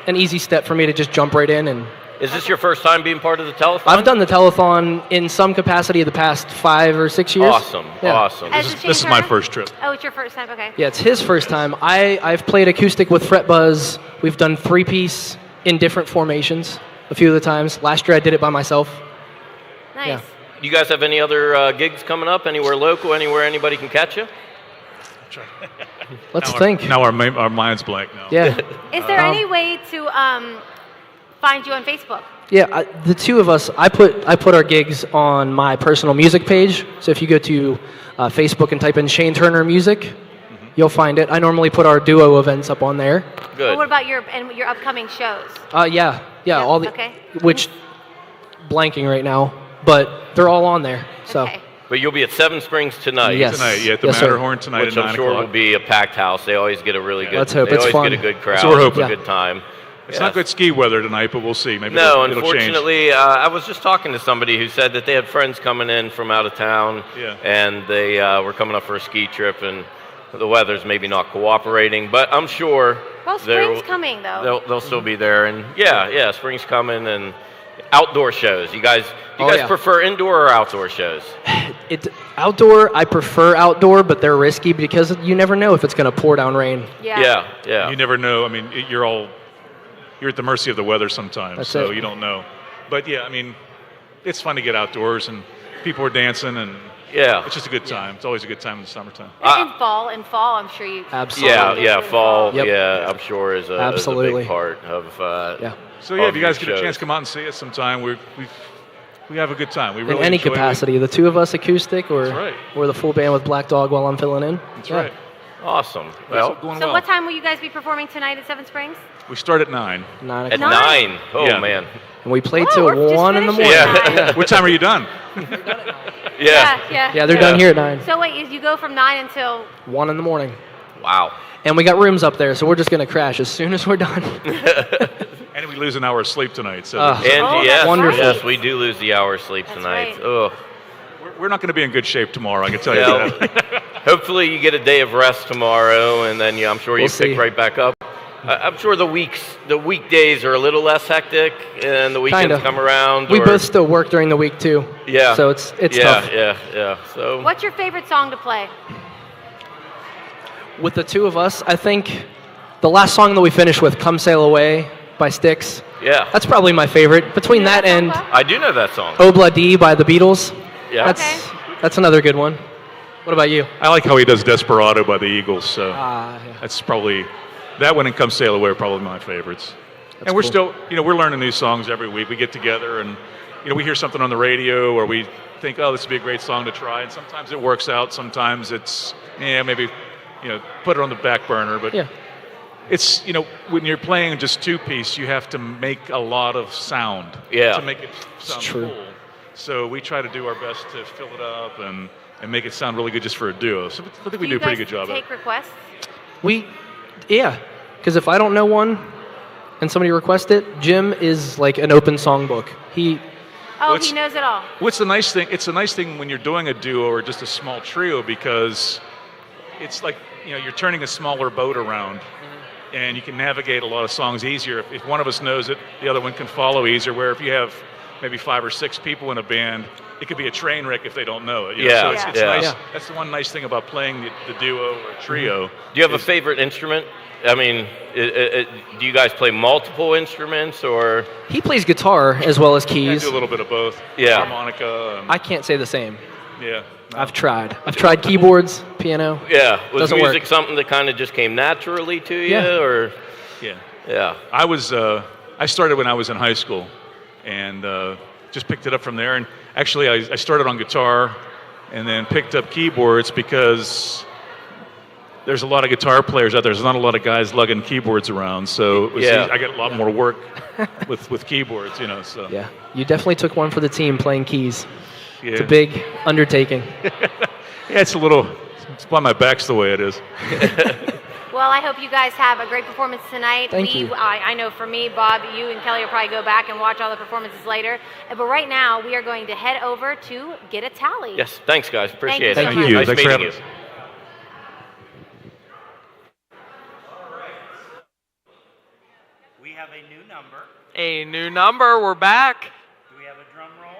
F: an easy step for me to just jump right in. And
K: Is this your first time being part of the Telethon?
F: I've done the Telethon in some capacity the past 5 or 6 years.
K: Awesome,
F: Yeah.
K: awesome.
O: This is my first trip.
A: Oh, it's your first time. Okay.
F: Yeah, it's his first time. I've played acoustic with Fret Buzz. We've done 3-piece in different formations a few of the times. Last year I did it by myself.
A: Nice.
F: Yeah.
K: You guys have any other gigs coming up? Anywhere local? Anywhere anybody can catch you?
F: Let's
O: Now
F: think.
O: Now our mind's blank now.
F: Yeah.
A: Is there any way to find you on Facebook?
F: Yeah, the two of us, I put our gigs on my personal music page. So if you go to Facebook and type in Shane Turner Music, you'll find it. I normally put our duo events up on there.
A: Well, what about your upcoming shows?
F: Yeah, all the
A: Okay.
F: which blanking right now, but they're all on there. So
K: But you'll be at Seven Springs tonight.
F: Yes. Tonight, yeah,
O: at the
F: Yes, sir.
O: Matterhorn tonight
K: Which
O: at
K: I'm
O: 9
K: sure
O: o'clock.
K: will be a packed house. They always get a really good.
F: Let's hope
K: they
F: it's
K: always
F: fun.
K: get a good crowd.
O: That's what we're hoping.
K: It's a good time.
O: It's
K: Yeah.
O: not good ski weather tonight, but we'll see. Maybe
K: No,
O: it'll change.
K: unfortunately, I was just talking to somebody who said that they had friends coming in from out of town,
O: Yeah.
K: and they were coming up for a ski trip, and the weather's maybe not cooperating. But I'm sure
A: Well, spring's coming though.
K: they'll still be there, and yeah, spring's coming, and outdoor shows. You guys prefer indoor or outdoor shows?
F: Outdoor, I prefer outdoor, but they're risky because you never know if it's going to pour down rain.
K: Yeah.
O: You never know. I mean, you're at the mercy of the weather sometimes,
F: That's
O: so
F: it.
O: you don't know. But yeah, I mean, it's fun to get outdoors, and people are dancing, and it's just a good time. It's always a good time in the summertime.
A: In fall, I'm sure you.
F: Absolutely.
K: Yeah, fall.
F: Yep.
K: Yeah, I'm sure is a
F: Absolutely.
K: big part of.
O: So yeah,
K: of
O: if you guys
K: your
O: get a chance,
K: shows.
O: come out and see us sometime. We have a good time. We
F: In
O: really
F: any
O: enjoy it.
F: capacity, the two of us acoustic, or
O: That's right.
F: or the full band with Black Dog while I'm filling in.
O: That's right.
K: Awesome. Well,
A: So what time will you guys be performing tonight at Seven Springs?
O: We start at 9.
F: 9
K: At
F: o'clock.
K: 9. Oh
O: Yeah.
K: man.
F: And we play
A: Oh,
F: till
A: we're just
F: 1 in the morning.
A: finishing at 9.
O: What time are you done?
A: Yeah.
F: Yeah, they're done here at 9.
A: So wait, you go from 9 until
F: 1 in the morning.
K: Wow.
F: And we got rooms up there, so we're just going to crash as soon as we're done.
O: And we lose an hour of sleep tonight. So
F: Ah.
K: And yes,
F: wonderful.
K: yes, we do lose the hour of sleep tonight.
A: right.
K: Ugh.
O: we're not going to be in good shape tomorrow, I can tell you
K: Well,
O: that.
K: hopefully you get a day of rest tomorrow, and then I'm sure you
F: We'll
K: pick
F: see.
K: right back up. I'm sure the weekdays are a little less hectic, and the weekends
F: Kinda.
K: come around.
F: We
K: or-
F: both still work during the week too.
K: Yeah.
F: So it's
K: yeah,
F: tough.
K: Yeah. So
A: what's your favorite song to play?
F: With the two of us, I think the last song that we finished with, "Come Sail Away" by Styx.
K: yeah,
F: That's probably my favorite. Between that and
K: I do know that song.
F: "Obla Dee" by the Beatles.
K: Yeah.
F: That's another good one. What about you?
O: I like how he does Desperado by the Eagles. So
F: Yeah.
O: that's probably, that one and Come Sail Away are probably my favorites. And we're
F: cool.
O: still, we're learning new songs every week. We get together and, we hear something on the radio or we think, oh, this would be a great song to try. And sometimes it works out. Sometimes it's, maybe, put it on the back burner. But
F: Yeah.
O: it's, when you're playing just two-piece, you have to make a lot of sound
K: Yeah.
O: to make it sound
F: true.
O: full. So we try to do our best to fill it up and make it sound really good just for a duo. So I think we do a pretty good job of it.
A: Take requests.
F: Because if I don't know one and somebody requests it, Jim is like an open songbook. He
A: He knows it all.
O: What's the nice thing? It's a nice thing when you're doing a duo or just a small trio because it's like, you're turning a smaller boat around and you can navigate a lot of songs easier. If one of us knows it, the other one can follow easier. Where if you have maybe 5 or 6 people in a band, it could be a train wreck if they don't know it.
K: Yeah,
O: So it's nice. That's the one nice thing about playing the duo or trio.
K: Do you have a favorite instrument? I mean, do you guys play multiple instruments or?
F: He plays guitar as well as keys.
O: I do a little bit of both.
K: Yeah.
O: Harmonica.
F: I can't say the same.
O: Yeah. No.
F: I've tried keyboards, piano.
K: Yeah. Was
F: Doesn't
K: music
F: work.
K: something that kind of just came naturally to you,
F: Yeah.
K: or?
O: Yeah.
K: Yeah.
O: I started when I was in high school, and just picked it up from there. And actually, I started on guitar, and then picked up keyboards because there's a lot of guitar players out there. There's not a lot of guys lugging keyboards around, so it was I got a lot more work with keyboards, you know. So
F: Yeah, you definitely took one for the team playing keys.
O: Yeah.
F: It's a big undertaking.
O: Yeah, it's why my back's the way it is.
A: Well, I hope you guys have a great performance tonight.
F: Thank you.
A: I know for me, Bob, you and Kelly will probably go back and watch all the performances later. But right now, we are going to head over to get a tally.
K: Yes. Thanks, guys. Appreciate
A: Thank
K: it.
A: you so much.
K: Nice
O: Thanks for
K: meeting
O: having
K: you.
O: us.
L: We have a new number.
G: A new number. We're back.
L: Do we have a drum roll?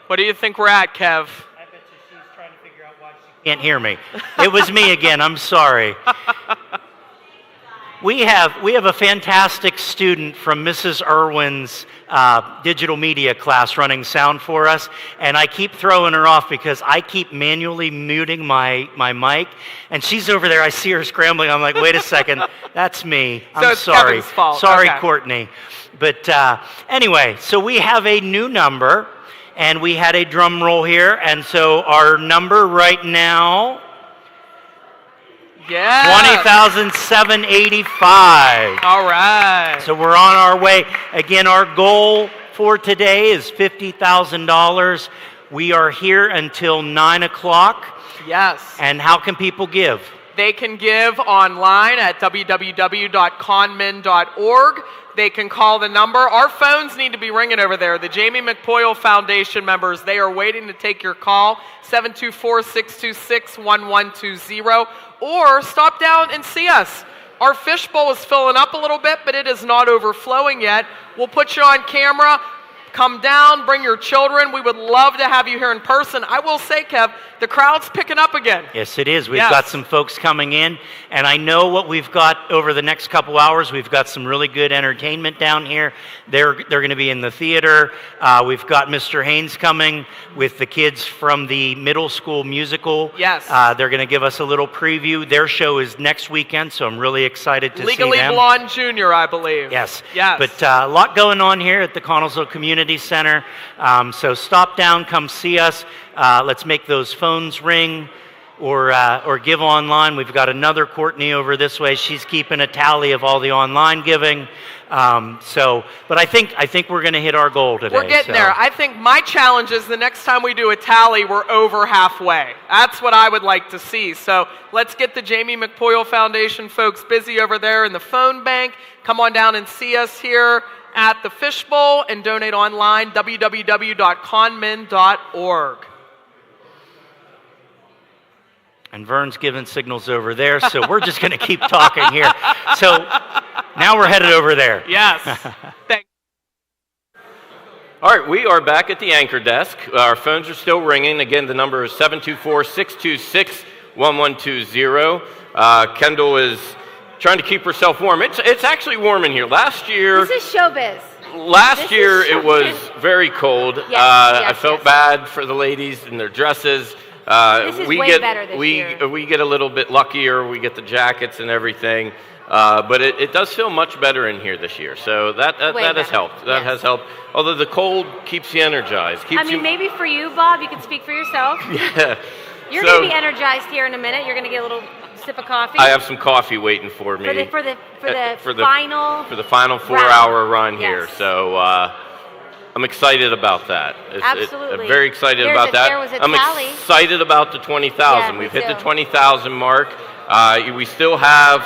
G: What do you think we're at, Kev?
L: I bet you she's trying to figure out why she can't hear me. It was me again. I'm sorry. We have a fantastic student from Mrs. Irwin's digital media class running sound for us, and I keep throwing her off because I keep manually muting my mic, and she's over there. I see her scrambling. I'm like, wait a second, that's me.
G: So
L: I'm
G: it's
L: sorry.
G: Kevin's fault.
L: Sorry,
G: Okay.
L: Courtney. But anyway, so we have a new number, and we had a drum roll here, and so our number right now.
G: Yeah.
L: 20,785.
G: All right.
L: So we're on our way. Again, our goal for today is $50,000. We are here until 9 o'clock.
G: Yes.
L: And how can people give?
G: They can give online at www.conmin.org. They can call the number. Our phones need to be ringing over there. The Jamie McPoyle Foundation members, they are waiting to take your call, 724-626-1120, or stop down and see us. Our fishbowl is filling up a little bit, but it is not overflowing yet. We'll put you on camera. Come down, bring your children. We would love to have you here in person. I will say, Kev, the crowd's picking up again.
L: Yes, it is. We've got some folks coming in, and I know what we've got over the next couple hours. We've got some really good entertainment down here. They're going to be in the theater. We've got Mr. Haynes coming with the kids from the middle school musical.
G: Yes.
L: They're going to give us a little preview. Their show is next weekend, so I'm really excited to
G: Legally
L: see them.
G: Blonde Jr., I believe.
L: Yes.
G: Yes.
L: But a lot going on here at the Connellsville Community Center. So stop down, come see us. Let's make those phones ring or give online. We've got another Courtney over this way. She's keeping a tally of all the online giving. But I think we're going to hit our goal today.
G: We're getting there. I think my challenge is the next time we do a tally, we're over halfway. That's what I would like to see. So let's get the Jamie McPoyle Foundation folks busy over there in the phone bank. Come on down and see us here at the Fishbowl and donate online, www.conmin.org.
L: And Vern's giving signals over there, so we're just going to keep talking here. So now we're headed over there.
G: Yes. Thanks.
K: All right, we are back at the anchor desk. Our phones are still ringing. Again, the number is 724-626-1120. Kendall is trying to keep herself warm. It's actually warm in here. Last year...
A: This is showbiz.
K: Last year it was very cold.
A: Yes,
K: I felt bad for the ladies in their dresses.
A: This is way better this year.
K: We get a little bit luckier. We get the jackets and everything. But it does feel much better in here this year. So that has helped. That has helped. Although the cold keeps you energized.
A: Maybe for you, Bob, you can speak for yourself.
K: Yeah.
A: You're going to be energized here in a minute. You're going to get a little sip of coffee.
K: I have some coffee waiting for me.
A: For the
K: final 4-hour run here. So I'm excited about that.
A: Absolutely.
K: I'm very excited about that.
A: There was a
K: I'm
A: tally.
K: excited about the 20,000.
A: Yeah,
K: We've hit the 20,000 mark. We still have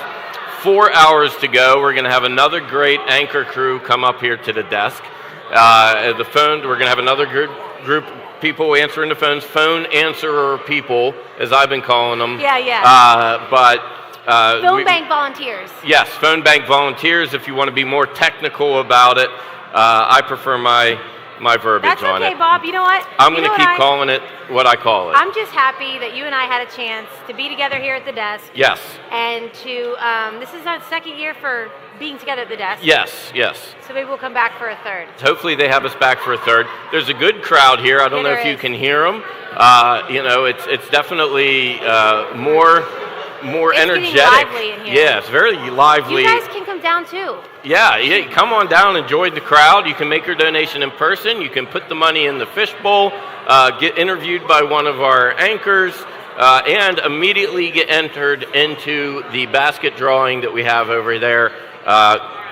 K: 4 hours to go. We're going to have another great anchor crew come up here to the desk. The phone, we're going to have another group of people answering the phones, phone answerer people, as I've been calling them.
A: Yeah.
K: Phone
A: bank volunteers.
K: Yes, phone bank volunteers if you want to be more technical about it. I prefer my verbiage
A: That's
K: on
A: okay,
K: it.
A: Bob. You know what?
K: I'm
A: You
K: going
A: know
K: to keep
A: what
K: calling it what I call it.
A: I'm just happy that you and I had a chance to be together here at the desk.
K: Yes.
A: And to, this is our second year for being together at the desk.
K: Yes, yes.
A: So maybe we'll come back for a third.
K: Hopefully they have us back for a third. There's a good crowd here. I don't know
A: There
K: if you
A: is.
K: can hear them. You know, it's definitely more
A: It's getting
K: energetic.
A: lively in here.
K: Yeah, it's very lively.
A: You guys can come down too.
K: Yeah, come on down, enjoy the crowd. You can make your donation in person. You can put the money in the fishbowl, get interviewed by one of our anchors, and immediately get entered into the basket drawing that we have over there.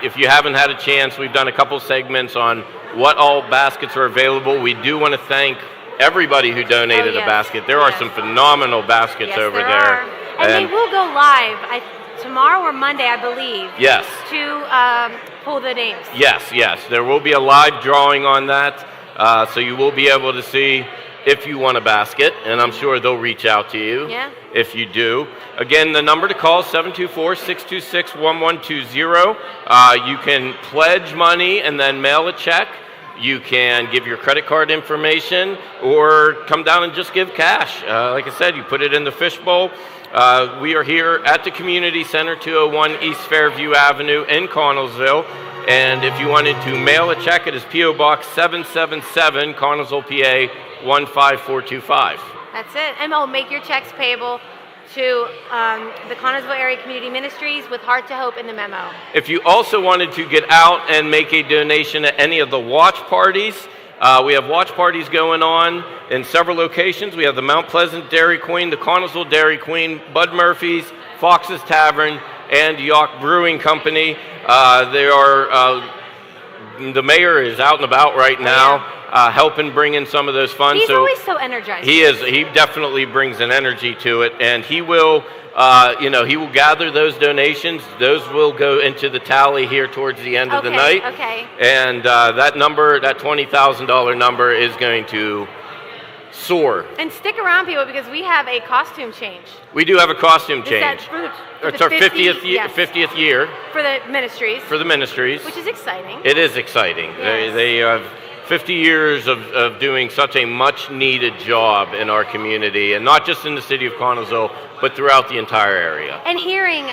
K: If you haven't had a chance, we've done a couple segments on what all baskets are available. We do want to thank everybody who donated a basket. There are some phenomenal baskets over there.
A: And they will go live tomorrow or Monday, I believe.
K: Yes.
A: To pull the names.
K: Yes. There will be a live drawing on that, so you will be able to see if you want a basket, and I'm sure they'll reach out to you if you do. Again, the number to call is 724-626-1120. You can pledge money and then mail a check. You can give your credit card information or come down and just give cash. Like I said, you put it in the fishbowl. We are here at the Community Center, 201 East Fairview Avenue in Connellsville. And if you wanted to mail a check, it is P.O. Box 777, Connellsville, PA 15425.
A: That's it. And make your checks payable to the Connellsville Area Community Ministries with Heart to Hope in the memo.
K: If you also wanted to get out and make a donation at any of the watch parties, we have watch parties going on in several locations. We have the Mount Pleasant Dairy Queen, the Connellsville Dairy Queen, Bud Murphy's, Fox's Tavern, and York Brewing Company. The mayor is out and about right now, helping bring in some of those funds.
A: He's always so energized.
K: He is. He definitely brings an energy to it, and he will. He will gather those donations. Those will go into the tally here towards the end of the night.
A: Okay.
K: And that number, that $20,000 number, is going to soar.
A: And stick around, people, because we have a costume change.
K: We do have a costume change.
A: It's
K: It's our 50th year
A: for the ministries.
K: For the ministries.
A: Which is exciting.
K: It is exciting.
A: Yes.
K: They have 50 years of doing such a much-needed job in our community, and not just in the city of Connellsville, but throughout the entire area.
A: And hearing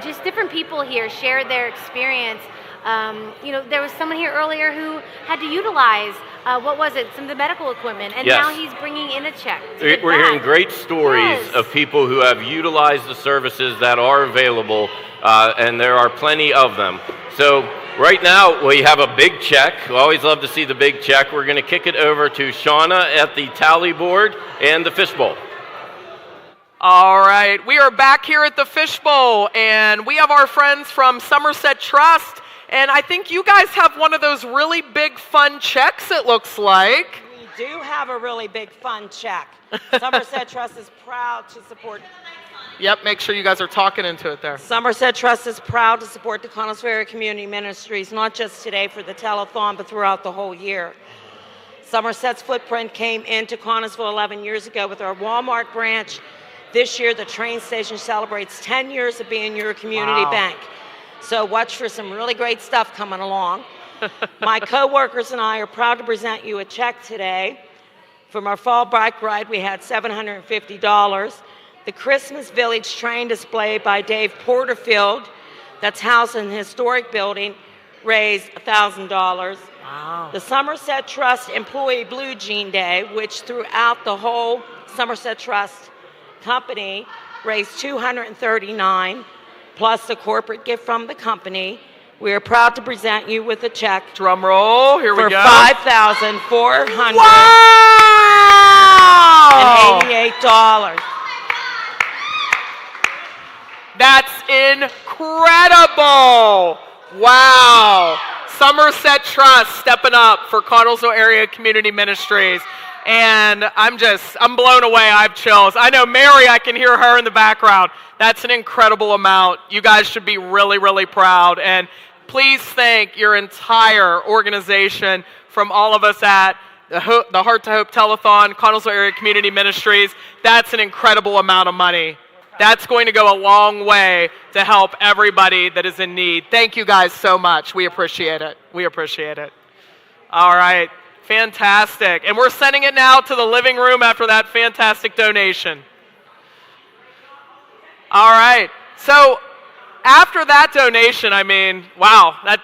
A: just different people here share their experience. There was someone here earlier who had to utilize, some of the medical equipment, and
K: Yes.
A: now he's bringing in a check.
K: We're hearing great stories of people who have utilized the services that are available, and there are plenty of them. So right now, we have a big check. We always love to see the big check. We're going to kick it over to Shauna at the tally board and the fishbowl.
G: All right, we are back here at the Fishbowl, and we have our friends from Somerset Trust, and I think you guys have one of those really big fun checks, it looks like.
D: We do have a really big fun check. Somerset Trust is proud to support.
G: Yep, make sure you guys are talking into it there.
D: Somerset Trust is proud to support the Connellsville Area Community Ministries, not just today for the telethon, but throughout the whole year. Somerset's footprint came into Connellsville 11 years ago with our Walmart branch. This year, the train station celebrates 10 years of being your community bank. So watch for some really great stuff coming along. My co-workers and I are proud to present you a check today. From our fall bike ride, we had $750. The Christmas Village train display by Dave Porterfield, that's housed in the historic building, raised $1,000. Wow. The Somerset Trust Employee Blue Jean Day, which throughout the whole Somerset Trust company raised $239, plus a corporate gift from the company. We are proud to present you with a check.
G: Drum roll, here we
D: for
G: go.
D: $5,488.
G: That's incredible. Wow. Somerset Trust stepping up for Connellsville Area Community Ministries. And I'm blown away. I have chills. I know Mary, I can hear her in the background. That's an incredible amount. You guys should be really, really proud. And please thank your entire organization from all of us at the Heart to Hope Telethon, Connellsville Area Community Ministries. That's an incredible amount of money. That's going to go a long way to help everybody that is in need. Thank you guys so much. We appreciate it. We appreciate it. All right. Fantastic. And we're sending it now to the living room after that fantastic donation. All right. So after that donation, I mean, wow, that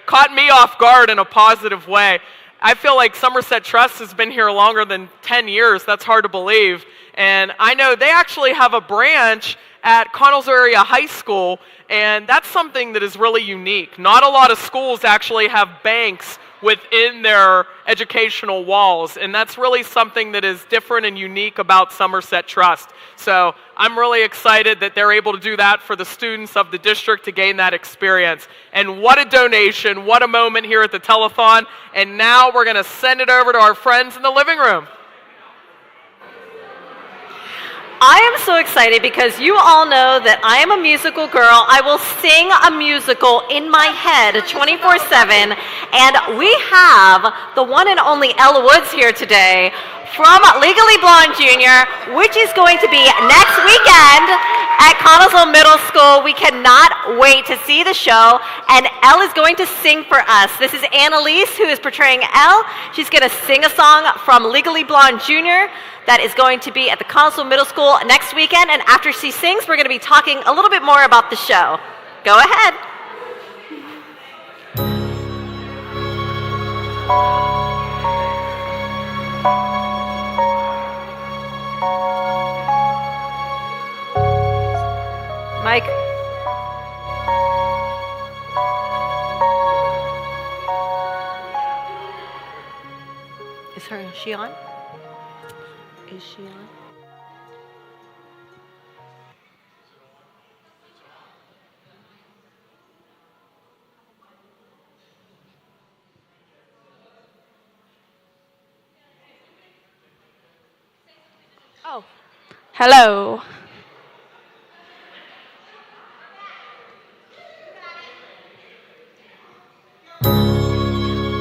G: caught me off guard in a positive way. I feel like Somerset Trust has been here longer than 10 years. That's hard to believe. And I know they actually have a branch at Connellsville Area High School, and that's something that is really unique. Not a lot of schools actually have banks within their educational walls, and that's really something that is different and unique about Somerset Trust. So I'm really excited that they're able to do that for the students of the district to gain that experience. And what a donation, what a moment here at the Telethon. And now we're going to send it over to our friends in the living room.
B: I am so excited because you all know that I am a musical girl. I will sing a musical in my head 24/7. And we have the one and only Ella Woods here today from Legally Blonde Jr., which is going to be next weekend at Connellsville Middle School. We cannot wait to see the show. And Elle is going to sing for us. This is Annalise, who is portraying Elle. She's going to sing a song from Legally Blonde Jr. that is going to be at the Connellsville Middle School next weekend. And after she sings, we're going to be talking a little bit more about the show. Go ahead. Mike. Is she on? Is she on?
C: Oh. Hello.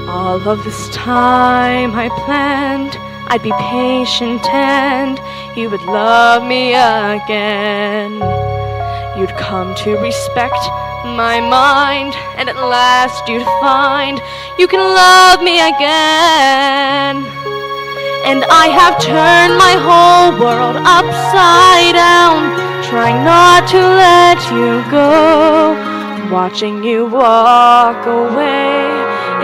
C: All of this time I planned I'd be patient and you would love me again. You'd come to respect my mind, and at last you'd find you can love me again. And I have turned my whole world upside down, trying not to let you go. Watching you walk away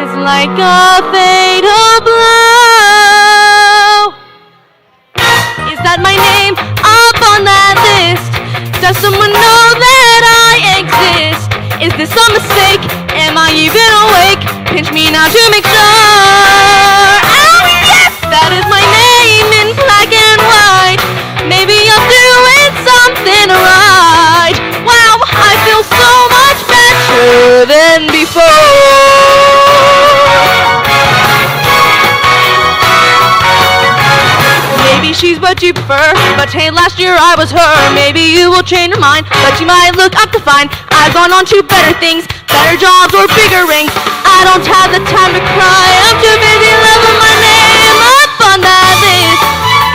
C: is like a fatal blow. Is that my name up on that list? Does someone know that I exist? Is this a mistake? Am I even awake? Pinch me now to make sure. Oh yes, that is my name in black and white. Maybe I'm doing something right. Wow, I feel so much better than before. Maybe she's what you prefer, but hey, last year I was her. Maybe you will change your mind, but you might look up to find I've gone on to better things, better jobs or bigger rings. I don't have the time to cry, I'm too busy loving my name up on that list.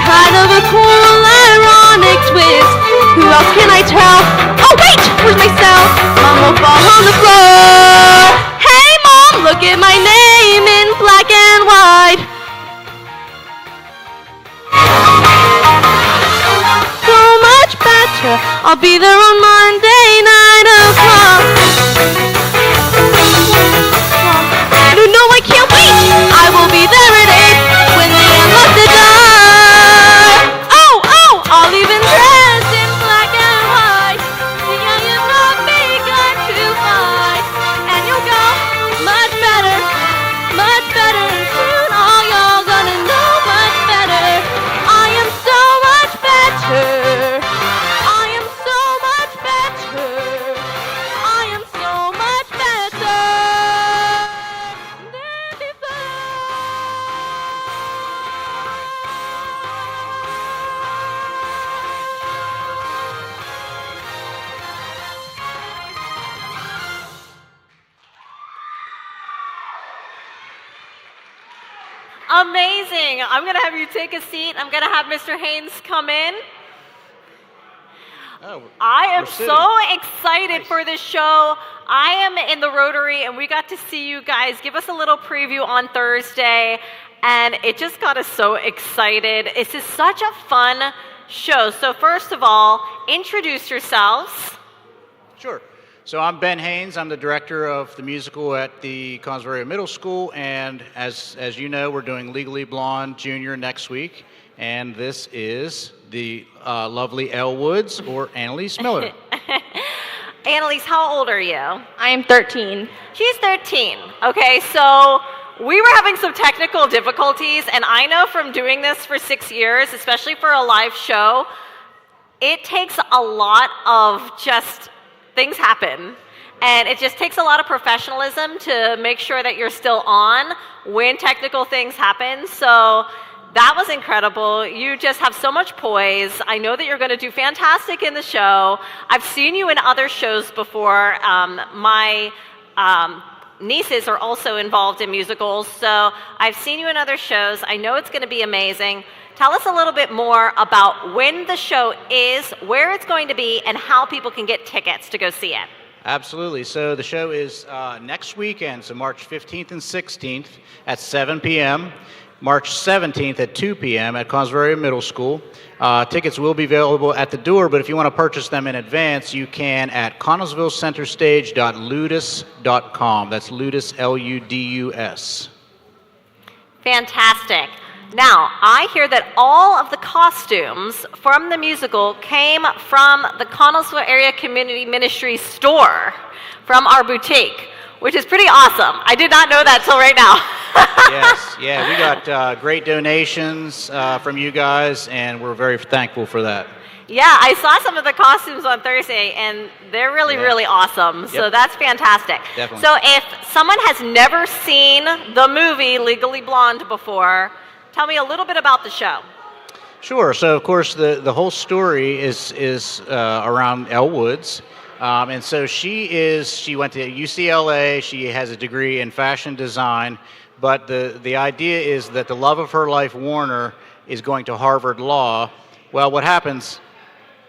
C: Kind of a cool, ironic twist. Who else can I tell? Oh wait, where's my cell? Mom will fall on the floor. Hey mom, look at my name in black and white. So much better. I'll be there on Monday, 9 o'clock. No, I can't wait. I will be there at 8 when they unlock the door. Oh, I'll even dress in black and white. See, I have not begun to fight. And you'll go much better, much better. Soon all y'all gonna know much better. I am so much better. I am so much better. I am so much better than before.
B: Amazing. I'm going to have you take a seat. I'm going to have Mr. Haynes come in. I am so excited for this show. I am in the Rotary, and we got to see you guys give us a little preview on Thursday, and it just got us so excited. This is such a fun show. So first of all, introduce yourselves.
H: Sure. So I'm Ben Haynes. I'm the director of the musical at the Conservative Middle School, and as you know, we're doing Legally Blonde Junior next week, and this is the lovely Elle Woods, or Annalise Miller.
B: Annalise, how old are you?
C: I am 13.
B: She's 13. Okay, so we were having some technical difficulties, and I know from doing this for 6 years, especially for a live show, it takes a lot of just things happen. And it just takes a lot of professionalism to make sure that you're still on when technical things happen. So that was incredible. You just have so much poise. I know that you're going to do fantastic in the show. I've seen you in other shows before. My nieces are also involved in musicals, so I've seen you in other shows. I know it's going to be amazing. Tell us a little bit more about when the show is, where it's going to be, and how people can get tickets to go see it.
H: Absolutely. So the show is next weekend, so March 15th and 16th at 7 p.m., March 17th at 2 p.m. at Conservative Middle School. Tickets will be available at the door, but if you want to purchase them in advance, you can at connellsvillecenterstage.ludus.com. That's Ludus, L-U-D-U-S.
B: Fantastic. Now, I hear that all of the costumes from the musical came from the Connellsville Area Community Ministry store, from our boutique, which is pretty awesome. I did not know that till right now.
H: Yes, yeah, we got great donations from you guys, and we're very thankful for that.
B: Yeah, I saw some of the costumes on Thursday, and they're really, really awesome. Yep. So that's fantastic.
H: Definitely.
B: So if someone has never seen the movie Legally Blonde before, tell me a little bit about the show.
H: Sure. So, of course, the whole story is around Elle Woods. And so she went to UCLA. She has a degree in fashion design. But the idea is that the love of her life, Warner, is going to Harvard Law. Well, what happens,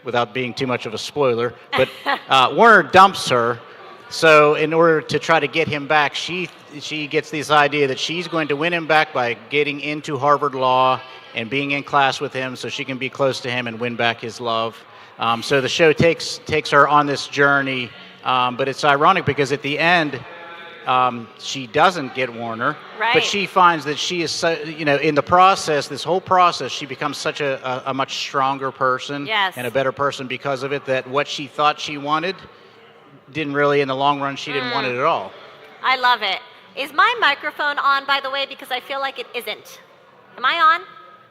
H: without being too much of a spoiler, but Warner dumps her. So in order to try to get him back, she gets this idea that she's going to win him back by getting into Harvard Law and being in class with him so she can be close to him and win back his love. So the show takes her on this journey, but it's ironic because at the end, she doesn't get Warner,
B: right.
H: But she finds that she is, so, in the process, this whole process, she becomes such a much stronger person and a better person because of it, that what she thought she wanted didn't really, in the long run, she didn't want it at all.
B: I love it. Is my microphone on, by the way, because I feel like it isn't? Am I on?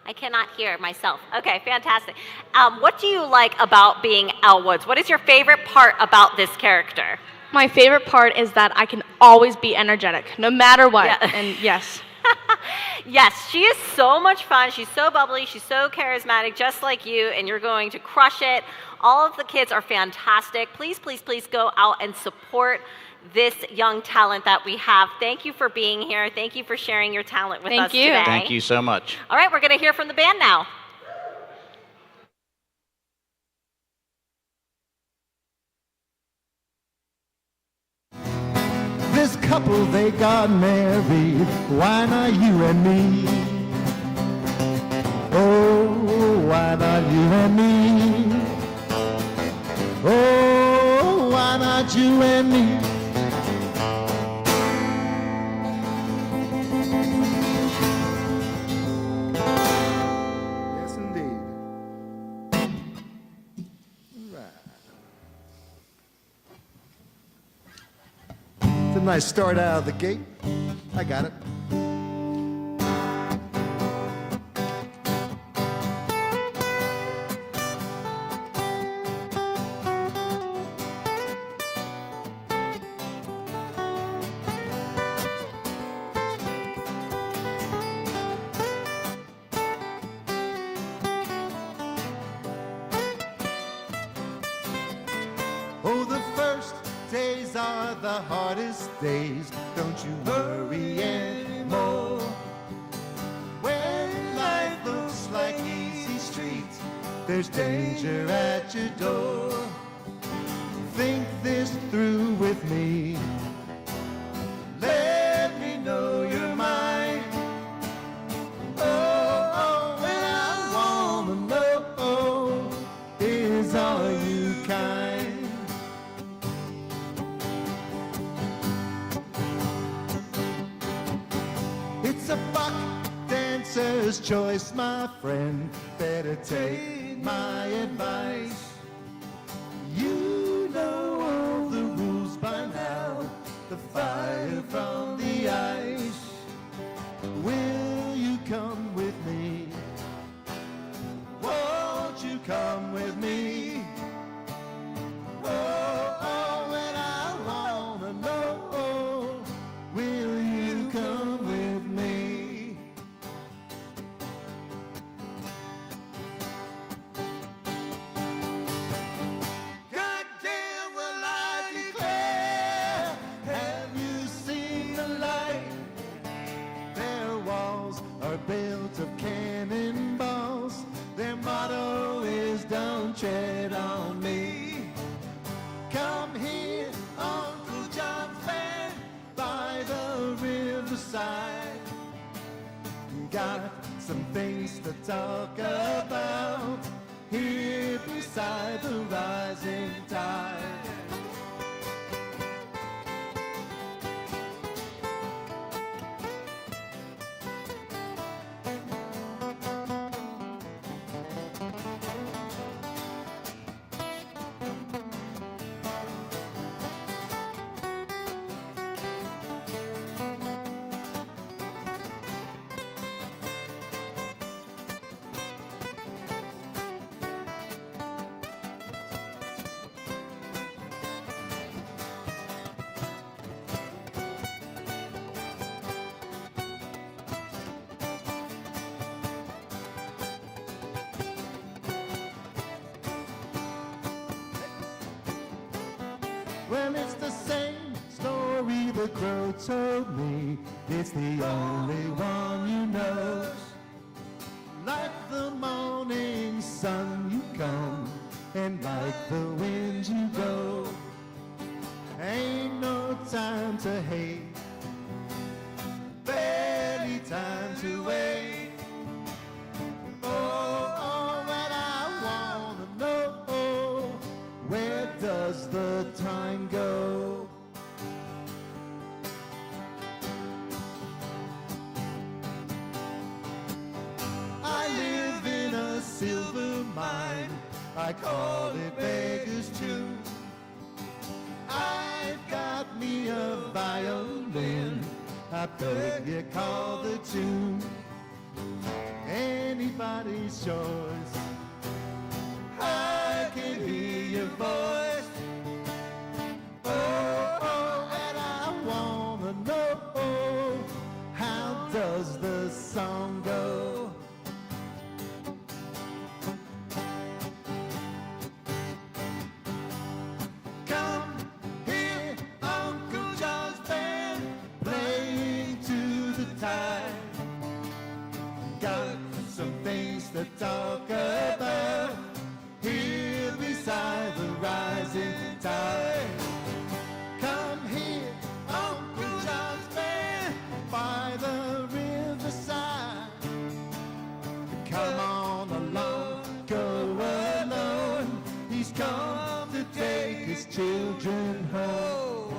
B: I cannot hear myself. Okay, fantastic. What do you like about being Elle Woods? What is your favorite part about this character?
C: My favorite part is that I can always be energetic, no matter what. Yeah. And yes.
B: Yes, she is so much fun. She's so bubbly. She's so charismatic, just like you, and you're going to crush it. All of the kids are fantastic. Please, please, please go out and support this young talent that we have. Thank you for being here. Thank you for sharing your talent with us today.
H: Thank you so much.
B: All right, we're going to hear from the band now.
Q: This couple, they got married. Why not you and me? Oh, why not you and me? Oh, why not you and me? Yes, indeed. All right. It's a nice start out of the gate. I got it. Oh, the first days are the hardest days. Don't you worry anymore. When life looks like easy streets, there's danger at your door. is through with me. Let me know you're mine. Oh, and I wanna know, is are you kind? It's a buck dancer's choice, my friend. Better take my advice. You know all the rules by now. The fire from the ice. Will you come with me? Won't you come with me? Oh, and I wanna know, will you come with me? God damn, will I declare, have you seen the light? Their walls are built of cannonballs. Their motto is don't tread on me. Come here, Uncle John's band by the riverside. Got some things to talk about here beside the rising tide. Well, it's the same story the crow told me. It's the only one you know. Like the morning sun you come, and like the wind you go. Ain't no time to hate, barely time to wait. Oh, and I wanna know, where does the time go? I live in a silver mine, I call it Beggar's Tune. I've got me a violin, I beg you call the tune. Anybody's choice, I can hear your voice. Oh, and I wanna know, how does the song go? Come here, Uncle John's band, playing to the tide. Got some things to talk about here beside the rising tide. Come here, Uncle John's band, by the riverside. Come on along, go alone. He's come to take his children home.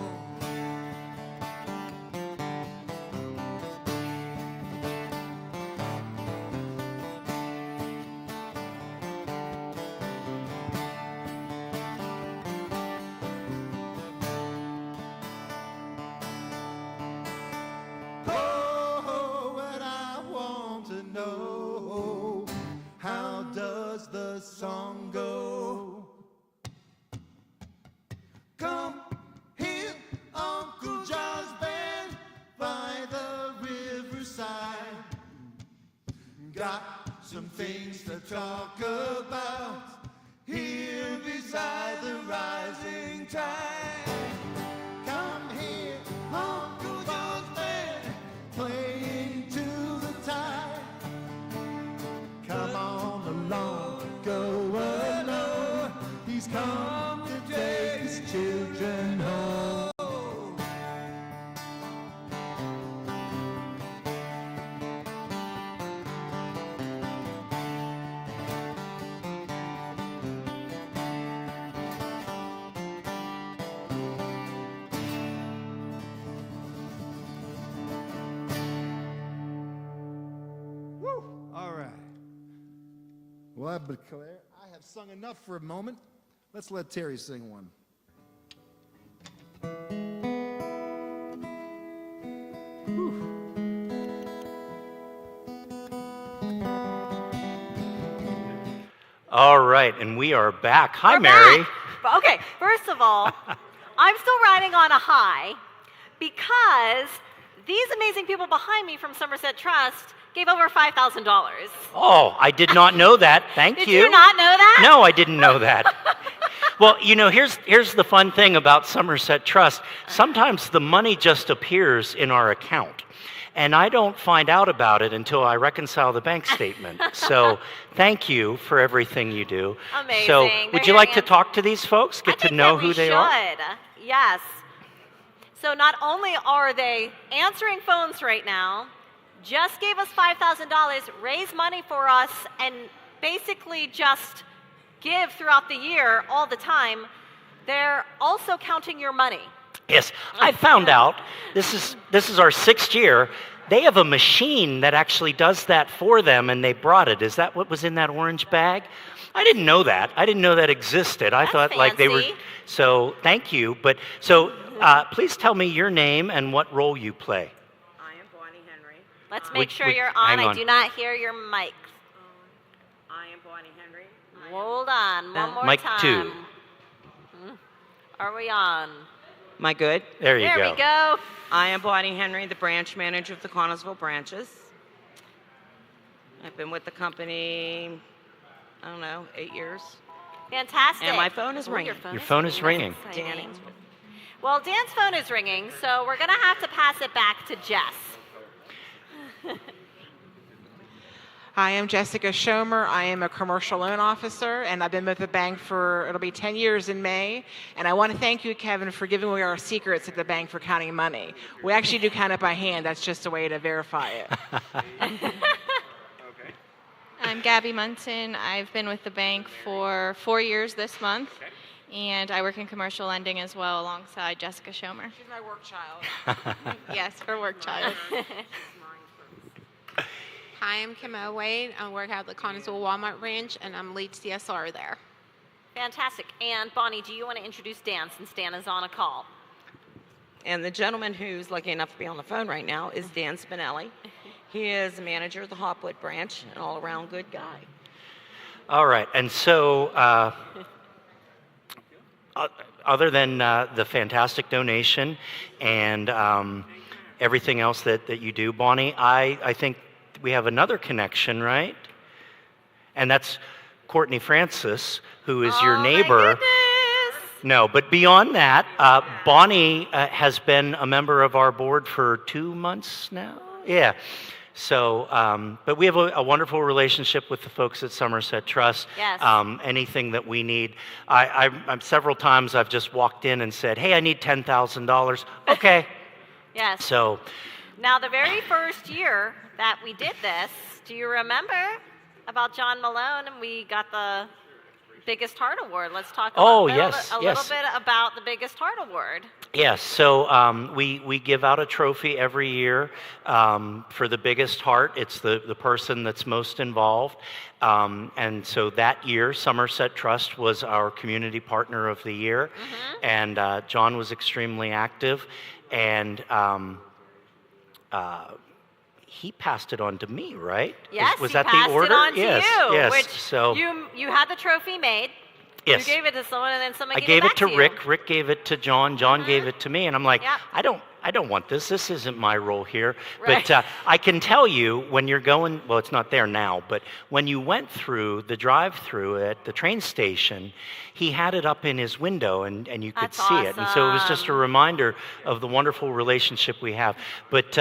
Q: Oh, what I want to know, how does the song go? Come here, Uncle John's band, by the riverside. Got some things to talk about here beside the rising tide. Come here, Uncle John's band, playing to the tide. Come on along, go alone. He's come to take his children Well, but Claire, I have sung enough for a moment. Let's let Terry sing one.
L: All right, and we are back. Hi,
B: We're
L: Mary.
B: back. Okay, first of all, I'm still riding on a high because these amazing people behind me from Somerset Trust gave over $5,000.
L: Oh, I did not know that. Thank
B: Did
L: you.
B: you not know that?
L: No, I didn't know that. Well, you know, here's the fun thing about Somerset Trust. Sometimes the money just appears in our account. And I don't find out about it until I reconcile the bank statement. So thank you for everything you do.
B: Amazing.
L: So
B: They're
L: would you like to talk to these folks? Get to know who they are?
B: Yes. So not only are they answering phones right now, just gave us $5,000, raise money for us, and basically just give throughout the year all the time, they're also counting your money.
L: Yes, I found out, this is our 6th year, they have a machine that actually does that for them, and they brought it. Is that what was in that orange bag? I didn't know that. I didn't know that existed. I thought like they were, so thank you. But so please tell me your name and what role you play.
B: Let's make sure you're on. I do not hear your mic.
D: I am Bonnie Henry.
B: Hold on, one more
L: Mic
B: time.
L: 2.
B: Are we on?
D: Am I good?
L: There you go.
B: There we go.
D: I am Bonnie Henry, the branch manager of the Connellsville branches. I've been with the company, I don't know, 8 years.
B: Fantastic.
D: And my phone is ringing.
L: Your phone is ringing.
B: Danny. Well, Dan's phone is ringing, so we're going to have to pass it back to Jess.
I: Hi, I'm Jessica Schomer. I am a commercial loan officer, and I've been with the bank for, it'll be 10 years in May. And I want to thank you, Kevin, for giving away our secrets at the bank for counting money. We actually do count it by hand. That's just a way to verify it.
M: I'm Gabby Munson. I've been with the bank for 4 years this month, and I work in commercial lending as well alongside Jessica Schomer.
I: She's my work child.
M: Yes, her work child.
T: Hi, I'm Kim Wade. I work at the Connellsville Walmart branch, and I'm lead CSR there.
B: Fantastic. And Bonnie, do you want to introduce Dan since Dan is on a call?
D: And the gentleman who's lucky enough to be on the phone right now is Dan Spinelli. He is the manager of the Hopwood branch, an all-around good guy.
L: All right, and so other than the fantastic donation and everything else that you do, Bonnie, I think we have another connection, right? And that's Courtney Francis, who is your neighbor. No, but beyond that, Bonnie has been a member of our board for 2 months now. Yeah. So, but we have a wonderful relationship with the folks at Somerset Trust.
B: Yes.
L: Anything that we need, I'm several times I've just walked in and said, "Hey, I need $10,000." Okay.
B: Yes.
L: So.
B: Now, the very first year that we did this, do you remember about John Malone and we got the Biggest Heart Award? Let's talk a little bit about the Biggest Heart Award.
L: Yes, so we give out a trophy every year for the biggest heart. It's the person that's most involved. And so that year, Somerset Trust was our community partner of the year. And John was extremely active. And he passed it on to me, right?
B: Yes,
L: was
B: he
L: that
B: passed
L: the order?
B: It on to
L: yes,
B: you,
L: yes.
B: Which
L: So
B: you had the trophy made.
L: Yes.
B: You gave it to someone, and then someone
L: I
B: gave
L: gave
B: it
L: it
B: back
L: to
B: you.
L: Rick. Rick gave it to John. John gave it to me, and I'm like,
B: Yep.
L: I don't want this. This isn't my role here.
B: Right.
L: But I can tell you when you're going. Well, it's not there now, but when you went through the drive-through at the train station, he had it up in his window, and you could
B: That's
L: see it. And so it was just a
B: awesome.
L: reminder of the wonderful relationship we have. But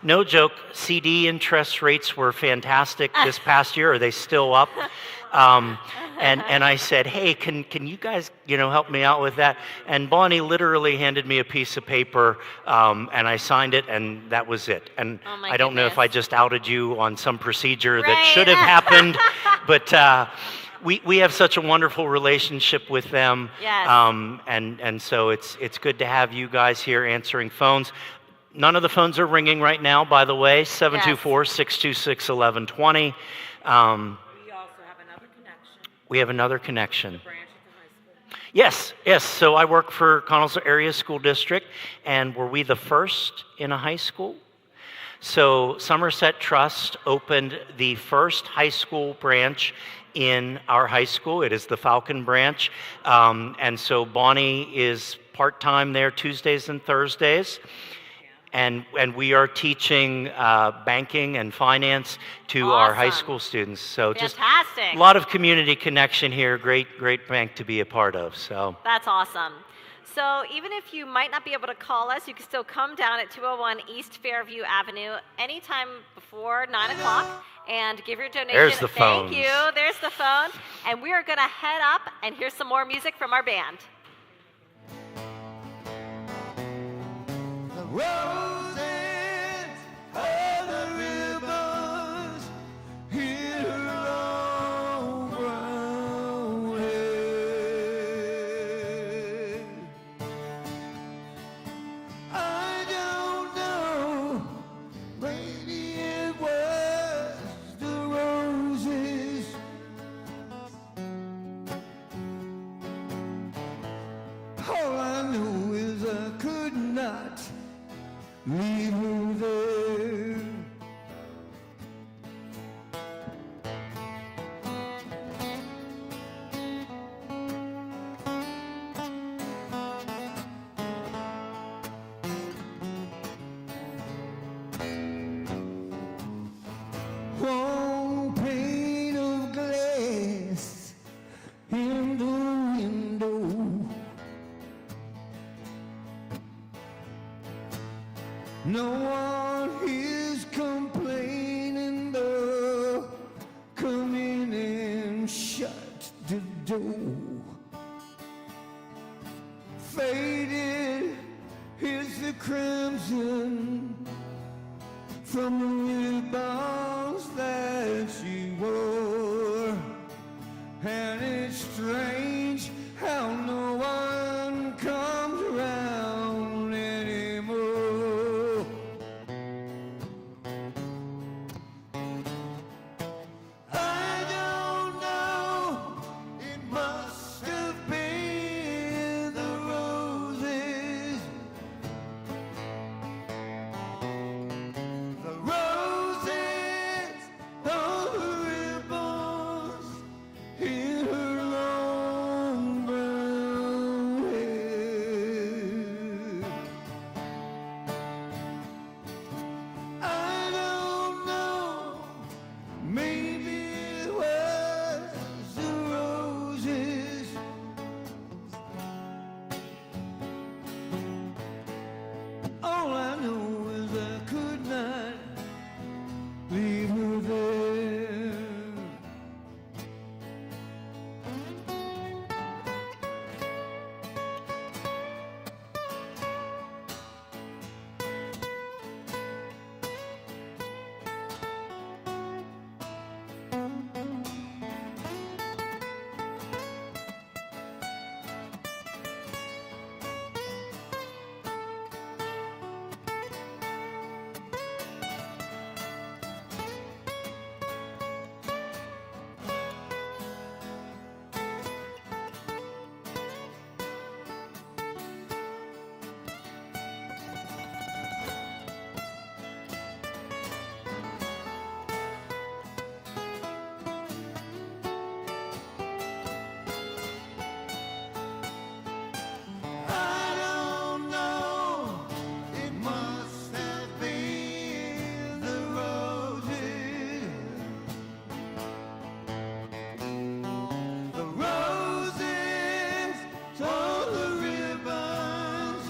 L: no joke, CD interest rates were fantastic this past year. Are they still up? And I said, "Hey, can you guys help me out with that?" And Bonnie literally handed me a piece of paper, and I signed it, and that was it. And
B: Oh my
L: I don't know if I just outed you on some procedure that
B: Right.
L: should have happened, but we have such a wonderful relationship with them.
B: Yes.
L: And so it's good to have you guys here answering phones. None of the phones are ringing right now, by the way. 724-626-1120. We have another connection. Yes, yes. So I work for Connellsville Area School District, and were we the first in a high school? So Somerset Trust opened the first high school branch in our high school. It is the Falcon branch. And so Bonnie is part-time there Tuesdays and Thursdays. And we are teaching banking and finance to our high school students. So
B: Fantastic.
L: just a lot of community connection here. Great bank to be a part of. So
B: That's awesome. So even if you might not be able to call us, you can still come down at 201 East Fairview Avenue anytime before 9 o'clock and give your donation.
L: There's the
B: Thank
L: phones.
B: you. There's the phone. And we are going to head up and hear some more music from our band.
Q: Roses are the ribbons in her long brown hair. I don't know, maybe it was the roses. All I know is I could not leave her there. One pane of glass in the window. No one is complaining though. Come in and shut the door. Faded is the crimson from the ribbons that she wore. And it's strange how no one comes around anymore. I don't know, it must have been the roses. The roses on the ribbons in her long brown hair. I don't know, maybe it was the roses. All I know is I could not leave her there. I don't know, it must have been the roses. The roses on the ribbons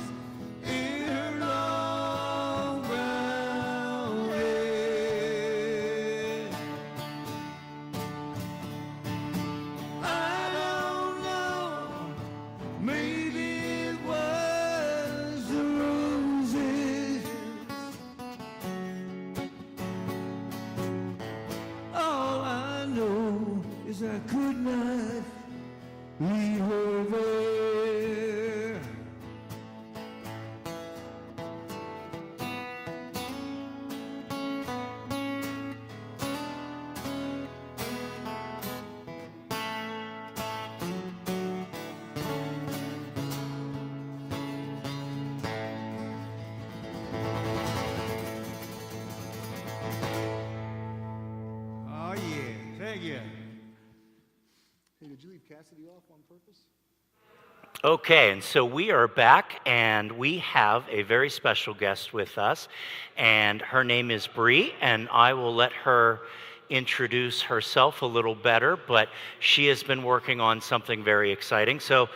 Q: in her long brown hair. I don't know, maybe it was the roses. All I know is I could not leave her there. yeah. Hey, did you leave Cassidy off on purpose?
L: Okay, and so we are back, and we have a very special guest with us, and her name is Bree, and I will let her introduce herself a little better, but she has been working on something very exciting. So,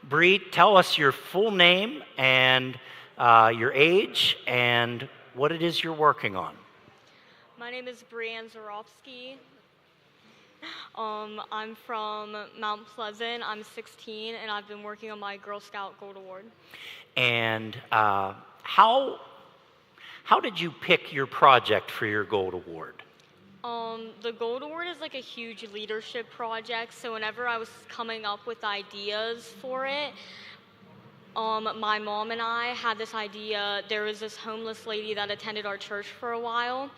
L: Bree, tell us your full name and your age and what it is you're working on.
N: My name is Brianne Zarofsky. I'm from Mount Pleasant. I'm 16, and I've been working on my Girl Scout Gold Award.
L: And how did you pick your project for your Gold Award?
N: The Gold Award is like a huge leadership project, so whenever I was coming up with ideas for it, my mom and I had this idea. There was this homeless lady that attended our church for a while,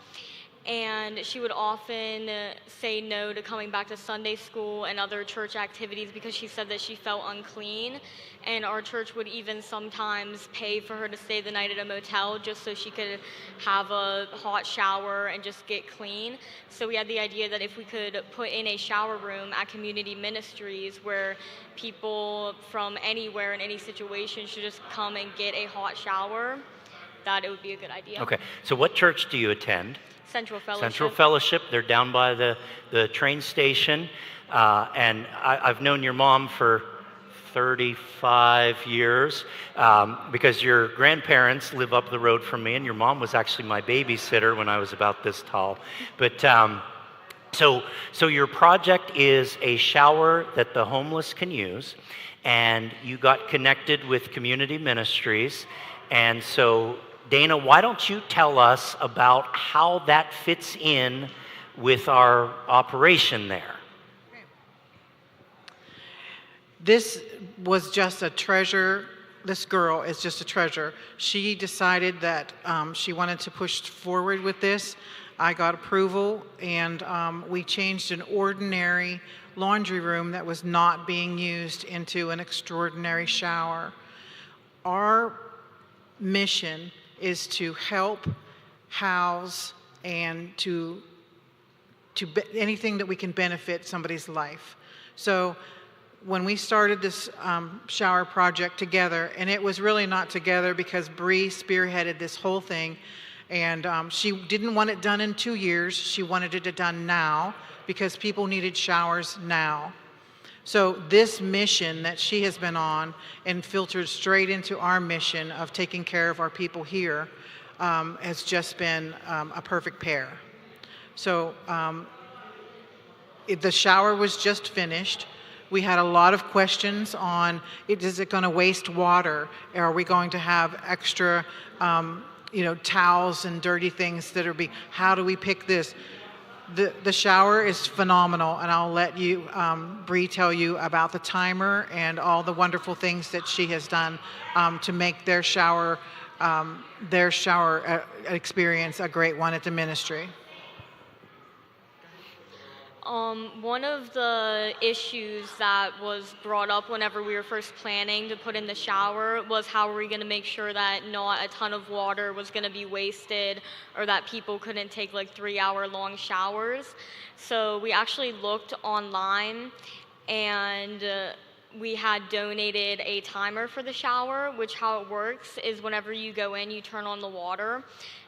N: and she would often say no to coming back to Sunday school and other church activities because she said that she felt unclean, and our church would even sometimes pay for her to stay the night at a motel just so she could have a hot shower and just get clean. So we had the idea that if we could put in a shower room at community ministries where people from anywhere in any situation should just come and get a hot shower, that it would be a good idea.
L: Okay, so what church do you attend?
N: Central Fellowship.
L: Central Fellowship. They're down by the train station. And I've known your mom for 35 years because your grandparents live up the road from me, and your mom was actually my babysitter when I was about this tall. But so your project is a shower that the homeless can use, and you got connected with community ministries. And so, Dana, why don't you tell us about how that fits in with our operation there?
E: This was just a treasure. This girl is just a treasure. She decided that she wanted to push forward with this. I got approval, and we changed an ordinary laundry room that was not being used into an extraordinary shower. Our mission is to help, house, and to anything that we can benefit somebody's life. So when we started this shower project together, and it was really not together because Bree spearheaded this whole thing, and she didn't want it done in 2 years. She wanted it done now because people needed showers now. So this mission that she has been on and filtered straight into our mission of taking care of our people here has just been a perfect pair. So the shower was just finished. We had a lot of questions on, is it going to waste water? Are we going to have extra, towels and dirty things that are how do we pick this? The shower is phenomenal, and I'll let you, Bree, tell you about the timer and all the wonderful things that she has done to make their shower experience a great one at the ministry.
N: One of the issues that was brought up whenever we were first planning to put in the shower was how were we going to make sure that not a ton of water was going to be wasted or that people couldn't take like 3-hour-long showers. So we actually looked online, and we had donated a timer for the shower, which how it works is whenever you go in, you turn on the water,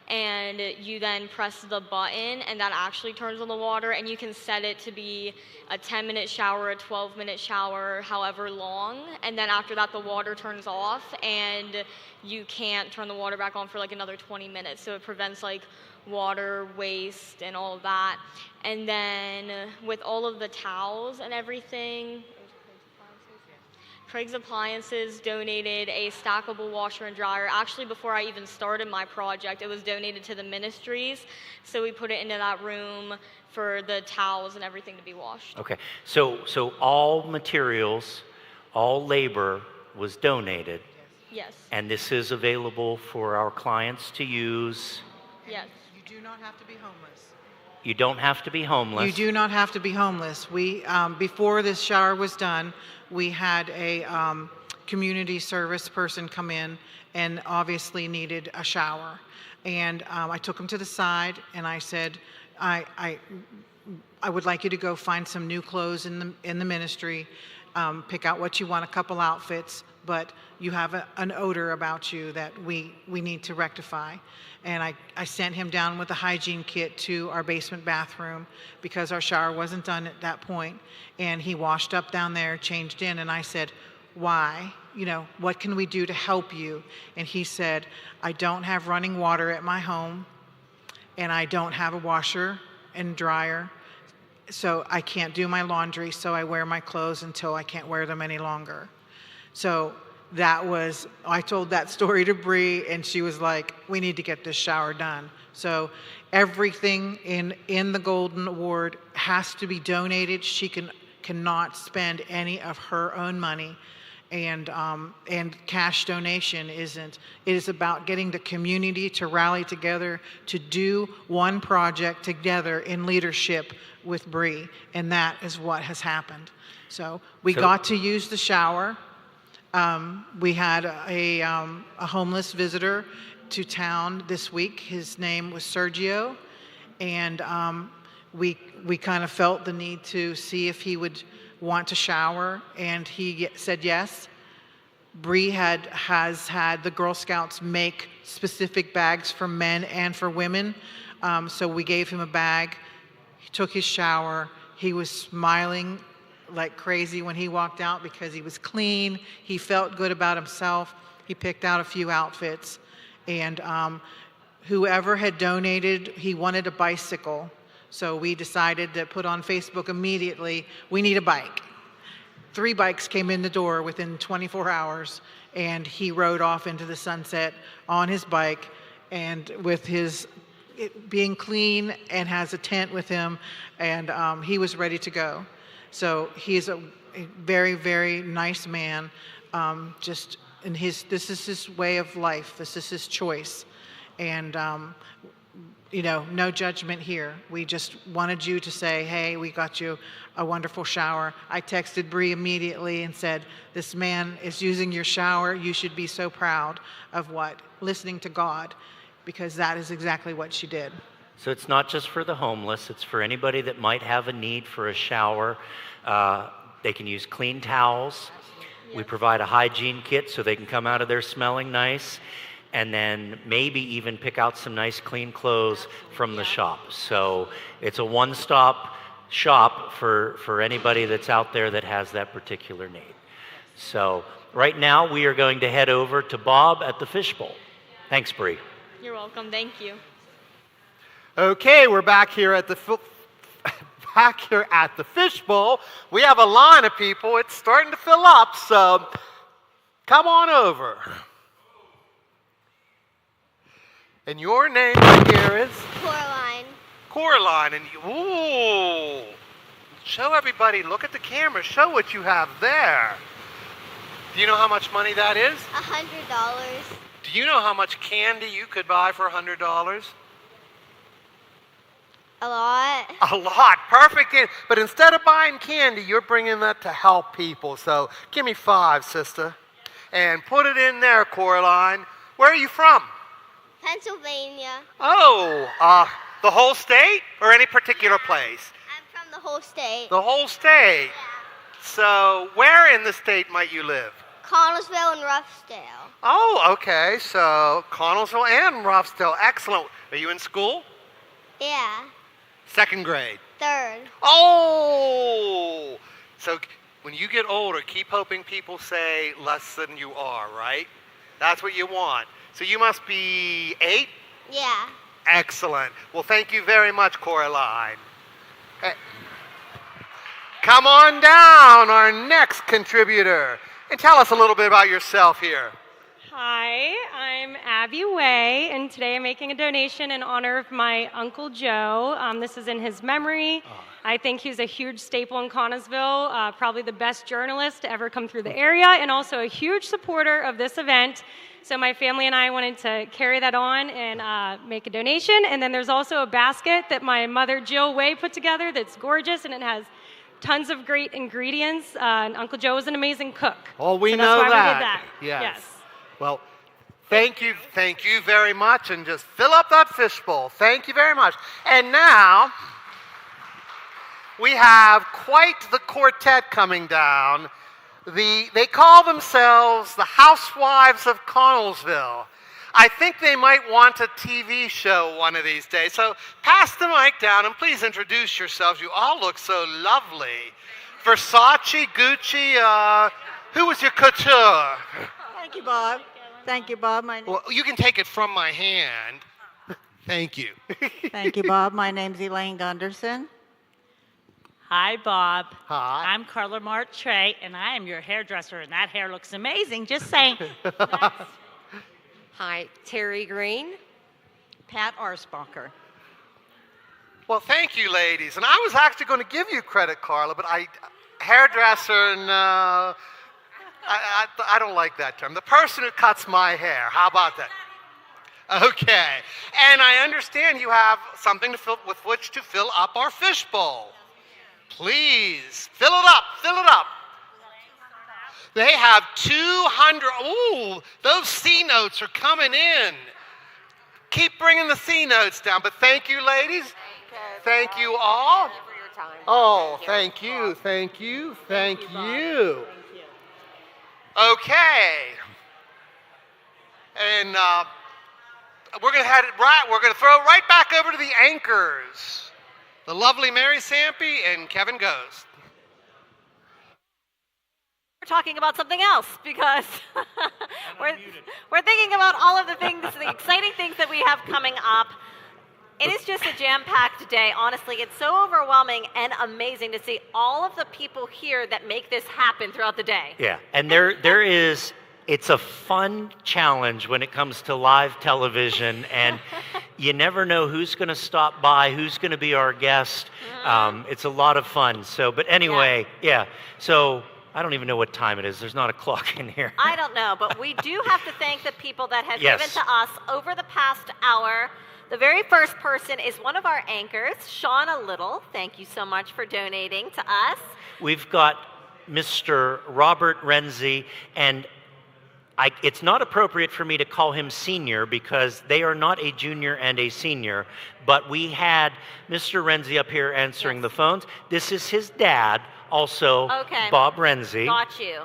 N: and you then press the button, and that actually turns on the water, and you can set it to be a 10-minute shower, a 12-minute shower, however long, and then after that the water turns off, and you can't turn the water back on for like another 20 minutes, so it prevents like water waste and all of that. And then with all of the towels and everything, Craig's Appliances donated a stackable washer and dryer. Actually, before I even started my project, it was donated to the ministries. So we put it into that room for the towels and everything to be washed.
L: Okay, so all materials, all labor was donated.
N: Yes.
L: And this is available for our clients to use.
N: Yes.
E: You do not have to be homeless.
L: You don't have to be homeless.
E: You do not have to be homeless. We, before this shower was done, we had a community service person come in and obviously needed a shower. And I took him to the side and I said, I would like you to go find some new clothes in the ministry, pick out what you want, a couple outfits, but you have an odor about you that we need to rectify. And I sent him down with a hygiene kit to our basement bathroom because our shower wasn't done at that point. And he washed up down there, changed in, and I said, why? You know, what can we do to help you? And he said, I don't have running water at my home, and I don't have a washer and dryer, so I can't do my laundry, so I wear my clothes until I can't wear them any longer. So I told that story to Bree, and she was like, we need to get this shower done. So everything in the Golden Award has to be donated. She cannot spend any of her own money. And cash donation isn't. It is about getting the community to rally together to do one project together in leadership with Bree, and that is what has happened. So we got to use the shower. We had a homeless visitor to town this week. His name was Sergio, and we kind of felt the need to see if he would want to shower, and he said yes. Bree has had the Girl Scouts make specific bags for men and for women, so we gave him a bag. He took his shower. He was smiling like crazy when he walked out because he was clean. He felt good about himself. He picked out a few outfits, and whoever had donated, he wanted a bicycle. So we decided to put on Facebook immediately, we need a bike. 3 bikes came in the door within 24 hours, and he rode off into the sunset on his bike, and with his being clean and has a tent with him, and he was ready to go. So he's a very, very nice man. This is his way of life. This is his choice, and no judgment here. We just wanted you to say, hey, we got you a wonderful shower. I texted Bree immediately and said, this man is using your shower. You should be so proud of listening to God, because that is exactly what she did.
L: So it's not just for the homeless, it's for anybody that might have a need for a shower. They can use clean towels. We provide a hygiene kit so they can come out of there smelling nice, and then maybe even pick out some nice clean clothes from the shop. So it's a one-stop shop for anybody that's out there that has that particular need. So right now we are going to head over to Bob at the Fishbowl. Thanks, Bree.
N: You're welcome. Thank you.
J: Okay, we're back here at the Fishbowl. We have a line of people. It's starting to fill up, so come on over. And your name here is?
U: Coraline.
J: Coraline. And ooh, show everybody, look at the camera, show what you have there. Do you know how much money that is?
U: $100.
J: Do you know how much candy you could buy for $100?
U: A lot.
J: A lot. Perfect. But instead of buying candy, you're bringing that to help people. So give me 5, sister. And put it in there, Coraline. Where are you from?
U: Pennsylvania.
J: Oh, the whole state or any particular place?
U: I'm from the whole state.
J: The whole state? Yeah. So where in the state might you live?
U: Connellsville and Ruffsdale.
J: Oh, okay. So Connellsville and Ruffsdale. Excellent. Are you in school?
U: Yeah.
J: 2nd grade?
U: 3rd.
J: Oh! So when you get older, keep hoping people say less than you are, right? That's what you want. So you must be 8?
U: Yeah.
J: Excellent. Well, thank you very much, Coraline. Hey. Come on down, our next contributor, and tell us a little bit about yourself here.
V: Hi, I'm Abby Way, and today I'm making a donation in honor of my Uncle Joe. This is in his memory. I think he was a huge staple in Connellsville, probably the best journalist to ever come through the area, and also a huge supporter of this event. So my family and I wanted to carry that on and make a donation. And then there's also a basket that my mother, Jill Way, put together that's gorgeous, and it has tons of great ingredients. And Uncle Joe was an amazing cook.
J: Oh, we
V: so
J: know
V: that's why
J: that.
V: We did that.
J: Yes. Well, thank you very much, and just fill up that fishbowl. Thank you very much. And now, we have quite the quartet coming down. They call themselves the Housewives of Connellsville. I think they might want a TV show one of these days. So pass the mic down and please introduce yourselves. You all look so lovely. Versace, Gucci, who was your couture?
R: Thank you, Bob. Thank you, Bob.
J: Well, you can take it from my hand. Thank you.
R: Thank you, Bob. My name's Elaine Gunderson.
S: Hi, Bob.
J: Hi.
S: I'm Carla Martre, and I am your hairdresser, and that hair looks amazing. Just saying.
W: Hi, Terry Green. Pat Arsbacher.
J: Well, thank you, ladies. And I was actually going to give you credit, Carla, but hairdresser, no. I don't like that term. The person who cuts my hair. How about that? Okay. And I understand you have something with which to fill up our fishbowl. Please, fill it up, fill it up. They have 200, ooh, those C notes are coming in. Keep bringing the C notes down, but thank you, ladies. Thank you all. Oh, thank you, thank you, thank you. Okay. And we're going to throw it right back over to the anchors. The lovely Mary Sampe and Kevin Ghost.
B: We're talking about something else because we're thinking about all of the things, the exciting things that we have coming up. It is just a jam-packed day. Honestly, it's so overwhelming and amazing to see all of the people here that make this happen throughout the day.
L: Yeah, and it's a fun challenge when it comes to live television, and you never know who's going to stop by, who's going to be our guest. It's a lot of fun. So, but anyway, yeah. So I don't even know what time it is. There's not a clock in here.
B: I don't know, but we do have to thank the people that have
L: Yes.
B: given to us over the past hour. The very first person is one of our anchors, Shauna Little. Thank you so much for donating to us.
L: We've got Mr. Robert Renzi, and it's not appropriate for me to call him senior because they are not a junior and a senior, but we had Mr. Renzi up here answering the phones. This is his dad, also Bob Renzi.
B: Got you.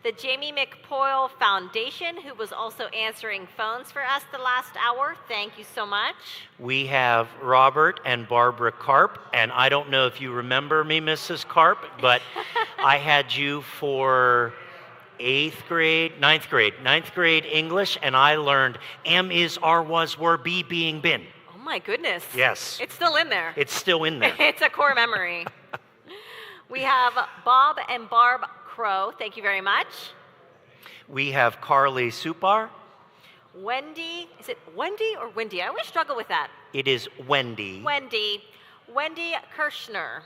B: The Jamie McPoyle Foundation, who was also answering phones for us the last hour. Thank you so much.
L: We have Robert and Barbara Karp, and I don't know if you remember me, Mrs. Karp, but I had you for ninth grade English, and I learned am, is, are, was, were, be, being, been.
B: Oh my goodness.
L: Yes.
B: It's still in there.
L: It's still in there.
B: It's a core memory. We have Bob and Barb Crow. Thank you very much.
L: We have Carly Supar.
B: Wendy. Is it Wendy or Wendy? I always struggle with that.
L: It is Wendy.
B: Wendy Kirshner.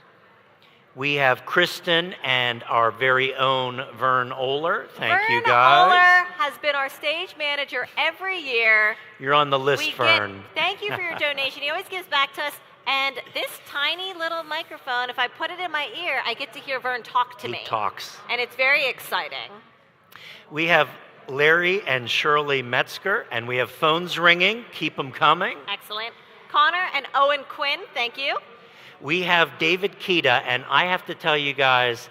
L: We have Kristen and our very own Vern Oler. Thank you,
B: Vern
L: guys.
B: Oler has been our stage manager every year.
L: You're on the list, Vern.
B: Thank you for your donation. He always gives back to us. And this tiny little microphone, if I put it in my ear, I get to hear Vern talk to me.
L: He talks.
B: And it's very exciting.
L: We have Larry and Shirley Metzger, and we have phones ringing. Keep them coming.
B: Excellent. Connor and Owen Quinn, thank you.
L: We have David Kita, and I have to tell you guys,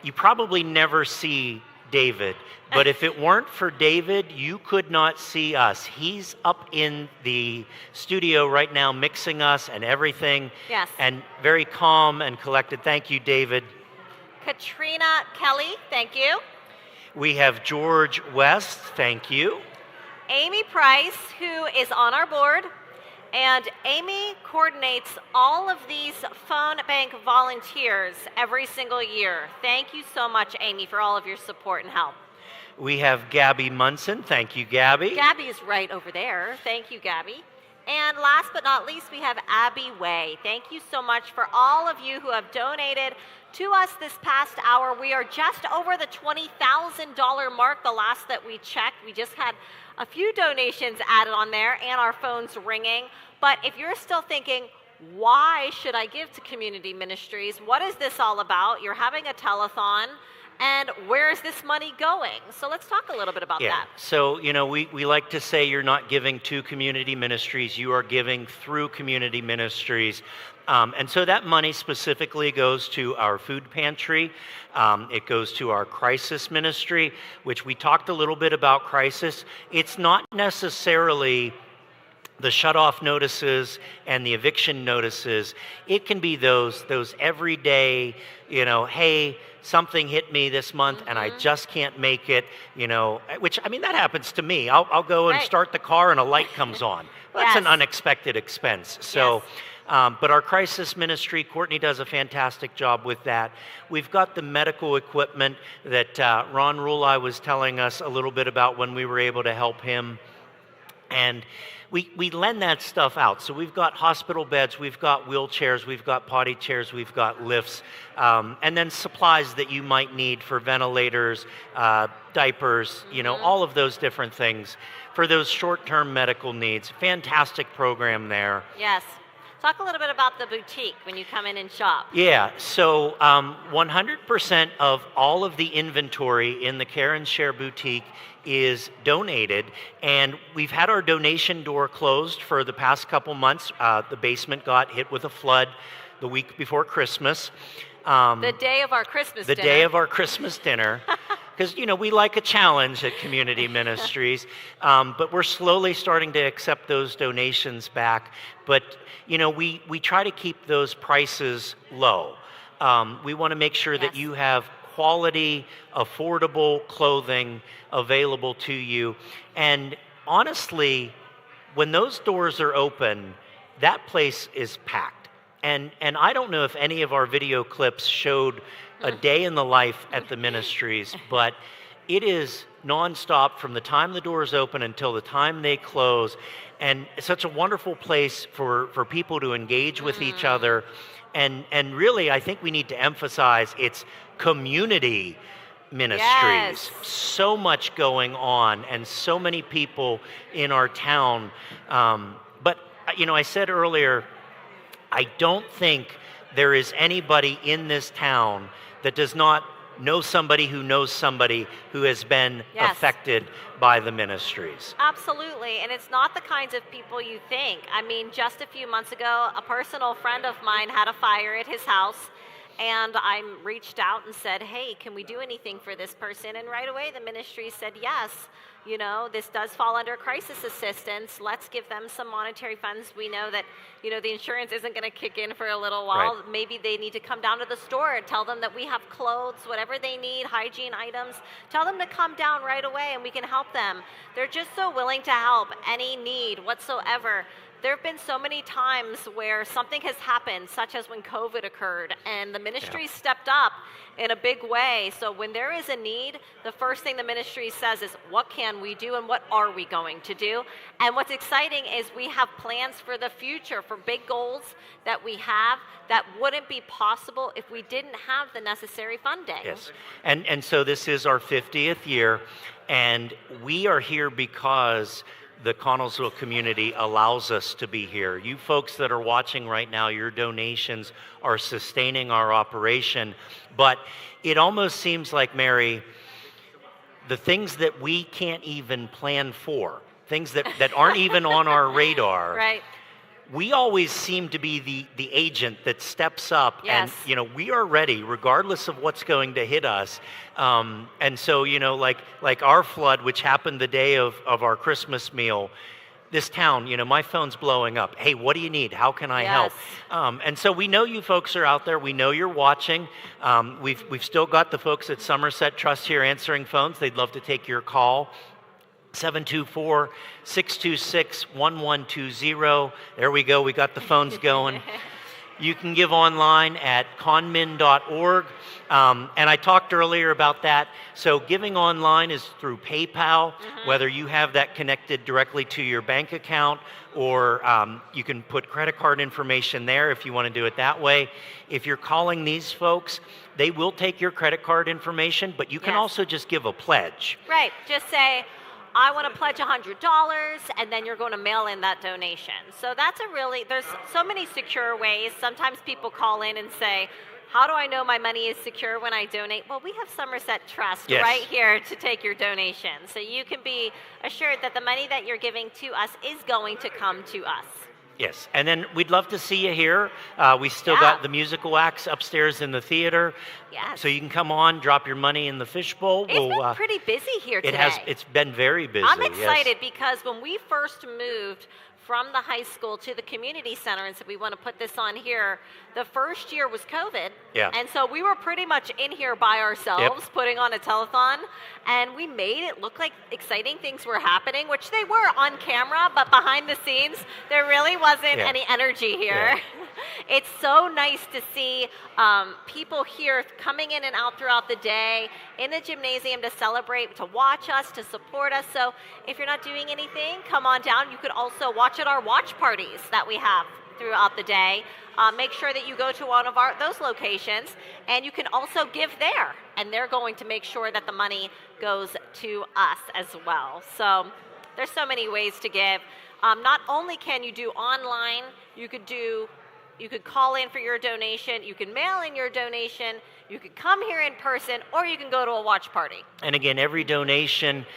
L: you probably never see David, but if it weren't for David, you could not see us. He's up in the studio right now mixing us and everything.
B: Yes.
L: And very calm and collected. Thank you, David.
B: Katrina Kelly, thank you.
L: We have George West, thank you.
B: Amy Price, who is on our board. And Amy coordinates all of these phone bank volunteers every single year. Thank you so much, Amy, for all of your support and help.
L: We have Gabby Munson. Thank you, Gabby.
B: Gabby is right over there. Thank you, Gabby. And last but not least, we have Abby Way. Thank you so much for all of you who have donated to us this past hour. We are just over the $20,000 mark the last that we checked. We just had a few donations added on there and our phones ringing. But if you're still thinking, why should I give to community ministries? What is this all about? You're having a telethon And where is this money going? So let's talk a little bit about that.
L: So, we like to say you're not giving to community ministries, you are giving through community ministries. And so that money specifically goes to our food pantry. It goes to our crisis ministry, which we talked a little bit about crisis. It's not necessarily the shut-off notices and the eviction notices. It can be those everyday, hey, something hit me this month and I just can't make it, which, that happens to me. I'll go and start the car and a light comes on. Well, that's an unexpected expense. So, but our crisis ministry, Courtney does a fantastic job with that. We've got the medical equipment that Ron Rulai was telling us a little bit about when we were able to help him. And we lend that stuff out. So we've got hospital beds, we've got wheelchairs, we've got potty chairs, we've got lifts, and then supplies that you might need for ventilators, diapers, all of those different things for those short-term medical needs. Fantastic program there.
B: Yes. Talk a little bit about the boutique when you come in and shop.
L: Yeah, so 100% of all of the inventory in the Care and Share boutique is donated, and we've had our donation door closed for the past couple months. The basement got hit with a flood the week before Christmas.
B: The day of our Christmas dinner.
L: The day of our Christmas dinner. Because, we like a challenge at Community Ministries, but we're slowly starting to accept those donations back. But, we try to keep those prices low. We want to make sure that you have quality, affordable clothing available to you. And honestly, when those doors are open, that place is packed. And I don't know if any of our video clips showed a day in the life at the ministries, but it is nonstop from the time the doors open until the time they close. And it's such a wonderful place for people to engage with each other. And really, I think we need to emphasize it's community ministries. So much going on and so many people in our town. But, I said earlier, I don't think there is anybody in this town that does not know somebody who has been affected by the ministries.
B: Absolutely, and it's not the kinds of people you think. Just a few months ago, a personal friend of mine had a fire at his house, and I reached out and said, hey, can we do anything for this person? And right away the ministry said yes. This does fall under crisis assistance. Let's give them some monetary funds. We know that, the insurance isn't going to kick in for a little while.
L: Right.
B: Maybe they need to come down to the store and tell them that we have clothes, whatever they need, hygiene items. Tell them to come down right away and we can help them. They're just so willing to help any need whatsoever. There have been so many times where something has happened, such as when COVID occurred, and the ministry stepped up in a big way. So when there is a need, the first thing the ministry says is, what can we do and what are we going to do? And what's exciting is we have plans for the future, for big goals that we have that wouldn't be possible if we didn't have the necessary funding.
L: Yes, and so this is our 50th year, and we are here because the Connellsville community allows us to be here. You folks that are watching right now, your donations are sustaining our operation. But it almost seems like, Mary, the things that we can't even plan for, things that aren't even on our radar,
B: right.
L: We always seem to be the agent that steps up, and we are ready regardless of what's going to hit us. And so like our flood, which happened the day of our Christmas meal, this town, my phone's blowing up. Hey, what do you need? How can I help? And so we know you folks are out there. We know you're watching. We've still got the folks at Somerset Trust here answering phones. They'd love to take your call. 724-626-1120. There we go. We got the phones going. You can give online at conmin.org. And I talked earlier about that. So giving online is through PayPal, whether you have that connected directly to your bank account, or you can put credit card information there if you want to do it that way. If you're calling these folks, they will take your credit card information, but you can also just give a pledge.
B: Right. Just say, I want to pledge $100, and then you're going to mail in that donation. So that's there's so many secure ways. Sometimes people call in and say, how do I know my money is secure when I donate? Well, we have Somerset Trust
L: Yes.
B: right here to take your donation. So you can be assured that the money that you're giving to us is going to come to us.
L: Yes, and then we'd love to see you here. We still got the musical acts upstairs in the theater.
B: Yes.
L: So you can come on, drop your money in the fishbowl.
B: It's been pretty busy here today.
L: It's been very busy.
B: I'm
L: yes.
B: excited because when we first moved from the high school to the community center and said we want to put this on here, the first year was COVID.
L: Yeah.
B: And so we were pretty much in here by ourselves putting on a telethon, and we made it look like exciting things were happening, which they were on camera, but behind the scenes, there really wasn't any energy here.
L: Yeah.
B: It's so nice to see people here coming in and out throughout the day in the gymnasium to celebrate, to watch us, to support us. So if you're not doing anything, come on down. You could also watch at our watch parties that we have throughout the day. Make sure that you go to one of those locations, and you can also give there, and they're going to make sure that the money goes to us as well. So there's so many ways to give. Not only can you do online, you could call in for your donation, you can mail in your donation, you could come here in person, or you can go to a watch party.
L: And again, every donation,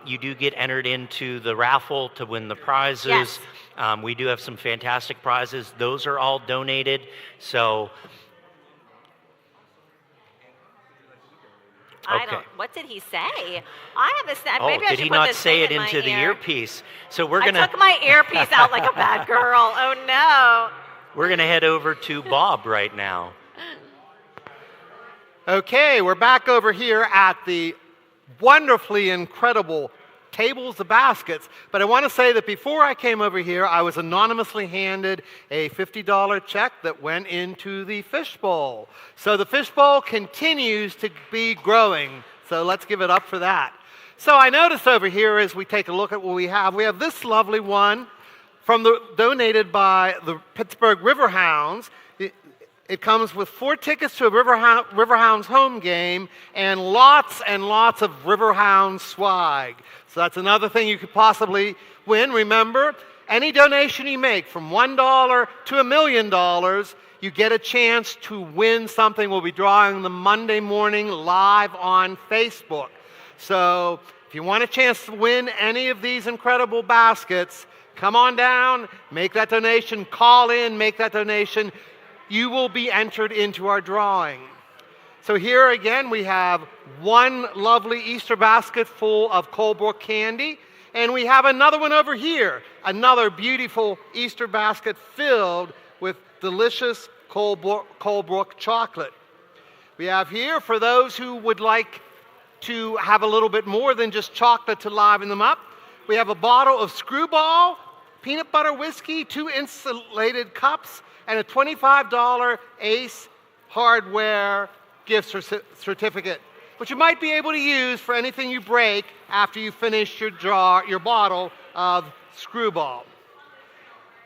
L: you do get entered into the raffle to win the prizes.
B: Yes.
L: We do have some fantastic prizes. Those are all donated. So,
B: What did he say? I have this.
L: oh,
B: Maybe I
L: did
B: should
L: he
B: put
L: not
B: this
L: say it
B: thing in
L: into
B: my
L: the
B: ear.
L: earpiece? So we're
B: I
L: gonna.
B: took my earpiece out like a bad girl. Oh no.
L: We're gonna head over to Bob right now.
J: Okay, we're back over here at the wonderfully incredible tables of baskets. But I want to say that before I came over here, I was anonymously handed a $50 check that went into the fishbowl. So the fishbowl continues to be growing. So let's give it up for that. So I noticed over here as we take a look at what we have this lovely one donated by the Pittsburgh Riverhounds. It comes with 4 tickets to a Riverhounds home game and lots of Riverhounds swag. So that's another thing you could possibly win. Remember, any donation you make from $1 to $1 million, you get a chance to win something. We'll be drawing them Monday morning live on Facebook. So if you want a chance to win any of these incredible baskets, come on down, make that donation, call in, make that donation. You will be entered into our drawing. So here again, we have one lovely Easter basket full of Colebrook candy, and we have another one over here, another beautiful Easter basket filled with delicious Colebrook chocolate. We have here, for those who would like to have a little bit more than just chocolate to liven them up, we have a bottle of Screwball, peanut butter whiskey, 2 insulated cups, and a $25 Ace Hardware gift certificate, which you might be able to use for anything you break after you finish your bottle of Screwball.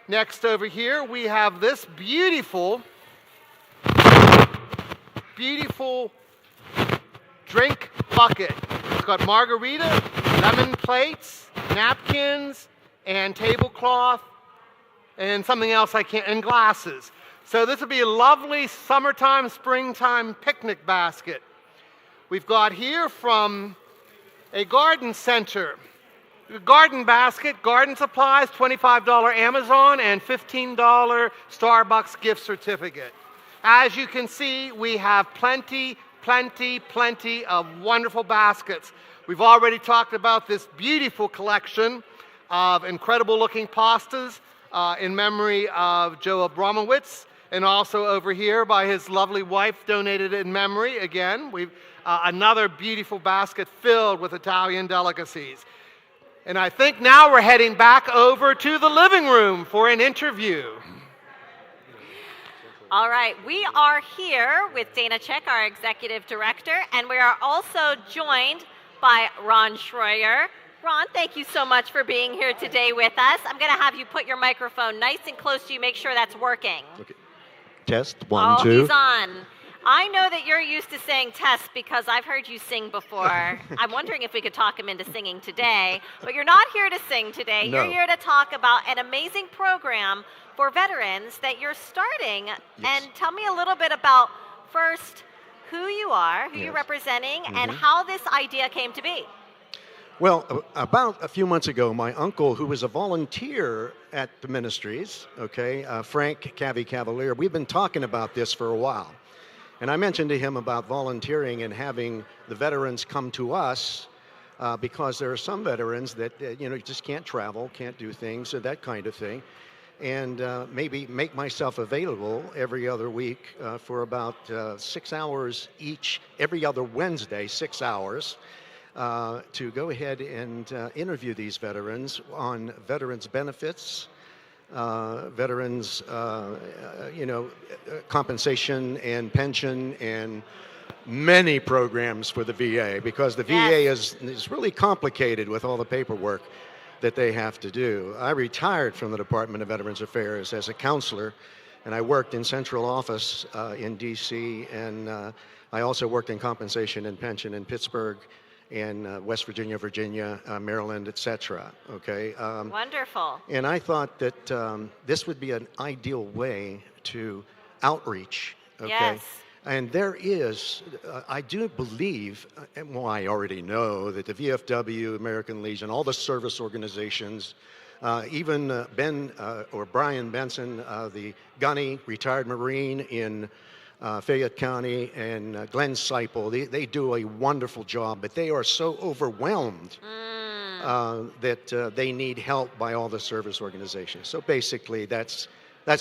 J: Next over here, we have this beautiful drink bucket. It's got margarita, lemon plates, napkins, and tablecloth, and something else and glasses. So this would be a lovely summertime, springtime picnic basket. We've got here from a garden center, a garden basket, garden supplies, $25 Amazon, and $15 Starbucks gift certificate. As you can see, we have plenty of wonderful baskets. We've already talked about this beautiful collection of incredible looking pastas in memory of Joe Abramowitz, and also over here by his lovely wife, donated in memory. Again, we've another beautiful basket filled with Italian delicacies. And I think now we're heading back over to the living room for an interview.
B: All right, we are here with Dana Chick, our executive director, and we are also joined by Ron Schroyer. Ron, thank you so much for being here today with us. I'm going to have you put your microphone nice and close to you, make sure that's working.
F: Okay. Test, 1, 2.
B: He's on. I know that you're used to saying test because I've heard you sing before. I'm wondering if we could talk him into singing today, but you're not here to sing today.
F: No.
B: You're here to talk about an amazing program for veterans that you're starting.
F: Yes.
B: And tell me a little bit about first who you are, who you're
A: Yes.
B: representing, and
A: Mhm.
B: how this idea came to be.
A: Well, about a few months ago, my uncle, who was a volunteer at the ministries, okay, Frank Cavalier, we've been talking about this for a while. And I mentioned to him about volunteering and having the veterans come to us because there are some veterans that, just can't travel, can't do things, or that kind of thing. And maybe make myself available every other week for about 6 hours each, every other Wednesday, 6 hours. To go ahead and interview these veterans on veterans benefits, veterans, compensation and pension, and many programs for the VA, because the VA is really complicated with all the paperwork that they have to do. I retired from the Department of Veterans Affairs as a counselor, and I worked in central office in DC, and I also worked in compensation and pension in Pittsburgh and West Virginia, Maryland, etc. Okay.
B: Wonderful.
A: And I thought that this would be an ideal way to outreach. Okay.
B: Yes.
A: And there is, I do believe, well, I already know that the VFW, American Legion, all the service organizations, even Brian Benson, the gunny, retired Marine in Fayette County, and Glenn Seipel, they do a wonderful job, but they are so overwhelmed that they need help by all the service organizations. So basically, that's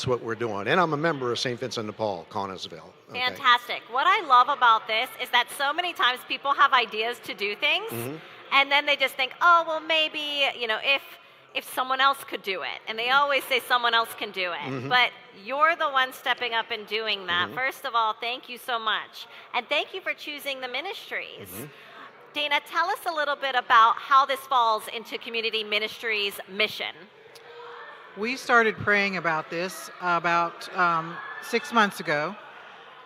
A: what we're doing. And I'm a member of St. Vincent de Paul, Connersville. Okay.
B: Fantastic. What I love about this is that so many times people have ideas to do things,
A: Mhm.
B: and then they just think, oh, well, maybe, if someone else could do it. And they always say someone else can do it.
A: Mhm.
B: But you're the one stepping up and doing that.
A: Mhm.
B: First of all, thank you so much. And thank you for choosing the ministries.
A: Mhm.
B: Dana, tell us a little bit about how this falls into community ministries' mission.
O: We started praying about this about 6 months ago.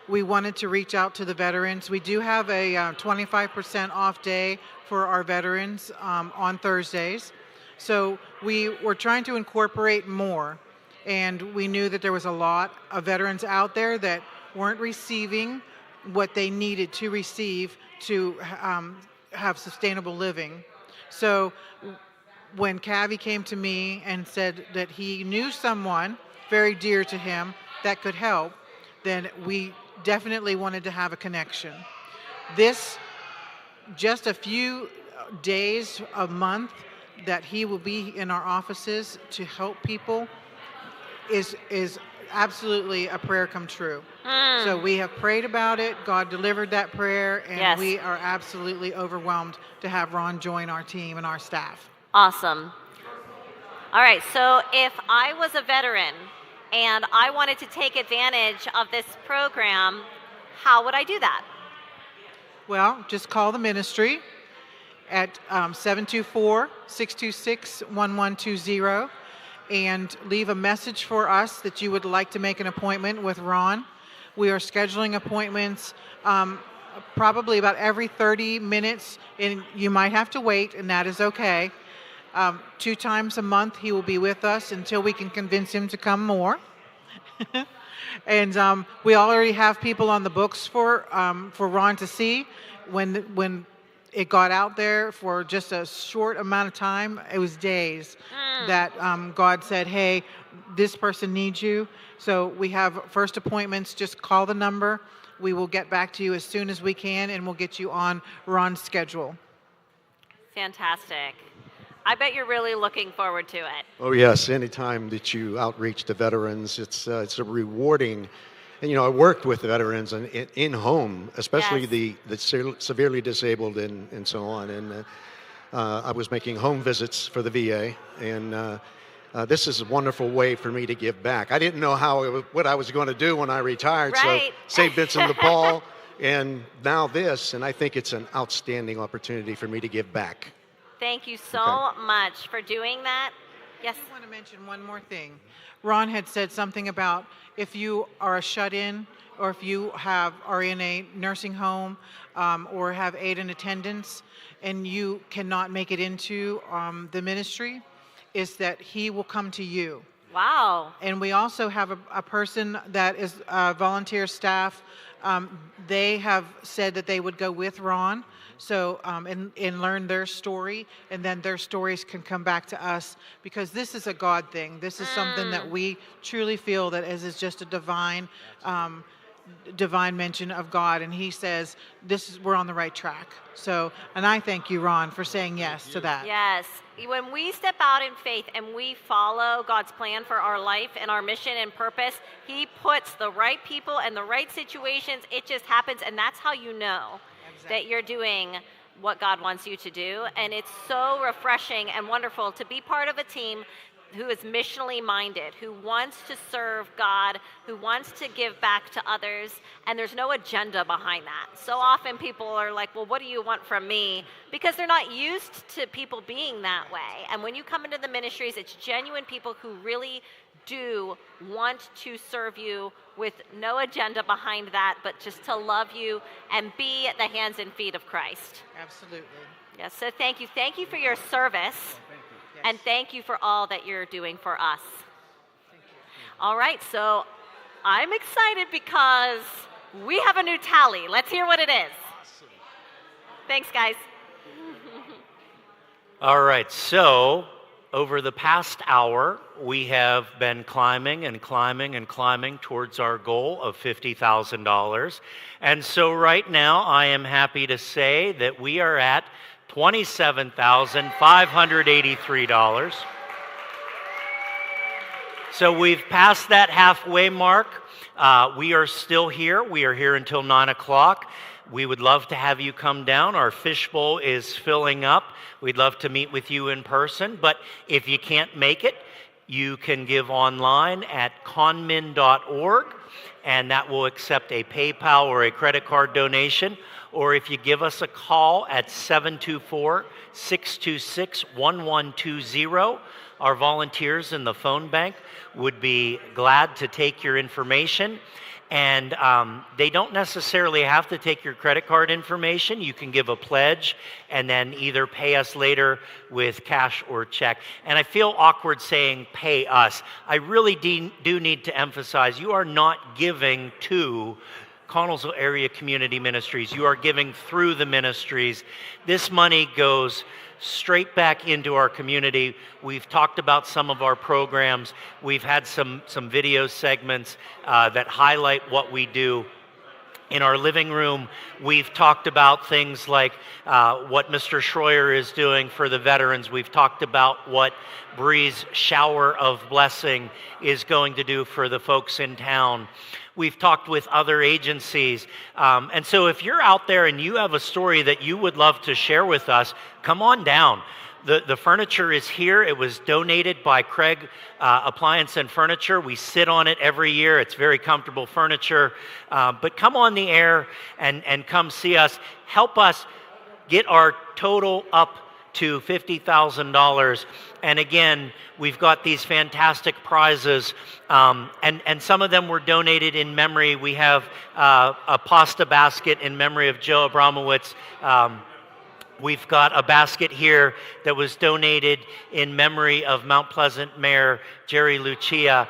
O: We wanted to reach out to the veterans. We do have a 25% off day for our veterans on Thursdays. So we were trying to incorporate more. And we knew that there was a lot of veterans out there that weren't receiving what they needed to receive to have sustainable living. So when Cavi came to me and said that he knew someone very dear to him that could help, then we definitely wanted to have a connection. This, just a few days, a month, that he will be in our offices to help people is absolutely a prayer come true. So we have prayed about it. God delivered that prayer, and
B: Yes.
O: we are absolutely overwhelmed to have Ron join our team and our staff.
B: Awesome. All right, so if I was a veteran and I wanted to take advantage of this program, how would I do that?
O: Well, just call the ministry at 724-626-1120 and leave a message for us that you would like to make an appointment with Ron. We are scheduling appointments probably about every 30 minutes, and you might have to wait, and that is okay. 2 times a month he will be with us until we can convince him to come more. And we already have people on the books for Ron to see. When it got out there for just a short amount of time, it was days, that God said, hey, this person needs you. So we have first appointments. Just call the number. We will get back to you as soon as we can, and we'll get you on Ron's schedule.
B: Fantastic. I bet you're really looking forward to it.
A: Oh yes, anytime that you outreach to veterans, it's a rewarding. And I worked with veterans in home, especially
B: Yes.
A: the severely disabled and so on. And I was making home visits for the VA, and this is a wonderful way for me to give back. I didn't know what I was going to do when I retired,
B: Right.
A: so St. Vincent de Paul, and now this, and I think it's an outstanding opportunity for me to give back.
B: Thank you so much for doing that. Yes.
O: I want to mention one more thing. Ron had said something about if you are a shut-in, or if you are in a nursing home or have aid and attendance and you cannot make it into the ministry, is that he will come to you.
B: Wow.
O: And we also have a person that is volunteer staff. They have said that they would go with Ron, so and learn their story, and then their stories can come back to us, because this is a God thing. This is something that we truly feel that is just a divine mention of God, and He says we're on the right track. So, and I thank you, Ron, for saying yes to that.
B: Yes. When we step out in faith and we follow God's plan for our life and our mission and purpose, He puts the right people and the right situations. It just happens, and that's how you know that you're doing what God wants you to do. And it's so refreshing and wonderful to be part of a team who is missionally minded, who wants to serve God, who wants to give back to others, and there's no agenda behind that. So often people are like, well, what do you want from me? Because they're not used to people being that way. And when you come into the ministries, it's genuine people who really do want to serve you with no agenda behind that, but just to love you and be the hands and feet of Christ.
O: Absolutely.
B: Yes, so thank you. Thank you for your service. And thank you for all that you're doing for us. All right, so I'm excited because we have a new tally. Let's hear what it is. Thanks, guys.
L: All right, so over the past hour, we have been climbing and climbing and climbing towards our goal of $50,000. And so right now, I am happy to say that we are at $27,583. So we've passed that halfway mark. We are still here. We are here until 9 o'clock. We would love to have you come down. Our fishbowl is filling up. We'd love to meet with you in person. But if you can't make it, you can give online at conmin.org, and that will accept a PayPal or a credit card donation. Or if you give us a call at 724-626-1120, our volunteers in the phone bank would be glad to take your information. And they don't necessarily have to take your credit card information. You can give a pledge and then either pay us later with cash or check. And I feel awkward saying pay us. I really do need to emphasize, you are not giving to Connellsville Area Community Ministries. You are giving through the ministries. This money goes straight back into our community. We've talked about some of our programs. We've had some video segments that highlight what we do. In our living room, we've talked about things like what Mr. Schroyer is doing for the veterans. We've talked about what Bree's Shower of Blessing is going to do for the folks in town. We've talked with other agencies. And so if you're out there and you have a story that you would love to share with us, come on down. The furniture is here. It was donated by Craig Appliance and Furniture. We sit on it every year. It's very comfortable furniture. But come on the air and come see us. Help us get our total up to $50,000. And again, we've got these fantastic prizes, and some of them were donated in memory. We have a pasta basket in memory of Joe Abramowitz. We've got a basket here that was donated in memory of Mount Pleasant Mayor Jerry Lucia.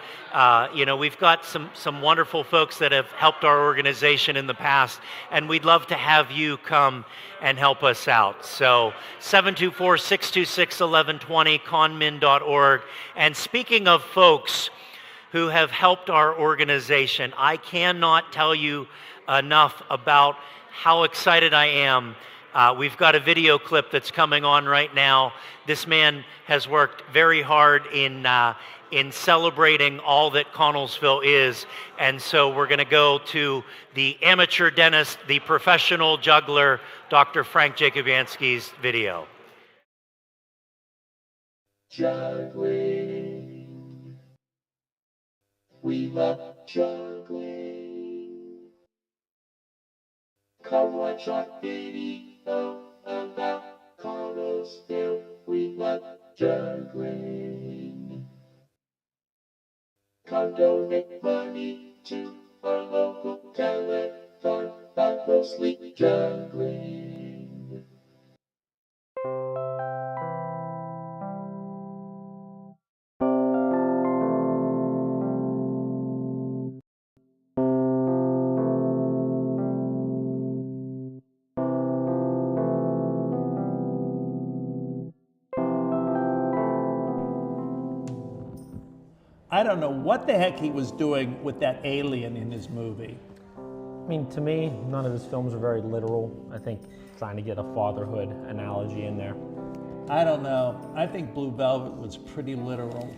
L: We've got some wonderful folks that have helped our organization in the past, and we'd love to have you come and help us out. So 724-626-1120, conmin.org. And speaking of folks who have helped our organization, I cannot tell you enough about how excited I am. We've got a video clip that's coming on right now. This man has worked very hard in celebrating all that Connellsville is. And so we're going to go to the amateur dentist, the professional juggler, Dr. Frank Jacobianski's video.
Q: Juggling. We love juggling. Come watch our video about Connellsville. We love juggling. Come donate money to our local telethon, but mostly juggling.
G: I don't know what the heck he was doing with that alien in his movie.
K: I mean, to me, none of his films are very literal. I think trying to get a fatherhood analogy in there.
G: I don't know. I think Blue Velvet was pretty literal.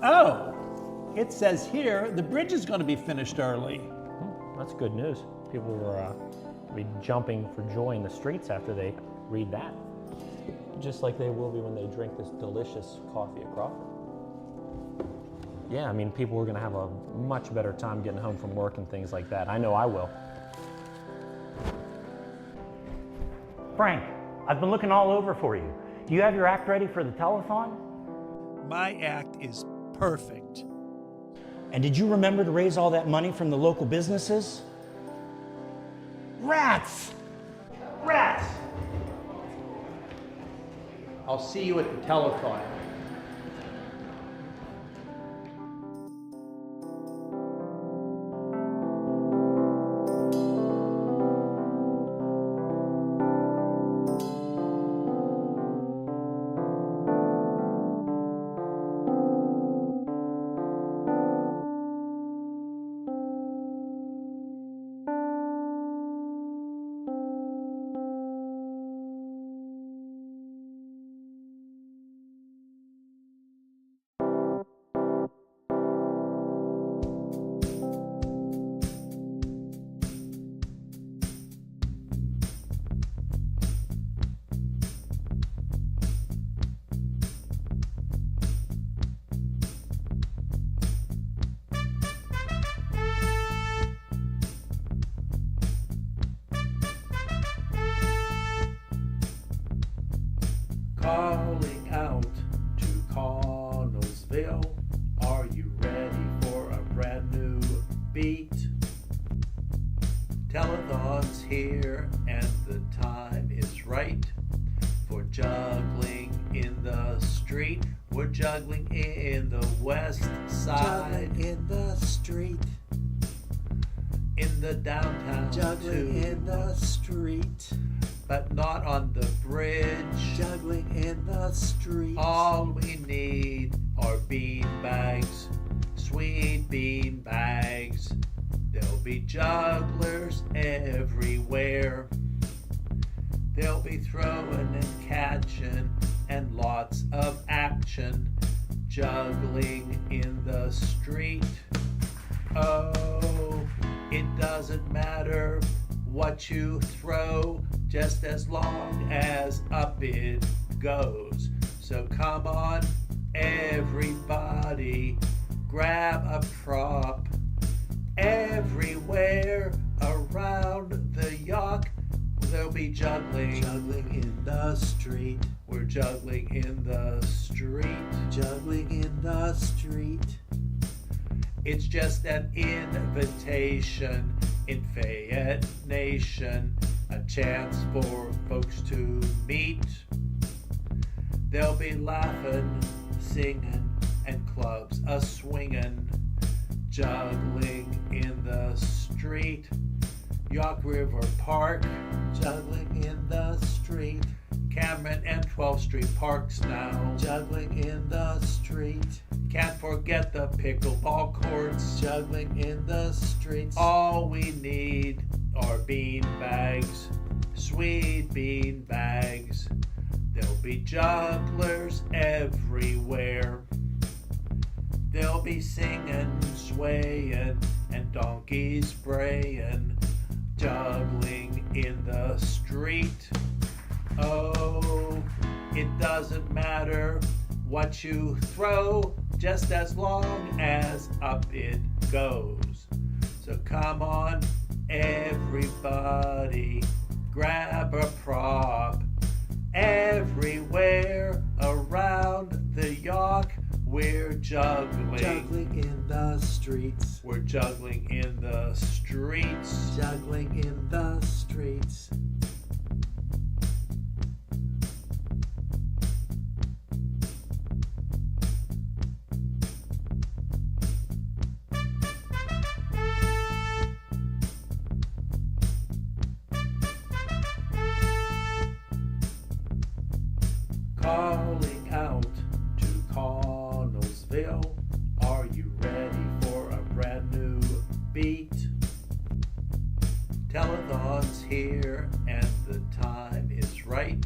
G: Oh, it says here the bridge is going to be finished early.
K: That's good news. People will be jumping for joy in the streets after they read that. Just like they will be when they drink this delicious coffee at Crawford. Yeah, I mean, people are going to have a much better time getting home from work and things like that. I know I will.
L: Frank, I've been looking all over for you. Do you have your act ready for the telethon?
G: My act is perfect.
L: And did you remember to raise all that money from the local businesses? Rats! Rats!
G: I'll see you at the telethon. Calling out to Connellsville. Are you ready for a brand new beat? Telethon's here and the time is right for juggling in the street. We're juggling in the west side.
Q: Juggling in the street.
G: In the downtown
Q: Juggling
G: too.
Q: in the street.
G: But not on the bridge.
Q: Juggling in the street.
G: All we need are bean bags, sweet bean bags. There'll be jugglers everywhere. They'll be throwing and catching and lots of action. Juggling in the street. Oh, it doesn't matter what you throw, just as long as up it goes. So come on, everybody, grab a prop. Everywhere around the yoke, there'll be juggling.
Q: Juggling in the street.
G: We're juggling in the street.
Q: Juggling in the street.
G: It's just an invitation in Fayette Nation, a chance for folks to meet. They'll be laughing, singing, and clubs a-swinging, juggling in the street. York River Park,
Q: juggling in the street.
G: Cameron and 12th Street Parks now,
Q: juggling in the street.
G: Can't forget the pickleball courts,
Q: juggling in the streets.
G: All we need are bean bags, sweet bean bags. There'll be jugglers everywhere. They'll be singing, swaying, and donkeys braying, juggling in the street. Oh, it doesn't matter what you throw, just as long as up it goes. So come on, everybody, grab a prop. Everywhere around the York, we're juggling.
Q: Juggling in the streets.
G: We're juggling in the streets.
Q: Juggling in the streets.
G: Calling out to beat. Telethon's here and the time is right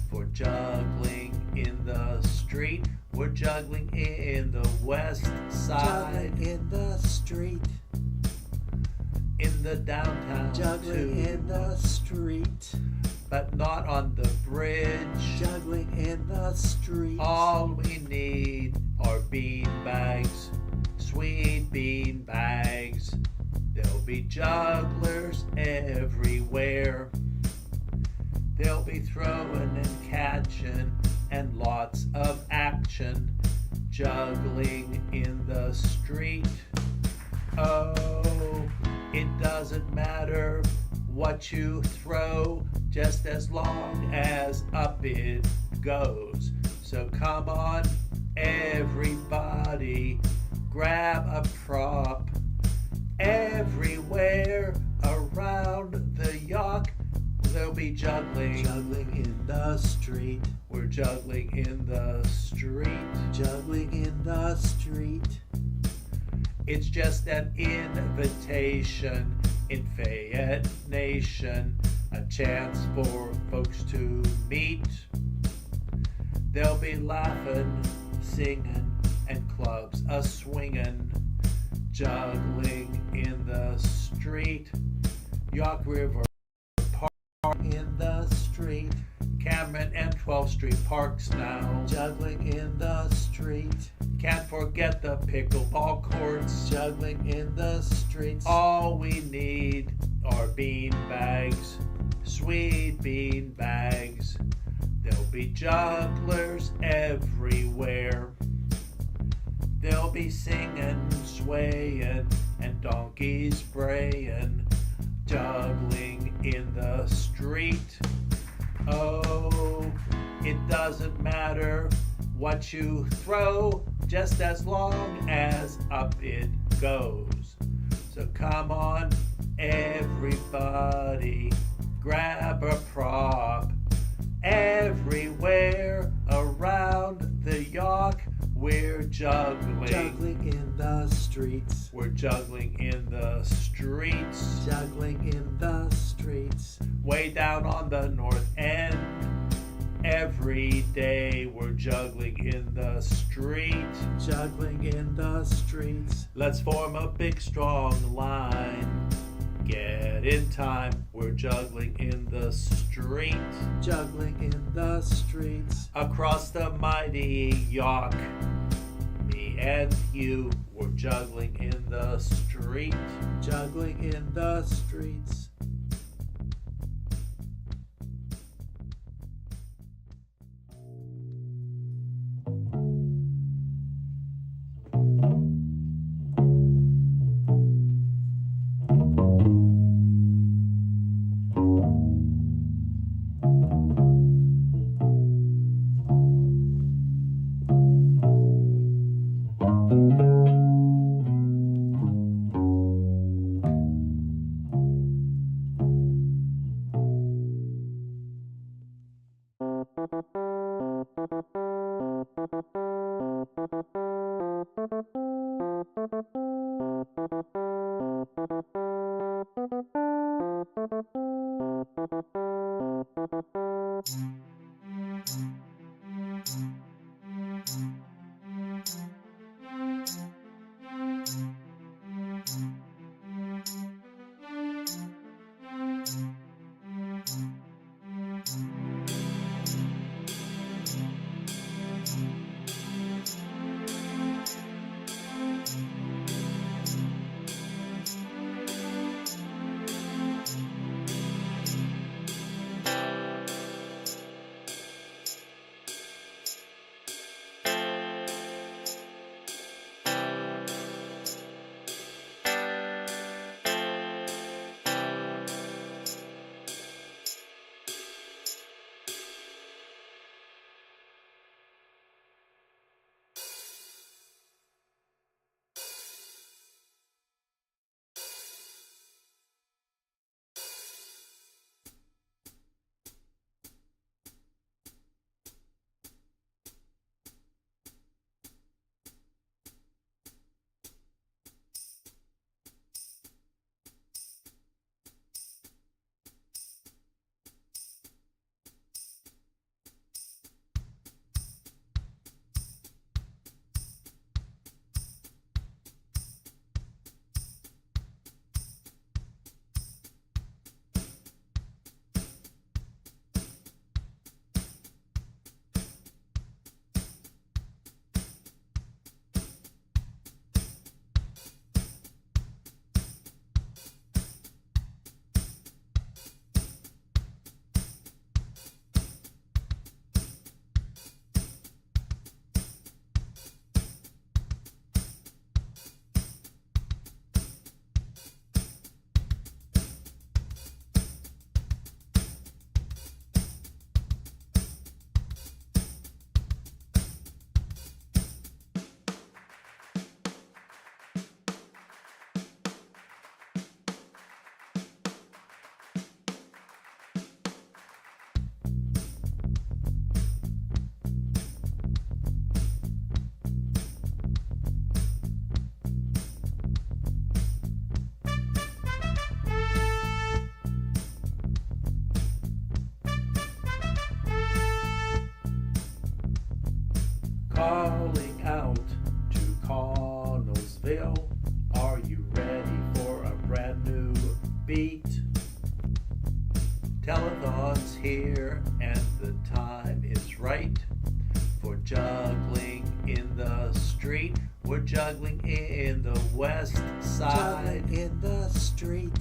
G: for juggling in the street. We're juggling in the west side.
Q: Juggling in the street.
G: In the downtown
Q: Juggling
G: too.
Q: in the street.
G: But not on the bridge.
Q: Juggling in the street.
G: All we need are bean bags, sweet bean bags. There'll be jugglers everywhere. They'll be throwing and catching and lots of action. Juggling in the street. Oh, it doesn't matter what you throw, just as long as up it goes. So come on, everybody, grab a prop. Everywhere around the yoke, there'll be juggling.
Q: Juggling in the street.
G: We're juggling in the street.
Q: Juggling in the street.
G: It's just an invitation in Fayette Nation, a chance for folks to meet. They'll be laughing, singing, and clubs a-swinging, juggling in the street. York River Park
Q: in the street.
G: Cameron and 12th Street Parks now.
Q: Juggling in the street.
G: Can't forget the pickleball courts.
Q: Juggling in the streets.
G: All we need are bean bags, sweet bean bags. There'll be jugglers everywhere. They'll be singing, swaying, and donkeys braying, juggling in the street. Oh, it doesn't matter what you throw, just as long as up it goes. So come on, everybody, grab a prop. Everywhere around the York, we're juggling.
Q: Juggling in the streets.
G: We're juggling in the streets.
Q: Juggling in the streets.
G: Way down on the north end. Every day we're juggling in the street.
Q: Juggling in the streets.
G: Let's form a big strong line. Get in time, we're juggling in the street.
Q: Juggling in the streets.
G: Across the mighty York, me and you, we're juggling in the street.
Q: Juggling in the streets.
G: juggling in the west side,
Q: Juggling in the street.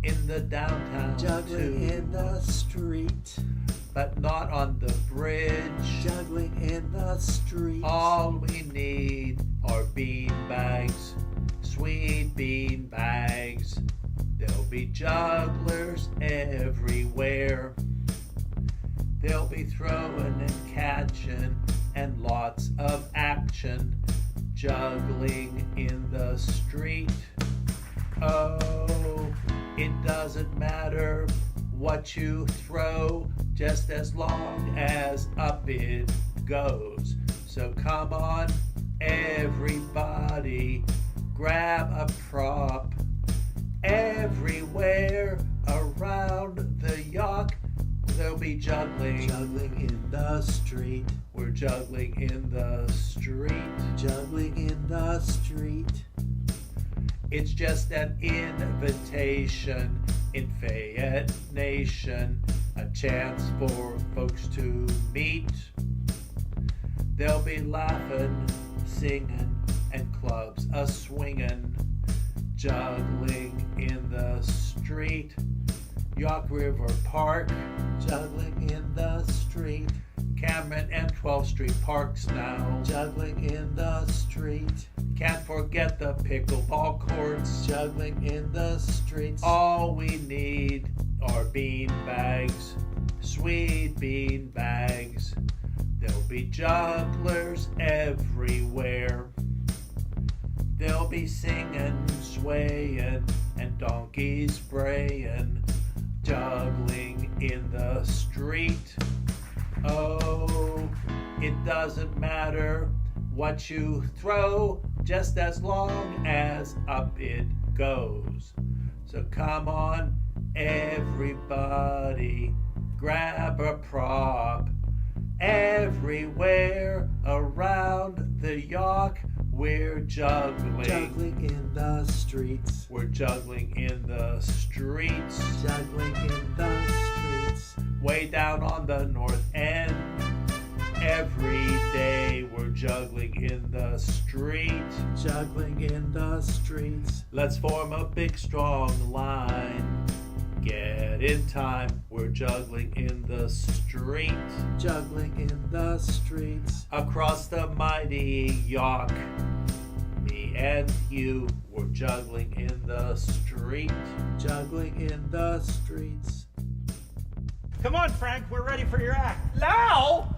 G: in the downtown
Q: Juggling
G: too,
Q: in the street.
G: but not on the bridge.
Q: Juggling in the street.
G: All we need are bean bags, sweet bean bags. There'll be jugglers everywhere. They'll be throwing and catching and lots of action, juggling in the street. Oh, it doesn't matter what you throw, just as long as up it goes. So come on, everybody, grab a prop. Everywhere around the Yawk, there'll be juggling.
Q: Juggling in the street.
G: We're juggling in the street.
Q: Juggling in the street.
G: It's just an invitation in Fayette Nation, a chance for folks to meet. They'll be laughing, singing, and clubs a-swinging, juggling in the street. Yawk River Park,
Q: Juggling in the street.
G: Cameron and 12th Street Parks now.
Q: Juggling in the street.
G: Can't forget the pickleball courts.
Q: Juggling in the streets.
G: All we need are bean bags, sweet bean bags. There'll be jugglers everywhere. They'll be singing, swaying, and donkeys braying, juggling in the street. Oh, it doesn't matter what you throw, just as long as up it goes. So come on, everybody, grab a prop. Everywhere around the Yawk, we're juggling.
Q: Juggling in the streets.
G: We're juggling in the streets.
Q: Juggling in the streets.
G: Way down on the north end. Every day we're juggling in the street.
Q: Juggling in the streets.
G: Let's form a big strong line. Get in time, we're juggling in the street.
Q: Juggling in the streets.
G: Across the mighty Yawk, me and you, we're juggling in the street.
Q: Juggling in the streets.
C: Come on, Frank, we're ready for your act. Now!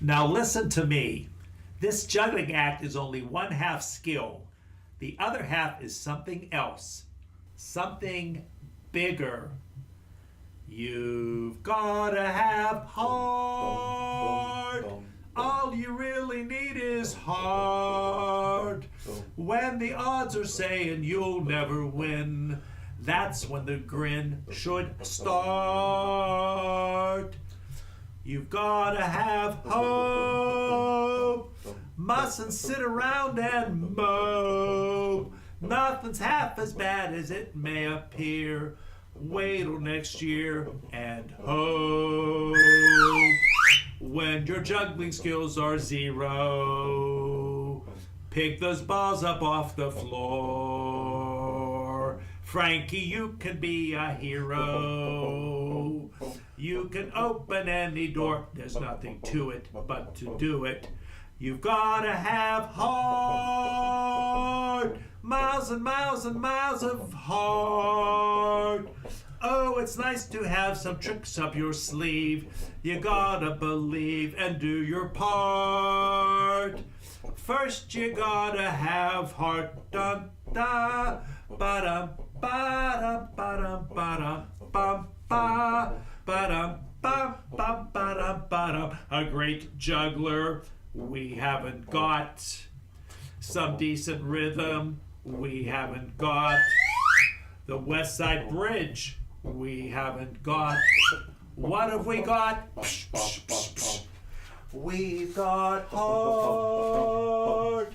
G: Now listen to me. This juggling act is only one half skill. The other half is something else. Something bigger. You've gotta have heart. All you really need is heart. When the odds are saying you'll never win, that's when the grin should start. You've gotta have hope. Mustn't sit around and mope. Nothing's half as bad as it may appear. Wait till next year and hope. When your juggling skills are zero, pick those balls up off the floor. Frankie, you can be a hero. You can open any door. There's nothing to it but to do it. You've gotta have heart. Miles and miles and miles of heart. Oh, it's nice to have some tricks up your sleeve. You gotta believe and do your part. First you gotta have heart. Dun da ba-dum ba-dum ba-dum ba-dum bum ba ba-dum bum bum ba-dum ba-dum. A great juggler we haven't got. Some decent rhythm we haven't got. The West Side Bridge we haven't got. What have we got? Psh, psh, psh, psh. We've got heart.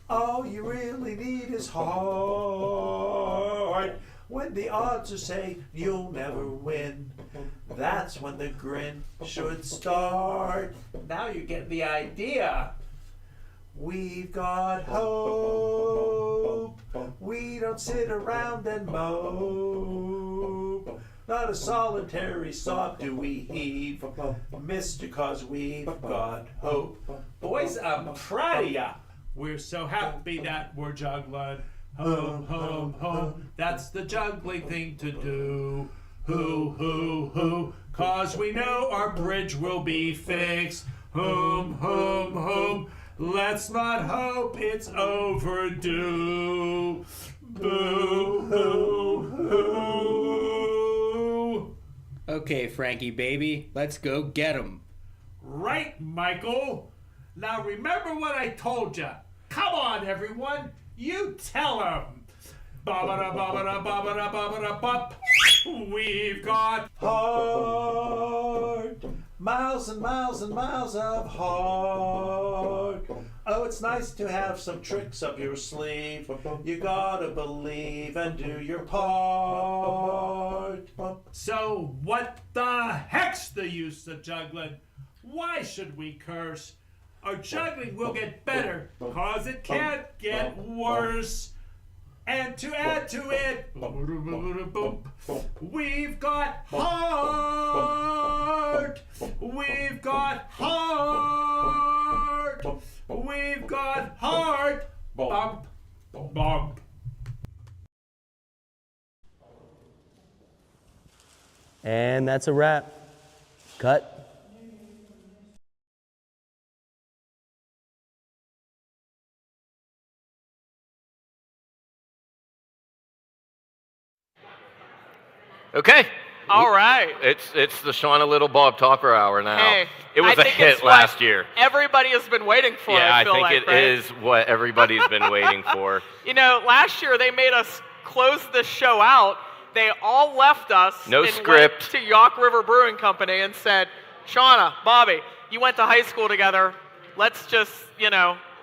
G: All you really need is heart. When the odds are saying you'll never win, That's when the grin should start. Now you get the idea. We've got hope. We don't sit around and mope. Not a solitary sob do we heave, mister, 'cause we've got hope. Boys, I'm proud of ya. We're so happy that we're juggling. Home, home, home. That's the juggling thing to do. Hoo, 'cause we know our bridge will be fixed. Home, home, home. Let's not hope it's overdue. Boo, hoo, hoo.
H: Okay, Frankie, baby, let's go get 'em.
G: Right, Michael. Now remember what I told you. Come on, everyone. You tell 'em. Ba-ba-da, ba-ba-da, ba-ba-da, ba-ba-da, bop. We've got heart. Miles and miles and miles of heart. Oh, it's nice to have some tricks up your sleeve. You gotta believe and do your part. So what the heck's the use of juggling? Why should we curse? Our juggling will get better, 'cause it can't get worse. And to add to it, we've got heart. We've got heart. We've got heart. Bump, bump.
H: And that's a wrap. Cut.
I: Okay.
P: All right.
I: It's the Shauna Little Bob Talker Hour now.
P: Hey,
I: it was
P: I
I: a
P: think
I: hit
P: it's what
I: last year.
P: Everybody has been waiting for.
I: Yeah,
P: I
I: I
P: feel
I: think
P: like,
I: it
P: right?
I: is what everybody's been waiting for.
P: You know, last year they made us close this show out. They all left us.
I: No
P: and
I: script.
P: Went to Yawk River Brewing Company and said, Shauna, Bobby, you went to high school together. Let's just,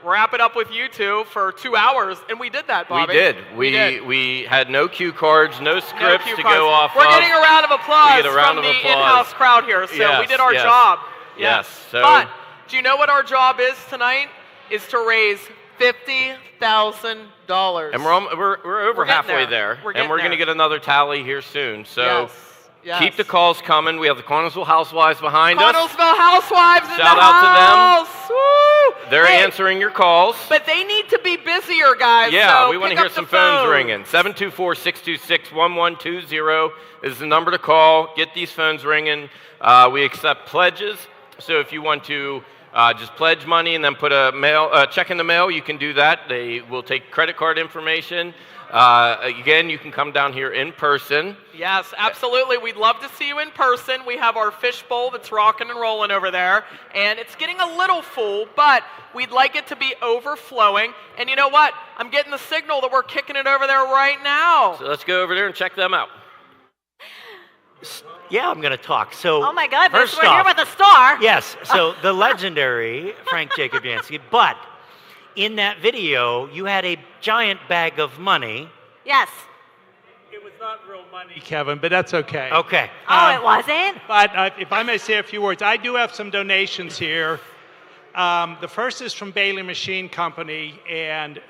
P: wrap it up with you two for 2 hours. And we did that, Bobby.
I: We did. We had no cue cards, no scripts
P: cue
I: to
P: cards.
I: go off
P: We're
I: of.
P: getting a round of applause
I: We get a round
P: from
I: of
P: the
I: applause.
P: in-house crowd here. So
I: Yes,
P: we did our
I: yes.
P: job.
I: Yes. So
P: But do you know what our job is tonight? Is to raise $50,000.
I: and we're over
P: We're getting
I: halfway
P: there.
I: there.
P: We're
I: And
P: getting
I: we're going to
P: there.
I: get another tally here soon. So
P: Yes.
I: keep the calls coming. We have the Connellsville Housewives behind us.
P: Connellsville Housewives in
I: Shout
P: the
I: out to them.
P: house. Woo!
I: They're
P: Hey,
I: answering your calls.
P: But they need to be busier, guys.
I: Yeah,
P: so
I: we want to
P: pick
I: hear
P: up the
I: some phones
P: phone.
I: ringing. 724-626-1120 is the number to call. Get these phones ringing. We accept pledges. So if you want to just pledge money and then put a check in the mail, you can do that. They will take credit card information. Again, you can come down here in person.
P: Yes, absolutely. We'd love to see you in person. We have our fishbowl that's rocking and rolling over there, and it's getting a little full, but we'd like it to be overflowing. And you know what? I'm getting the signal that we're kicking it over there right now.
I: So let's go over there and check them out.
L: Yeah, I'm going to talk. So,
B: Oh my goodness,
L: first
B: we're here
L: off-
B: with a star.
L: Yes, so the legendary Frank Jacob Yancey, but in that video, you had a giant bag of money.
B: Yes.
C: It was not real money, Kevin, but that's okay.
L: Okay.
B: Oh, it wasn't?
C: But if I may say a few words, I do have some donations here. The first is from Bailey Machine Company, and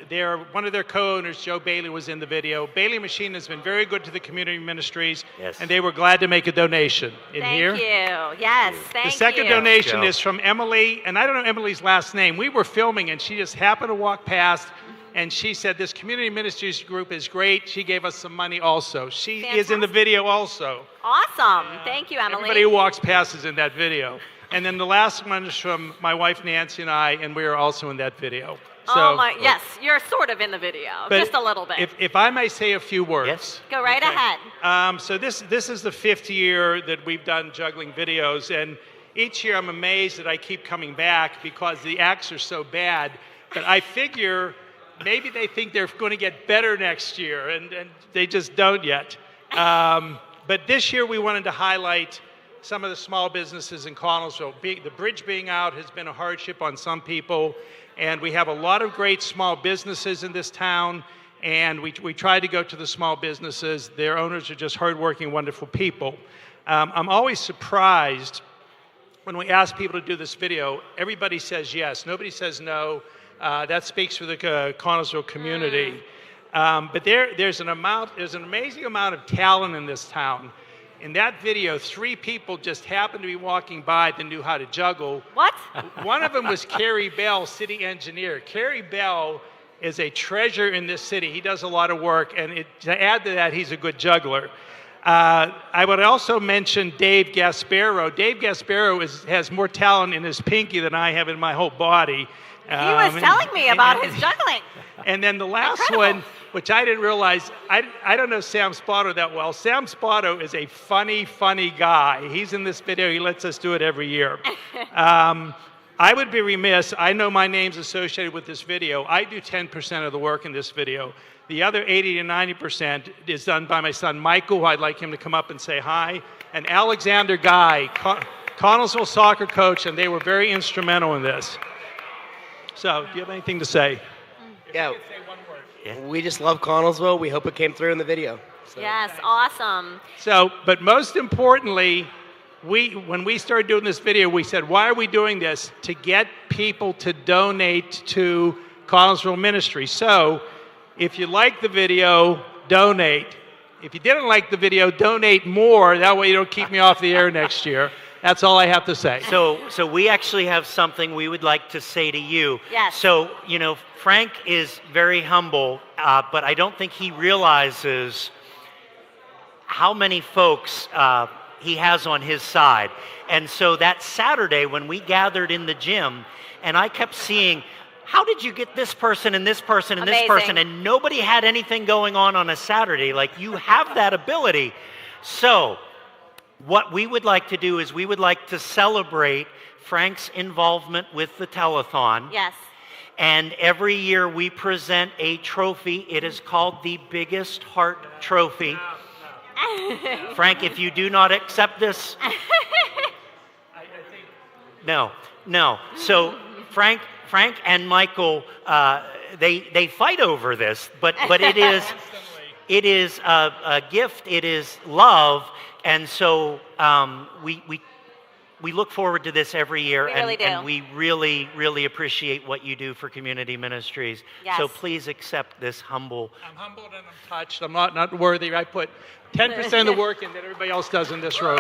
C: one of their co-owners, Joe Bailey, was in the video. Bailey Machine has been very good to the community ministries,
L: Yes.
C: and they were glad to make a donation in
B: Thank
C: here.
B: you. Yes, thank you.
C: The second donation
L: Joe.
C: is from Emily, and I don't know Emily's last name. We were filming, and she just happened to walk past, and she said, this community ministries group is great. She gave us some money also. She is in the video also.
B: Awesome. Thank you, Emily.
C: Everybody who walks past is in that video. And then the last one is from my wife Nancy and I, and we are also in that video.
B: Oh my, yes, you're sort of in the video,
C: But
B: just a little bit.
C: If I may say a few words.
B: Go right ahead.
C: So this is the 5th year that we've done juggling videos, and each year I'm amazed that I keep coming back because the acts are so bad. But I figure maybe they think they're going to get better next year, and they just don't yet. But this year we wanted to highlight some of the small businesses in Connellsville. The bridge being out has been a hardship on some people, and we have a lot of great small businesses in this town, and we try to go to the small businesses. Their owners are just hardworking, wonderful people. I'm always surprised when we ask people to do this video. Everybody says yes. Nobody says no. That speaks for the Connellsville community. But there's an amazing amount of talent in this town. In that video, 3 people just happened to be walking by that knew how to juggle.
B: What?
C: One of them was Kerry Bell, city engineer. Kerry Bell is a treasure in this city. He does a lot of work, and to add to that, he's a good juggler. I would also mention Dave Gasparo. Dave Gasparo has more talent in his pinky than I have in my whole body.
B: He was telling me about his juggling.
C: And then the last one, which I didn't realize, I don't know Sam Spotto that well. Sam Spotto is a funny guy. He's in this video. He lets us do it every year. I would be remiss. I know my name's associated with this video. I do 10% of the work in this video. The other 80 to 90% is done by my son, Michael, who I'd like him to come up and say hi, and Alexander Guy, Connellsville soccer coach, and they were very instrumental in this. So, do you have anything to say?
D: Yeah. We just love Connellsville. We hope it came through in the video. So.
B: Yes, awesome.
C: So, but most importantly, when we started doing this video, we said, why are we doing this? To get people to donate to Connellsville Ministry. So, if you like the video, donate. If you didn't like the video, donate more. That way you don't keep me off the air next year. That's all I have to say.
L: So we actually have something we would like to say to you.
B: Yes.
L: So, Frank is very humble, but I don't think he realizes how many folks he has on his side. And so that Saturday when we gathered in the gym, and I kept seeing, how did you get this person and this person and this person? And nobody had anything going on a Saturday. Like, you have that ability. So what we would like to do is we would like to celebrate Frank's involvement with the Telethon.
B: Yes.
L: And every year we present a trophy. It is called the Biggest Heart Trophy. Frank, if you do not accept this... No. So Frank and Michael, they fight over this, but it is a gift. It is love. And so we look forward to this every year, and we really, really appreciate what you do for community ministries.
B: Yes.
L: So please accept this humble.
C: I'm humbled and I'm touched. I'm not worthy. I put 10% of the work in that everybody else does in this room.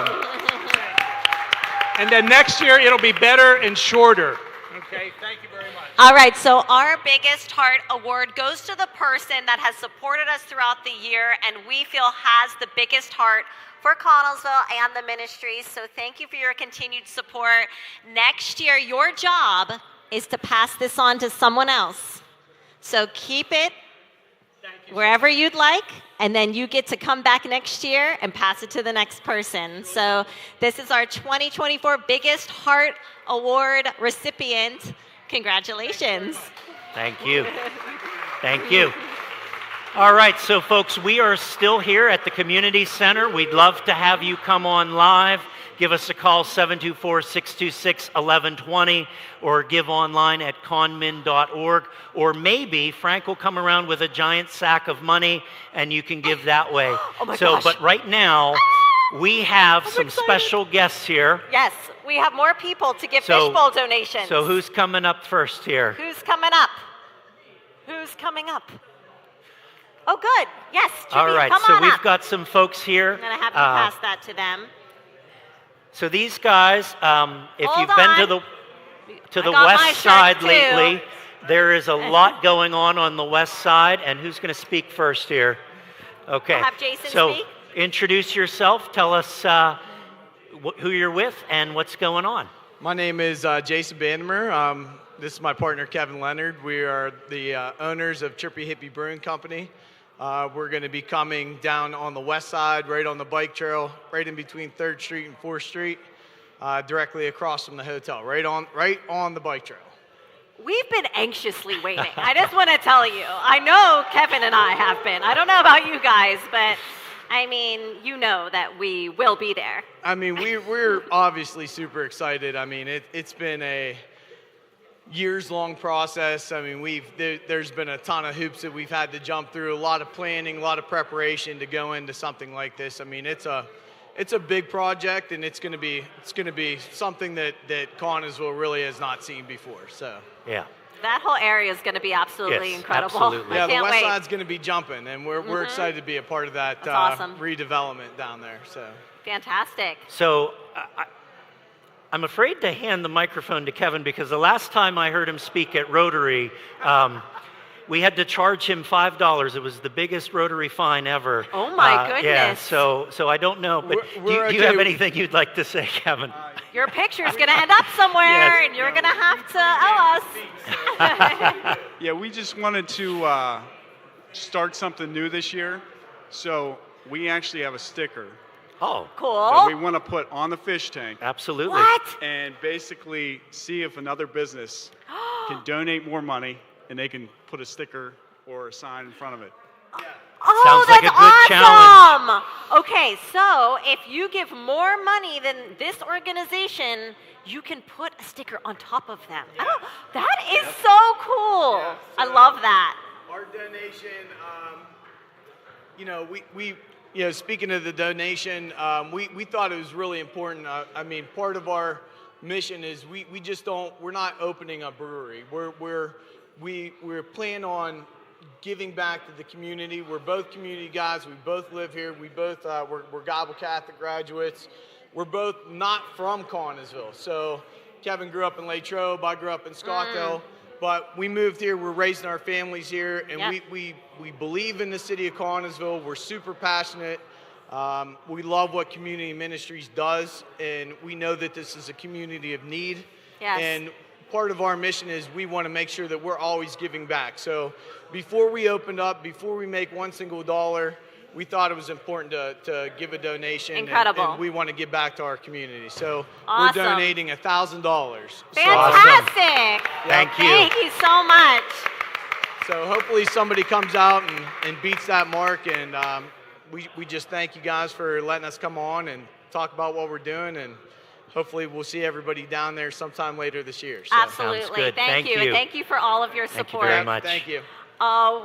C: And then next year it'll be better and shorter. Okay, thank you very much.
B: All right, so our Biggest Heart Award goes to the person that has supported us throughout the year and we feel has the biggest heart for Connellsville and the ministries. So thank you for your continued support. Next year, your job is to pass this on to someone else. So keep it wherever you'd like, and then you get to come back next year and pass it to the next person. So this is our 2024 Biggest Heart Award recipient. Congratulations.
L: Thank you. Thank you. All right, so folks, we are still here at the Community Center. We'd love to have you come on live. Give us a call, 724-626-1120, or give online at conmin.org. Or maybe Frank will come around with a giant sack of money and you can give that way.
B: Oh my gosh.
L: But right now, we have some special guests here.
B: Yes, we have more people to give fishbowl donations.
L: So who's coming up first here?
B: Who's coming up? Who's coming up? Oh, good. Yes, Jimmy,
L: all right,
B: come
L: so
B: on
L: we've
B: up.
L: got some folks here.
B: I'm going to have you pass that to them.
L: So these guys, if
B: Hold
L: you've been to the west side lately, there is a lot going on the west side. And who's going to speak first here? Okay.
B: We'll have Jason speak.
L: Introduce yourself. Tell us who you're with and what's going on.
M: My name is Jason Bandemer. This is my partner, Kevin Leonard. We are the owners of Chirpy Hippie Brewing Company. We're going to be coming down on the west side, right on the bike trail, right in between 3rd Street and 4th Street, directly across from the hotel, right on the bike trail.
B: We've been anxiously waiting. I just want to tell you. I know Kevin and I have been. I don't know about you guys, but I mean, you know that we will be there.
M: I mean, we're obviously super excited. I mean, it's been a years-long process. I mean, there's been a ton of hoops that we've had to jump through, a lot of planning, a lot of preparation to go into something like this. I mean, it's a it's a big project, and it's going to be something that Connellsville really has not seen before. So
L: yeah.
B: That whole area is going to be absolutely
L: Yes,
B: incredible.
L: absolutely.
M: yeah, the
B: Can't
M: west
B: wait.
M: side's going to be jumping, and we're excited to be a part of that
B: That's awesome.
M: redevelopment down there. So
B: Fantastic.
L: So I'm afraid to hand the microphone to Kevin because the last time I heard him speak at Rotary, we had to charge him $5. It was the biggest Rotary fine ever.
B: Oh my goodness.
L: Yeah, so I don't know, but do you have anything you'd like to say, Kevin?
B: Your picture's going to end up somewhere,
L: Yes.
B: and you're going to have to owe us.
E: Yeah, we just wanted to start something new this year. So we actually have a sticker
L: Oh,
B: cool.
E: that we want to put on the fish tank.
L: Absolutely.
B: What?
E: And basically see if another business can donate more money and they can put a sticker or a sign in front of it.
B: Oh,
L: Sounds like
B: that's
L: a good
B: awesome.
L: challenge.
B: Okay, so if you give more money than this organization, you can put a sticker on top of them. Oh, that is so cool.
M: Yeah,
B: I love that.
M: our donation, we speaking of the donation, we thought it was really important. I mean, part of our mission is we're not opening a brewery. We're planning on giving back to the community. We're both community guys. We both live here. We both we're Gobble Catholic graduates. We're both not from Connellsville. So Kevin grew up in Latrobe. I grew up in Scottsdale. But we moved here. We're raising our families here, and we believe in the city of Connellsville. We're super passionate. We love what community ministries does, and we know that this is a community of need.
B: Yes.
M: And part of our mission is we want to make sure that we're always giving back. So before we opened up, before we make one single dollar, we thought it was important to give a donation.
B: Incredible.
M: And we want to give back to our community. So
B: Awesome.
M: we're donating $1,000.
B: Fantastic.
L: Thank you.
B: Thank you so much.
M: So hopefully somebody comes out and beats that mark. And we just thank you guys for letting us come on and talk about what we're doing. And hopefully we'll see everybody down there sometime later this year. So.
B: Absolutely.
L: good.
B: Thank you. And thank you for all of your
L: Thank you
B: support.
L: very much.
M: Thank you.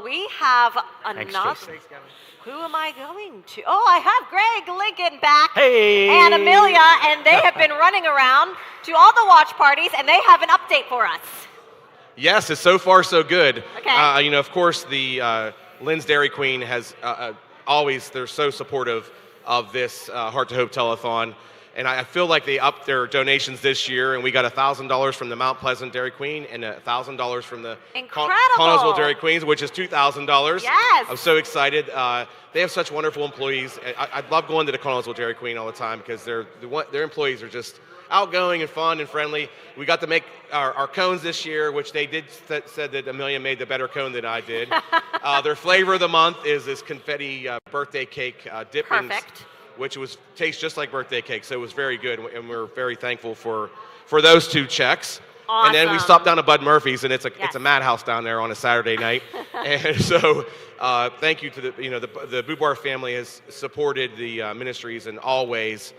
B: We have
L: Thanks,
B: another.
L: Jason.
B: Who am I going to? Oh, I have Greg Lincoln back
L: Hey.
B: and Amelia, and they have been running around to all the watch parties, and they have an update for us.
N: Yes, it's so far so good.
B: Okay.
N: Of course, the Lynn's Dairy Queen has always, they're so supportive of this Heart to Hope Telethon. And I feel like they upped their donations this year, and we got $1,000 from the Mount Pleasant Dairy Queen and $1,000 from the Connellsville Dairy Queens, which is $2,000.
B: Yes.
N: I'm so excited. They have such wonderful employees. I love going to the Connellsville Dairy Queen all the time because their employees are just outgoing and fun and friendly. We got to make our cones this year, which they did said that Amelia made the better cone than I did. Their flavor of the month is this confetti birthday cake dipped in, which tastes just like birthday cake, so it was very good, and we're very thankful for those two checks.
B: Awesome.
N: And then we stopped down to Bud Murphy's, and it's a madhouse down there on a Saturday night. And so, thank you to the Bubar family has supported the ministries in all ways,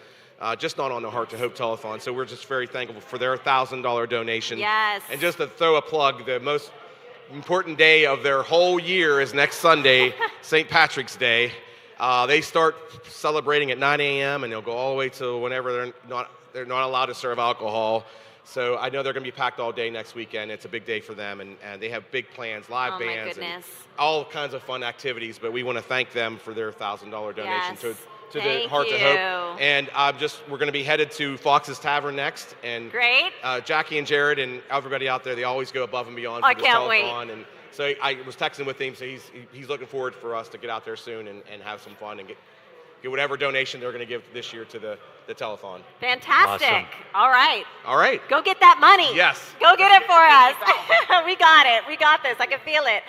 N: just not on the Heart to Hope Telethon. So we're just very thankful for their $1,000 donation.
B: Yes.
N: And just to throw a plug, the most important day of their whole year is next Sunday, St. Patrick's Day. They start celebrating at 9 a.m. and they'll go all the way to whenever they're not allowed to serve alcohol. So I know they're going to be packed all day next weekend. It's a big day for them, and they have big plans, live bands, and all kinds of fun activities. But we want to thank them for their $1,000 donation to the Heart to Hope. And we're going to be headed to Fox's Tavern next. And
B: Great.
N: Jackie and Jared and everybody out there, they always go above and beyond
B: I
N: for this
B: can't
N: telethon.
B: wait.
N: And so I was texting with him, so he's looking forward for us to get out there soon and have some fun and get whatever donation they're going to give this year to the telethon.
B: Fantastic.
N: Awesome.
B: All right.
N: All right.
B: Go get that money.
N: Yes.
B: Go get it for us. We got it. We got this. I can feel it.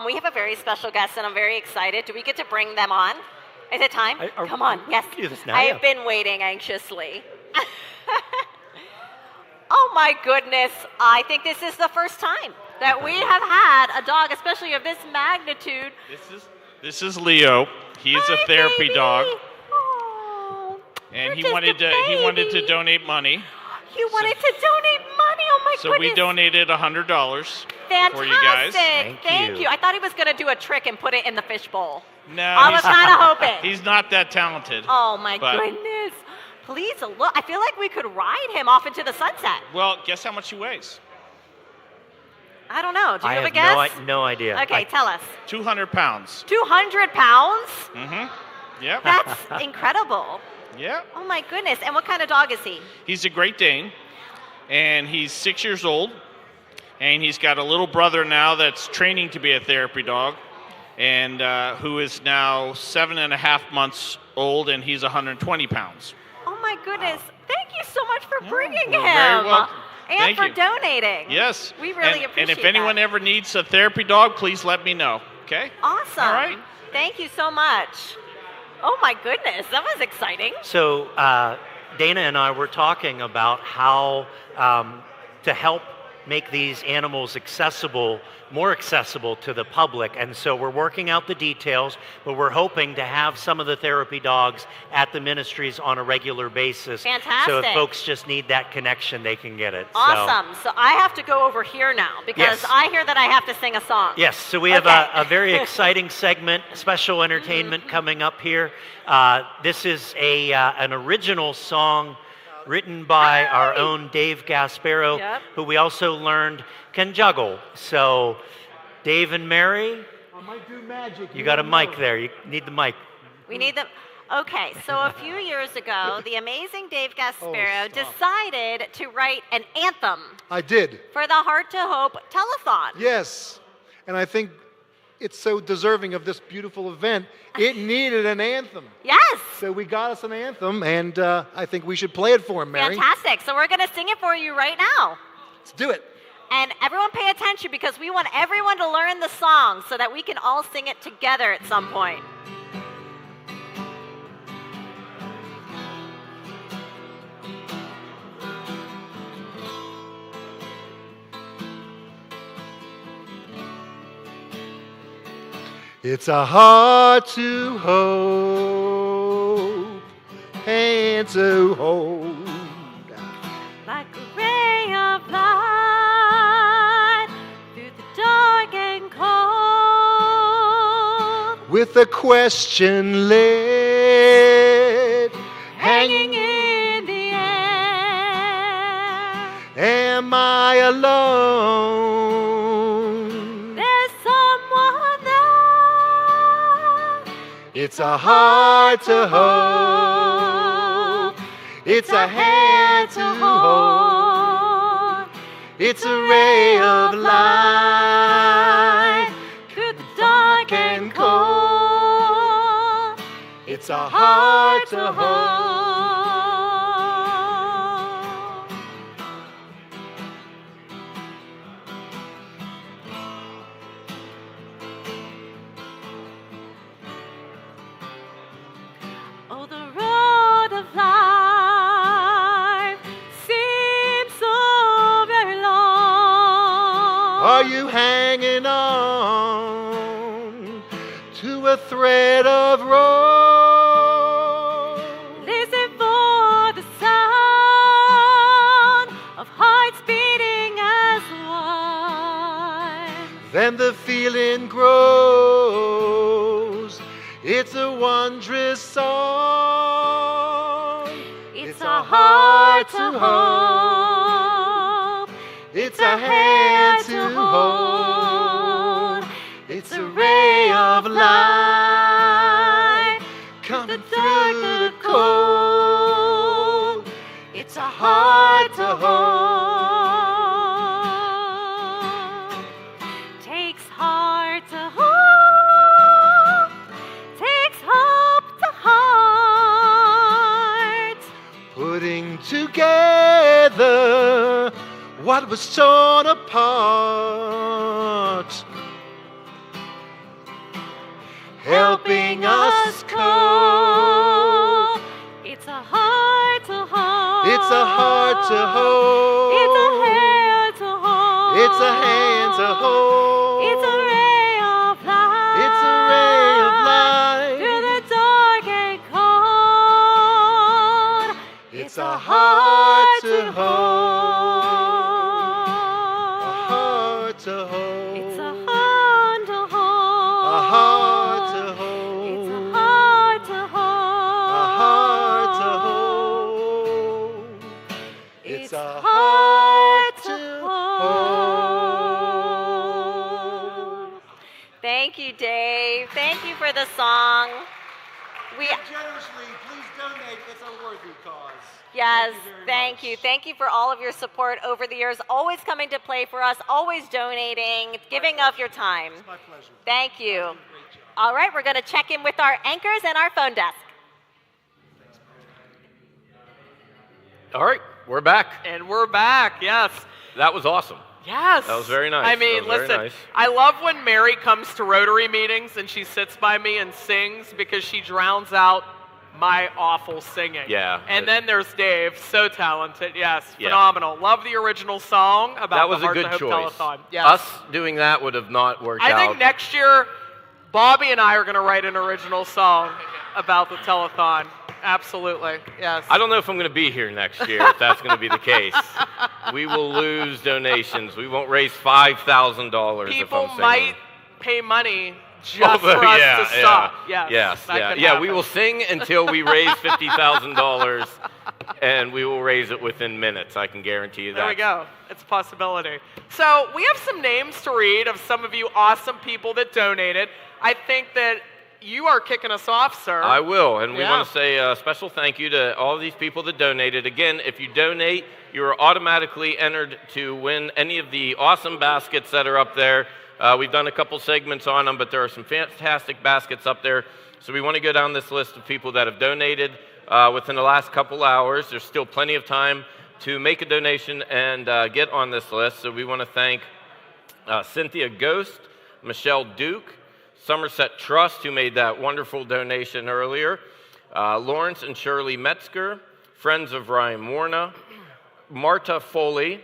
B: We have a very special guest, and I'm very excited. Do we get to bring them on? Is it time? Come on. Yes.
L: Do this now,
B: I
L: yeah.
B: have been waiting anxiously. Oh my goodness. I think this is the first time that we have had a dog, especially of this magnitude.
T: This is Leo. He is a therapy dog.
B: Oh,
T: and he
B: just
T: wanted
B: a
T: to donate money.
B: you wanted to donate money. Oh my
T: So
B: goodness.
T: we donated $100
B: Fantastic.
T: for you guys.
B: Thank you. I thought he was going to do a trick and put it in the fishbowl.
T: No,
B: I was kind of hoping.
T: He's not that talented.
B: Oh my
T: but-
B: goodness. Please look. I feel like we could ride him off into the sunset.
T: Well, guess how much he weighs?
B: I don't know. Do you
L: I
B: have a
L: have
B: guess?
L: no idea.
B: Okay, tell us.
T: 200 pounds.
B: 200 pounds?
T: Mm-hmm. Yep.
B: That's incredible.
T: Yeah.
B: Oh my goodness. And what kind of dog is he?
T: He's a Great Dane, and he's 6 years old, and he's got a little brother now that's training to be a therapy dog, and who is now 7.5 months old, and he's 120 pounds.
B: Oh my goodness. Thank you so much for bringing
T: you're
B: him.
T: very welcome.
B: And
T: Thank
B: for
T: you.
B: donating.
T: Yes.
B: We really appreciate
T: And if anyone
B: that.
T: ever needs a therapy dog, please let me know. Okay?
B: Awesome.
T: All right.
B: Thank you so much. Oh my goodness. That was exciting.
L: So Dana and I were talking about how to help make these animals more accessible to the public. And so we're working out the details, but we're hoping to have some of the therapy dogs at the ministries on a regular basis.
B: Fantastic.
L: So if folks just need that connection, they can get it.
B: Awesome. So I have to go over here now because
L: Yes.
B: I hear that I have to sing a song.
L: Yes, so we have a very exciting segment, special entertainment coming up here. This is an original song written by our own Dave Gasparo,
B: Yep.
L: who we also learned can juggle. So Dave and Mary,
A: I might do magic.
L: you got a mic there. You need the mic.
B: We need them. Okay, so a few years ago, the amazing Dave Gasparo decided to write an anthem
R: I did.
B: for the Heart to Hope Telethon.
R: Yes. And I think it's so deserving of this beautiful event. It needed an anthem.
B: Yes.
R: So we got us an anthem, and I think we should play it for him, Mary.
B: Fantastic. So we're going to sing it for you right now.
R: Let's do it.
B: And everyone pay attention because we want everyone to learn the song so that we can all sing it together at some point.
R: It's a heart to hope and to hold.
B: Like a ray of light through the dark and cold.
R: With a question lit
B: Hanging in the air.
R: Am I alone?
B: There's someone there.
R: It's a heart to hold. It's a hand to hold. It's a ray of light
B: through the dark and cold.
R: It's a heart to hold.
B: Oh, the road of life seems so very long.
R: Are you hanging on to a thread of rope?
B: Listen for the sound of hearts beating as one.
R: Then the feeling grows. It's a wondrous song.
B: It's a heart to hope.
R: It's a hand to hold. It's a ray of light coming through the cold. It's a heart to hold.
B: Takes heart to hope. Takes hope to heart.
R: Putting together what was torn apart. Helping us cope.
B: It's a heart to hold.
R: It's a heart to hold.
B: It's a hand to hold.
R: It's a hand to hold.
B: It's a ray of light.
R: It's a ray of light.
B: Through the dark and cold.
R: It's a heart to hold.
Q: heart to hold.
B: It's a heart to hold.
Q: A heart to hold.
B: It's a heart to hold.
Q: A heart to hold. It's a
B: heart to hold. Thank you, Dave. Thank you for the song. We
Q: generously, please donate. It's a worthy cause.
B: Yes, thank you. Thank you for all of your support over the years, always coming to play for us, always donating, giving of your time.
Q: It's my pleasure.
B: Thank you. All right, we're going to check in with our anchors and our phone desk.
I: All right, we're back.
P: And we're back, yes.
I: That was awesome.
P: Yes.
I: That was very nice.
P: I mean,
I: That was very
P: listen,
I: nice.
P: I love when Mary comes to Rotary meetings and she sits by me and sings because she drowns out my awful singing.
I: Yeah.
P: And then there's Dave, so talented. Yes,
I: Yeah.
P: phenomenal. Love the original song about
I: That was
P: the
I: a
P: Heart
I: good
P: to Hope
I: choice.
P: Telethon. Yes.
I: Us doing that would have not worked out.
P: I think next year, Bobby and I are going to write an original song about the telethon. Absolutely, yes.
I: I don't know if I'm going to be here next year if that's going to be the case. We will lose donations. We won't raise $5,000 if
P: People
I: I'm singing.
P: might pay money just
I: Although,
P: for us
I: yeah,
P: to stop.
I: yeah.
P: Yes, that
I: yeah,
P: could
I: yeah.
P: happen.
I: We will sing until we raise $50,000, and we will raise it within minutes. I can guarantee you that.
P: There we go. It's a possibility. So we have some names to read of some of you awesome people that donated. I think that you are kicking us off, sir.
I: I will, and we
P: Yeah.
I: want to say a special thank you to all of these people that donated. Again, if you donate, you are automatically entered to win any of the awesome baskets that are up there. We've done a couple segments on them, but there are some fantastic baskets up there. So we want to go down this list of people that have donated within the last couple hours. There's still plenty of time to make a donation and get on this list. So we want to thank Cynthia Ghost, Michelle Duke, Somerset Trust, who made that wonderful donation earlier, Lawrence and Shirley Metzger, Friends of Ryan Warna, Marta Foley,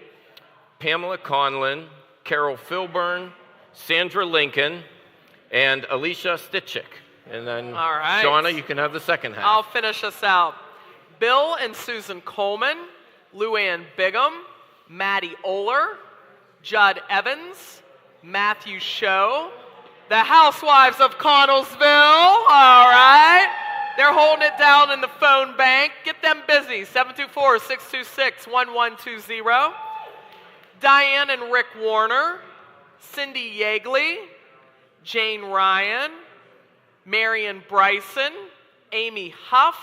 I: Pamela Conlin, Carol Filburn, Sandra Lincoln, and Alicia Stitchick. And then,
P: All right.
I: Shauna, you can have the second half.
P: I'll finish us out. Bill and Susan Coleman, Luann Bigham, Maddie Oler, Judd Evans, Matthew Show, the Housewives of Connellsville. All right. They're holding it down in the phone bank. Get them busy. 724-626-1120. Diane and Rick Warner, Cindy Yeagley, Jane Ryan, Marion Bryson, Amy Huff,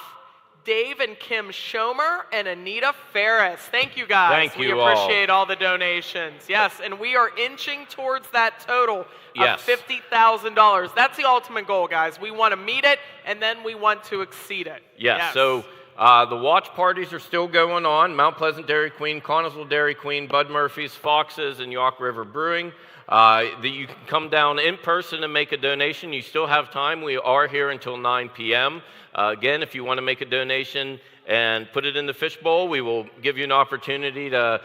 P: Dave and Kim Schomer, and Anita Ferris. Thank you, guys.
I: Thank you
P: We
I: all.
P: appreciate all the donations. Yes, and we are inching towards that total
I: Yes.
P: of $50,000. That's the ultimate goal, guys. We want to meet it, and then we want to exceed it.
I: Yes, so the watch parties are still going on. Mount Pleasant Dairy Queen, Connellsville Dairy Queen, Bud Murphy's, Fox's, and York River Brewing. You can come down in person and make a donation. You still have time. We are here until 9 p.m. Again, if you want to make a donation and put it in the fishbowl, we will give you an opportunity to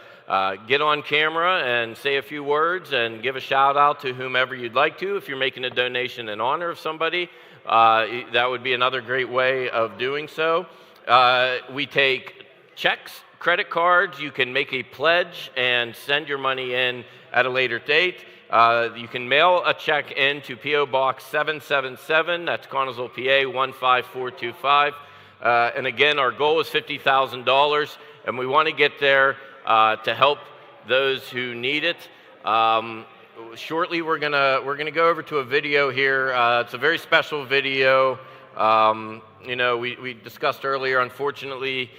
I: get on camera and say a few words and give a shout out to whomever you'd like to. If you're making a donation in honor of somebody, that would be another great way of doing so. We take checks, credit cards. You can make a pledge and send your money in at a later date. You can mail a check in to P.O. Box 777. That's Connellsville, PA 15425. And again, our goal is $50,000, and we want to get there to help those who need it. Shortly, we're gonna go over to a video here. It's a very special video. You know, we discussed earlier. Unfortunately,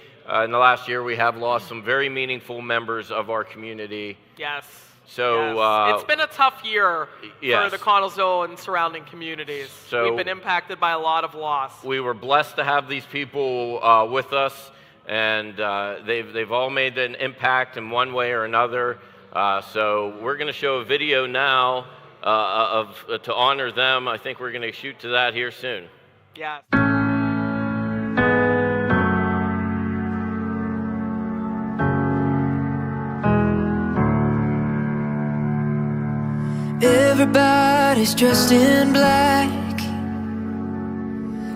I: in the last year, we have lost some very meaningful members of our community.
P: Yes.
I: So
P: Yes. It's been a tough year
I: yes.
P: for the Connellsville and surrounding communities.
I: So-
P: We've been impacted by a lot of loss.
I: We were blessed to have these people with us, and they've all made an impact in one way or another. So we're going to show a video now to honor them. I think we're going to shoot to that here soon.
P: Yes.
S: Everybody's dressed in black.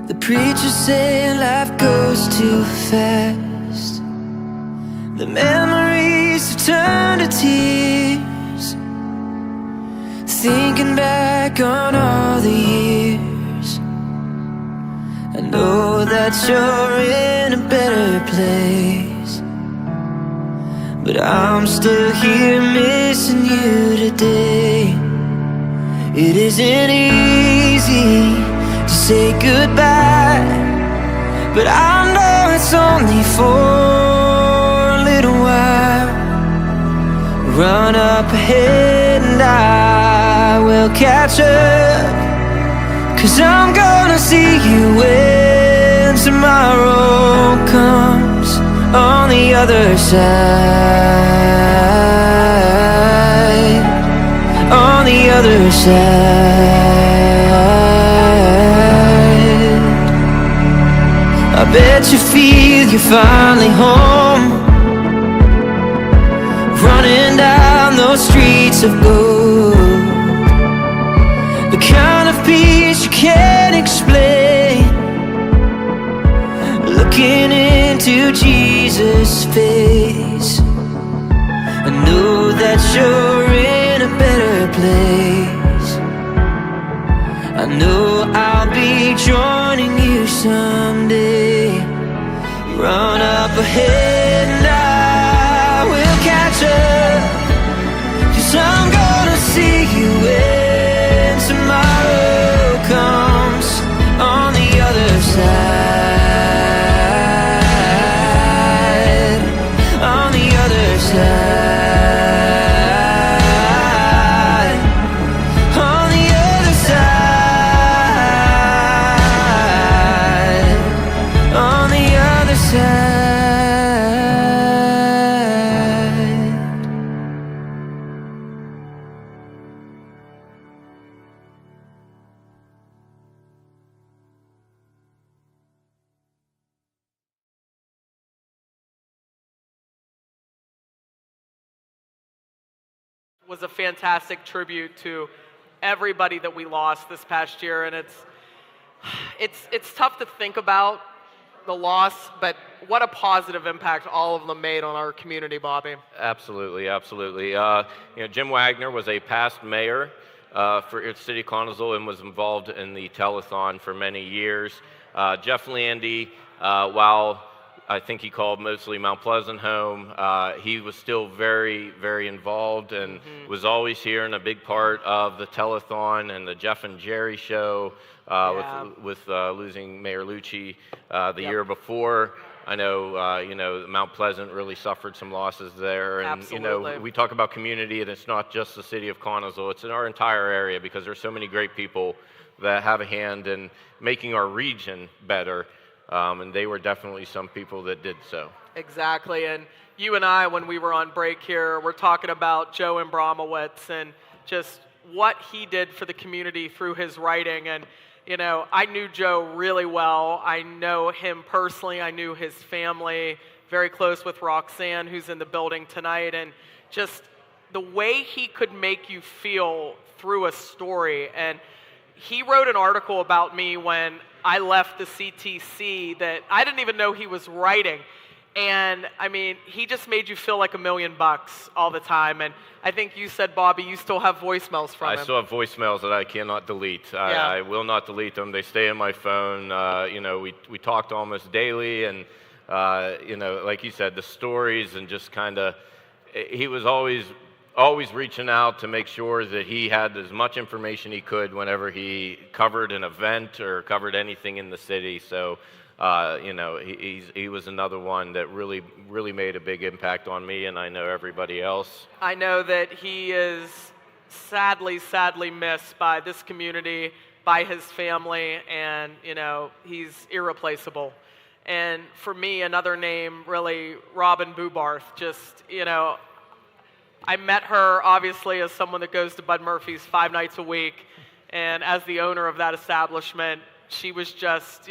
S: The preacher's saying life goes too fast. The memories have turned to tears. thinking back on all the years, I know that you're in a better place, but I'm still here missing you today. It isn't easy to say goodbye, but I know it's only for a little while. Run up ahead and I will catch up, 'cause I'm gonna see you when tomorrow comes on the other side, on the other side. I bet you feel you're finally home, running down those streets of gold, the kind of peace you can't explain, looking into Jesus' face. I know that you're in a better place. I know I'll be joining you someday. Run up ahead and I will catch up, 'cause I'm gonna see you when tomorrow comes on the other side, on the other side, on the other side, on the other side.
P: Was a fantastic tribute to everybody that we lost this past year, and it's tough to think about the loss, but what a positive impact all of them made on our community, Bobby.
I: Absolutely, absolutely. Jim Wagner was a past mayor for the city of Connellsville and was involved in the telethon for many years. Jeff Landy, while I think he called mostly Mount Pleasant home, he was still very, very involved and was always here and a big part of the telethon and the Jeff and Jerry show with losing Mayor Lucci the year before. I know, Mount Pleasant really suffered some losses there. And,
P: Absolutely.
I: We talk about community, and it's not just the city of Connellsville, it's in our entire area, because there's so many great people that have a hand in making our region better. And they were definitely some people that did so.
P: Exactly, and you and I, when we were on break here, we're talking about Joe Abramowitz and just what he did for the community through his writing. And, I knew Joe really well. I know him personally. I knew his family, very close with Roxanne, who's in the building tonight. And just the way he could make you feel through a story. And he wrote an article about me when I left the CTC that I didn't even know he was writing. And I mean, he just made you feel like $1 million all the time. And I think you said, Bobby, you still have voicemails from him.
I: I still have voicemails that I cannot delete. I will not delete them. They stay in my phone. We talked almost daily, and like you said, the stories and just kind of, he was always reaching out to make sure that he had as much information he could whenever he covered an event or covered anything in the city. So, he was another one that really made a big impact on me, and I know everybody else.
P: I know that he is sadly missed by this community, by his family, and, he's irreplaceable. And for me, another name, really, Robin Bubarth, just, I met her, obviously, as someone that goes to Bud Murphy's 5 nights a week, and as the owner of that establishment, she was just,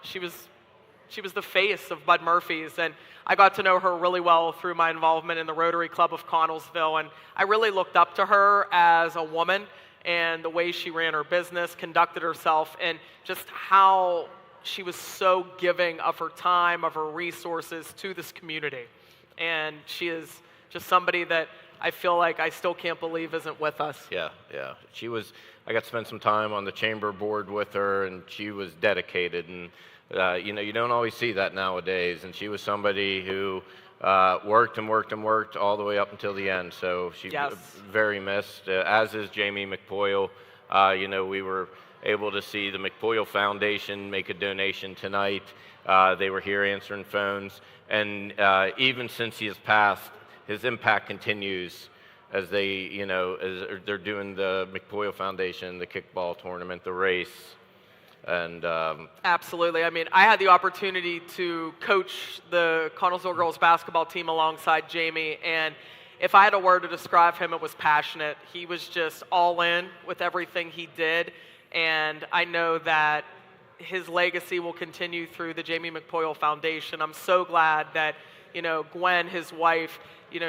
P: she was the face of Bud Murphy's, and I got to know her really well through my involvement in the Rotary Club of Connellsville, and I really looked up to her as a woman and the way she ran her business, conducted herself, and just how she was so giving of her time, of her resources to this community. And she is just somebody that I feel like I still can't believe isn't with us.
I: Yeah. She was. I got to spend some time on the chamber board with her, and she was dedicated. And you don't always see that nowadays. And she was somebody who worked and worked and worked all the way up until the end. So she's very missed. As is Jamie McPoyle. We were able to see the McPoyle Foundation make a donation tonight. They were here answering phones, and even since he has passed, his impact continues as they, as they're doing the McPoyle Foundation, the kickball tournament, the race, and
P: absolutely. I mean, I had the opportunity to coach the Connellsville girls basketball team alongside Jamie, and if I had a word to describe him, it was passionate. He was just all in with everything he did, and I know that his legacy will continue through the Jamie McPoyle Foundation. I'm so glad that, Gwen, his wife,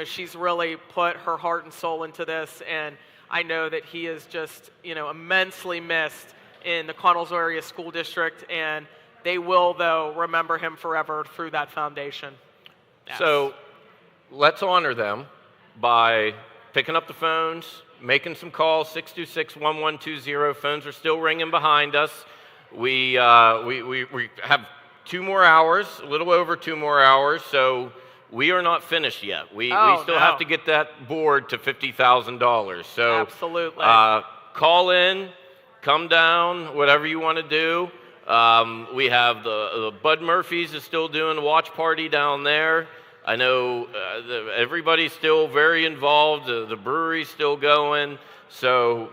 P: she's really put her heart and soul into this, and I know that he is just, immensely missed in the Connellsville area school district, and they will, though, remember him forever through that foundation. Yes.
I: So let's honor them by picking up the phones, making some calls. 626-1120. Phones are still ringing behind us. We have 2 more hours, a little over 2 more hours, so we are not finished yet. We still have to get that board to $50,000. So
P: absolutely.
I: Call in, come down, whatever you want to do. We have the Bud Murphys is still doing a watch party down there. I know everybody's still very involved. The brewery's still going. So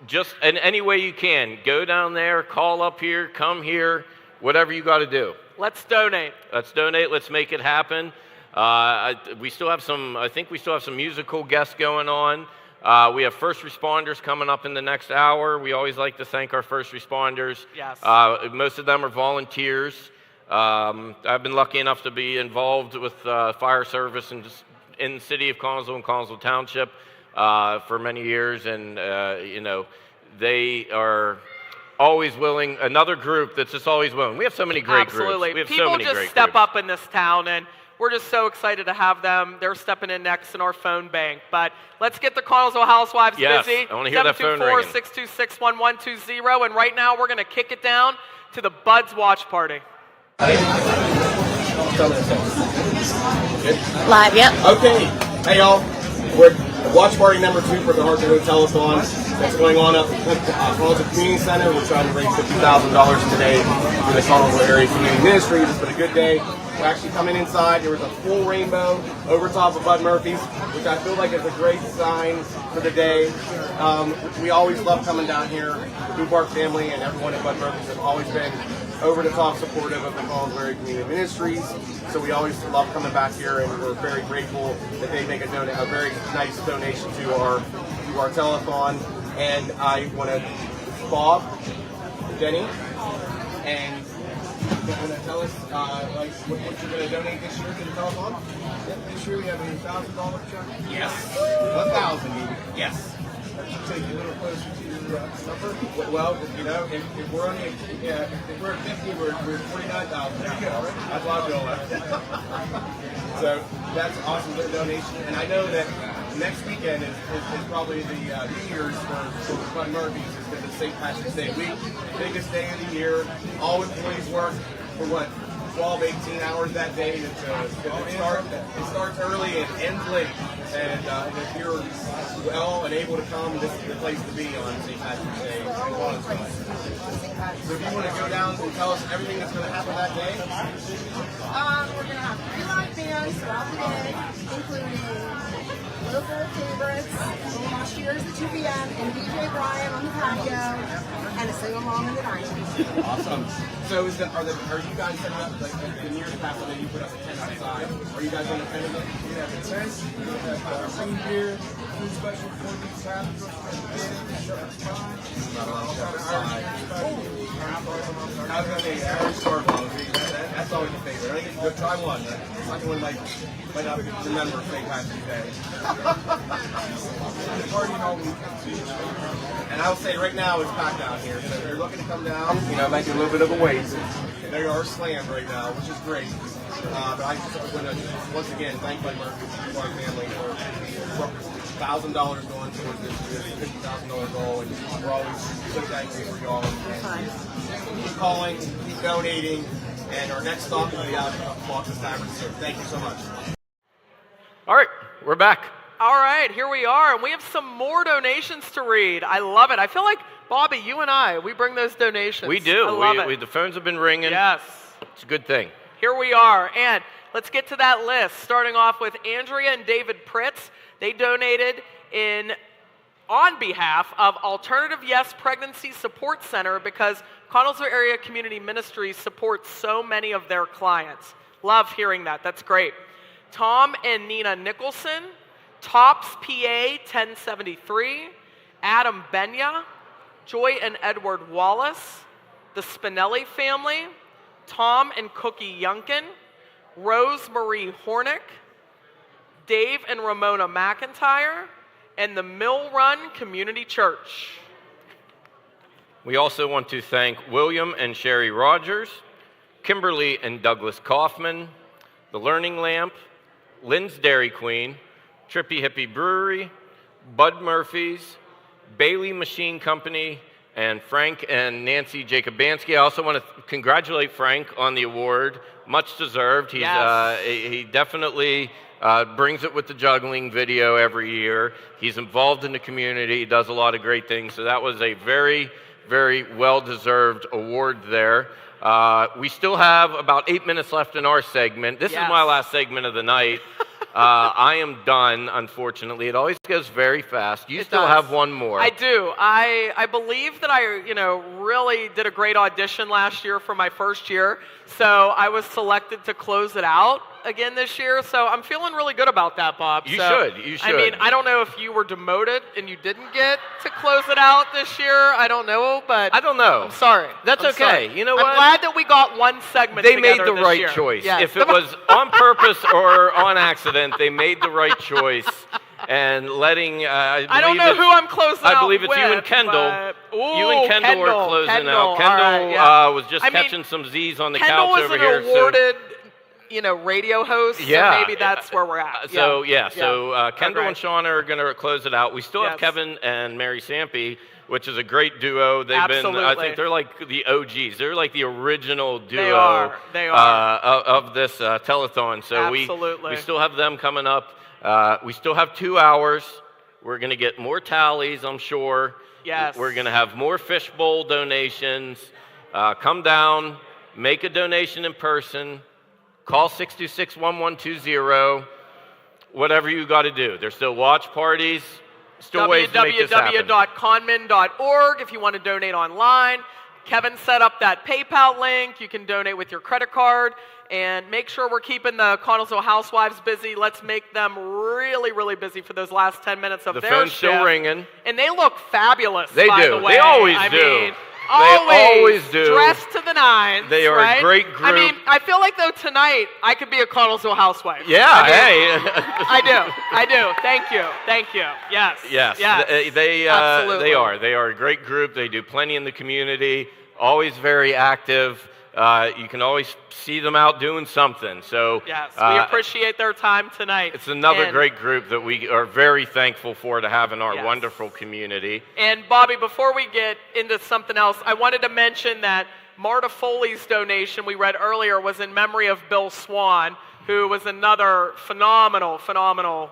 I: just in any way you can, go down there, call up here, come here, whatever you got to do.
P: Let's donate.
I: Let's make it happen. We still have some. I think we still have some musical guests going on. We have first responders coming up in the next hour. We always like to thank our first responders.
P: Yes.
I: Most of them are volunteers. I've been lucky enough to be involved with fire service in the city of Connellsville and Connellsville Township for many years, and they are always willing. Another group that's just always willing. We have so many great
P: Absolutely.
I: groups. We have
P: People
I: so many
P: just
I: great
P: step
I: groups.
P: up in this town, and we're just so excited to have them. They're stepping in next in our phone bank. But let's get the Connellsville Housewives
I: Yes,
P: busy.
I: I want to hear that phone ringing.
P: 724-626-1120, and right now we're going to kick it down to the Buds Watch Party.
U: Live, yep.
N: Okay. Hey, y'all. We're at watch party number 2 for the Hartford Telethon that's going on up at Connellsville Community Center. We're trying to raise $50,000 today for the Connellsville Area Community Ministries. It's been a good day. We're actually coming inside. There was a full rainbow over top of Bud Murphy's, which I feel like is a great sign for the day. We always love coming down here. The Blue Park family and everyone at Bud Murphy's have always been over the top supportive of the Connellsville Area Community Ministries. So we always love coming back here, and we're very grateful that they make a very nice donation to our telethon. And I want to Bob, Jenny, and you're going to tell us what you're going to donate this year to the telethon?
V: This year we have a $1,000 check.
N: Yes. 1,000 maybe. Yes.
V: That should take you a little closer to your number.
N: Well, if we're only if we're at 50, we're 49,000.
V: There you go.
N: That's what I'm going with. So that's awesome donation, and I know that next weekend is probably the New Year's for Bud Murphy's, is because it's St. Patrick's Day week, biggest day of the year. All employees work for 12, 18 hours that day. It starts early and ends late. And if you're well and able to come, this is the place to be on St. Patrick's Day in Connellsville. So if you want to go down and tell us everything that's going to happen that day.
U: We're going to have 3 live bands throughout the day, including local favorites, last year's at 2 p.m., and DJ Brian on the patio, and a sing-along in the dining.
N: Awesome. So are you guys setting up, like in years past, I know you put up a tent outside. Are you guys on the tent again?
V: We have the tent, we have green beer, food special for these happy
N: I was going to say, Irish Scarflow. That's always a favorite. I think it's try one. The second one might not remember St. Patrick's Day. And I will say right now it's packed out here. So if you're looking to come down, might be a little bit of a wait. They are slammed right now, which is great. But I just want to once again thank my family for $1,000 going towards this $50,000 goal, and we're always so thankful for y'all. And keep calling, keep donating, and our next stop will be out at Fox's Tavern soon. Thank you so much.
I: All right, we're back.
P: All right, here we are, and we have some more donations to read. I love it. I feel like, Bobby, you and we bring those donations.
I: We do.
P: I love it.
I: The phones have been ringing.
P: Yes.
I: It's a good thing.
P: Here we are, and let's get to that list, starting off with Andrea and David Pritz. They donated on behalf of Alternative Yes Pregnancy Support Center because Connellsville Area Community Ministries supports so many of their clients. Love hearing that. That's great. Tom and Nina Nicholson, Tops PA 1073, Adam Benya, Joy and Edward Wallace, the Spinelli family, Tom and Cookie Yunkin, Rose Marie Hornick, Dave and Ramona McIntyre, and the Mill Run Community Church.
I: We also want to thank William and Sherry Rogers, Kimberly and Douglas Kaufman, the Learning Lamp, Lynn's Dairy Queen, Trippy Hippie Brewery, Bud Murphy's, Bailey Machine Company, and Frank and Nancy Jacobansky. I also want to congratulate Frank on the award. Much deserved. He definitely brings it with the juggling video every year. He's involved in the community. He does a lot of great things. So that was a very, very well-deserved award there. We still have about 8 minutes left in our segment. This is my last segment of the night. I am done, unfortunately. It always goes very fast. You still have one more.
P: I do. I believe that I really did a great audition last year for my first year, so I was selected to close it out again this year. So I'm feeling really good about that, Bob.
I: You
P: So,
I: should.
P: I mean, I don't know if you were demoted and you didn't get to close it out this year. I don't know, but
I: I don't know.
P: I'm sorry.
I: That's
P: I'm
I: okay.
P: sorry.
I: You know what?
P: I'm glad that we got one segment.
I: They made
P: together
I: the
P: this
I: right
P: year.
I: choice.
P: Yes.
I: If it was on purpose or on accident, they made the right choice. And letting
P: I don't know who I'm closing out
I: I believe it's you and
P: with,
I: Kendall.
P: but-
I: You and
P: Ooh,
I: Kendall are closing
P: Kendall,
I: out.
P: all
I: Kendall
P: right, yeah.
I: was just
P: I mean,
I: catching some Z's on the
P: Kendall
I: couch
P: was
I: over
P: an
I: here.
P: awarded, radio host.
I: Yeah.
P: So maybe that's where we're at.
I: So
P: Yeah.
I: Kendall
P: Okay.
I: and Shauna are going to close it out. We still have
P: Yes.
I: Kevin and Mary Sampy, which is a great duo. They've been, I
P: Absolutely.
I: think they're like the OGs. They're like the original duo
P: They are.
I: Of this telethon. So
P: Absolutely.
I: we still have them coming up. We still have 2 hours. We're going to get more tallies, I'm sure.
P: Yes.
I: We're going to have more fishbowl donations. Come down, make a donation in person. Call 626-1120. Whatever you got to do. There's still watch parties. Still ways to make this happen.
P: www.conmin.org if you want to donate online. Kevin set up that PayPal link. You can donate with your credit card. And make sure we're keeping the Connellsville housewives busy. Let's make them really, really busy for those last 10 minutes of
I: The
P: their
I: phone's
P: shift.
I: still ringing.
P: And they look fabulous,
I: They
P: by
I: do.
P: the way.
I: They always
P: I
I: do.
P: mean,
I: They always do.
P: Dressed to the nines.
I: They are a
P: right?
I: great group.
P: I mean, I feel like, though, tonight I could be a Connellsville housewife.
I: Yeah,
P: I mean,
I: hey.
P: I do. Thank you. Yes.
I: Yes,
P: Yes.
I: they
P: Absolutely.
I: are. They are a great group. They do plenty in the community. Always very active. You can always see them out doing something. So
P: Yes, we appreciate their time tonight.
I: it's another
P: And-
I: great group that we are very thankful for to have in our
P: Yes.
I: wonderful community.
P: And Bobby, before we get into something else, I wanted to mention that Marta Foley's donation we read earlier was in memory of Bill Swan, who was another phenomenal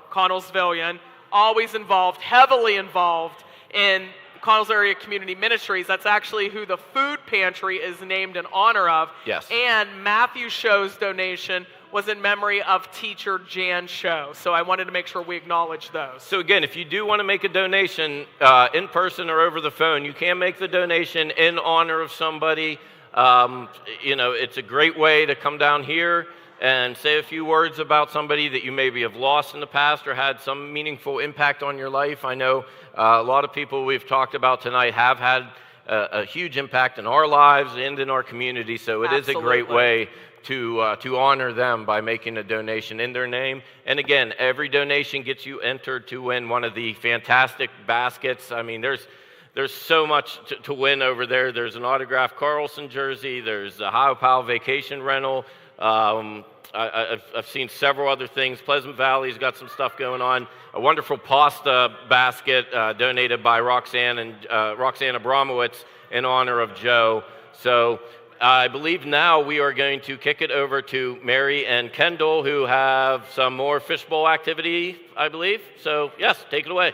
P: Connellsvillian, always involved, heavily involved in Connellsville Area Community Ministries. That's actually who the food pantry is named in honor of.
I: Yes.
P: And Matthew Show's donation was in memory of teacher Jan Show. So I wanted to make sure we acknowledge those.
I: So again, if you do want to make a donation in person or over the phone, you can make the donation in honor of somebody. It's a great way to come down here and say a few words about somebody that you maybe have lost in the past or had some meaningful impact on your life. I know a lot of people we've talked about tonight have had a huge impact in our lives and in our community, so it is a great way to honor them by making a donation in their name. And again, every donation gets you entered to win one of the fantastic baskets. I mean, there's so much to win over there. There's an autographed Carlson jersey. There's a Ohio Pal vacation rental. I've seen several other things. Pleasant Valley's got some stuff going on. A wonderful pasta basket donated by Roxanne Abramowitz in honor of Joe. So I believe now we are going to kick it over to Mary and Kendall, who have some more fishbowl activity, I believe. So yes, take it away.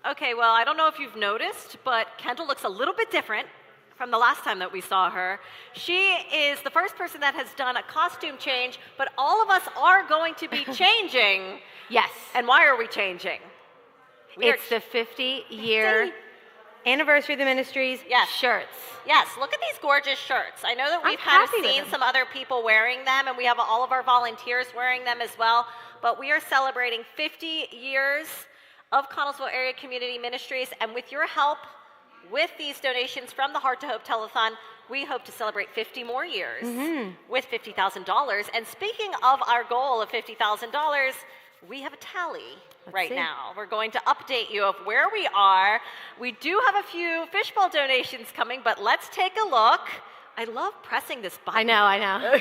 B: Okay, well, I don't know if you've noticed, but Kendall looks a little bit different from the last time that we saw her. She is the first person that has done a costume change, but all of us are going to be changing.
F: Yes.
B: And why are we changing?
F: It's the 50-year anniversary of the ministry's shirts.
B: Yes, look at these gorgeous shirts. I know that we've seen some other people wearing them, and we have all of our volunteers wearing them as well, but we are celebrating 50 years of Connellsville Area Community Ministries, and with your help, with these donations from the Heart to Hope Telethon, we hope to celebrate 50 more years with $50,000. And speaking of our goal of $50,000, we have a tally right now. We're going to update you of where we are. We do have a few fishbowl donations coming, but let's take a look. I love pressing this button.
F: I know.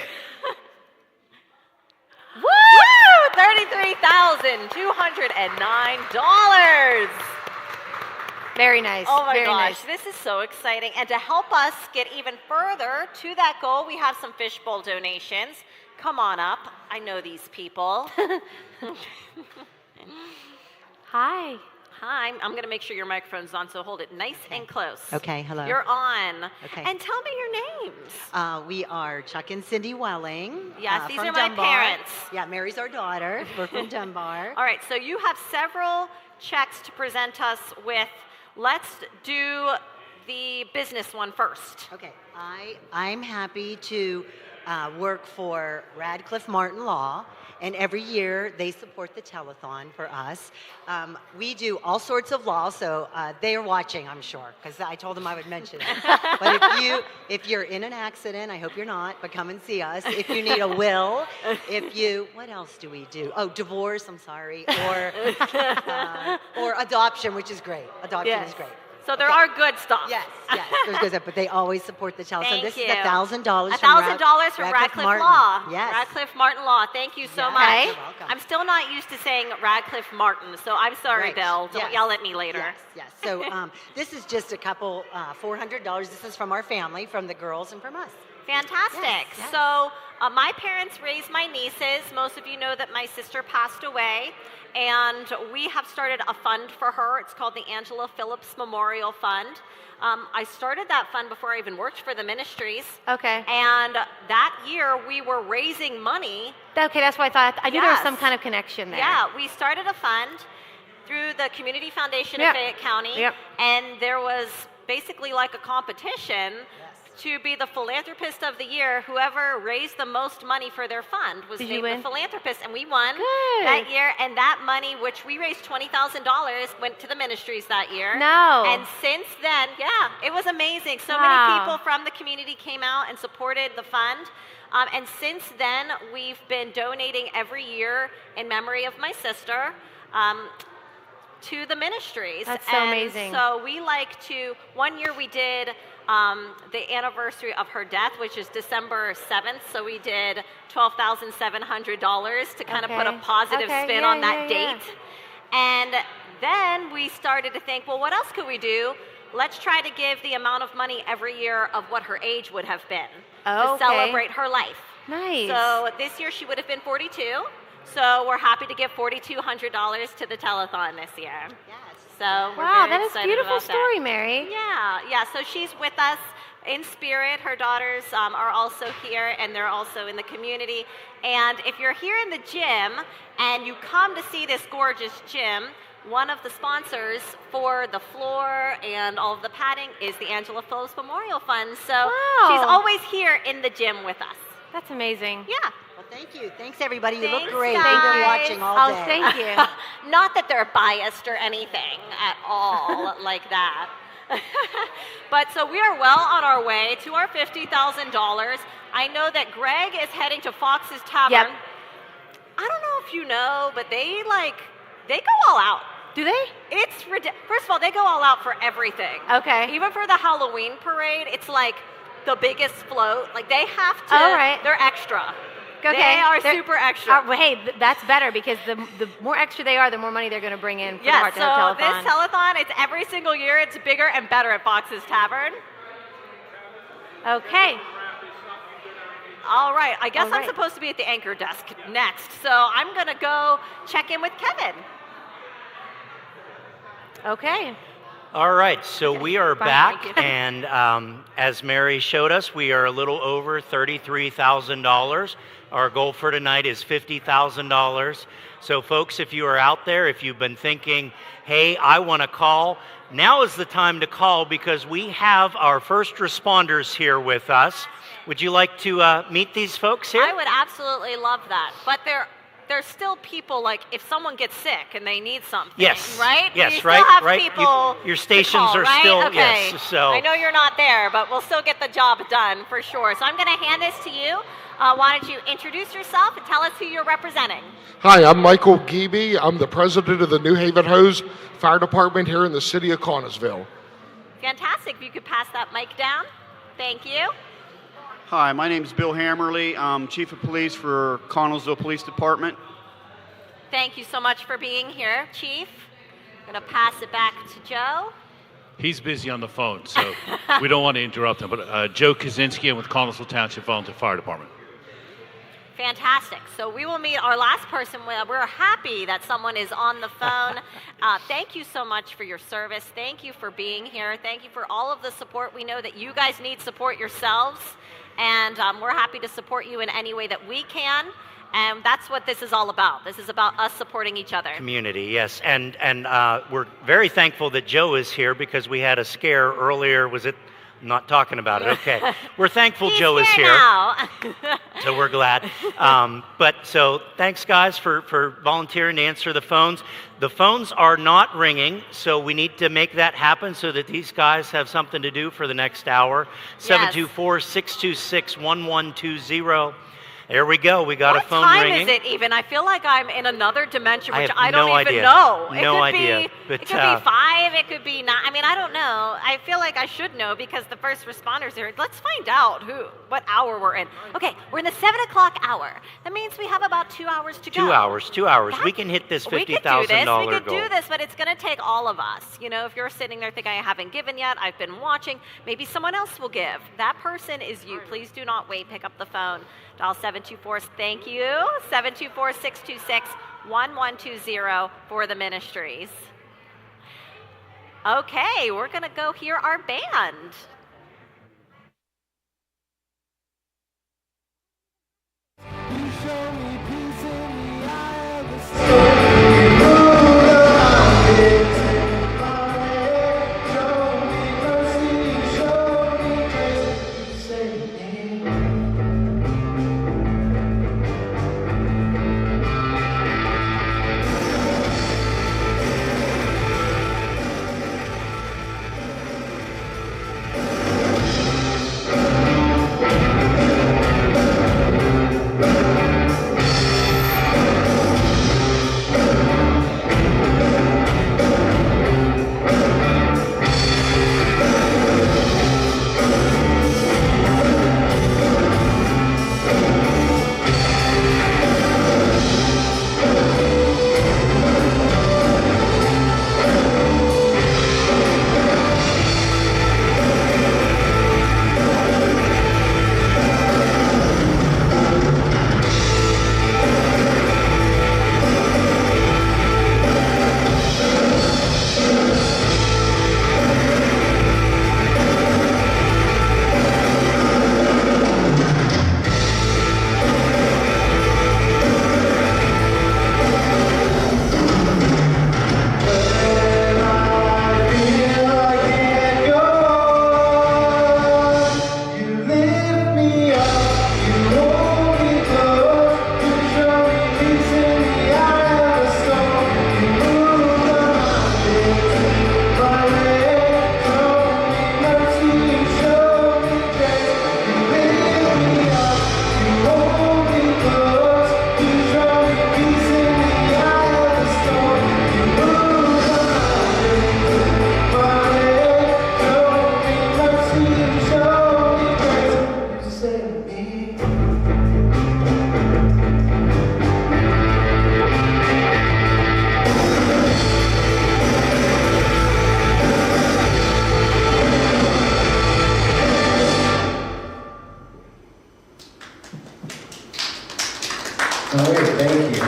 B: Woo! $33,209.
F: Very nice.
B: Oh my
F: Very
B: gosh,
F: nice.
B: this is so exciting. And to help us get even further to that goal, we have some fishbowl donations. Come on up. I know these people.
F: Hi.
B: Hi. I'm going to make sure your microphone's on, so hold it nice and close.
J: Okay, hello.
B: You're on.
J: Okay.
B: And tell me your names.
J: We are Chuck and Cindy Welling.
B: Yes, these
J: from
B: are my
J: Dunbar.
B: parents.
J: Yeah, Mary's our daughter. We're from Dunbar.
B: All right, so you have several checks to present us with. Let's do the business one first.
J: Okay, I'm happy to work for Radcliffe Martin Law, and every year they support the telethon for us. We do all sorts of law, so they are watching, I'm sure, because I told them I would mention it. But if you're in an accident, I hope you're not, but come and see us. If you need a will, what else do we do? Oh, divorce, I'm sorry, or adoption, which is great. Adoption is great.
B: So there are good stuff.
J: Yes, there's good stuff, but they always support the telethon.
B: Thank
J: This
B: you.
J: is $1,000.
B: $1,000 from Radcliffe
J: Martin.
B: Law.
J: Yes.
B: Radcliffe Martin Law. Thank you so
J: Yes.
B: much.
J: You're welcome.
B: I'm still not used to saying Radcliffe Martin, so I'm sorry,
J: Right.
B: Bill. Don't
J: Yes.
B: yell at me later.
J: Yes. So this is just a couple, $400. This is from our family, from the girls and from us.
B: Fantastic.
J: Yes.
B: So my parents raised my nieces. Most of you know that my sister passed away, and we have started a fund for her. It's called the Angela Phillips Memorial Fund. I started that fund before I even worked for the ministries.
F: Okay.
B: And that year we were raising money.
F: Okay, that's why I thought. I knew there was
B: Yes.
F: some kind of connection there.
B: Yeah, we started a fund through the Community Foundation of Fayette County, and there was basically like a competition to be the philanthropist of the year. Whoever raised the most money for their fund was
F: Did you
B: named the
F: win?
B: philanthropist, and we won
F: Good.
B: that year. And that money, which we raised $20,000, went to the ministries that year.
F: No.
B: And since then, it was amazing. So
F: Wow.
B: many people from the community came out and supported the fund. And since then, we've been donating every year in memory of my sister to the ministries.
F: That's so amazing.
B: So we like to, one year we did the anniversary of her death, which is December 7th. So we did $12,700 to kind of put a positive spin on that date. And then we started to think, well, what else could we do? Let's try to give the amount of money every year of what her age would have been to celebrate her life.
F: Nice.
B: So this year she would have been 42. So we're happy to give $4,200 to the telethon this year. Yes. So we're
F: Wow,
B: very
F: that is a
B: excited
F: beautiful
B: about
F: story,
B: that.
F: Mary.
B: Yeah. So she's with us in spirit. Her daughters are also here, and they're also in the community. And if you're here in the gym and you come to see this gorgeous gym, one of the sponsors for the floor and all of the padding is the Angela Phillips Memorial Fund. So she's always here in the gym with us.
F: That's amazing.
B: Yeah.
J: Well, thank you. Thanks, everybody. You
B: Thanks,
J: look great.
B: guys.
J: We've been watching all day.
F: Oh, thank you.
B: Not that they're biased or anything at all like that. But so we are well on our way to our $50,000. I know that Greg is heading to Fox's Tavern.
F: Yep.
B: I don't know if you know, but they go all out.
F: Do they?
B: It's ridiculous. First of all, they go all out for everything.
F: Okay.
B: Even for the Halloween parade, it's like the biggest float. Like they have to.
F: All right.
B: They're extra.
F: Okay.
B: They are
F: They're-
B: super extra.
F: well, hey, that's better because the more extra they are, the more money they're going to bring in for the
B: Yes,
F: Heart to
B: so
F: Heart
B: this
F: Telethon.
B: telethon, it's every single year. It's bigger and better at Fox's Tavern.
F: Okay.
B: All right, I guess
F: All
B: I'm
F: right.
B: supposed to be at the anchor desk next, so I'm going to go check in with Kevin.
F: Okay.
L: All right, so we are
F: Fine,
L: back,
F: thank you.
L: and as Mary showed us, we are a little over $33,000. Our goal for tonight is $50,000. So, folks, if you are out there, if you've been thinking, hey, I want to call, now is the time to call because we have our first responders here with us. Would you like to meet these folks here?
B: I would absolutely love that, but there's still people, like if someone gets sick and they need something,
L: Yes.
B: right?
L: Yes,
B: you
L: right,
B: still have
L: right.
B: people
L: Your
B: to
L: stations
B: call,
L: are
B: right?
L: still,
B: okay.
L: yes, so.
B: I know you're not there, but we'll still get the job done for sure. So I'm going to hand this to you. Why don't you introduce yourself and tell us who you're representing?
K: Hi, I'm Michael Geeby. I'm the president of the New Haven Hose Fire Department here in the city of Connellsville.
B: Fantastic. If you could pass that mic down. Thank you.
O: Hi, my name is Bill Hammerly. I'm Chief of Police for Connellsville Police Department.
B: Thank you so much for being here, Chief. I'm going to pass it back to Joe.
W: He's busy on the phone, so we don't want to interrupt him. But Joe Kaczynski, I'm with Connellsville Township Volunteer Fire Department.
B: Fantastic. So we will meet our last person. We're happy that someone is on the phone. Thank you so much for your service. Thank you for being here. Thank you for all of the support. We know that you guys need support yourselves, and we're happy to support you in any way that we can. And that's what this is all about. This is about us supporting each other.
L: Community, yes. And we're very thankful that Joe is here because we had a scare earlier. Was it? I'm not talking about it. Okay. We're thankful Joe is here.
B: Now.
L: So we're glad. But so thanks, guys, for volunteering to answer the phones. The phones are not ringing, so we need to make that happen so that these guys have something to do for the next hour.
B: Yes.
L: 724-626-1120. There we go. We got a phone
B: What time
L: ringing.
B: is it even? I feel like I'm in another dimension,
L: I
B: which
L: have
B: I don't
L: no
B: even
L: idea.
B: know. It
L: No
B: could
L: idea.
B: Be,
L: But,
B: it could be 5. It could be 9. I mean, I don't know. I feel like I should know because the first responders are. Let's find out what hour we're in. Okay, we're in the 7 o'clock hour. That means we have about 2 hours to go.
L: 2 hours. 2 hours. We can hit this
B: We
L: $50,000
B: could do this.
L: goal.
B: We could do this, but it's going to take all of us. You know, if you're sitting there thinking I haven't given yet, I've been watching, maybe someone else will give. That person is you. Please do not wait. Pick up the phone. Dial 724. Thank you. 724-626-1120 for the ministries. Okay, we're going to go hear our band.
D: right, thank you.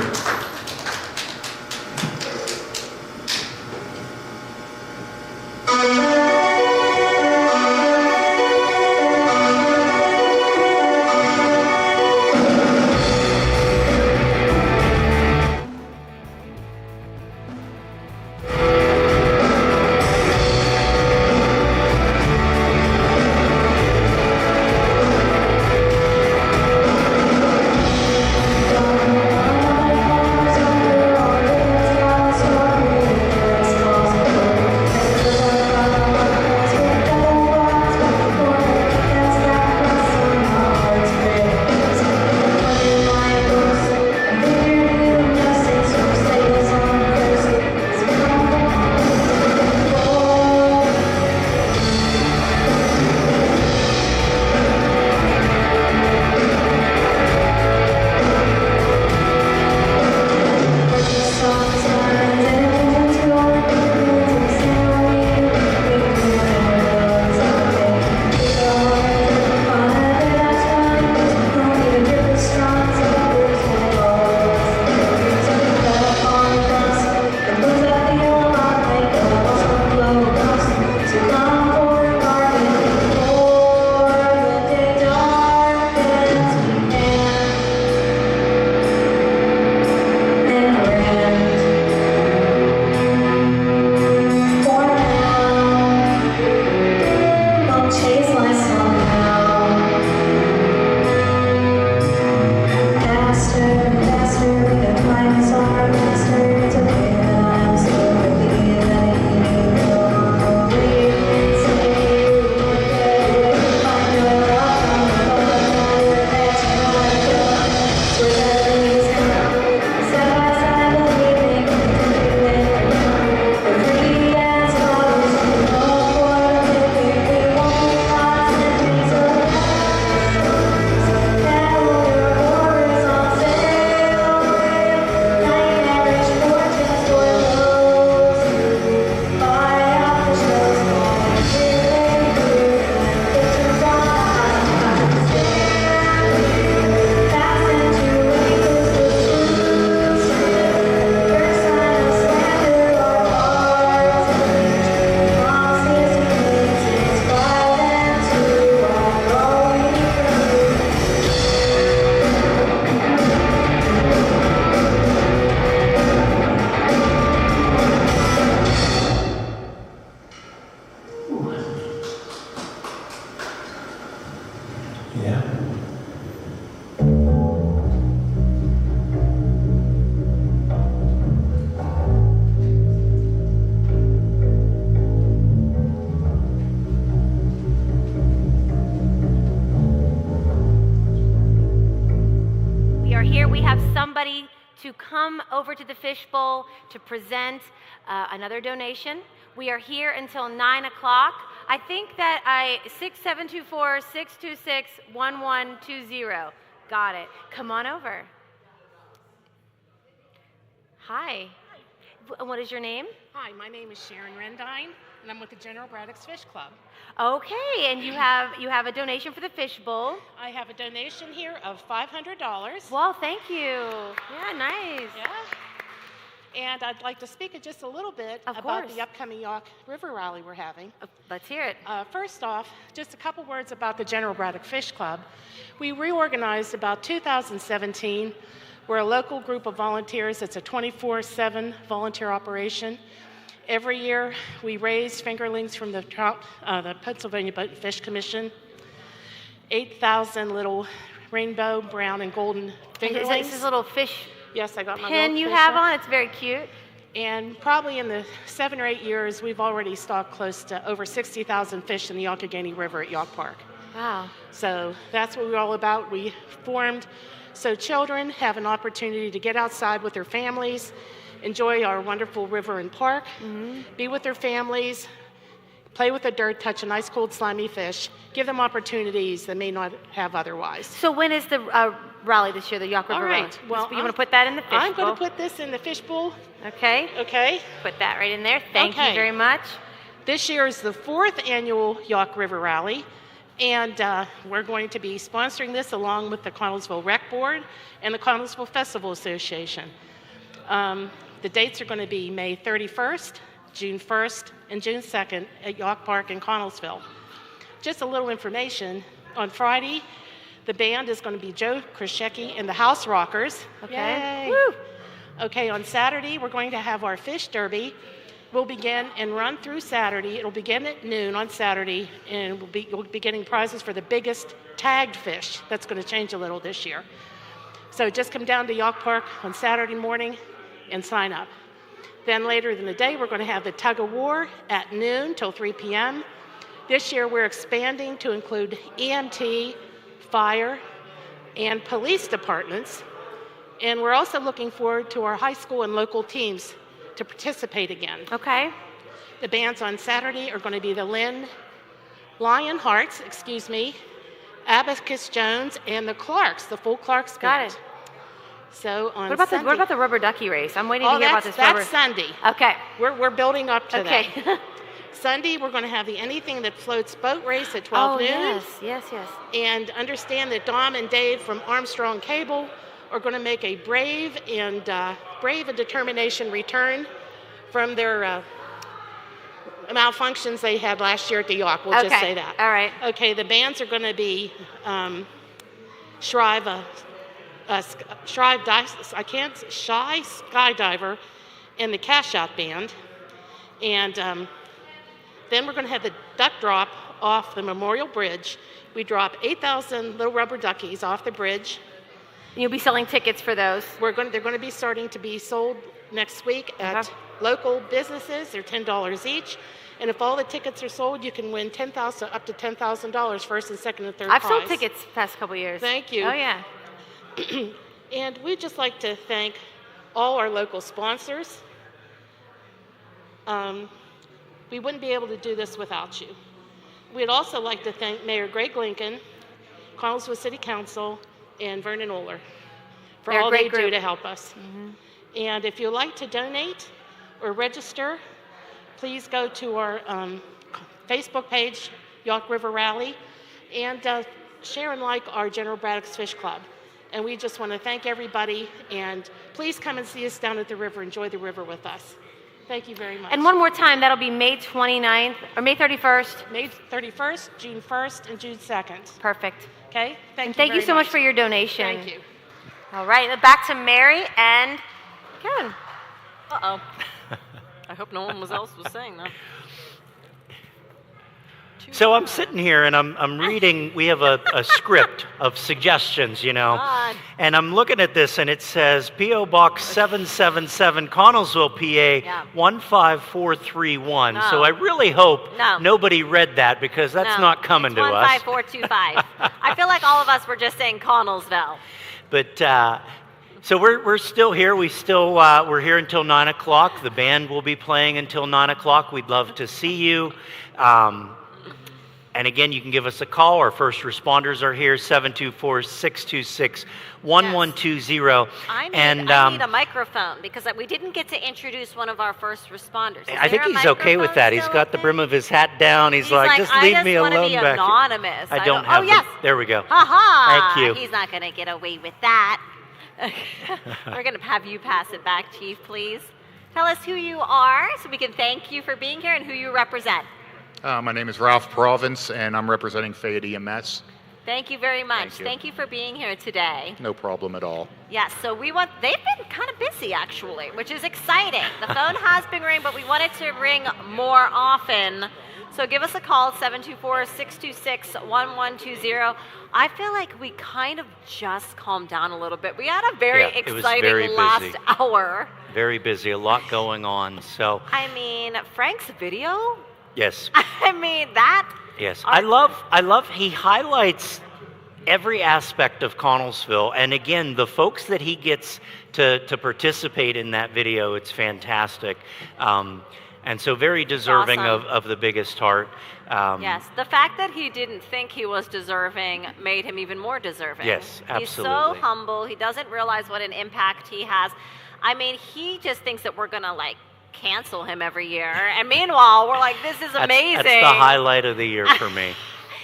F: To come over to the fishbowl to present another donation. We are here until 9 o'clock. I think that 6724-626-1120. Got it. Come on over. Hi. What is your name?
G: Hi, my name is Sharon Rendine, and I'm with the General Braddock's Fish Club.
F: Okay, and you have a donation for the fishbowl.
G: I have a donation here of $500.
F: Well, thank you. Yeah, nice.
G: Yeah. And I'd like to speak just a little bit about the upcoming Yawk River Rally we're having.
F: Let's hear it.
G: First off, just a couple words about the General Braddock Fish Club. We reorganized about 2017. We're a local group of volunteers. It's a 24/7 volunteer operation. Every year, we raise fingerlings from the Pennsylvania Boat and Fish Commission. 8,000 little rainbow, brown, and golden fingerlings.
F: Is this little fish
G: Yes, I got my
F: pin
G: little
F: you have on? It's very cute.
G: And probably in the 7 or 8 years, we've already stocked close to over 60,000 fish in the Youghiogheny River at Yawk Park.
F: Wow.
G: So that's what we're all about. We formed so children have an opportunity to get outside with their families, enjoy our wonderful river and park, be with their families, play with the dirt, touch a nice cold slimy fish, give them opportunities they may not have otherwise.
F: So when is the rally this year, the Yawk River Rally?
G: All right. Well,
F: you want to put that in the fishbowl?
G: I'm going to put this in the fishbowl.
F: Okay.
G: Okay.
F: Put that right in there. Thank you very much.
G: This year is the 4th annual Yawk River Rally. And we're going to be sponsoring this along with the Connellsville Rec Board and the Connellsville Festival Association. The dates are going to be May 31st, June 1st, and June 2nd at Yawk Park in Connellsville. Just a little information. On Friday, the band is going to be Joe Kraszewski and the House Rockers.
F: Okay.
G: Yay. Woo. Okay, on Saturday, we're going to have our fish derby. We'll begin and run through Saturday. It'll begin at noon on Saturday, and we'll be getting prizes for the biggest tagged fish. That's going to change a little this year. So just come down to Yawk Park on Saturday morning and sign up. Then later in the day, we're going to have the tug of war at noon till 3 p.m. This year, we're expanding to include EMT, fire, and police departments. And we're also looking forward to our high school and local teams to participate again.
F: Okay.
G: The bands on Saturday are going to be the Lion Hearts, Abacus Jones, and the Clarks, the full Clarks band.
F: Got it.
G: So on
F: What
G: Sunday,
F: about the rubber ducky race? I'm waiting to hear about this rubber.
G: That's Sunday.
F: Okay.
G: We're building up to
F: Okay.
G: that. Sunday, we're going to have the Anything That Floats boat race at 12 noon.
F: Yes.
G: And understand that Dom and Dave from Armstrong Cable are going to make a brave and determination return from their malfunctions they had last year at the Yawk. We'll just say that.
F: All right.
G: Okay, the bands are going to be Shy Skydiver and the Cash Out Band. And then we're going to have the duck drop off the Memorial Bridge. We drop 8,000 little rubber duckies off the bridge.
F: You'll be selling tickets for those?
G: They're going to be starting to be sold next week at local businesses. They're $10 each. And if all the tickets are sold, you can win up to $10,000 first and second and third
F: I've
G: prize.
F: sold tickets the past couple years.
G: Thank you.
F: Oh, yeah.
G: And we'd just like to thank all our local sponsors. We wouldn't be able to do this without you. We'd also like to thank Mayor Greg Lincoln, Connellsville City Council, and Vernon Oler for
F: They're a
G: all they
F: great
G: do
F: group.
G: to help us. And if you'd like to donate or register, please go to our Facebook page, Yawk River Rally, and share and like our General Braddock's Fish Club. And we just want to thank everybody, and please come and see us down at the river. Enjoy the river with us. Thank you very much.
F: And one more time, that'll be May 29th, or May 31st?
G: May 31st, June 1st, and June 2nd.
F: Perfect.
G: Okay?
F: Thank you so much for your donation.
G: Thank you.
F: All right, back to Mary and Karen.
B: Uh-oh. I hope no one else was saying that.
L: So I'm sitting here and I'm reading, we have a script of suggestions, and I'm looking at this and it says P.O. Box 777, Connellsville, PA 15431.
B: No.
L: So I really hope
B: No.
L: nobody read that because that's not coming to us.
B: 15425. I feel like all of us were just saying Connellsville.
L: But so we're still here. We're here until 9 o'clock. The band will be playing until 9 o'clock. We'd love to see you. And again, you can give us a call. Our first responders are here, 724-626-1120.
B: I need a microphone because we didn't get to introduce one of our first responders.
L: I think he's okay with that. He's got the brim of his hat down. He's like, just leave me alone
B: be
L: back
B: anonymous.
L: here. I don't have
B: yes.
L: There we go.
B: Ha-ha.
L: Thank you.
B: He's not going to get away with that. We're going to have you pass it back, Chief, please. Tell us who you are so we can thank you for being here and who you represent.
C: My name is Ralph Province, and I'm representing Fayette EMS.
B: Thank you very much.
C: Thank you.
B: Thank you for being here today.
C: No problem at all.
B: Yes, so they've been kind of busy actually, which is exciting. The phone has been ringing, but we wanted to ring more often. So give us a call, 724-626-1120. I feel like we kind of just calmed down a little bit. We had a very
L: it was
B: exciting
L: very
B: last
L: busy.
B: hour.
L: Very busy, a lot going on. So
B: I mean, Frank's video?
L: yes.
B: I mean, that?
L: Yes, I love he highlights every aspect of Connellsville, and again, the folks that he gets to participate in that video, it's fantastic. And so very deserving
B: awesome.
L: of the biggest heart.
B: Yes, the fact that he didn't think he was deserving made him even more deserving.
L: Yes,
B: He's so
L: absolutely.
B: humble. He doesn't realize what an impact he has. I mean, he just thinks that we're going to, cancel him every year. And meanwhile, we're like, this is amazing.
L: That's the highlight of the year for me.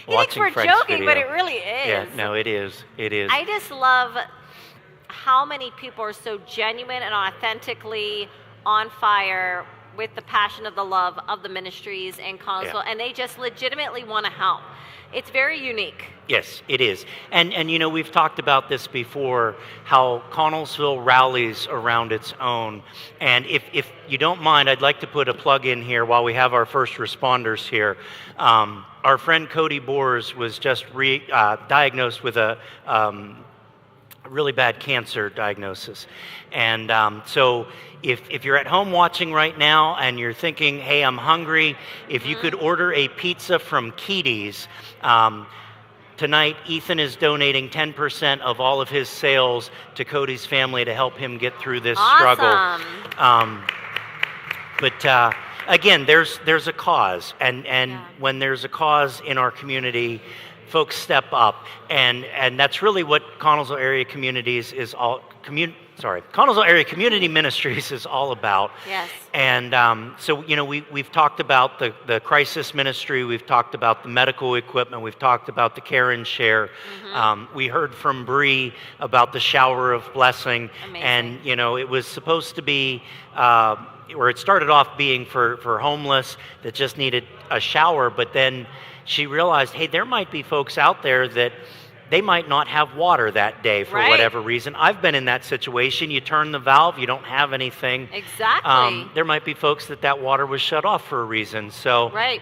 B: You think we're
L: Frank's
B: joking, but
L: video.
B: it really is.
L: Yeah, no, it is. It is.
B: I just love how many people are so genuine and authentically on fire with the passion of the love of the ministries in Connellsville, and they just legitimately want to help. It's very unique.
L: Yes, it is. And you know, we've talked about this before, how Connellsville rallies around its own. And if you don't mind, I'd like to put a plug in here while we have our first responders here. Our friend Cody Boers was just diagnosed with a really bad cancer diagnosis. And so if you're at home watching right now and you're thinking, hey, I'm hungry, if you could order a pizza from Keaty's, tonight Ethan is donating 10% of all of his sales to Cody's family to help him get through this struggle. But again, there's a cause, and when there's a cause in our community, folks step up, and that's really what Connellsville Area Communities is all. Connellsville Area Community Ministries is all about.
B: Yes.
L: And so, you know, we've talked about the crisis ministry, we've talked about the medical equipment, we've talked about the care and share. We heard from Bree about the shower of blessing.
B: Amazing.
L: And, you know, it was supposed to be, or it started off being for homeless that just needed a shower, but then she realized, hey, there might be folks out there that they might not have water that day for whatever reason. I've been in that situation. You turn the valve, you don't have anything.
B: Exactly.
L: There might be folks that water was shut off for a reason. So
B: I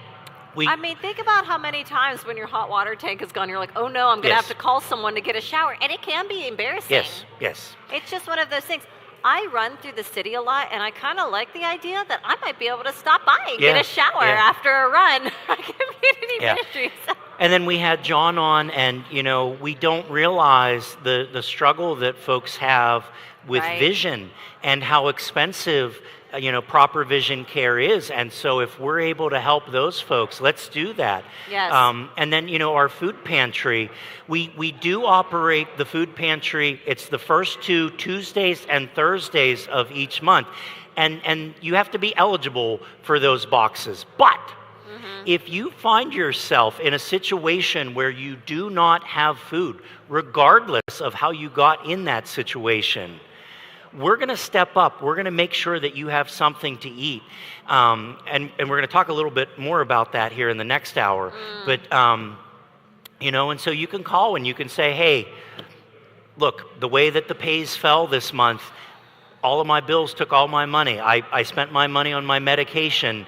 B: mean, think about how many times when your hot water tank is gone, you're like, oh no, I'm going to have to call someone to get a shower. And it can be embarrassing.
L: Yes.
B: It's just one of those things. I run through the city a lot, and I kind of like the idea that I might be able to stop by and get a shower after a run at community ministries.
L: And then we had John on, and, you know, we don't realize the struggle that folks have with vision and how expensive, you know, proper vision care is. And so if we're able to help those folks, let's do that.
B: Yes.
L: And then, you know, our food pantry, we do operate the food pantry. It's the first 2 Tuesdays and Thursdays of each month. And you have to be eligible for those boxes. But if you find yourself in a situation where you do not have food, regardless of how you got in that situation, we're going to step up. We're going to make sure that you have something to eat. And we're going to talk a little bit more about that here in the next hour. But, you know, and so you can call and you can say, hey, look, the way that the pays fell this month, all of my bills took all my money. I spent my money on my medication.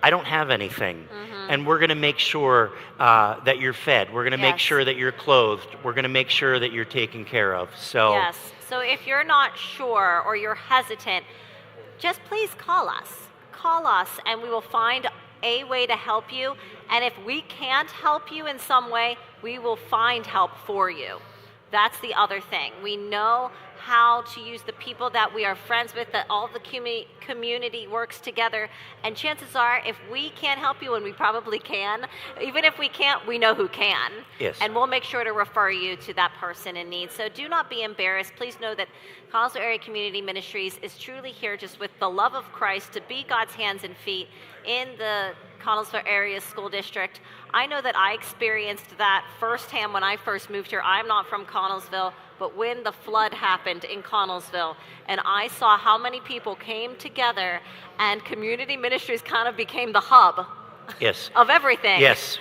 L: I don't have anything. And we're going to make sure that you're fed. We're going to make sure that you're clothed. We're going to make sure that you're taken care of. So
B: Yes. So if you're not sure or you're hesitant, just please call us. Call us, and we will find a way to help you. And if we can't help you in some way, we will find help for you. That's the other thing. We know how to use the people that we are friends with, that all the community works together. And chances are, if we can't help you, and we probably can, even if we can't, we know who can.
L: Yes.
B: And we'll make sure to refer you to that person in need. So do not be embarrassed. Please know that Connellsville Area Community Ministries is truly here just with the love of Christ to be God's hands and feet in the Connellsville Area School District. I know that I experienced that firsthand when I first moved here. I'm not from Connellsville, but when the flood happened in Connellsville, and I saw how many people came together, and community ministries kind of became the hub of everything.
L: Yes.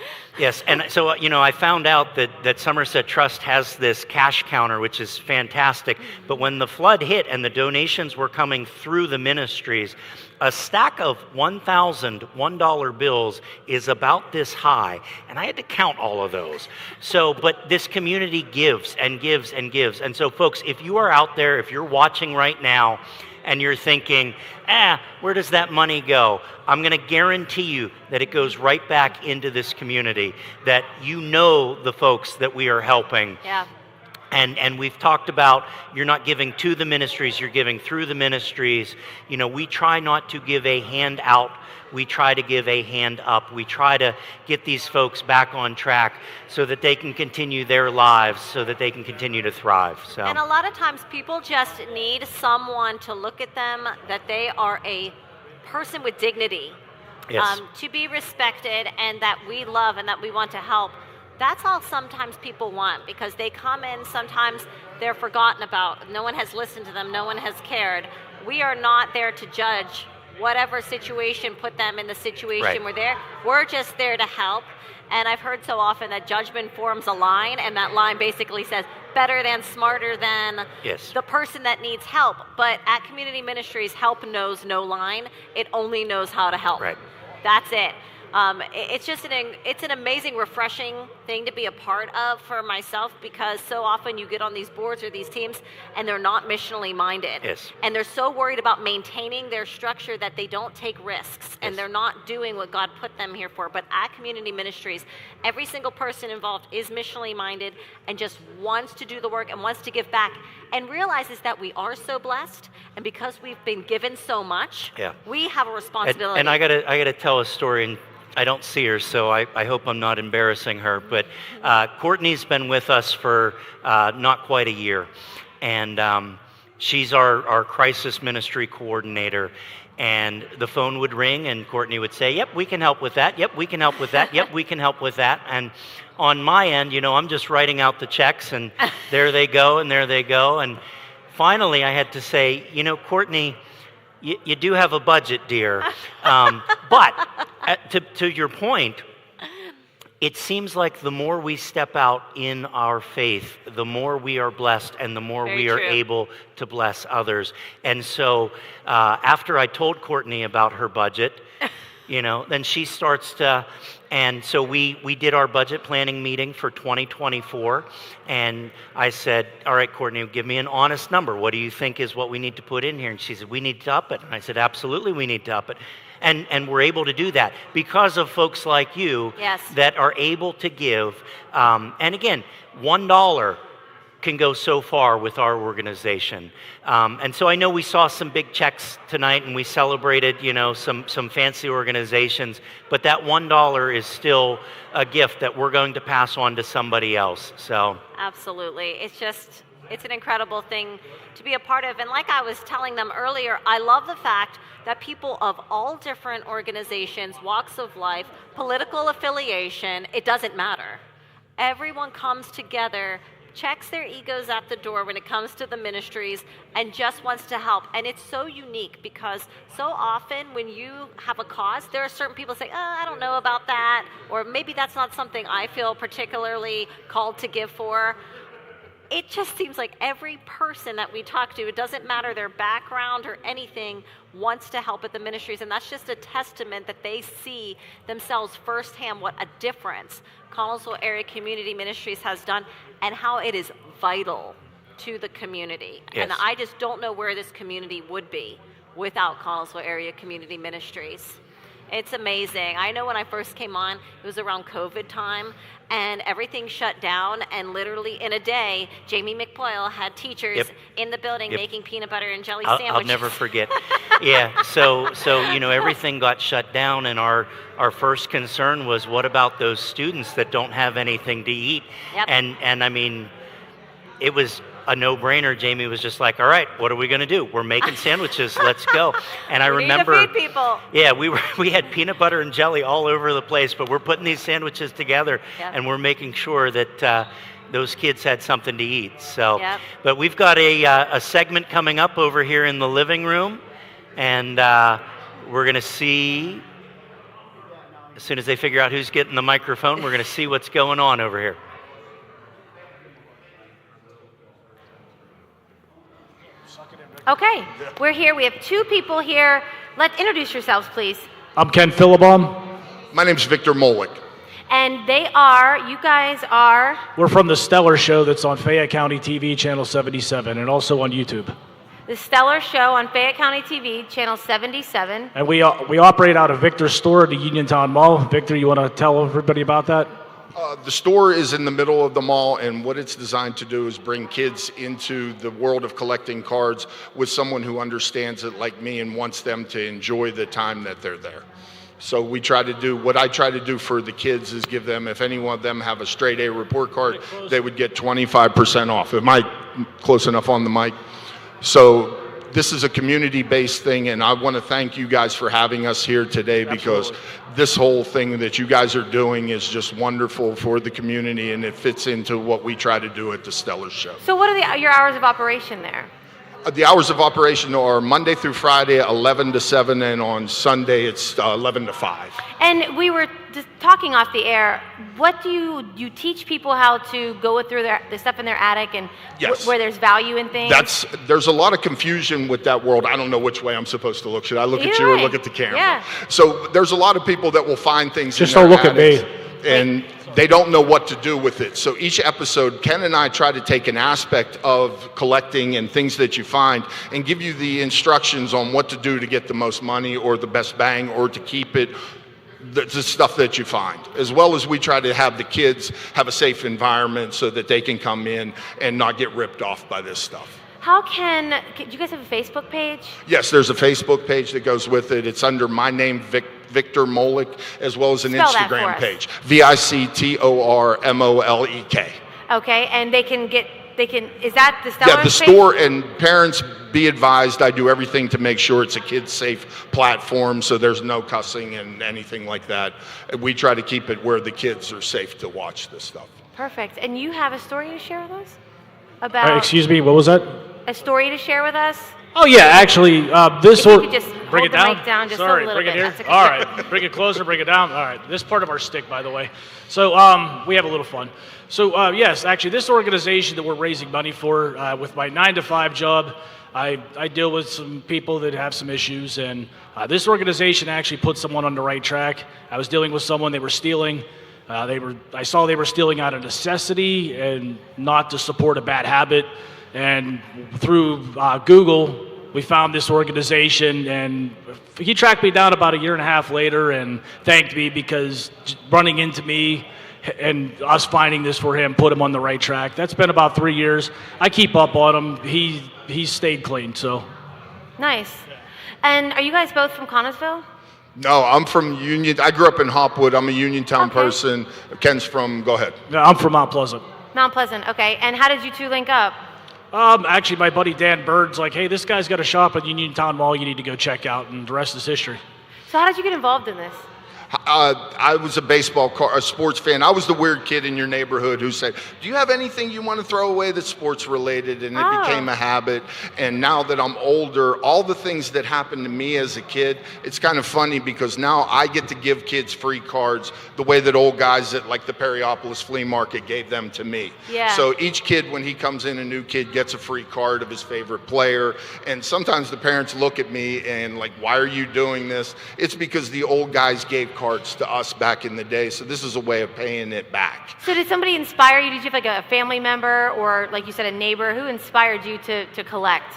L: And so, you know, I found out that Somerset Trust has this cash counter, which is fantastic. But when the flood hit and the donations were coming through the ministries, a stack of $1,001 bills is about this high. And I had to count all of those. So, but this community gives and gives and gives. And so, folks, if you are out there, if you're watching right now, and you're thinking, where does that money go? I'm going to guarantee you that it goes right back into this community, that you know the folks that we are helping.
B: Yeah.
L: And we've talked about you're not giving to the ministries, you're giving through the ministries. You know, we try not to give a hand out. We try to give a hand up. We try to get these folks back on track so that they can continue their lives, so that they can continue to thrive. So.
B: And a lot of times people just need someone to look at them, that they are a person with dignity,
L: Yes.
B: to be respected, and that we love and that we want to help. That's all sometimes people want, because they come in, sometimes they're forgotten about. No one has listened to them, no one has cared. We are not there to judge whatever situation put them in the situation we're just there to help. And I've heard so often that judgment forms a line, and that line basically says better than, smarter than, the person that needs help. But at Community Ministries, help knows no line. It only knows how to help. That's it. It's just it's an amazing, refreshing thing to be a part of for myself, because so often you get on these boards or these teams and they're not missionally minded. And they're so worried about maintaining their structure that they don't take risks, and they're not doing what God put them here for. But at Community Ministries, every single person involved is missionally minded and just wants to do the work and wants to give back, and realizes that we are so blessed, and because we've been given so much, we have a responsibility.
L: And I gotta tell a story, and I don't see her, so I hope I'm not embarrassing her. But Courtney's been with us for not quite a year, and she's our crisis ministry coordinator. And the phone would ring, and Courtney would say, "Yep, we can help with that. Yep, we can help with that. Yep, we can help with that." And on my end, I'm just writing out the checks, and there they go, and there they go. And finally, I had to say, Courtney, you do have a budget, dear. But to your point, it seems like the more we step out in our faith, the more we are blessed, and the more we are able to bless others. And so after I told Courtney about her budget, then she starts to, and so we did our budget planning meeting for 2024, and I said, all right, Courtney, give me an honest number. What do you think is what we need to put in here? And she said, we need to up it. And I said, absolutely, we need to up it. And we're able to do that because of folks like you that are able to give. And again, $1 can go so far with our organization. And so I know we saw some big checks tonight, and we celebrated, some fancy organizations, but that $1 is still a gift that we're going to pass on to somebody else. So
B: absolutely. It's an incredible thing to be a part of. And like I was telling them earlier, I love the fact that people of all different organizations, walks of life, political affiliation, it doesn't matter. Everyone comes together, checks their egos at the door when it comes to the ministries, and just wants to help. And it's so unique, because so often when you have a cause, there are certain people say, I don't know about that, or maybe that's not something I feel particularly called to give for. It just seems like every person that we talk to, it doesn't matter their background or anything, wants to help at the ministries. And that's just a testament that they see themselves firsthand what a difference Connellsville Area Community Ministries has done, and how it is vital to the community. And I just don't know where this community would be without Connellsville Area Community Ministries. It's amazing. I know when I first came on, it was around COVID time, and everything shut down, and literally in a day, Jamie McPoyle had teachers in the building making peanut butter and jelly sandwiches.
L: I'll never forget. So everything got shut down, and our first concern was, what about those students that don't have anything to eat? And I mean, it was a no-brainer. Jamie was just like, all right, what are we going to do? We're making sandwiches. Let's go. And I remember,
B: need to feed people.
L: we had peanut butter and jelly all over the place, but we're putting these sandwiches together, and we're making sure that those kids had something to eat. So, but we've got a segment coming up over here in the living room, and we're going to see, as soon as they figure out who's getting the microphone, we're going to see what's going on over here.
F: Okay, we're here. We have two people here. Introduce yourselves, please.
D: I'm Ken Philibon.
K: My name's Victor Molwick.
F: And you guys are?
D: We're from the Stellar Show that's on Fayette County TV, Channel 77, and also on YouTube.
F: The Stellar Show on Fayette County TV, Channel 77.
D: And we operate out of Victor's store at the Uniontown Mall. Victor, you want to tell everybody about that?
K: The store is in the middle of the mall, and what it's designed to do is bring kids into the world of collecting cards with someone who understands it like me and wants them to enjoy the time that they're there. So what I try to do for the kids is give them, if any one of them have a straight A report card, they would get 25% off. Am I close enough on the mic? So this is a community-based thing, and I want to thank you guys for having us here today because this whole thing that you guys are doing is just wonderful for the community, and it fits into what we try to do at the Stellar Show.
F: So what are your hours of operation there?
K: The hours of operation are Monday through Friday, 11 to 7, and on Sunday it's 11 to 5.
F: And we were just talking off the air. What do you teach people how to go through the stuff in their attic and
K: Yes.
F: where there's value in things?
K: There's a lot of confusion with that world. I don't know which way I'm supposed to look. Should I look at you or look at the camera?
F: Yeah.
K: So there's a lot of people that will find things
D: Just
K: in their
D: don't look at me.
K: attics, and they don't know what to do with it. So each episode, Ken and I try to take an aspect of collecting and things that you find and give you the instructions on what to do to get the most money or the best bang or to keep it, the stuff that you find. As well as we try to have the kids have a safe environment so that they can come in and not get ripped off by this stuff.
F: Do you guys have a Facebook page?
K: Yes, there's a Facebook page that goes with it. It's under my name, Victor Molik, as well as an
F: Spell that for
K: Instagram
F: us.
K: page, VICTORMOLEK.
F: Okay, and is that the Stellar
K: Yeah, the
F: page?
K: store, and parents be advised, I do everything to make sure it's a kid-safe platform, so there's no cussing and anything like that. We try to keep it where the kids are safe to watch this stuff.
F: Perfect. And you have a story to share with us? About
D: Excuse me, what was that?
F: a story to share with us?
D: Oh yeah, actually, this
F: If you
D: or
F: could just
D: bring
F: hold
D: it
F: the
D: down.
F: mic down just a
D: Sorry,
F: little
D: bring it
F: bit.
D: here.
F: That's okay.
D: All right, bring it closer, bring it down. All right, this is part of our stick, by the way. So we have a little fun. So yes, actually, this organization that we're raising money for with my 9-to-5 job, I deal with some people that have some issues, and this organization actually put someone on the right track. I was dealing with someone, they were stealing. I saw they were stealing out of necessity and not to support a bad habit. And through Google, we found this organization, and he tracked me down about a year and a half later and thanked me because running into me and us finding this for him put him on the right track. That's been about 3 years. I keep up on him. He's stayed clean, so.
F: Nice. And are you guys both from Connellsville?
K: No, I'm from Union. I grew up in Hopwood. I'm a Uniontown person. Ken's from, go ahead.
D: Yeah, I'm from Mount Pleasant.
F: Mount Pleasant, okay. And how did you two link up?
D: Actually, my buddy Dan Bird's like, hey, this guy's got a shop at Uniontown Mall you need to go check out, and the rest is history.
F: So how did you get involved in this?
K: I was a sports fan. I was the weird kid in your neighborhood who said, do you have anything you want to throw away that's sports related? And it became a habit. And now that I'm older, all the things that happened to me as a kid, it's kind of funny because now I get to give kids free cards the way that old guys at like the Periopolis flea market gave them to me.
F: Yeah.
K: So each kid, when he comes in, a new kid gets a free card of his favorite player. And sometimes the parents look at me and like, why are you doing this? It's because the old guys gave cards to us back in the day, so this is a way of paying it back.
F: So did somebody inspire you? Did you have like a family member or like you said, a neighbor? Who inspired you to collect?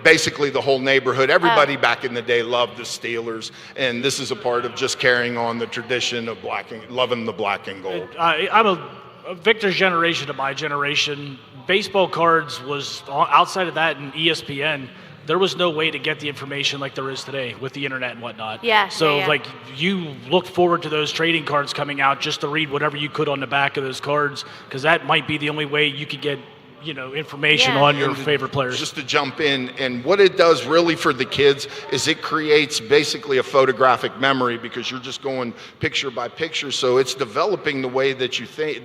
K: Basically the whole neighborhood. Everybody back in the day loved the Steelers, and this is a part of just carrying on the tradition of loving the black and gold.
D: I'm a Victor's generation to my generation. Baseball cards was outside of that and ESPN. There was no way to get the information like there is today with the internet and whatnot.
F: Yeah.
D: So
F: yeah.
D: like you looked forward to those trading cards coming out just to read whatever you could on the back of those cards, because that might be the only way you could get information on your favorite players.
K: Just to jump in, and what it does really for the kids is it creates basically a photographic memory because you're just going picture by picture. So it's developing the way that you think,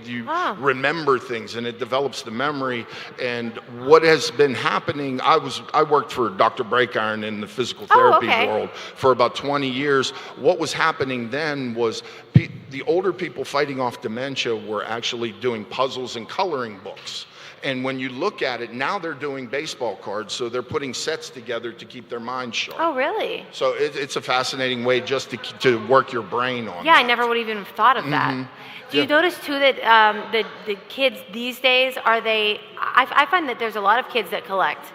K: remember things, and it develops the memory. And what has been happening, I worked for Dr. Breakiron in the physical therapy world for about 20 years. What was happening then was the older people fighting off dementia were actually doing puzzles and coloring books. And when you look at it, now they're doing baseball cards, so they're putting sets together to keep their mind sharp.
F: Oh, really?
K: So it's a fascinating way just to work your brain on.
F: Yeah, I never would even have thought of that. Do you notice too that the kids these days I find that there's a lot of kids that collect.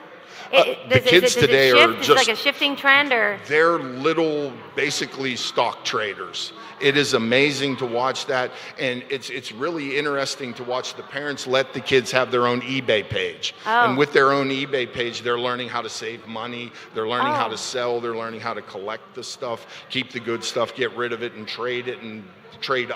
K: The kids today are
F: Is it
K: just
F: like a shifting trend, or
K: they're little, basically stock traders. It is amazing to watch that, and it's really interesting to watch the parents let the kids have their own eBay page. And with their own eBay page, they're learning how to save money, they're learning how to sell, they're learning how to collect the stuff, keep the good stuff, get rid of it, and trade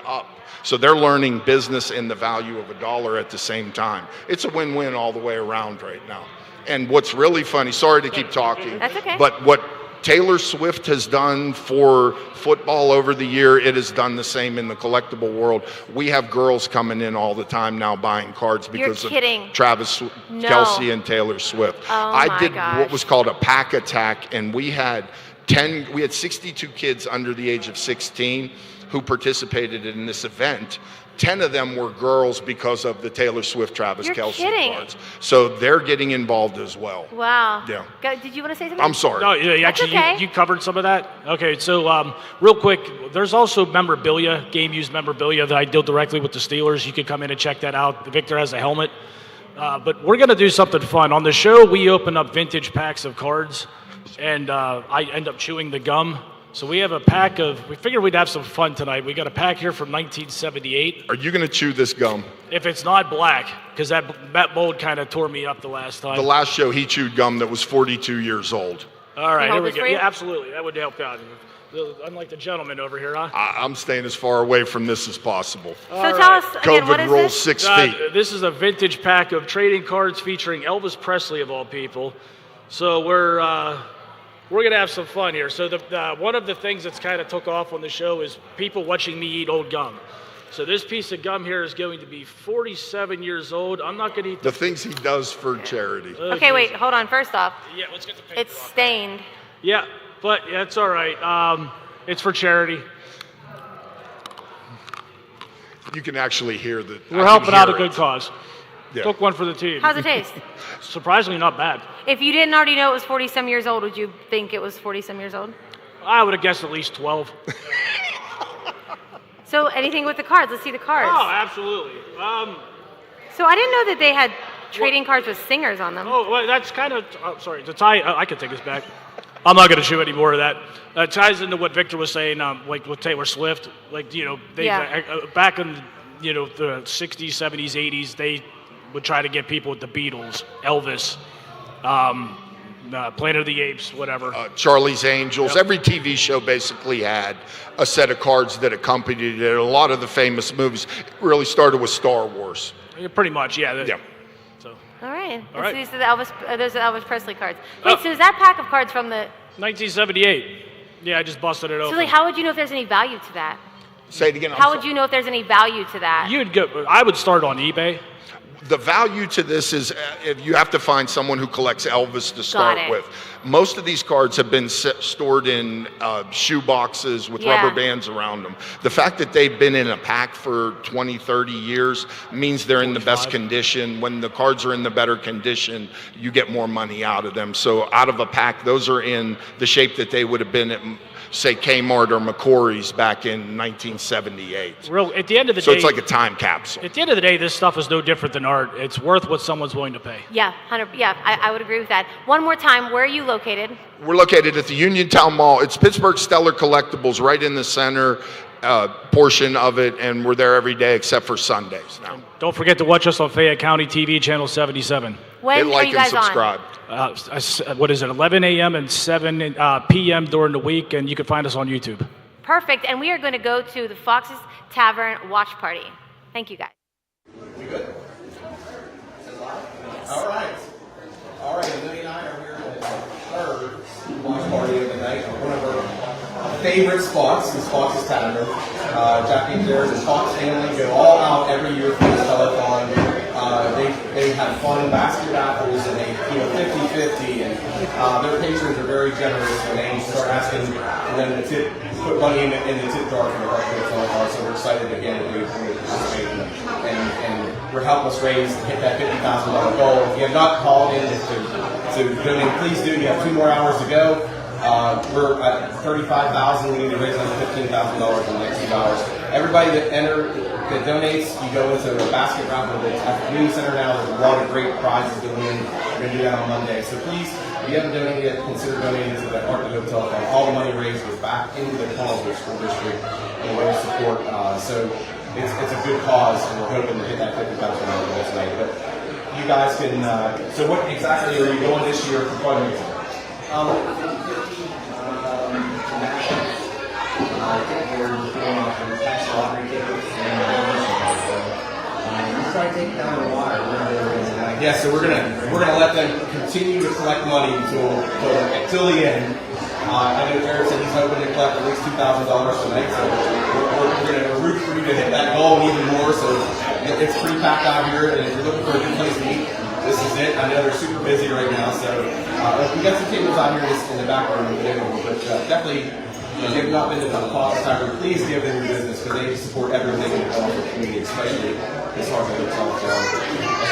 K: up. So they're learning business and the value of $1 at the same time. It's a win-win all the way around right now. And what's really funny, sorry to keep talking,
F: That's okay.
K: but what Taylor Swift has done for football over the year, it has done the same in the collectible world. We have girls coming in all the time now buying cards because of Travis Kelce and Taylor Swift.
F: Oh
K: I did
F: my
K: what
F: gosh.
K: was called a pack attack, and we had 62 kids under the age of 16 who participated in this event. 10 of them were girls because of the Taylor Swift, Travis
F: You're
K: Kelce
F: kidding.
K: cards. So they're getting involved as well.
F: Wow.
K: Yeah.
F: Did you want to say something?
K: I'm sorry.
D: No, yeah,
F: That's
D: actually,
F: okay.
D: you covered some of that. Okay, so real quick, there's also memorabilia, game-used memorabilia that I deal directly with the Steelers. You could come in and check that out. Victor has a helmet. But we're going to do something fun. On the show, we open up vintage packs of cards, and I end up chewing the gum. So we have a pack of, we figured we'd have some fun tonight. We got a pack here from 1978.
K: Are you going to chew this gum?
D: If it's not black, because that mold kind of tore me up the last time.
K: The last show, he chewed gum that was 42 years old.
D: All right,
F: Can I
D: here
F: hold
D: we
F: this
D: go.
F: for you?
D: Yeah, absolutely. That would help out. Unlike the gentleman over here, huh?
K: I'm staying as far away from this as possible.
F: So tell us again, what
K: COVID
F: is
K: rules
F: this?
K: 6 feet.
D: This is a vintage pack of trading cards featuring Elvis Presley of all people. So we're gonna have some fun here. So one of the things that's kind of took off on the show is people watching me eat old gum. So this piece of gum here is going to be 47 years old. I'm not gonna eat
K: The things he does for charity.
F: Okay, wait, hold on. First off,
D: Yeah, let's get the paper.
F: it's stained.
D: Yeah, but yeah, it's all right. It's for charity.
K: You can actually hear the.
D: We're helping out a good cause.
K: Yeah.
D: Took one for the team.
F: How's it taste?
D: Surprisingly, not bad.
F: If you didn't already know it was 40-some years old, would you think it was 40-some years old?
D: I would have guessed at least 12.
F: So anything with the cards? Let's see the cards.
D: Oh, absolutely.
F: So I didn't know that they had trading cards with singers on them.
D: Oh, well, that's kind of. Sorry, to tie. I can take this back. I'm not going to chew any more of that. It ties into what Victor was saying, like with Taylor Swift. Like, they back in the 60s, 70s, 80s, they would try to get people with the Beatles, Elvis, Planet of the Apes, whatever.
K: Charlie's Angels.
D: Yep.
K: Every TV show basically had a set of cards that accompanied it. A lot of the famous movies really started with Star Wars.
D: Yeah, pretty much, yeah.
K: Yeah.
F: All right.
D: All right.
F: These are those are Elvis Presley cards. Wait, so is that pack of cards from the?
D: 1978. Yeah, I just busted it
F: So
D: open.
F: like, how would you know if there's any value to that?
K: Say it again.
F: How would you know if there's any value to that?
D: I would start on eBay.
K: The value to this is if you have to find someone who collects Elvis to start
F: it.
K: with. Most of these cards have been stored in shoe boxes with rubber bands around them. The fact that they've been in a pack for 20, 30 years means they're in the best condition. When the cards are in the better condition, you get more money out of them. So out of a pack, those are in the shape that they would have been at, say, Kmart or McCory's back in 1978.
D: At the end of the day,
K: So it's like a time capsule.
D: At the end of the day, this stuff is no different than art. It's worth what someone's willing to pay.
F: Yeah, 100. Yeah, I would agree with that. One more time, where are you located?
K: We're located at the Uniontown Mall. It's Pittsburgh Stellar Collectibles, right in the center portion of it, and we're there every day except for Sundays now.
D: Don't forget to watch us on Fayette County TV, channel 77.
F: When
K: Hit
F: are
K: like
F: you guys
K: and subscribe.
D: What is it, 11 a.m. and 7 p.m. during the week, and you can find us on YouTube.
F: Perfect. And we are going to go to the Fox's Tavern watch party. Thank you, guys.
E: We good? All right. All right, Lily and I are here at the third watch party of the night. One of our favorite spots is Fox's Tavern. Jackie and Jared and Fox family go all out every year for this telethon. They have fun basket raffles and they 50-50 and their patrons are very generous when they start asking them to put money in the tip jar for the telethon. So we're excited again to participate and we're helping us hit that $50,000 goal. If you have not called in to donate, please do. You have 2 more hours to go. We're at $35,000. We need to raise another $15,000 in the next 2 hours. Everybody that donates, you go into a basket raffle that's at the community center now. There's a lot of great prizes to win. We're going to do that on Monday. So please, if you haven't donated yet, consider donating to the Art to Go Telethon. All the money raised goes back into the Collinsville School District in a way of support. So it's a good cause, and we're hoping to hit that $50,000 goal tonight. But you guys can. So what exactly are you doing this year for fundraising?
H: I think we're doing some tax lottery tickets and we try to take down the water.
E: yes, so we're gonna let them continue to collect money until the end. I know Jared said he's hoping to collect at least $2,000 tonight, so we're gonna root for you to hit that goal and even more. So it's pretty packed out here, and if you're looking for a good place to eat, this is it. I know they're super busy right now, so we got some tables out here in the back room, but definitely. If you have not been to the Fox Tavern, please give them your business because they support everything in the Colorado community, especially as far as the hotel goes.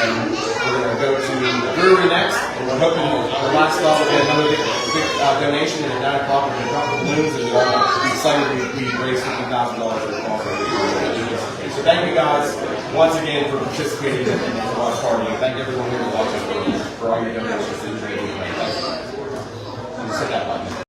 E: And we're going to go to the brewery next, and we're hoping the last stop will get another big donation, and at 9 o'clock we're going to drop the balloons, and we're excited we raised $50,000 for the Colorado. So thank you guys once again for participating in the watch party, and thank everyone here for watching for all your donations that you're making tonight. Thank you. I'm going to set that button.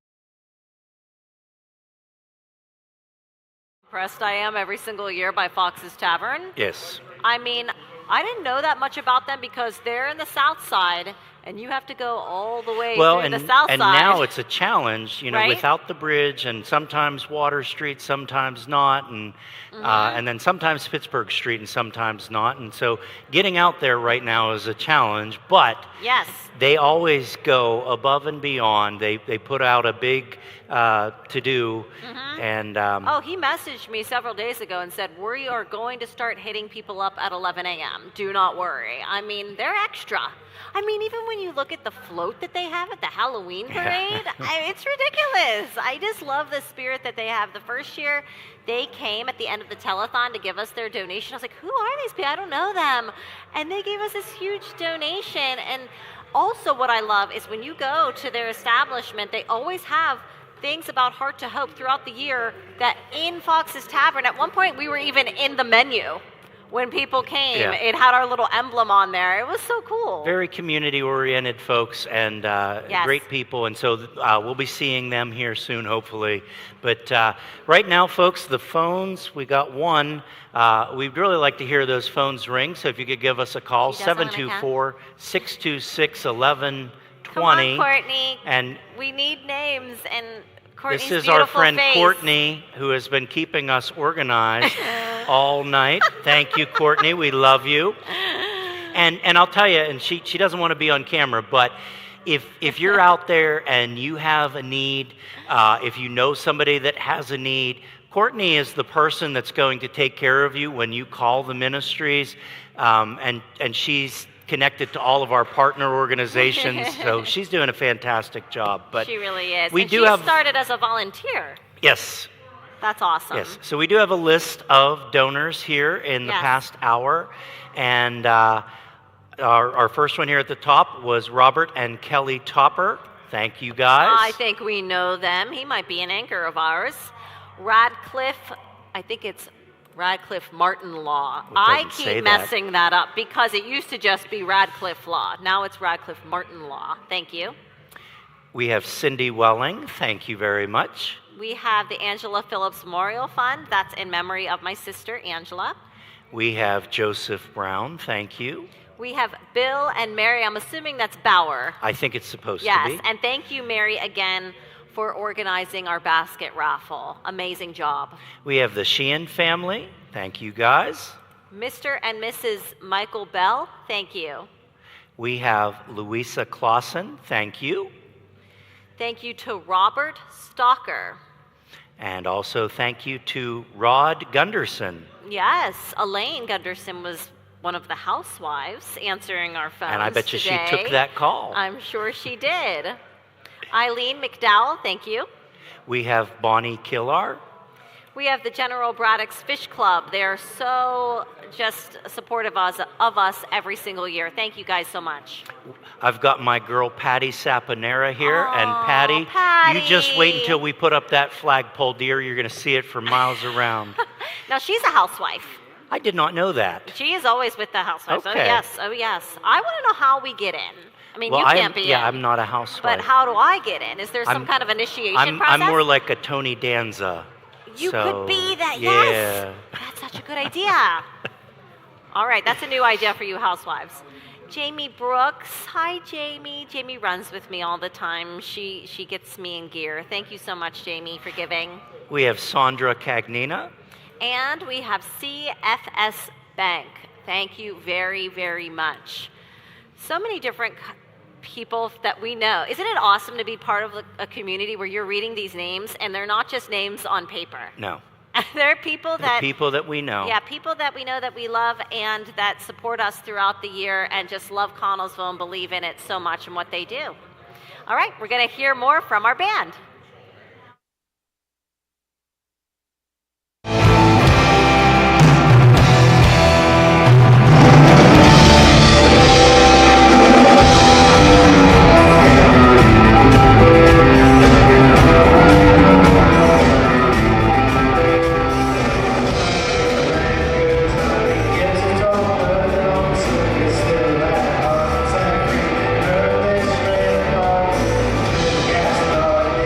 B: Impressed I am every single year by Fox's Tavern.
L: Yes.
B: I mean, I didn't know that much about them because they're in the South Side, and you have to go all the way through the South
L: and
B: Side.
L: now it's a challenge, you know,
B: Right?
L: without the bridge, and sometimes Water Street, sometimes not, and then sometimes Pittsburgh Street, and sometimes not. And so getting out there right now is a challenge, but
B: Yes.
L: they always go above and beyond. They put out a big to-do, and
B: Oh, he messaged me several days ago and said, we are going to start hitting people up at 11 a.m. Do not worry. I mean, they're extra. I mean, even when you look at the float that they have at the Halloween parade, it's ridiculous. I just love the spirit that they have. The first year, they came at the end of the telethon to give us their donation. I was like, who are these people? I don't know them. And they gave us this huge donation. And also what I love is when you go to their establishment, they always have things about Heart to Hope throughout the year that in Fox's Tavern, at one point we were even in the menu. When people came,
L: Yeah.
B: it had our little emblem on there. It was so cool.
L: very community-oriented folks and
B: Yes.
L: great people, and so we'll be seeing them here soon, hopefully. But right now, folks, the phones, we got one. We'd really like to hear those phones ring, so if you could give us a call,
B: She does it when I can.
L: 724-626-1120.
B: Come on, Courtney.
L: And
B: We need names and Courtney's
L: this is our
B: beautiful
L: friend
B: face.
L: Courtney, who has been keeping us organized all night. Thank you, Courtney. We love you. And I'll tell you, and she doesn't want to be on camera, but if you're out there and you have a need, if you know somebody that has a need, Courtney is the person that's going to take care of you when you call the ministries, and she's connected to all of our partner organizations, so she's doing a fantastic job. But
B: She really is.
L: We
B: and
L: do
B: she
L: have
B: started as a volunteer.
L: yes.
B: That's awesome.
L: Yes, so we do have a list of donors here in the
B: Yes.
L: past hour, and our first one here at the top was Robert and Kelly Topper. Thank you, guys.
B: I think we know them. He might be an anchor of ours. Radcliffe, I think it's Radcliffe Martin Law. I
L: doesn't say
B: keep
L: that.
B: messing that up because it used to just be Radcliffe Law. Now it's Radcliffe Martin Law. Thank you.
L: We have Cindy Welling. Thank you very much.
B: We have the Angela Phillips Memorial Fund. That's in memory of my sister, Angela.
L: We have Joseph Brown. Thank you.
B: We have Bill and Mary. I'm assuming that's Bauer.
L: I think it's supposed
B: Yes,
L: to be.
B: and thank you, Mary, again for organizing our basket raffle. Amazing job.
L: We have the Sheehan family. Thank you, guys.
B: Mr. and Mrs. Michael Bell, thank you.
L: We have Louisa Clausen. Thank you.
B: Thank you to Robert Stalker.
L: And also thank you to Rod Gunderson.
B: Yes, Elaine Gunderson was one of the housewives answering our phones
L: And I bet you
B: today.
L: she took that call.
B: I'm sure she did. Eileen McDowell, thank you.
L: We have Bonnie Killar.
B: We have the General Braddock's Fish Club. They are so just supportive of us every single year. Thank you guys so much.
L: I've got my girl Patty Saponera here. And Patty,
B: Patty.
L: you just wait until we put up that flagpole, dear. You're going to see it for miles around.
B: Now, she's a housewife.
L: I did not know that.
B: She is always with the housewives.
L: Okay.
B: Oh, yes. Oh, yes. I want to know how we get in. I mean,
L: Well,
B: you can't be
L: yeah,
B: in.
L: I'm not a housewife.
B: But how do I get in? Is there some
L: I'm-
B: kind of initiation
L: I'm
B: process?
L: more like a Tony Danza.
B: You
L: so,
B: could be that,
L: yeah.
B: yes. That's such a good idea. All right, that's a new idea for you housewives. Jamie Brooks. Hi, Jamie. Jamie runs with me all the time. She gets me in gear. Thank you so much, Jamie, for giving.
L: We have Sandra Cagnina.
B: And we have CFS Bank. Thank you very, very much. so many different people that we know. Isn't it awesome to be part of a community where you're reading these names and they're not just names on paper?
L: No.
B: They're people that
L: we know.
B: Yeah, people that we know, that we love, and that support us throughout the year and just love Connellsville and believe in it so much and what they do. All right, we're going to hear more from our band.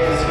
Q: Gas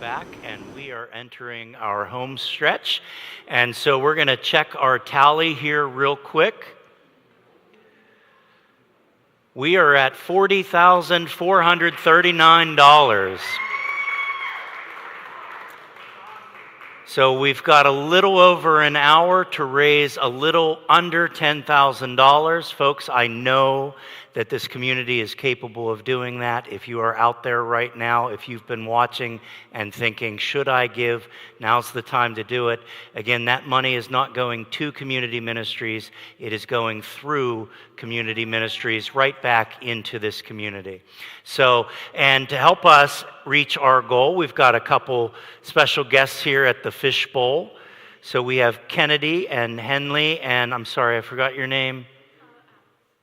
L: back, and we are entering our home stretch. And so we're going to check our tally here real quick. We are at $40,439. So we've got a little over an hour to raise a little under $10,000. Folks, I know that this community is capable of doing that. If you are out there right now, if you've been watching and thinking, should I give? Now's the time to do it. Again, that money is not going to community ministries. It is going through community ministries right back into this community. So, and to help us reach our goal, we've got a couple special guests here at the Fish Bowl. So we have Kennedy and Henley, and I'm sorry, I forgot your name.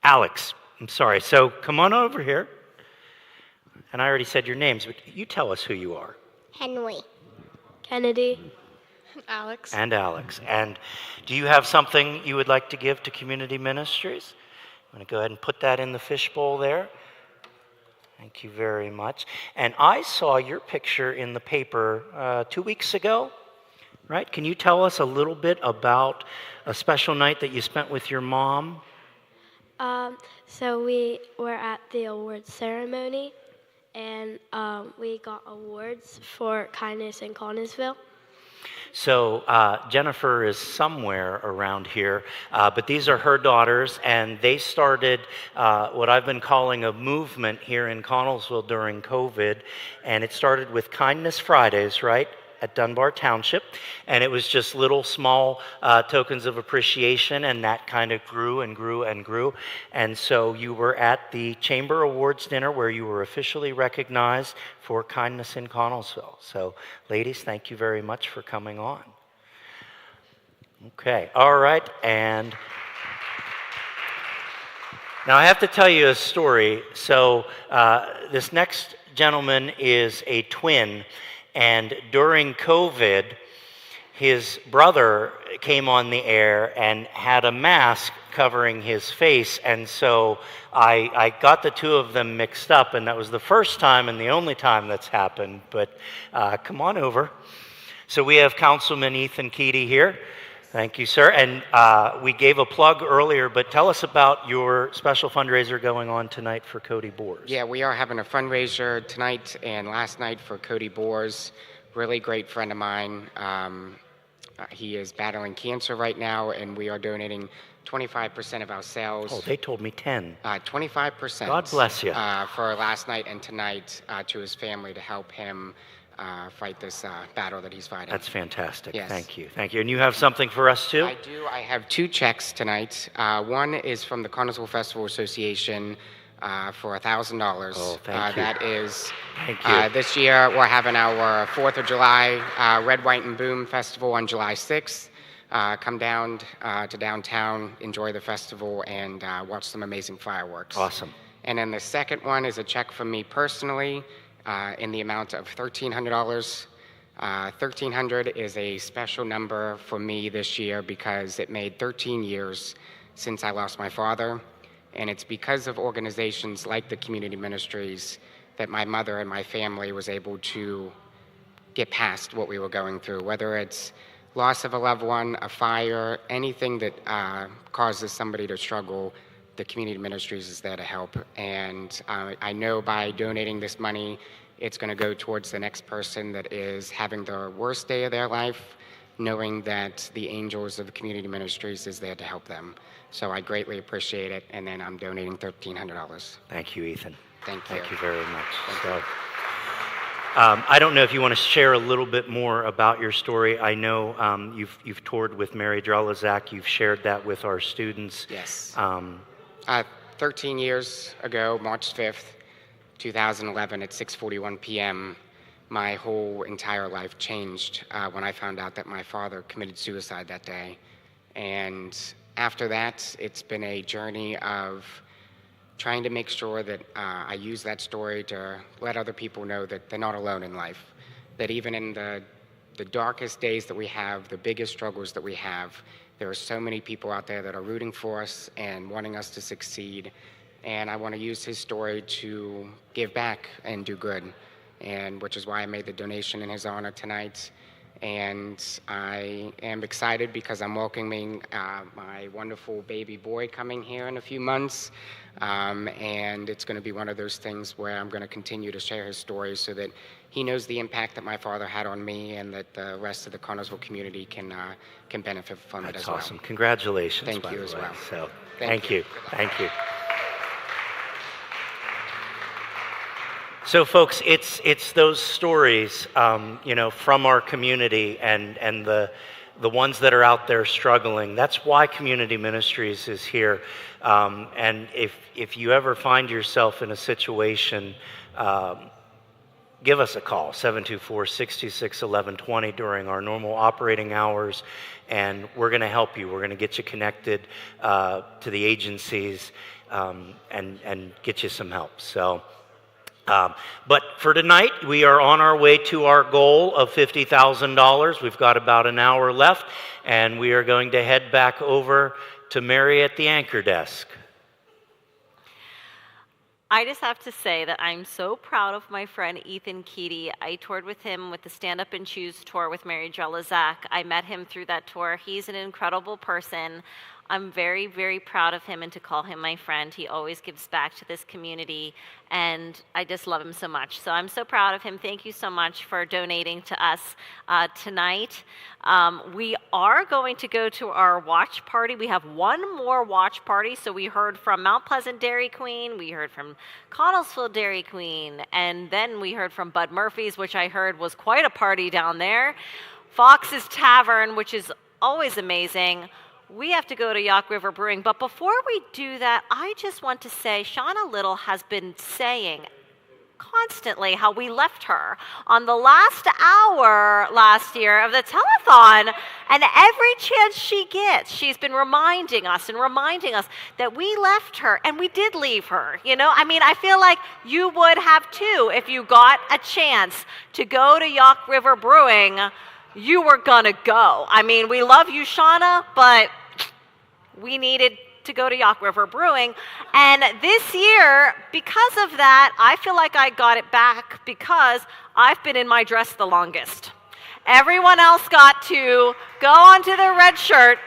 L: Alex. I'm sorry. So come on over here. And I already said your names, but you tell us who you are.
A: Henley. Kennedy.
G: Alex.
L: And Alex. And do you have something you would like to give to community ministries? I'm going to go ahead and put that in the fishbowl there. Thank you very much. And I saw your picture in the paper 2 weeks ago, right? Can you tell us a little bit about a special night that you spent with your mom?
A: So we were at the awards ceremony, and we got awards for kindness in Connellsville.
L: So Jennifer is somewhere around here, but these are her daughters, and they started what I've been calling a movement here in Connellsville during COVID, and it started with Kindness Fridays, right, at Dunbar Township, and it was just little small tokens of appreciation, and that kind of grew and grew and grew. And so you were at the Chamber Awards dinner where you were officially recognized for kindness in Connellsville. So ladies, thank you very much for coming on. Okay, all right, and now I have to tell you a story. So this next gentleman is a twin. And during COVID, his brother came on the air and had a mask covering his face. And so I got the two of them mixed up, and that was the first time and the only time that's happened. But come on over. So we have Councilman Ethan Keedy here. Thank you, sir. And we gave a plug earlier, but tell us about your special fundraiser going on tonight for Cody Boers.
M: Yeah, we are having a fundraiser tonight and last night for Cody Boers. Really great friend of mine. He is battling cancer right now, and we are donating 25% of our sales.
L: Oh, they told me 10.
M: 25%.
L: God bless you.
M: For last night and tonight to his family to help him fight this battle that he's fighting.
L: That's fantastic.
M: Yes.
L: Thank you. Thank you. And you have something for us too?
M: I do. I have two checks tonight. One is from the Connellsville Festival Association for $1,000.
L: Oh, thank you.
M: That is,
L: thank you.
M: This year we're having our 4th of July Red, White, and Boom Festival on July 6th. Come down to downtown, enjoy the festival, and watch some amazing fireworks.
L: Awesome.
M: And then the second one is a check from me personally in the amount of $1,300. $1,300 is a special number for me this year because it made 13 years since I lost my father. And it's because of organizations like the community ministries that my mother and my family was able to get past what we were going through, whether it's loss of a loved one, a fire, anything that causes somebody to struggle. The community ministries is there to help. And I know by donating this money, it's going to go towards the next person that is having the worst day of their life, knowing that the angels of the community ministries is there to help them. So I greatly appreciate it, and then I'm donating $1,300.
L: Thank you, Ethan.
M: Thank you.
L: Thank you very much. So, I don't know if you want to share a little bit more about your story. I know you've toured with Mary Drelizak. You've shared that with our students.
M: Yes. 13 years ago, March 5th, 2011 at 6:41 p.m., my whole entire life changed when I found out that my father committed suicide that day. And after that, it's been a journey of trying to make sure that I use that story to let other people know that they're not alone in life, that even in the darkest days that we have, the biggest struggles that we have, there are so many people out there that are rooting for us and wanting us to succeed. And I want to use his story to give back and do good. and which is why I made the donation in his honor tonight. And I am excited because I'm welcoming my wonderful baby boy coming here in a few months. And it's going to be one of those things where I'm going to continue to share his story so that he knows the impact that my father had on me, and that the rest of the Connellsville community can benefit from it as well.
L: That's awesome. Congratulations.
M: Thank you as well.
L: So, thank you. Thank you. So, folks, it's those stories, from our community and the ones that are out there struggling. That's why Community Ministries is here. And if you ever find yourself in a situation, give us a call, 724-626-1120 during our normal operating hours, and we're going to help you. We're going to get you connected to the agencies and get you some help. So. But for tonight, we are on our way to our goal of $50,000. We've got about an hour left, and we are going to head back over to Mary at the anchor desk.
B: I just have to say that I'm so proud of my friend Ethan Keaty. I toured with him with the Stand Up and Choose tour with Mary Jelizak. I met him through that tour. He's an incredible person. I'm very, very proud of him, and to call him my friend. He always gives back to this community, and I just love him so much. So I'm so proud of him. Thank you so much for donating to us tonight. We are going to go to our watch party. We have one more watch party. So we heard from Mount Pleasant Dairy Queen, we heard from Connellsville Dairy Queen, and then we heard from Bud Murphy's, which I heard was quite a party down there. Fox's Tavern, which is always amazing. We have to go to Yak River Brewing, but before we do that, I just want to say Shauna Little has been saying constantly how we left her on the last hour last year of the telethon, and every chance she gets, she's been reminding us that we left her, and we did leave her. I feel like you would have too if you got a chance to go to Yak River Brewing. You were gonna go. We love you, Shauna, but we needed to go to Yak River Brewing. And this year, because of that, I feel like I got it back because I've been in my dress the longest. Everyone else got to go onto their red shirt,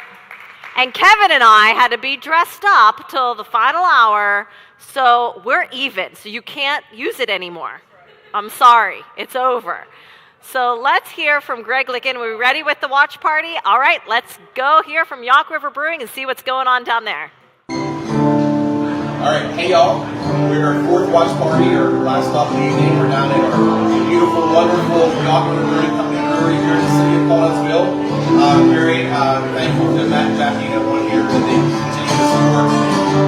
B: and Kevin and I had to be dressed up till the final hour, so we're even, so you can't use it anymore. I'm sorry, it's over. So let's hear from Greg Licken. Are we ready with the watch party? All right, let's go hear from Yak River Brewing and see what's going on down there.
E: All right, hey y'all. We're our fourth watch party, our last stop of the evening. We're down at our beautiful, wonderful Yak River Brewing Company brewery here in the city of Connellsville. Very thankful to Matt and Jackie and everyone here that they continue to support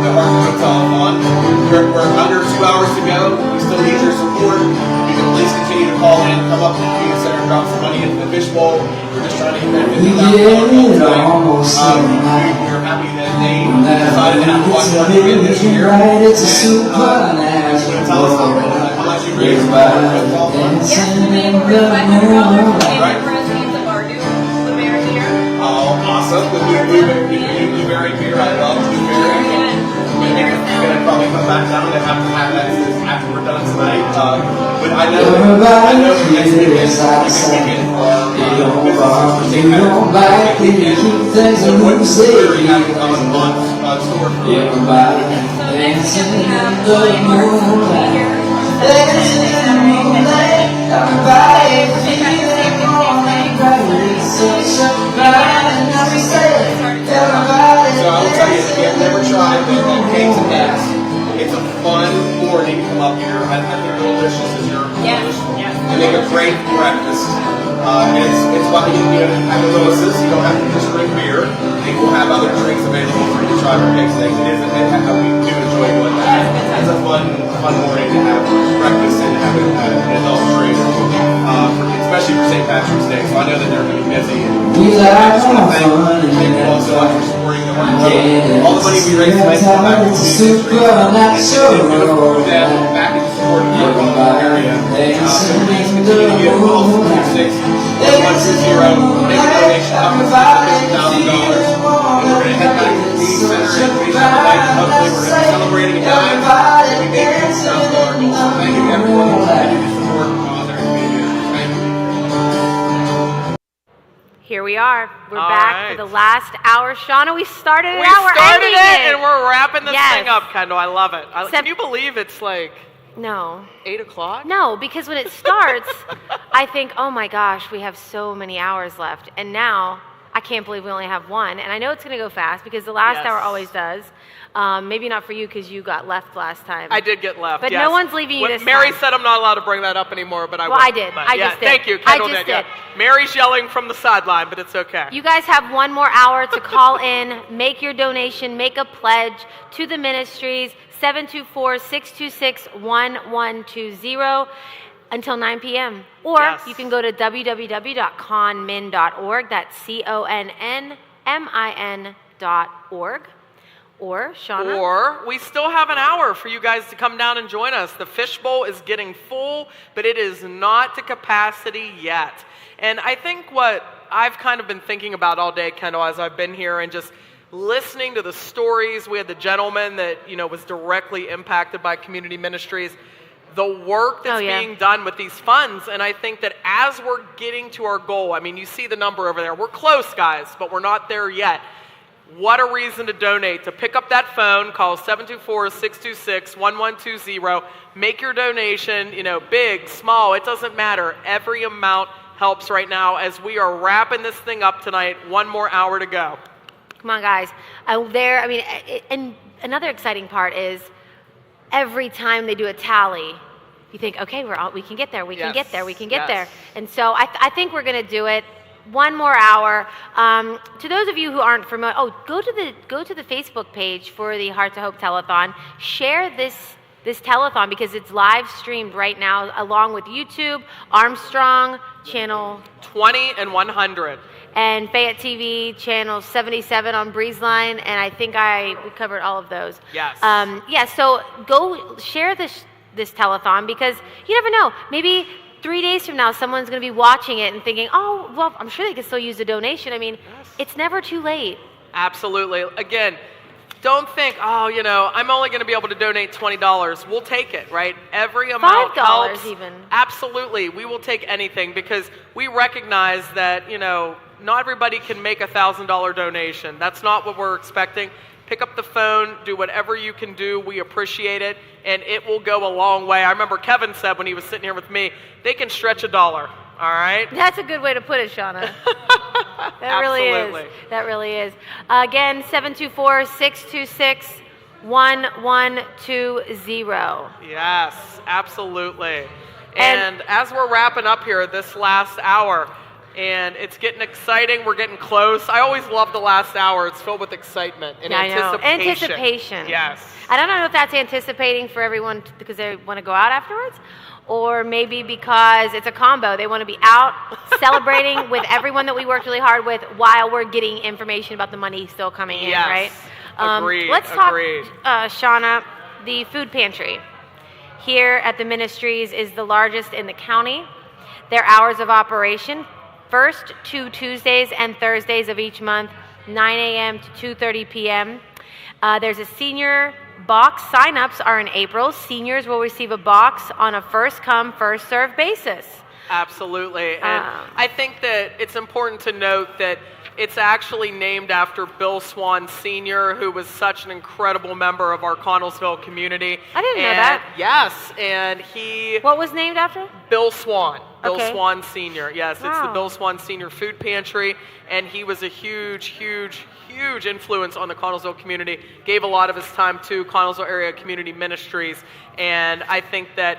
E: the Heart of Telethon. We're under 2 hours to go. We still need your support. You can please continue to call in, come up to the community center, drop some money into the fishbowl. We're just trying to hit that $50,000 goal tonight. We're happy that they decided to have a watch party again this year. And going to tell us how much you raised for the Telethon.
R: Yes, we made over $500 for proceeds of our new blueberry beer.
E: Oh, awesome. The new blueberry beer. I love blueberry. We're going to probably come back down and have that after we're done tonight. But I know next weekend is a big weekend for St. Patrick's Day. So what brewery have on store for
R: Dancing in the moonlight, dancing in the moonlight, everybody feeling morning, gravity, sunshine, and every say, everybody.
E: So I will tell you, if you have never tried the cakes and eggs, it's a fun morning to come up here. I think they're delicious as your They make a great breakfast. It's why you have mimosas. You don't have to just drink beer. They will have other drinks available for you to try for cakes and eggs. We do enjoy doing that. It's a fun morning to have breakfast and have an adult drink, especially for St. Patrick's Day. So I know that they're going to be busy. I just want to thank you all so much for supporting the Heart of all the money we raise tonight will come back to the community and back into supporting the Connellsville area. So please continue to give all 426-1120. Make a donation up to $50,000. And we're going to head back to the community center and finish up the night. Hopefully we're going to be celebrating a time and we make $50,000 goals. So thank you to everyone that continues to support
F: we are. We're
P: All
F: back
P: right.
F: for the last hour. Shauna, we started it
P: We
F: out. We're
P: started
F: ending
P: it, and we're wrapping this
F: Yes.
P: thing up, Kendall. I love it. Can
F: Except-
P: you believe it's like
F: No.
P: 8 o'clock?
F: No, because when it starts, I think, oh my gosh, we have so many hours left. And now I can't believe we only have one. And I know it's going to go fast because the last
P: Yes.
F: hour always does. Maybe not for you because you got left last time.
P: I did get left.
F: But
P: yes.
F: no one's leaving you
P: When
F: this
P: Mary
F: time.
P: said I'm not allowed to bring that up anymore, but I
F: Well,
P: will.
F: I did.
P: But
F: I
P: yeah,
F: just did.
P: Thank you.
F: I
P: Kendall
F: just
P: Yeah.
F: did.
P: Mary's yelling from the sideline, but it's okay.
F: You guys have one more hour to call in, make your donation, make a pledge to the ministries, 724-626-1120 until 9 p.m. Or
P: Yes.
F: you can go to www.conmin.org. That's CONNMIN.org. Or, Shauna?
P: Or we still have an hour for you guys to come down and join us. The fishbowl is getting full, but it is not to capacity yet. And I think what I've kind of been thinking about all day, Kendall, as I've been here and just listening to the stories. We had the gentleman that, was directly impacted by community ministries. The work that's being done with these funds, and I think that as we're getting to our goal, I mean, you see the number over there. We're close, guys, but we're not there yet. What a reason to donate. To pick up that phone, call 724-626-1120. Make your donation, big, small, it doesn't matter. Every amount helps right now as we are wrapping this thing up tonight. One more hour to go.
F: Come on, guys. And another exciting part is every time they do a tally, you think, okay, we can get there, we can get there, we can get there. And so I think we're going to do it. One more hour. To those of you who aren't familiar, go to the Facebook page for the Heart to Hope Telethon. Share this telethon because it's live streamed right now along with YouTube, Armstrong, channel
P: 20 and 100.
F: And Fayette TV, channel 77 on BreezeLine, and I think we covered all of those.
P: Yes.
F: So go share this telethon because you never know. Maybe 3 days from now, someone's going to be watching it and thinking, oh, well, I'm sure they can still use a donation. I mean, it's never too late.
P: Absolutely. Again, don't think, I'm only going to be able to donate $20. We'll take it, right? Every amount
F: $5
P: helps.
F: even.
P: Absolutely. We will take anything because we recognize that, not everybody can make a $1,000 donation. That's not what we're expecting. Pick up the phone, do whatever you can do. We appreciate it, and it will go a long way. I remember Kevin said when he was sitting here with me, they can stretch $1, all right?
F: That's a good way to put it, Shauna. That really is. That really is. Again, 724-626-1120.
P: Yes, absolutely. And as we're wrapping up here this last hour, and it's getting exciting. We're getting close. I always love the last hour. It's filled with excitement and anticipation.
F: Anticipation.
P: Yes.
F: I don't know if that's anticipating for everyone because they want to go out afterwards, or maybe because it's a combo. They want to be out celebrating with everyone that we worked really hard with while we're getting information about the money still coming in, right?
P: Agreed.
F: Let's talk, Shauna, the food pantry here at the ministries is the largest in the county. Their hours of operation, first 2 Tuesdays and Thursdays of each month, 9 a.m. to 2:30 p.m. There's a senior box. Sign-ups are in April. Seniors will receive a box on a first-come, first-served basis.
P: Absolutely. And I think that it's important to note that it's actually named after Bill Swan Sr., who was such an incredible member of our Connellsville community.
F: I didn't know that.
P: Yes, and he...
F: What was named after?
P: Bill Swan. Bill
F: Okay.
P: Swan Sr. Yes, it's the
F: Wow.
P: Bill Swan Sr. Food Pantry, and he was a huge influence on the Connellsville community, gave a lot of his time to Connellsville Area Community Ministries, and I think that,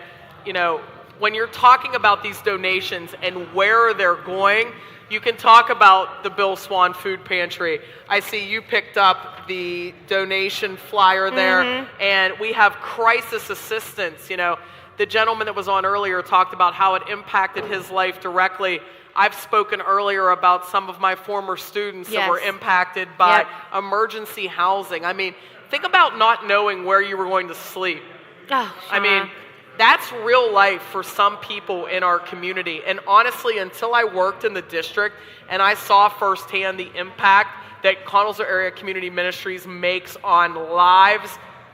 P: when you're talking about these donations and where they're going, you can talk about the Bill Swan Food Pantry. I see you picked up the donation flyer there, and we have crisis assistance. The gentleman that was on earlier talked about how it impacted his life directly. I've spoken earlier about some of my former students that were impacted by emergency housing. I mean, think about not knowing where you were going to sleep.
F: Oh,
P: I mean, that's real life for some people in our community. And honestly, until I worked in the district and I saw firsthand the impact that Connellsville Area Community Ministries makes on lives,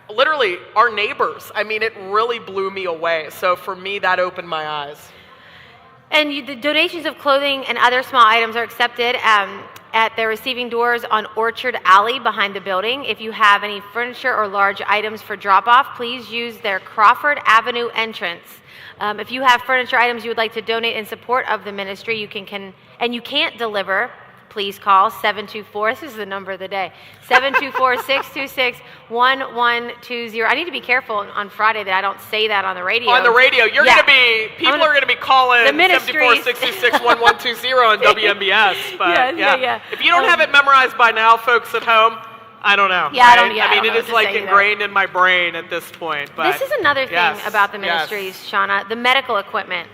P: literally our neighbors, I mean, it really blew me away. So for me, that opened my eyes.
F: And the donations of clothing and other small items are accepted at the receiving doors on Orchard Alley behind the building. If you have any furniture or large items for drop-off, please use their Crawford Avenue entrance. If you have furniture items you would like to donate in support of the ministry, you and you can't deliver, please call 724, this is the number of the day, 724-626-1120. I need to be careful on Friday that I don't say that on the radio.
P: On the radio, people are going to be calling 724-626-1120 on WMBS. But
F: yeah.
P: If you don't have it memorized by now, folks at home, I don't know.
F: Yeah,
P: right?
F: I mean,
P: it is like ingrained in my brain at this point. But
F: this is another thing about the ministries, Shauna, the medical equipment.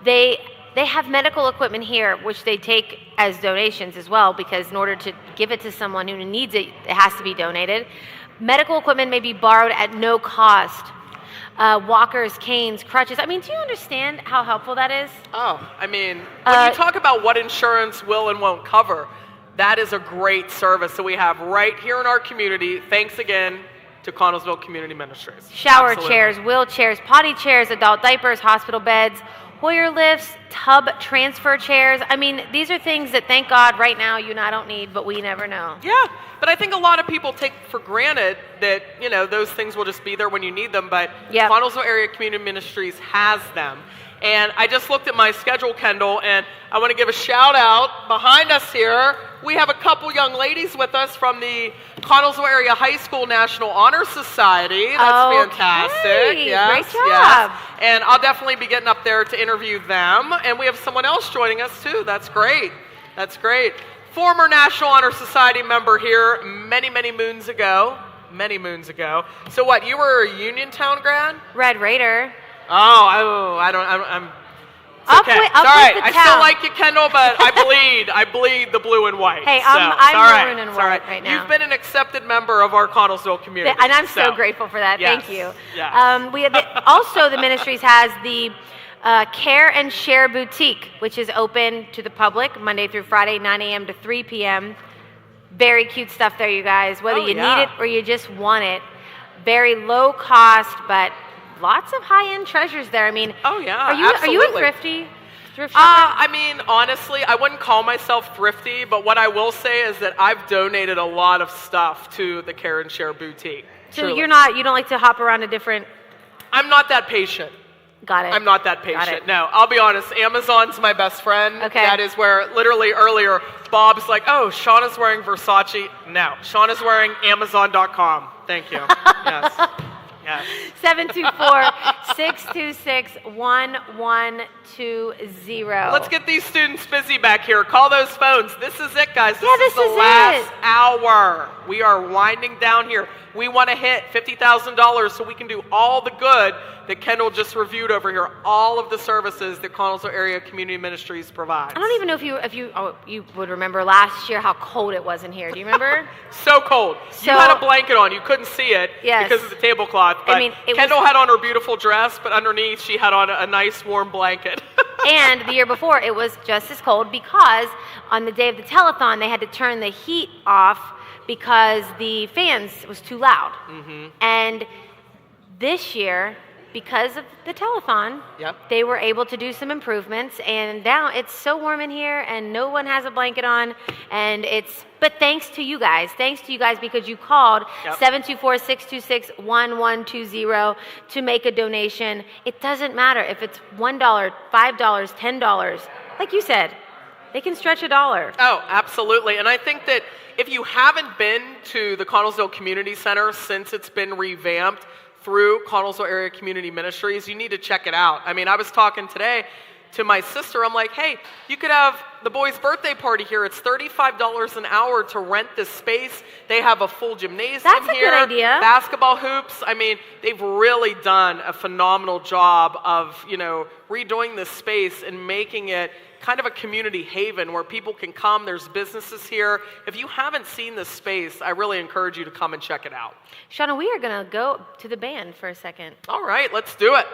F: They have medical equipment here, which they take as donations as well, because in order to give it to someone who needs it, it has to be donated. Medical equipment may be borrowed at no cost. Walkers, canes, crutches. I mean, do you understand how helpful that is?
P: Oh, I mean, when you talk about what insurance will and won't cover, that is a great service that we have right here in our community. Thanks again to Connellsville Community Ministries.
F: Shower chairs, wheelchairs, potty chairs, adult diapers, hospital beds, Hoyer lifts, tub transfer chairs. I mean, these are things that, thank God, right now you and I don't need, but we never know.
P: Yeah, but I think a lot of people take for granted that, those things will just be there when you need them, but Connellsville Area Community Ministries has them. And I just looked at my schedule, Kendall, and I want to give a shout out. Behind us here, we have a couple young ladies with us from the Connellsville Area High School National Honor Society. That's fantastic. Yes,
F: great job.
P: Yes. And I'll definitely be getting up there to interview them. And we have someone else joining us, too. That's great. That's great. Former National Honor Society member here many, many moons ago. Many moons ago. So what, you were a Uniontown grad?
F: Red Raider.
P: I'm okay. It's all right. I still like you, Kendall, but I bleed the blue and white.
F: Hey,
P: so,
F: I'm maroon and white right now.
P: You've been an accepted member of our Connellsville community.
F: And I'm so grateful for that.
P: Yes,
F: Thank you.
P: yes.
F: We have also, the ministries has the Care and Share Boutique, which is open to the public Monday through Friday, 9 a.m. to 3 p.m. Very cute stuff there, you guys. Whether you need it or you just want it. Very low cost, but lots of high-end treasures there. I mean,
P: absolutely.
F: Are you a thrifty? Thrift shopper?
P: I mean, honestly, I wouldn't call myself thrifty, but what I will say is that I've donated a lot of stuff to the Care and Share Boutique.
F: So you don't like to hop around to different...
P: I'm not that patient.
F: Got it.
P: I'm not that patient. No, I'll be honest. Amazon's my best friend.
F: Okay.
P: That is where, literally earlier, Bob's like, oh, Shauna's wearing Versace. No, Shauna's wearing Amazon.com. Thank you. Yes. Yes.
F: 724-626-1120.
P: Let's get these students busy back here. Call those phones. This is it, guys. This is the
F: is
P: last
F: it.
P: hour. We are winding down here. We want to hit $50,000 so we can do all the good that Kendall just reviewed over here, all of the services that Connellsville Area Community Ministries provides.
F: I don't even know if you would remember last year how cold it was in here. Do you remember?
P: So cold. You had a blanket on. You couldn't see it because of the tablecloth. But Kendall had on her beautiful dress, but underneath she had on a nice warm blanket.
F: And the year before, it was just as cold because on the day of the telethon, they had to turn the heat off because the fans was too loud.
P: Mm-hmm.
F: And this year, because of the telethon, they were able to do some improvements, and now it's so warm in here and no one has a blanket on, but thanks to you guys because you called 724-626-1120 to make a donation. It doesn't matter if it's $1, $5, $10. Like you said, they can stretch $1.
P: Oh, absolutely. And I think that if you haven't been to the Connellsville Community Center since it's been revamped through Connellsville Area Community Ministries, you need to check it out. I mean, I was talking today to my sister. I'm like, hey, you could have the boys' birthday party here. It's $35 an hour to rent this space. They have a full gymnasium
F: here. That's a good idea.
P: Basketball hoops. I mean, they've really done a phenomenal job of, redoing this space and making it kind of a community haven where people can come. There's businesses here. If you haven't seen this space, I really encourage you to come and check it out.
F: Shauna, we are going to go to the band for a second.
P: All right, let's do it.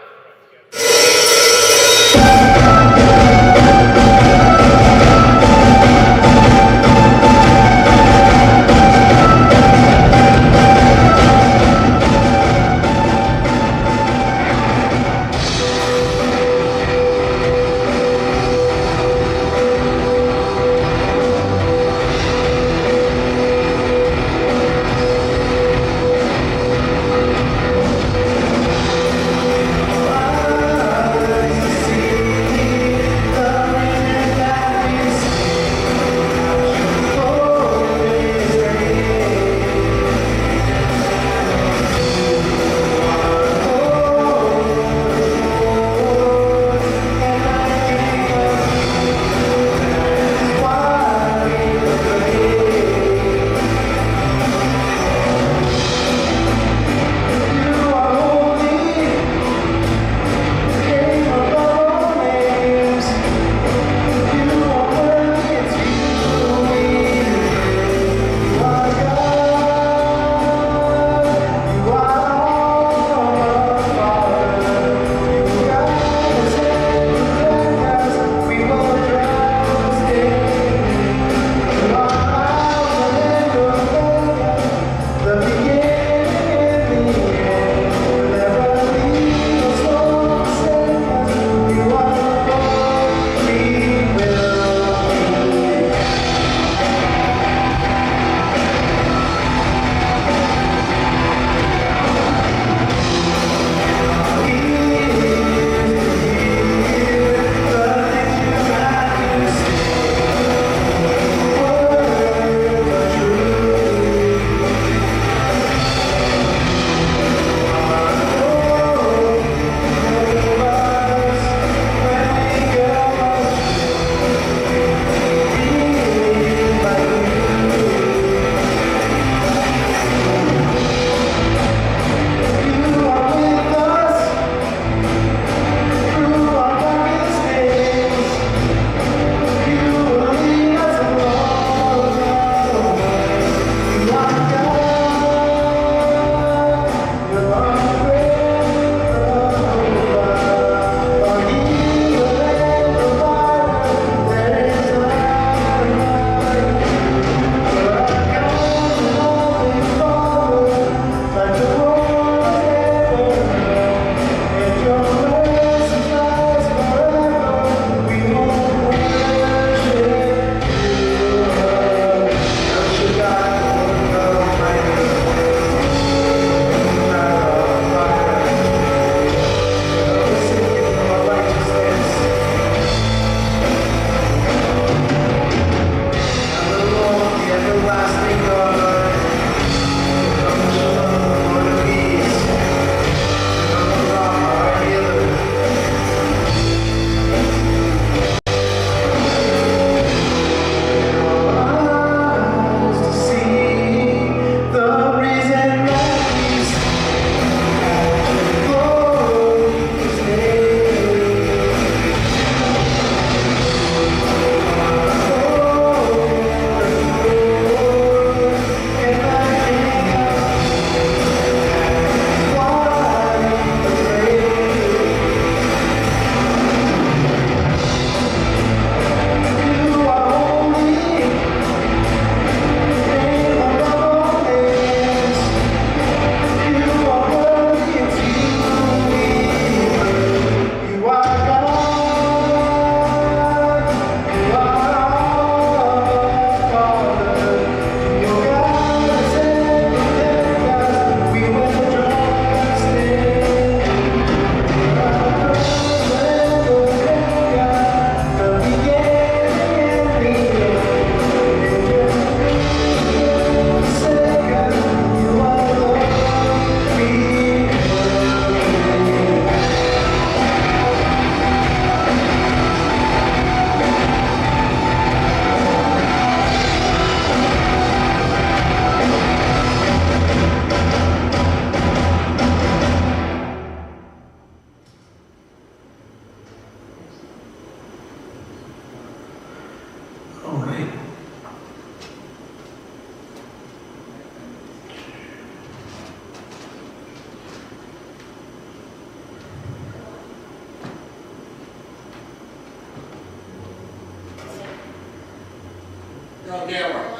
E: You're on camera.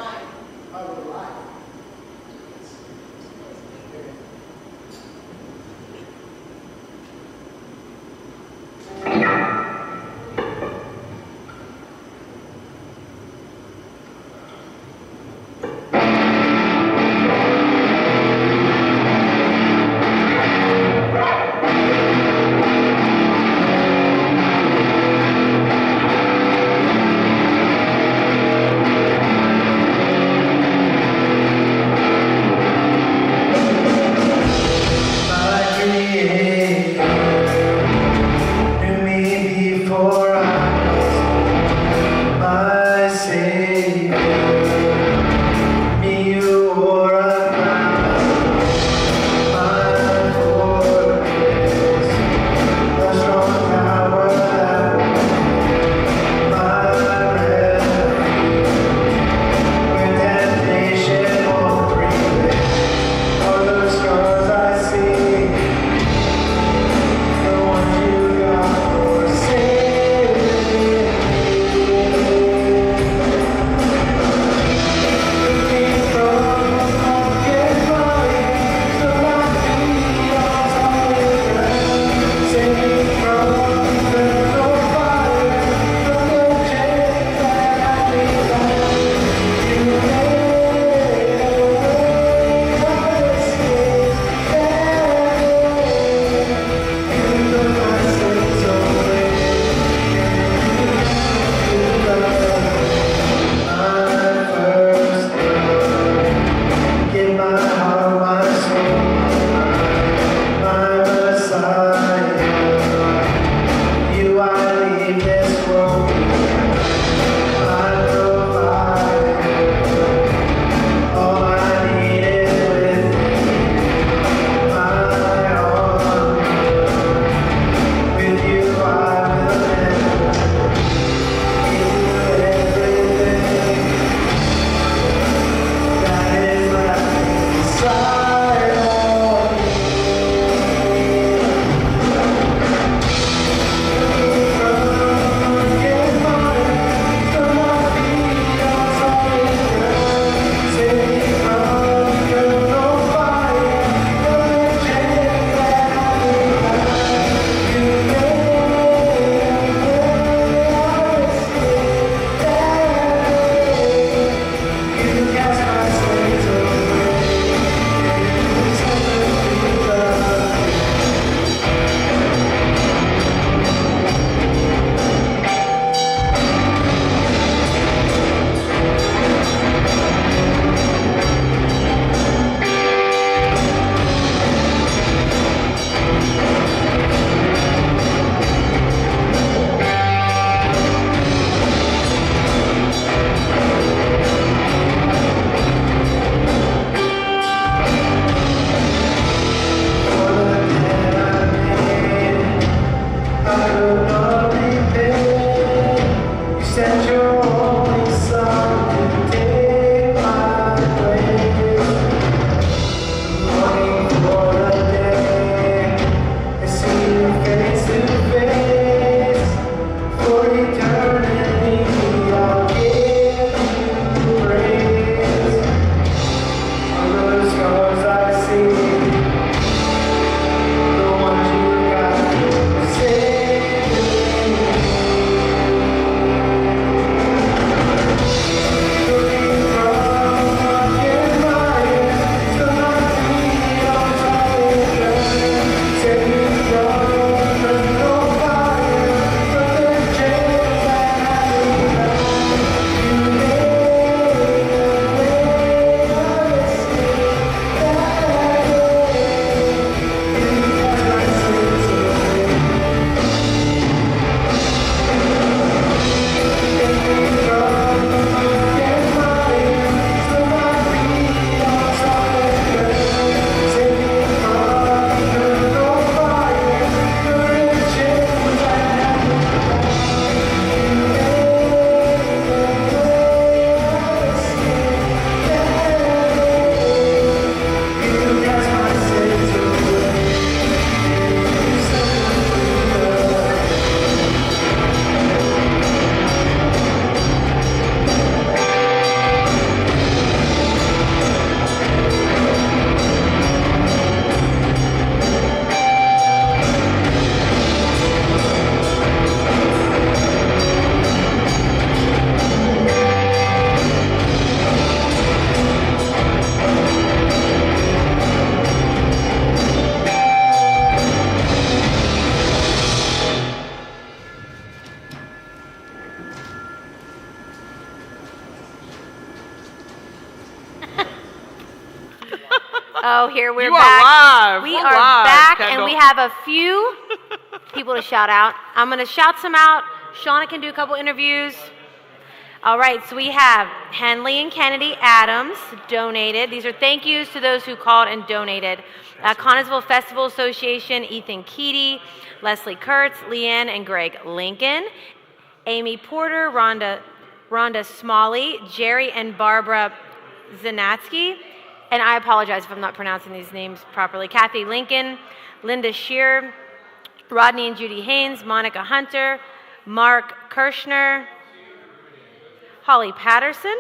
F: go here. We're
P: You are
F: back.
P: live.
F: We
P: We're
F: are
P: live,
F: back, and
P: Kendall.
F: we have a few people to shout out. I'm going to shout some out. Shauna can do a couple interviews. All right, so we have Henley and Kennedy Adams donated. These are thank yous to those who called and donated. Connellsville Festival Association, Ethan Keaty, Leslie Kurtz, Leanne and Greg Lincoln, Amy Porter, Rhonda Smalley, Jerry and Barbara Zanatsky, and I apologize if I'm not pronouncing these names properly, Kathy Lincoln, Linda Shearer, Rodney and Judy Haynes, Monica Hunter, Mark Kirshner, Holly Patterson.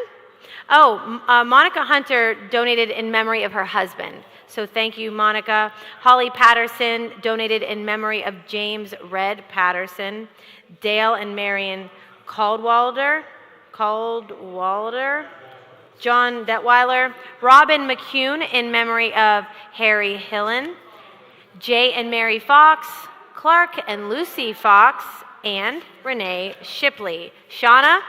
F: Monica Hunter donated in memory of her husband. So thank you, Monica. Holly Patterson donated in memory of James Red Patterson. Dale and Marion Caldwalder. John Detweiler. Robin McCune in memory of Harry Hillen. Jay and Mary Fox. Clark and Lucy Fox. And Renee Shipley. Shauna?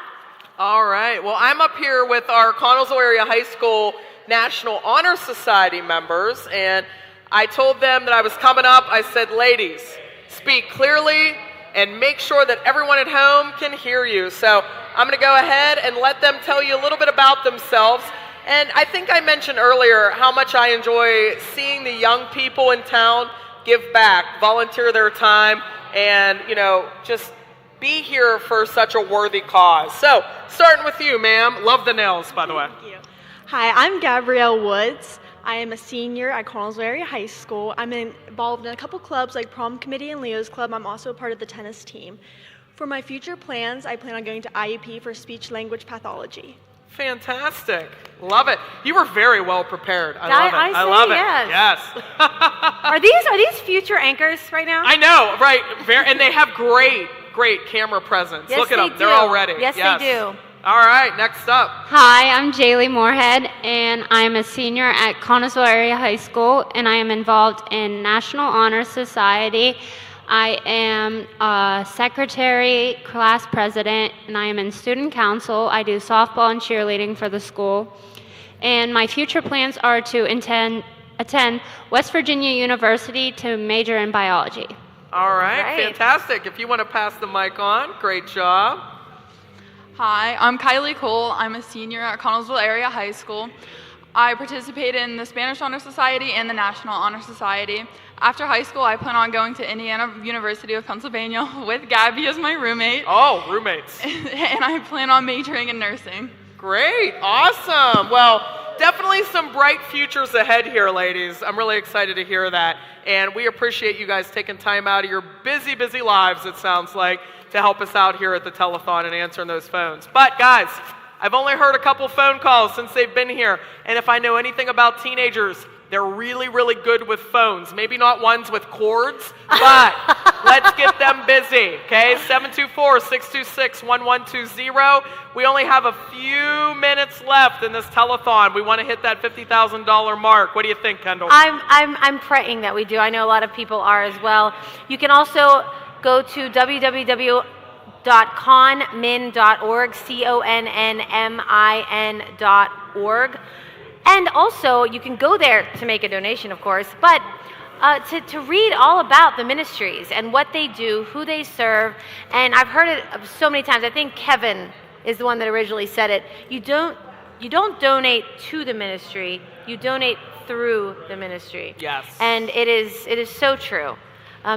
P: All right. Well, I'm up here with our Connellsville Area High School National Honor Society members, and I told them that I was coming up. I said, ladies, speak clearly and make sure that everyone at home can hear you. So I'm going to go ahead and let them tell you a little bit about themselves. And I think I mentioned earlier how much I enjoy seeing the young people in town give back, volunteer their time, and, just be here for such a worthy cause. So, starting with you, ma'am. Love the nails, by the way.
S: Thank you. Hi, I'm Gabrielle Woods. I am a senior at Connellsville Area High School. I'm involved in a couple clubs like Prom Committee and Leo's Club. I'm also a part of the tennis team. For my future plans, I plan on going to IUP for speech language pathology.
P: Fantastic. Love it. You were very well prepared. I love it. I love it. Yes.
F: Are these future anchors right now?
P: I know, right? And they have great camera presence.
F: Yes,
P: Look at them.
F: do.
P: They're all ready.
F: Yes, they do.
P: All right, next up.
T: Hi, I'm Jaylee Moorhead, and I'm a senior at Connellsville Area High School, and I am involved in National Honor Society. I am a secretary, class president, and I am in student council. I do softball and cheerleading for the school. And my future plans are to attend West Virginia University to major in biology.
P: All right, fantastic. If you want to pass the mic on, great job.
U: Hi, I'm Kylie Cole. I'm a senior at Connellsville Area High School. I participate in the Spanish Honor Society and the National Honor Society. After high school, I plan on going to Indiana University of Pennsylvania with Gabby as my roommate.
P: Oh, roommates.
U: And I plan on majoring in nursing.
P: Great, awesome. Well, definitely some bright futures ahead here, ladies. I'm really excited to hear that. And we appreciate you guys taking time out of your busy, busy lives, it sounds like, to help us out here at the telethon and answering those phones. But guys, I've only heard a couple phone calls since they've been here. And if I know anything about teenagers, they're really, really good with phones. Maybe not ones with cords, but let's get them busy, okay? 724-626-1120. We only have a few minutes left in this telethon. We want to hit that $50,000 mark. What do you think, Kendall?
F: I'm praying that we do. I know a lot of people are as well. You can also go to www.conmin.org, CONNMIN.org. And also, you can go there to make a donation, of course, but to read all about the ministries and what they do, who they serve. And I've heard it so many times. I think Kevin is the one that originally said it. You don't donate to the ministry. You donate through the ministry.
P: Yes.
F: And it is so true.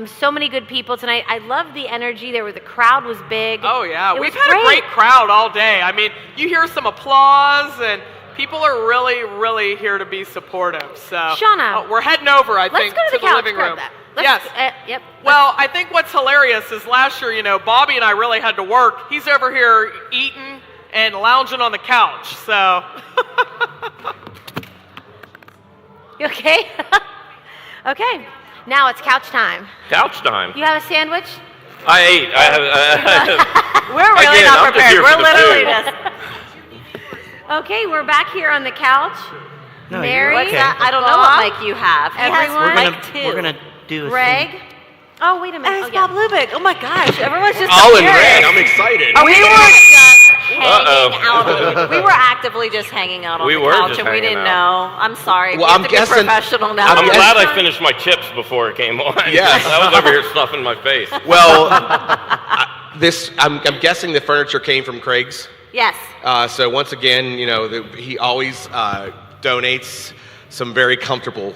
F: So many good people tonight. I love the energy. The crowd was big.
P: Oh, yeah.
F: We've
P: had a great crowd all day. I mean, you hear some applause, and people are really, really here to be supportive. So,
F: Shauna,
P: we're heading over, I think,
F: let's go to the couch,
P: living room.
F: grab that.
P: Yes.
F: Yep.
P: Well, I think what's hilarious is last year, Bobby and I really had to work. He's over here eating and lounging on the couch. So.
F: You okay? Okay. Now it's couch time.
I: Couch time.
F: You have a sandwich?
I: I ate.
F: We're really
I: Again,
F: not
I: I'm just
F: prepared.
I: here
F: We're
I: for the
F: literally
I: food.
F: just. Okay, we're back here on the couch.
L: No,
F: Mary,
L: you're okay.
F: I don't know what mic you have. Everyone,
L: We're gonna do a
F: Greg.
L: thing.
F: Oh, wait a minute.
X: Bob Lubick. Oh my gosh, everyone's just
I: All in
X: appearing.
I: red. I'm excited.
X: We were just
B: hanging out. We were actively just hanging out on
I: We
B: the
I: were
B: couch,
I: just
B: and we
I: hanging
B: didn't
I: out.
B: know. I'm sorry.
I: Well,
B: we have
I: I'm
B: to be
I: guessing-
B: professional now.
I: I'm glad I finished my chips before it came on.
E: Yes.
I: I was over here stuffing my face.
E: Well, I'm guessing the furniture came from Craig's.
B: Yes.
E: So once again, he always donates some very comfortable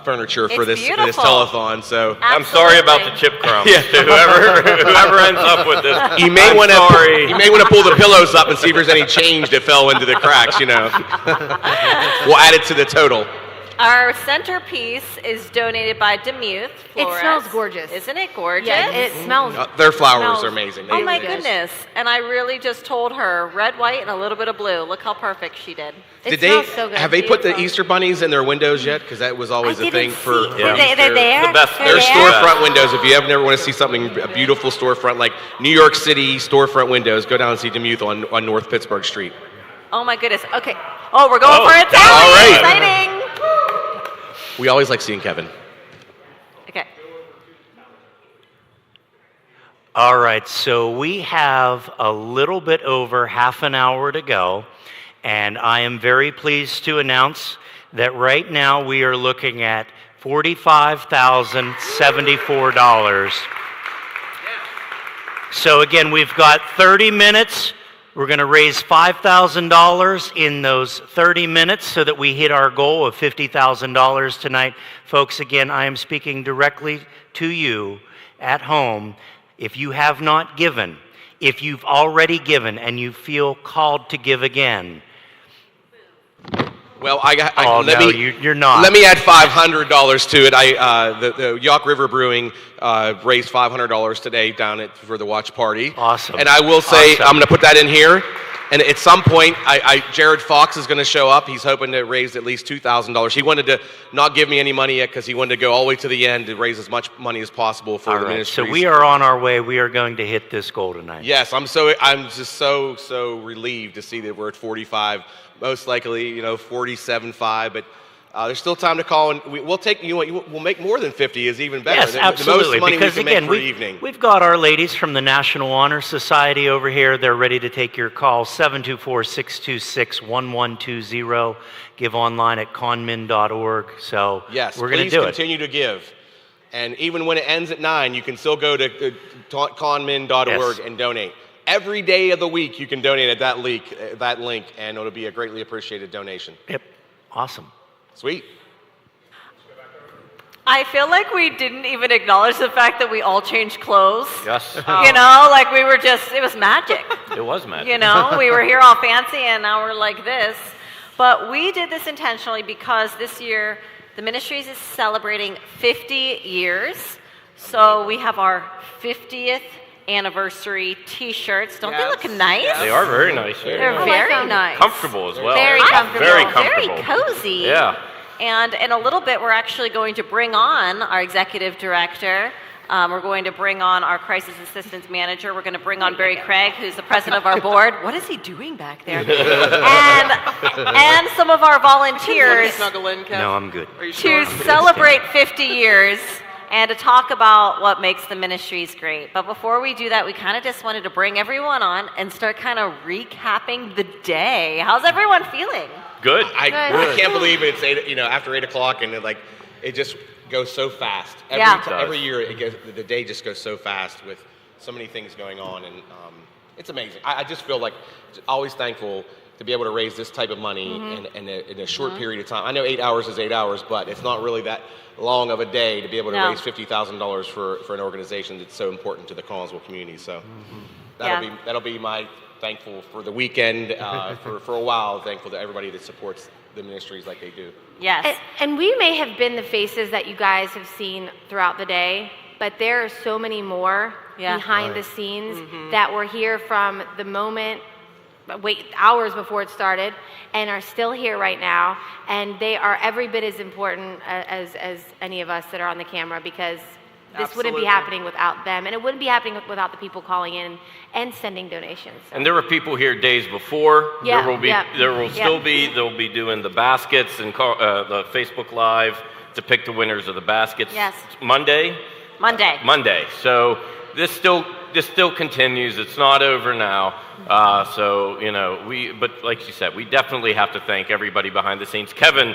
E: furniture for
B: It's
E: this
B: beautiful.
E: telethon. So
I: I'm sorry about the chip crumbs.
E: Yeah.
I: To whoever ends up with this.
E: You may
I: I'm
E: want
I: sorry.
E: to pull the pillows up and see if there's any change that fell into the cracks. We'll add it to the total.
B: Our centerpiece is donated by Demuth
F: It
B: Florist.
F: smells gorgeous.
B: Isn't it gorgeous?
F: Yeah, it smells.
E: Their flowers
F: smells
E: are amazing.
B: Oh my
F: really good.
B: goodness. And I really just told her red, white, and a little bit of blue. Look how perfect she did.
E: Did they have they put the Easter bunnies in their windows yet? Because that was always a thing for
B: They're there.
I: The best.
E: Their storefront windows. If you ever want to see something, a beautiful storefront like New York City storefront windows, go down and see Demuth on North Pittsburgh Street.
B: Oh my goodness. Okay. Oh, we're going for a tally.
E: All right.
B: Exciting.
E: We always like seeing Kevin.
B: Okay.
L: All right, so we have a little bit over half an hour to go, and I am very pleased to announce that right now we are looking at $45,074. So again, we've got 30 minutes. We're going to raise $5,000 in those 30 minutes so that we hit our goal of $50,000 tonight. Folks, again, I am speaking directly to you at home. If you have not given, if you've already given and you feel called to give again.
E: Well,
L: you're not.
E: Let me add $500 to it. The Yawk River Brewing raised $500 today for the watch party.
L: Awesome.
E: And I will say,
L: Awesome.
E: I'm going to put that in here. And at some point, Jared Fox is going to show up. He's hoping to raise at least $2,000. He wanted to not give me any money yet because he wanted to go all the way to the end to raise as much money as possible for the ministry.
L: So we are on our way. We are going to hit this goal tonight.
E: Yes, I'm just so relieved to see that we're at 45. Most likely, 47.5, but there's still time to call, and we'll take. We'll make more than 50 is even better.
L: Yes, absolutely.
E: The most money
L: because
E: we can
L: again,
E: make per evening.
L: we've got our ladies from the National Honor Society over here. They're ready to take your call. 724-626-1120. Give online at conmin.org. So
E: Yes,
L: we're going to
E: please
L: do it.
E: continue to give, and even when it ends at 9, you can still go to conmin.org and donate. Every day of the week, you can donate at that link, and it'll be a greatly appreciated donation.
L: Yep, awesome.
E: Sweet.
B: I feel like we didn't even acknowledge the fact that we all changed clothes.
I: Yes.
B: Like we were it was magic.
I: It was magic.
B: We were here all fancy and now we're like this. But we did this intentionally because this year the Ministries is celebrating 50 years. So we have our 50th anniversary t-shirts. Don't they look nice?
I: They are very nice.
B: They're very nice.
I: Comfortable as well.
B: Very comfortable.
I: Very comfortable.
B: Very cozy.
I: Yeah.
B: And in a little bit, we're actually going to bring on our executive director. We're going to bring on our crisis assistance manager. We're going to bring on Barry Craig, who's the president of our board. What is he doing back there? and some of our volunteers
L: No, I'm good.
B: to celebrate 50 years and to talk about what makes the ministries great. But before we do that, we kind of just wanted to bring everyone on and start kind of recapping the day. How's everyone feeling?
I: Good.
E: I can't believe it's after 8 o'clock, and it just goes so fast. Every year, the day just goes so fast with so many things going on, and it's amazing. I just feel like always thankful to be able to raise this type of money in a short period of time. I know 8 hours is 8 hours, but it's not really that long of a day to be able to raise $50,000 for an organization that's so important to the Collinsville community. So that'll be my thankful for the weekend, for a while, thankful to everybody that supports the ministries like they do.
F: Yes. And we may have been the faces that you guys have seen throughout the day, but there are so many more behind the scenes that were here from the moment, hours before it started, and are still here right now, and they are every bit as important as any of us that are on the camera, because this wouldn't be happening without them, and it wouldn't be happening without the people calling in and sending donations. So.
I: And there were people here days before. They'll be doing the baskets and the Facebook Live to pick the winners of the baskets.
B: Yes.
I: Monday.
B: Monday.
I: So this still this still continues. It's not over now. So, but like you said, we definitely have to thank everybody behind the scenes. Kevin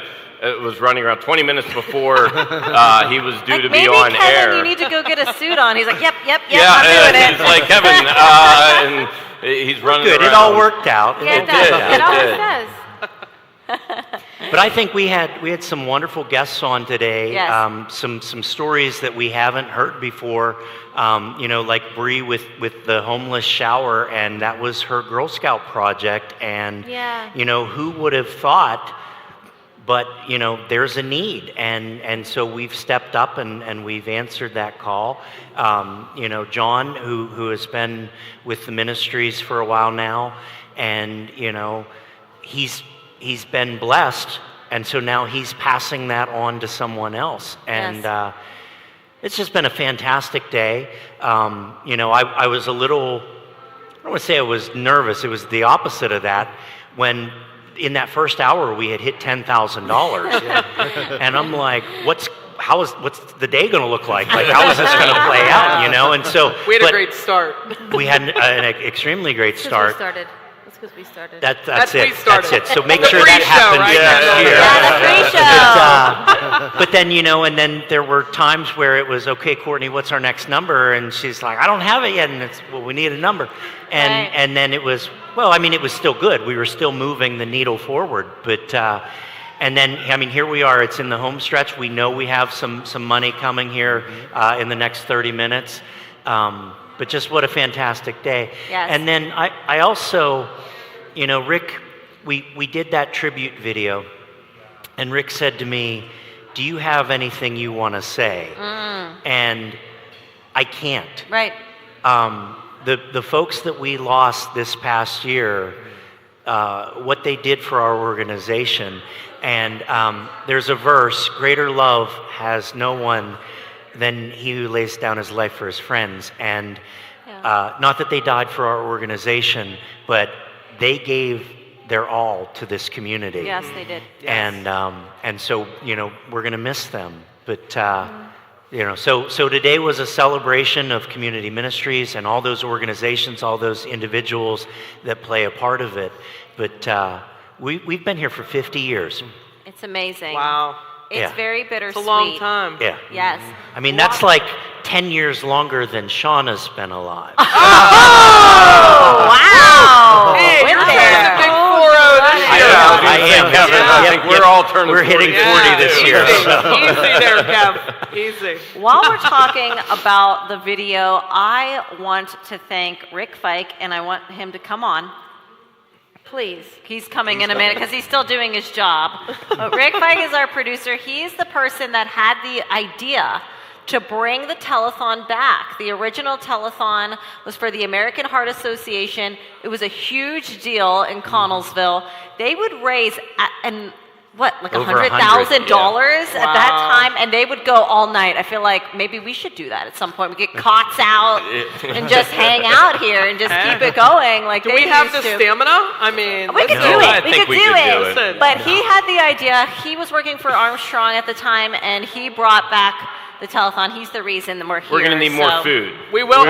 I: was running around 20 minutes before he was due to be on
B: Kevin,
I: air.
B: You need to go get a suit on. He's like, yep,
I: Yeah,
B: I'm doing it.
I: he's like, Kevin, and he's running
L: Good.
I: around.
L: It all worked out.
B: Yeah,
I: It did.
B: it always does.
L: But I think we had some wonderful guests on today.
B: Yes.
L: Some stories that we haven't heard before. Like Bree with the homeless shower, and that was her Girl Scout project. And who would have thought? But there's a need, and so we've stepped up and we've answered that call. John, who has been with the ministries for a while now, and he's been blessed, and so now he's passing that on to someone else. And it's just been a fantastic day. I was a little, I don't want to say I was nervous, it was the opposite of that, when in that first hour we had hit $10,000. And I'm like, what's the day going to look like? Like, how is this going to play out, And so
P: we had a great start.
L: We had an extremely great start.
B: That's because we started.
L: That's it. That's it. So make sure that happens here. But then, and then there were times where it was, okay, Courtney, what's our next number? And she's like, I don't have it yet. And it's, well, we need a number. And then it was, it was still good. We were still moving the needle forward. But, and then, here we are. It's in the home stretch. We know we have some money coming here in the next 30 minutes. But just what a fantastic day.
B: Yes.
L: And then I also, Rick, we did that tribute video, and Rick said to me, do you have anything you want to say? And I can't.
B: Right.
L: The folks that we lost this past year, what they did for our organization, and there's a verse, greater love has no one than he who lays down his life for his friends. And not that they died for our organization, but they gave their all to this community.
B: Yes, they did.
L: And so, we're going to miss them. But, so today was a celebration of community ministries and all those organizations, all those individuals that play a part of it. But we've been here for 50 years.
B: It's amazing.
P: Wow.
B: It's very bittersweet.
P: It's a long time.
L: Yeah.
B: Yes.
L: That's like 10 years longer than Shauna's been alive.
B: Oh, wow.
P: Hey, you're
B: there.
P: turning the big 4-0 this year.
L: I
I: think we're all turning 40.
L: We're hitting 40 this year.
P: Easy there, Kev. Easy.
B: While we're talking about the video, I want to thank Rick Fike, and I want him to come on. Please. He's coming in a minute because he's still doing his job. But Rick Fike is our producer. He's the person that had the idea to bring the telethon back. The original telethon was for the American Heart Association. It was a huge deal in Connellsville. They would raise, like $100,000 at that time, and they would go all night. I feel like maybe we should do that at some point. We get cots out and just hang out here and just keep it going. Like
P: do we have the stamina?
B: We could do it. We could do it.
P: Listen.
B: But he had the idea. He was working for Armstrong at the time, and he brought back the telethon. He's the reason that we're here.
I: We're going to need more food.
P: We will.
I: You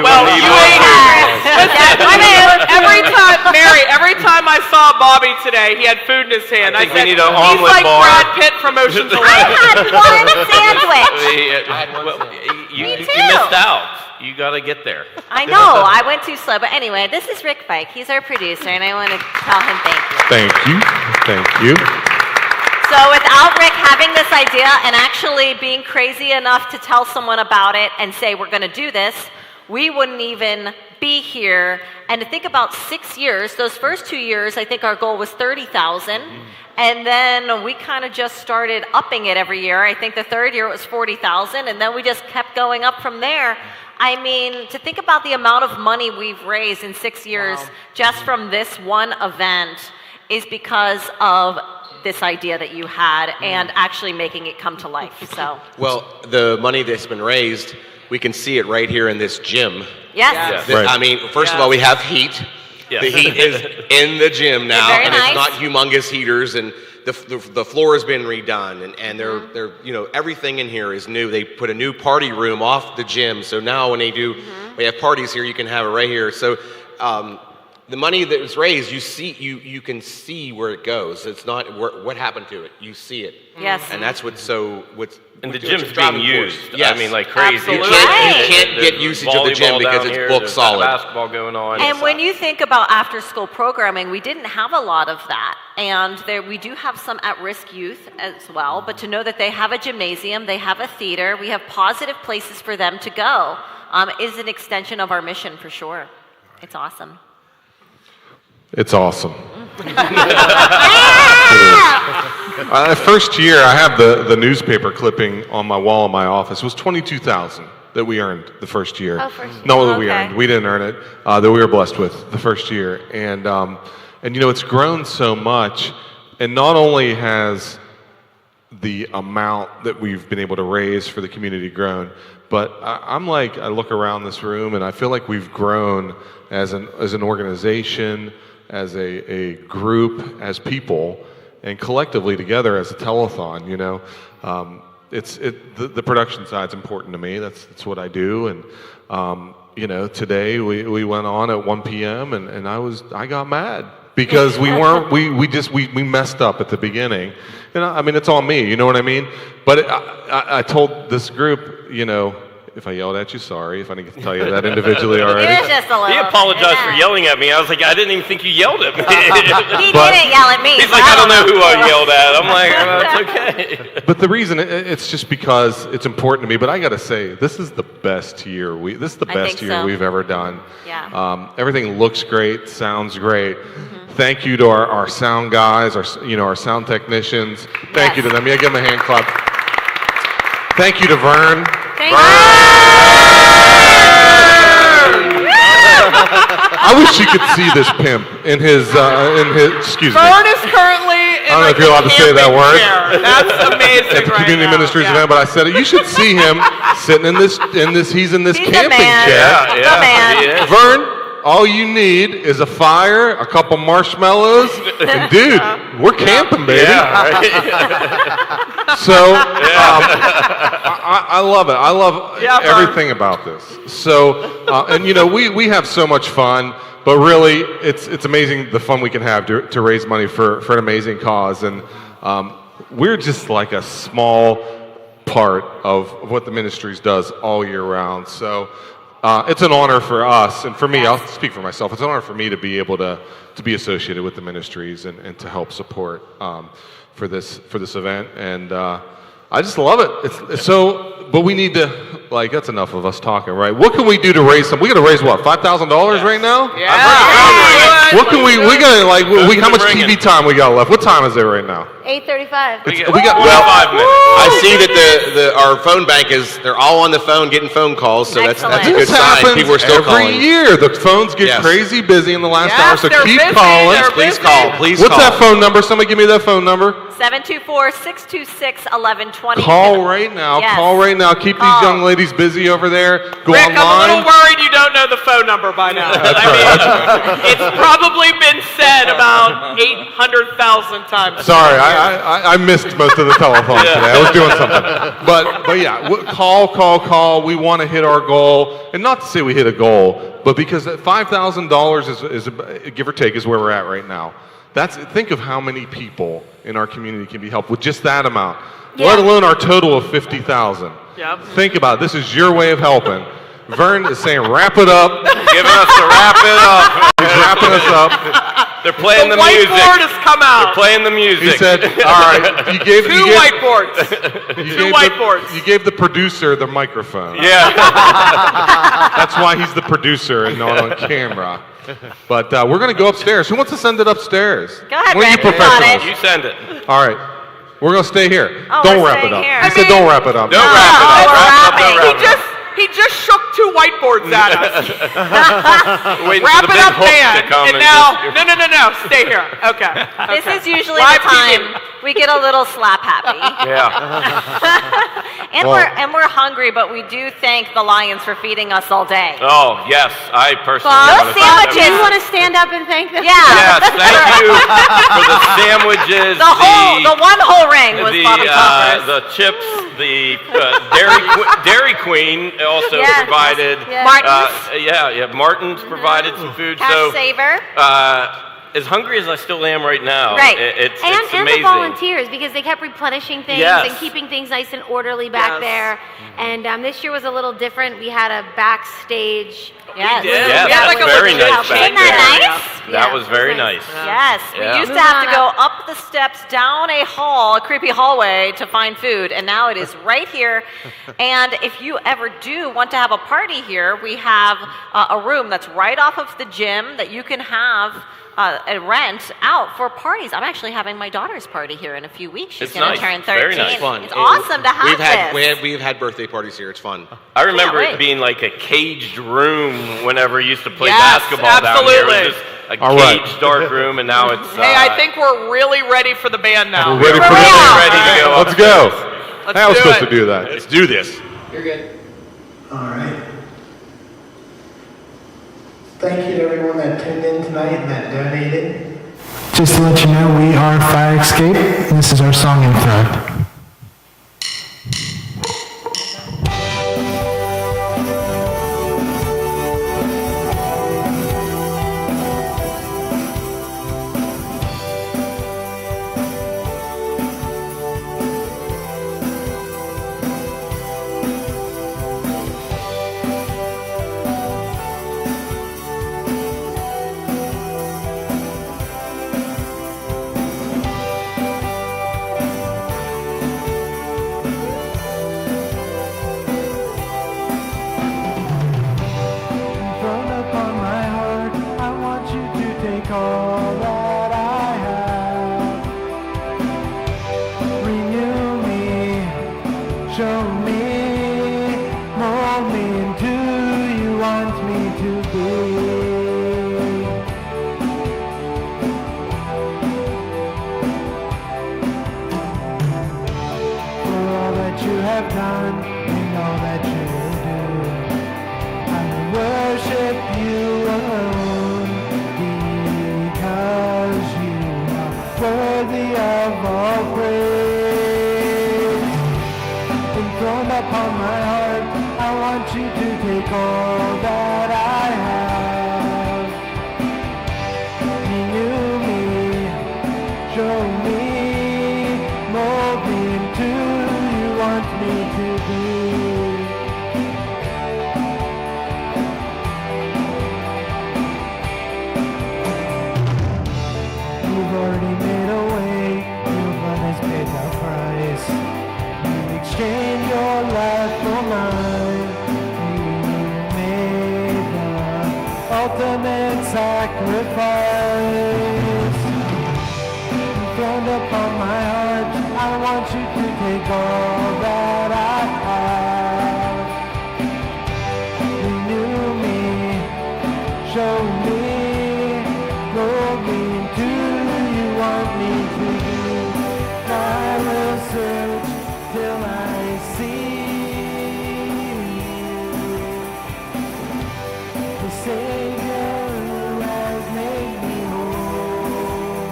P: every time I saw Bobby today, he had food in his hand. I said,
I: we need an
P: he's
I: omelet
P: like
I: bar.
P: Brad Pitt from Ocean's 11.
B: I had one sandwich.
I: You missed out. You got to get there.
B: I know. I went too slow. But anyway, this is Rick Fike. He's our producer, and I want to tell him thank you.
C: Thank you. Thank you.
B: So without Rick having this idea and actually being crazy enough to tell someone about it and say, we're going to do this, we wouldn't even be here. And to think about 6 years, those first 2 years, I think our goal was 30,000. And then we kind of just started upping it every year. I think the third year it was 40,000, and then we just kept going up from there. To think about the amount of money we've raised in 6 years just from this one event is because of this idea that you had and actually making it come to life. So,
E: well, the money that's been raised, we can see it right here in this gym.
B: Yes.
C: Right.
E: First of all, we have heat.
I: Yes.
E: The heat is in the gym now,
B: Very
E: and
B: nice.
E: it's not humongous heaters, and the floor has been redone, and they're everything in here is new. They put a new party room off the gym, so now when they do we have parties here, you can have it right here. So the money that was raised, you can see where it goes. It's not what happened to it. You see it.
B: Yes.
E: And that's
I: And the gym's being used.
E: Yes.
I: I mean, like crazy.
E: Absolutely. You can't get usage of the gym because it's book solid.
I: Basketball going on.
B: And when you think about after-school programming, we didn't have a lot of that. And we do have some at-risk youth as well. But to know that they have a gymnasium, they have a theater, we have positive places for them to go is an extension of our mission for sure. It's awesome.
J: It's awesome. First year, I have the newspaper clipping on my wall in my office. It was $22,000 that we earned the first year.
B: Oh, first year.
J: No, that we
B: Okay.
J: earned. We didn't earn it. That we were blessed with the first year, and you know, it's grown so much. And not only has the amount that we've been able to raise for the community grown, but I look around this room and I feel like we've grown as an organization, as a group, as people, and collectively together as a telethon. You know, the production side's important to me. That's what I do. And you know, today we went on at 1 p.m. and I got mad because we messed up at the beginning. And I mean, it's on me. You know what I mean? But I told this group, you know, if I yelled at you, sorry. If I didn't get to tell you that individually already.
B: It is just a little.
I: He apologized for yelling at me. I was like, I didn't even think you yelled at me.
B: He didn't yell at me.
I: He's like, I don't know who I yelled at. I'm like, it's okay.
J: But the reason it's just because it's important to me. But I got to say, this is the best year we've ever done.
B: Yeah.
J: Everything looks great, sounds great. Thank you to our sound guys, our sound technicians. Thank you to them. Yeah, give them a hand clap. Thank you to Vern. I wish you could see this pimp in his excuse me.
P: Vern is currently in
J: I don't know if you're allowed to say that word.
P: That's amazing.
J: At the community ministries event, but I said it. You should see him sitting in this. He's in this camping chair.
I: Yeah.
J: Vern, all you need is a fire, a couple marshmallows, and dude, we're camping, baby.
I: Yeah, right.
J: So I love it. I love everything about this. So and you know, we have so much fun, but really it's amazing the fun we can have to raise money for an amazing cause. And we're just like a small part of what the ministries does all year round. So it's an honor for us, and for me, I'll speak for myself, it's an honor for me to be able to be associated with the ministries and to help support for this event. And I just love it. It's so, but we need to, like, that's enough of us talking, right? What can we do to raise some? We got to raise what, $5,000 right now?
P: Yeah.
J: What can we got to, like, how much TV time we got left? What time is it right now?
F: 8:35.
J: We got
I: 5 minutes.
E: I see that our phone bank they're all on the phone getting phone calls, so that's a good
J: This
E: sign.
J: happens
E: People are still
J: every
E: calling.
J: year. The phones get crazy busy in the last hour, so
P: they're
J: keep
P: busy,
J: calling.
P: they're
E: Please
P: busy.
E: call. Please
J: What's
E: call.
J: that phone number? Somebody give me that phone number.
B: 724-626-1120.
J: Call right now.
B: Yes.
J: Call right now. Keep these young ladies busy over there. Go
P: Rick, I'm a
J: online.
P: little worried you don't know the phone number by now. It's probably been said about 800,000 times.
J: Sorry, I missed most of the telephone today. I was doing something. But yeah, call. We want to hit our goal. And not to say we hit a goal, but because $5,000 is give or take is where we're at right now. Think of how many people in our community can be helped with just that amount, let alone our total of 50,000.
P: Yep.
J: Think about it. This is your way of helping. Vern is saying, wrap it up.
I: Giving us to wrap it up.
J: He's wrapping us up.
I: They're playing the music.
P: Whiteboard has come out.
I: They're playing the music.
J: He said, all right,
P: Two whiteboards. Two whiteboards.
J: You gave the producer the microphone.
I: Yeah.
J: That's why he's the producer and not on camera. But we're going to go upstairs. Who wants to send it upstairs?
B: Go ahead,
J: One of you
B: Rick, you got
J: professionals.
B: it.
I: You send it.
J: All right. We're going to stay here.
B: Oh,
J: don't
B: we're
J: wrap it
B: staying
J: up.
B: here.
J: He said don't wrap it up.
I: Don't wrap it up. Wrap it up. Don't wrap it up.
P: He just shook two whiteboards at us.
I: Waiting
P: Wrap
I: for the
P: it
I: big
P: up,
I: hook
P: man.
I: to come
P: And now, no, stay here. Okay.
B: This is usually
P: Live
B: the time
P: TV.
B: we get a little slap happy.
I: Yeah.
B: And we're hungry, but we do thank the Lions for feeding us all day.
I: Oh, yes. I personally
B: Bob,
I: want to
B: sandwiches.
F: Do you want to stand up and thank them?
B: Yeah.
I: Yes, thank you for the sandwiches.
B: The one whole ring was Bobby Poppers.
I: The chips, the Dairy Queen also
B: Yes,
I: provided.
B: yes. Martin's.
I: Martin's provided some food.
B: Cash
I: So,
B: saver.
I: as hungry as I still am right now,
F: Right.
I: it's
F: and
I: amazing.
F: the volunteers, because they kept replenishing things
I: Yes.
F: and keeping things nice and orderly back
I: Yes.
F: there. And this year was a little different. We had a backstage.
B: Yes.
I: Yes,
B: We had like
I: that's
B: a
I: very
B: little
I: nice
B: Isn't
I: back
B: that
I: there.
B: nice?
I: That was very nice.
B: Yes, we
I: Yeah.
B: used to have to go up the steps, down a hall, a creepy hallway to find food, and now it is right here. And if you ever do want to have a party here, we have a room that's right off of the gym that you can have a rent out for parties. I'm actually having my daughter's party here in a few weeks. She's
N: It's
B: going
N: nice.
B: to turn 13.
N: Very nice. It's fun.
B: It's awesome to have this.
N: We've had birthday parties here. It's fun.
I: I remember
B: wait.
I: it being like a caged room whenever we used to play
P: Yes,
I: basketball down here. It
P: absolutely.
I: was just a
C: All right.
I: caged dark room, and now it's.
P: Hey, I think we're really ready for the band now.
J: We're ready for
I: Ready
J: this.
I: to go.
J: Let's go.
P: Let's
J: I was
P: do
J: supposed
P: it.
J: to do that.
N: Let's do this.
E: You're good.
O: All right. Thank you to everyone that tuned in tonight and that donated. Just to let you know, we are Fire Escape, and this is our song intro. Thrown upon my heart, I want you to take all that I have. Renew me, show me, mold me into who you want me to be. For all that you have done and all that you will do, I worship you alone because you are worthy of all praise. Enthroned upon my heart, I want you to take all that I have. Renew me, show me, mold me into who you want me to be. You've already made a way, your blood has paid the price. You exchanged your life for mine. You made the ultimate sacrifice. Enthroned upon my heart, I want you to take all that I have. Renew me, show me, mold me into who you want me to be. I will search till I see the Savior who has made me whole.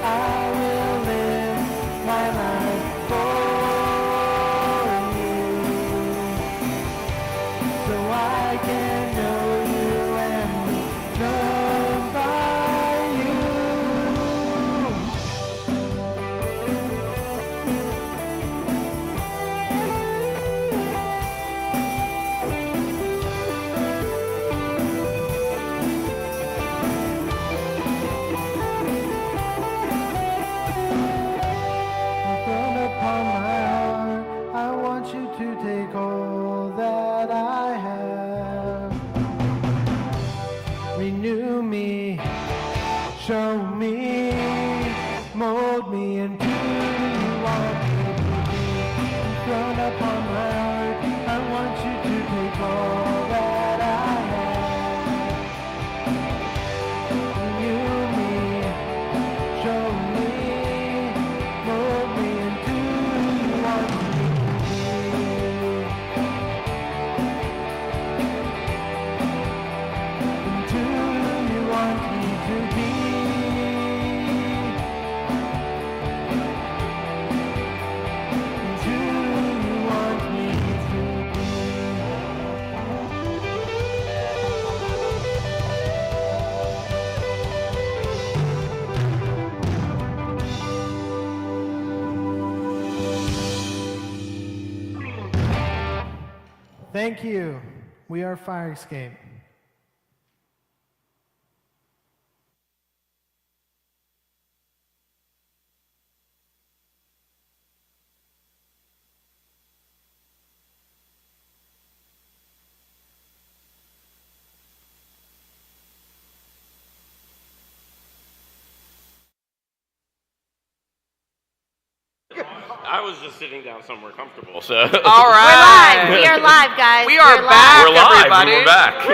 O: I will Thank you. We are Fire Escape.
I: I was just sitting down somewhere comfortable, so.
P: All right.
F: We are live, guys.
P: We are back,
I: We're live.
P: everybody.
I: We're back.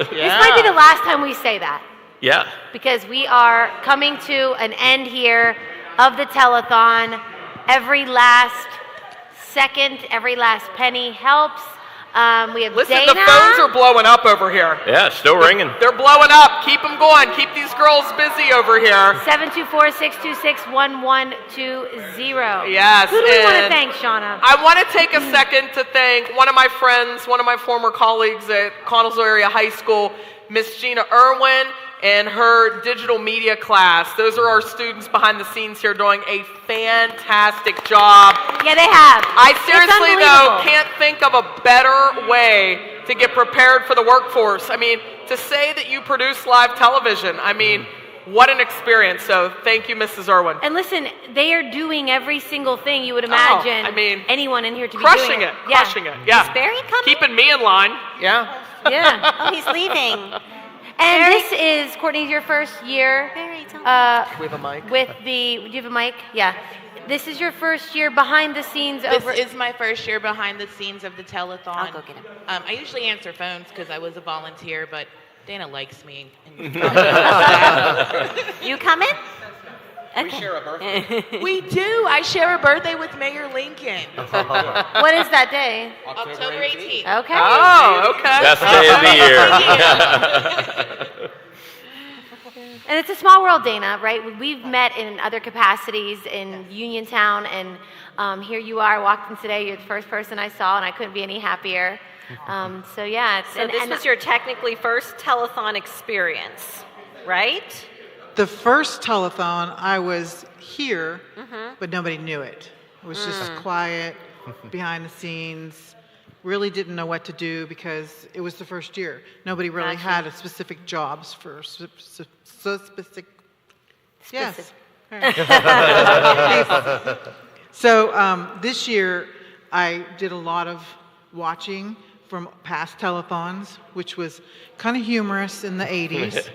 F: This might be the last time we say that
I: Yeah.
F: because we are coming to an end here of the telethon. Every last second, every last penny helps. We have
P: Listen,
F: Dana.
P: the phones are blowing up over here.
I: Yeah, still ringing.
P: They're blowing up. Keep them going. Keep these girls busy over here.
F: 724-626-1120.
P: Yes.
F: Who do we want to
P: and
F: thank, Shauna?
P: I want to take a second to thank one of my friends, one of my former colleagues at Connellsville Area High School, Miss Gina Irwin, and her digital media class. Those are our students behind the scenes here doing a fantastic job.
F: Yeah, they have.
P: I seriously, though, can't think of a better way to get prepared for the workforce. I mean, to say that you produce live television, I mean, what an experience. So thank you, Mrs. Irwin.
F: And listen, they are doing every single thing you would imagine
P: I mean,
F: anyone in here to be
P: crushing
F: doing.
P: it, crushing it. Yeah.
F: Is Barry coming?
P: Keeping me in line. Yeah.
F: Yeah.
K: Oh, he's leaving.
F: And this is, Courtney, your first year
K: We
P: have a mic.
F: with the, do you have a mic? Yeah. This is your first year behind the scenes
V: This
F: over.
V: is my first year behind the scenes of the telethon.
F: I'll go get him.
V: I usually answer phones because I was a volunteer, but Dana likes me.
K: You coming?
V: We share a birthday. We do. I share a birthday with Mayor Lincoln.
F: What is that day?
V: October 18th.
F: Okay.
P: Oh, okay.
I: Best day of the year.
F: And it's a small world, Dana, right? We've met in other capacities in Uniontown, and here you are. I walked in today. You're the first person I saw, and I couldn't be any happier. So yeah, it's,
B: So this was your technically first telethon experience, right?
W: The first telethon, I was here, but nobody knew it. It was just quiet, behind the scenes. Really didn't know what to do because it was the first year. Nobody really had a specific jobs for specific. Yes. So this year, I did a lot of watching from past telethons, which was kind of humorous in the 80s.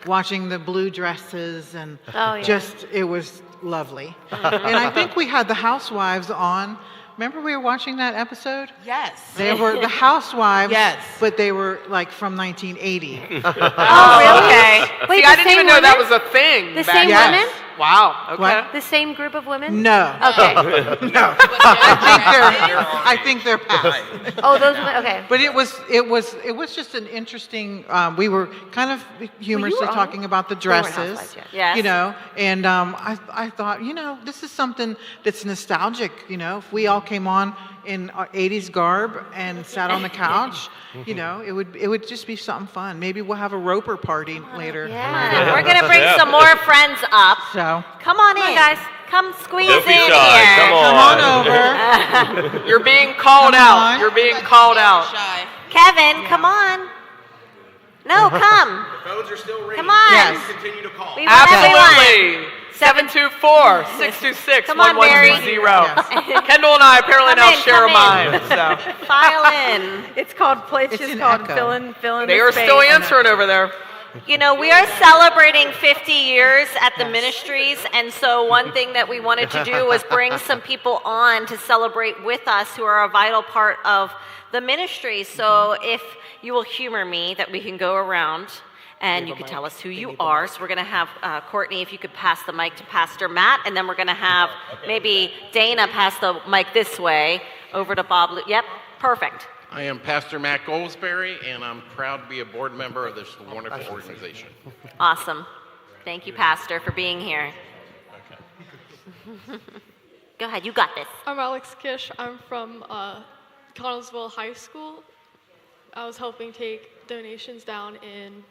W: Watching the blue dresses and just, it was lovely. And I think we had the housewives on. Remember we were watching that episode?
V: Yes.
W: They were the housewives,
V: Yes.
W: but they were like from 1980.
F: Oh, really?
P: Okay.
F: Wait,
P: See,
F: the
P: I didn't
F: same
P: even know that was
F: women?
P: a thing.
F: The
P: back
F: same
P: then.
F: women?
P: Wow. Okay.
W: What?
F: The same group of women?
W: No.
F: Okay.
W: No. I think they're past.
F: Oh, those women. Okay.
W: But it was just an interesting. We were kind of humorously
F: on-
W: talking about the
F: They weren't
W: dresses,
F: housewives yet.
B: Yes.
W: you know, and I thought, this is something that's nostalgic. If we all came on in our 80s garb and sat on the couch, it would just be something fun. Maybe we'll have a Roper party later.
B: Yeah. We're going to bring some more friends up.
W: So
B: Come on in, guys. Come squeeze
I: Don't be
B: in
I: shy.
B: here.
I: Come
W: come
I: on.
W: on over.
P: You're being called
W: Come
P: out.
W: on.
P: You're being called out.
B: Kevin, come on. No, come.
E: Phones are still ringing.
B: Come on.
W: Yes.
E: Continue to call.
B: We want everyone.
P: Absolutely. 724-626-1120.
B: Come on, Barry.
P: Kendall and I apparently
B: Come
P: now
B: in,
P: share a
B: come
P: mind.
B: in.
P: So.
B: File in.
S: It's called
W: It's
S: just
W: an
S: called
W: echo.
S: fill in
P: They
S: the
P: are
S: space.
P: still answering over there.
B: You know, we are celebrating 50 years at the ministries, and so one thing that we wanted to do was bring some people on to celebrate with us who are a vital part of the ministry. So if you will humor me, that we can go around and you can tell us who you are. So we're going to have Courtney, if you could pass the mic to Pastor Matt, and then we're going to have maybe Dana pass the mic this way over to Bob. Yep, perfect.
X: I am Pastor Matt Goldsberry, and I'm proud to be a board member of this wonderful organization.
B: Awesome. Thank you, Pastor, for being here. Go ahead, you got this.
Y: I'm Alex Kish. I'm from Connellsville High School. I was helping take donations down in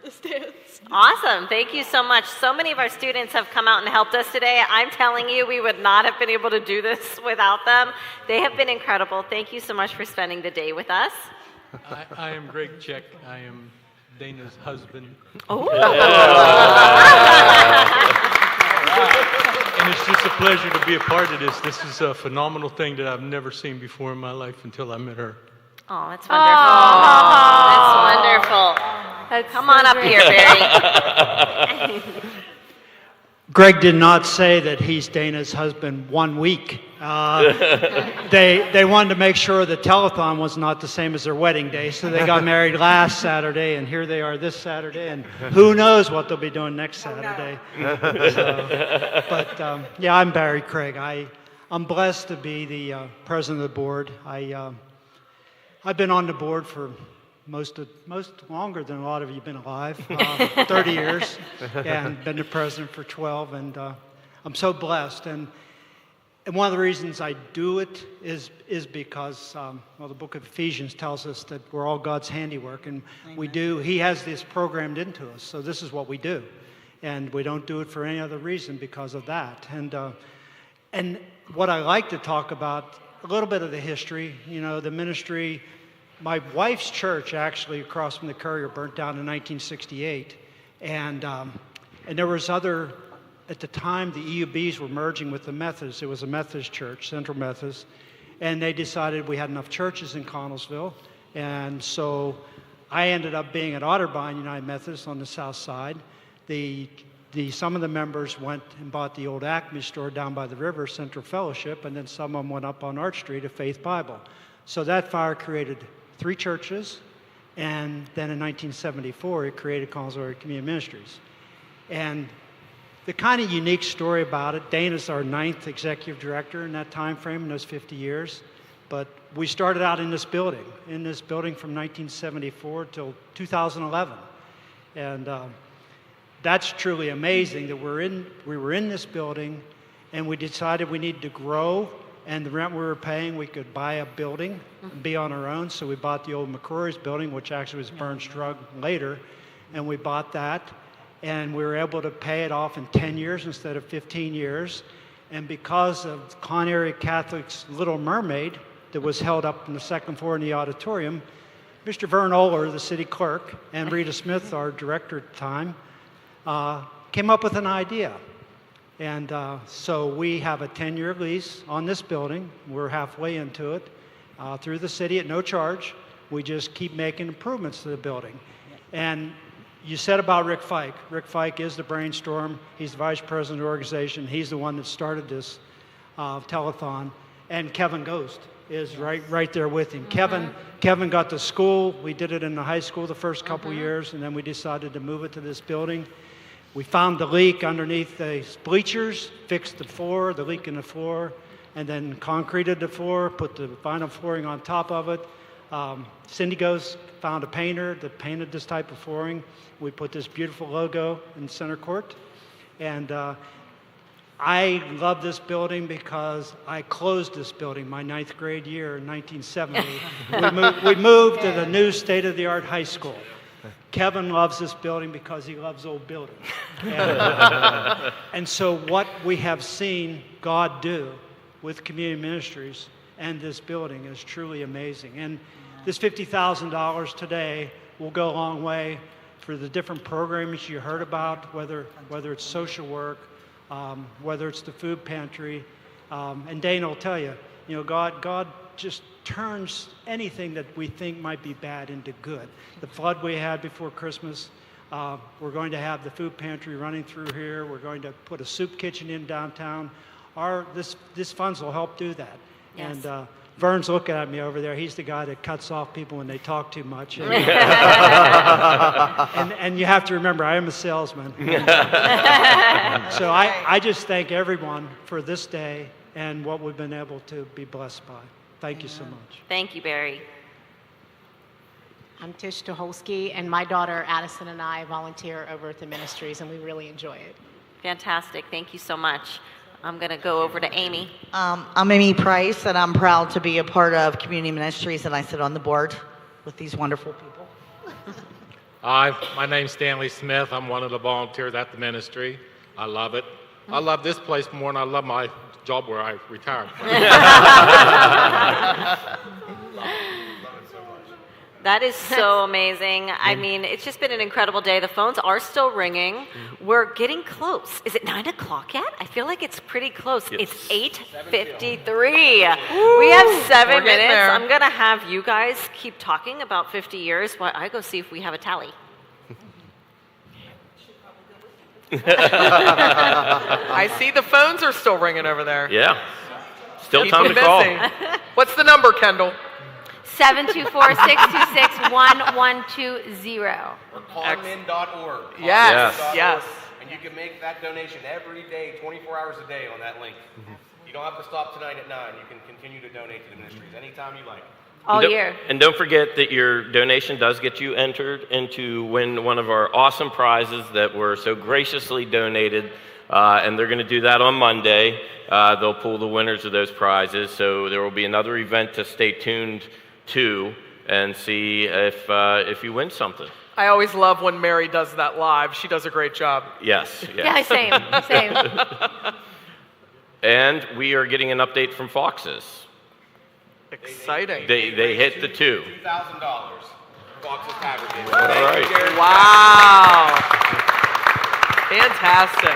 Y: the stands.
B: Awesome. Thank you so much. So many of our students have come out and helped us today. I'm telling you, we would not have been able to do this without them. They have been incredible. Thank you so much for spending the day with us.
D: I am Greg Check. I am Dana's husband.
B: Oh.
D: And it's just a pleasure to be a part of this. This is a phenomenal thing that I've never seen before in my life until I met her.
B: Oh, that's wonderful. That's wonderful. Come on up here, Barry.
G: Greg did not say that he's Dana's husband 1 week. They wanted to make sure the telethon was not the same as their wedding day, so they got married last Saturday, and here they are this Saturday, and who knows what they'll be doing next Saturday. Yeah, I'm Barry Craig. I'm blessed to be the president of the board. I've been on the board for most longer than a lot of you have been alive, 30 years, and been the president for 12, and I'm so blessed. And one of the reasons I do it is because, the book of Ephesians tells us that we're all God's handiwork, and He has this programmed into us, so this is what we do. And we don't do it for any other reason because of that. And what I like to talk about, a little bit of the history, the ministry. My wife's church, actually, across from the Courier, burnt down in 1968. And there was other, at the time, the EUBs were merging with the Methodists. It was a Methodist church, Central Methodist. And they decided we had enough churches in Connellsville. And so I ended up being at Otterbein United Methodist on the south side. Some of the members went and bought the old Acme store down by the river, Central Fellowship, and then some of them went up on Arch Street to Faith Bible. So that fire created 3 churches, and then in 1974 it created Connellsville Community Ministries. And the kind of unique story about it, Dana's our 9th executive director in that time frame, in those 50 years. But we started out in this building from 1974 till 2011. And that's truly amazing that we were in this building, and we decided we needed to grow, and the rent we were paying, we could buy a building and be on our own. So we bought the old McCrory's building, which actually was burned struck later, and we bought that, and we were able to pay it off in 10 years instead of 15 years. And because of Con Area Catholic's Little Mermaid that was held up on the 2nd floor in the auditorium, Mr. Vern Oler, the city clerk, and Rita Smith, our director at the time, came up with an idea. And so we have a 10-year lease on this building. We're halfway into it through the city at no charge. We just keep making improvements to the building. And you said about Rick Fike. Rick Fike is the brainstorm. He's the vice president of the organization. He's the one that started this telethon. And Kevin Ghost is right there with him. Kevin got to school. We did it in the high school the first couple years, and then we decided to move it to this building. We found the leak underneath the bleachers, fixed the leak in the floor, and then concreted the floor, put the vinyl flooring on top of it. Cindy Ghost found a painter that painted this type of flooring. We put this beautiful logo in center court. And I love this building because I closed this building my 9th grade year in 1970. We moved to the new state-of-the-art high school. Kevin loves this building because he loves old buildings. And so what we have seen God do with community ministries and this building is truly amazing. And this $50,000 today will go a long way for the different programs you heard about, whether it's social work, whether it's the food pantry. And Dana will tell you, God just turns anything that we think might be bad into good. The flood we had before Christmas, we're going to have the food pantry running through here. We're going to put a soup kitchen in downtown. This funds will help do that. Yes. And Vern's looking at me over there. He's the guy that cuts off people when they talk too much. And, and you have to remember, I am a salesman. So I just thank everyone for this day and what we've been able to be blessed by. Thank you so much.
B: Thank you, Barry.
H: I'm Tish Tucholsky, and my daughter Addison and I volunteer over at the ministries, and we really enjoy it.
B: Fantastic. Thank you so much. I'm going to go over to Amy.
K: I'm Amy Price, and I'm proud to be a part of Community Ministries, and I sit on the board with these wonderful people.
A: Hi, my name's Stanley Smith. I'm one of the volunteers at the ministry. I love it. I love this place more than I love my job where I retired from.
B: That is so amazing. I mean, it's just been an incredible day. The phones are still ringing. We're getting close. Is it 9 o'clock yet? I feel like it's pretty close. It's 8:53. We have 7
P: We're getting
B: minutes.
P: there.
B: I'm going to have you guys keep talking about 50 years while I go see if we have a tally.
P: I see the phones are still ringing over there.
I: Yeah. Still
P: Keep
I: time
P: them
I: to call.
P: busy. What's the number, Kendall?
F: 724-626-1120.
E: Or callmin.org.
P: Yes, yes.
E: And you can make that donation every day, 24 hours a day on that link. You don't have to stop tonight at 9. You can continue to donate to the ministries anytime you like.
F: All year.
I: And don't forget that your donation does get you entered into win one of our awesome prizes that were so graciously donated. And they're going to do that on Monday. They'll pull the winners of those prizes. So there will be another event to stay tuned to and see if you win something.
P: I always love when Mary does that live. She does a great job.
I: Yes.
F: Yeah, same.
I: And we are getting an update from Fox's.
P: Exciting.
I: They hit the 2.
E: $2,000. Fox's Tavern Game.
I: All right.
P: Wow. Fantastic.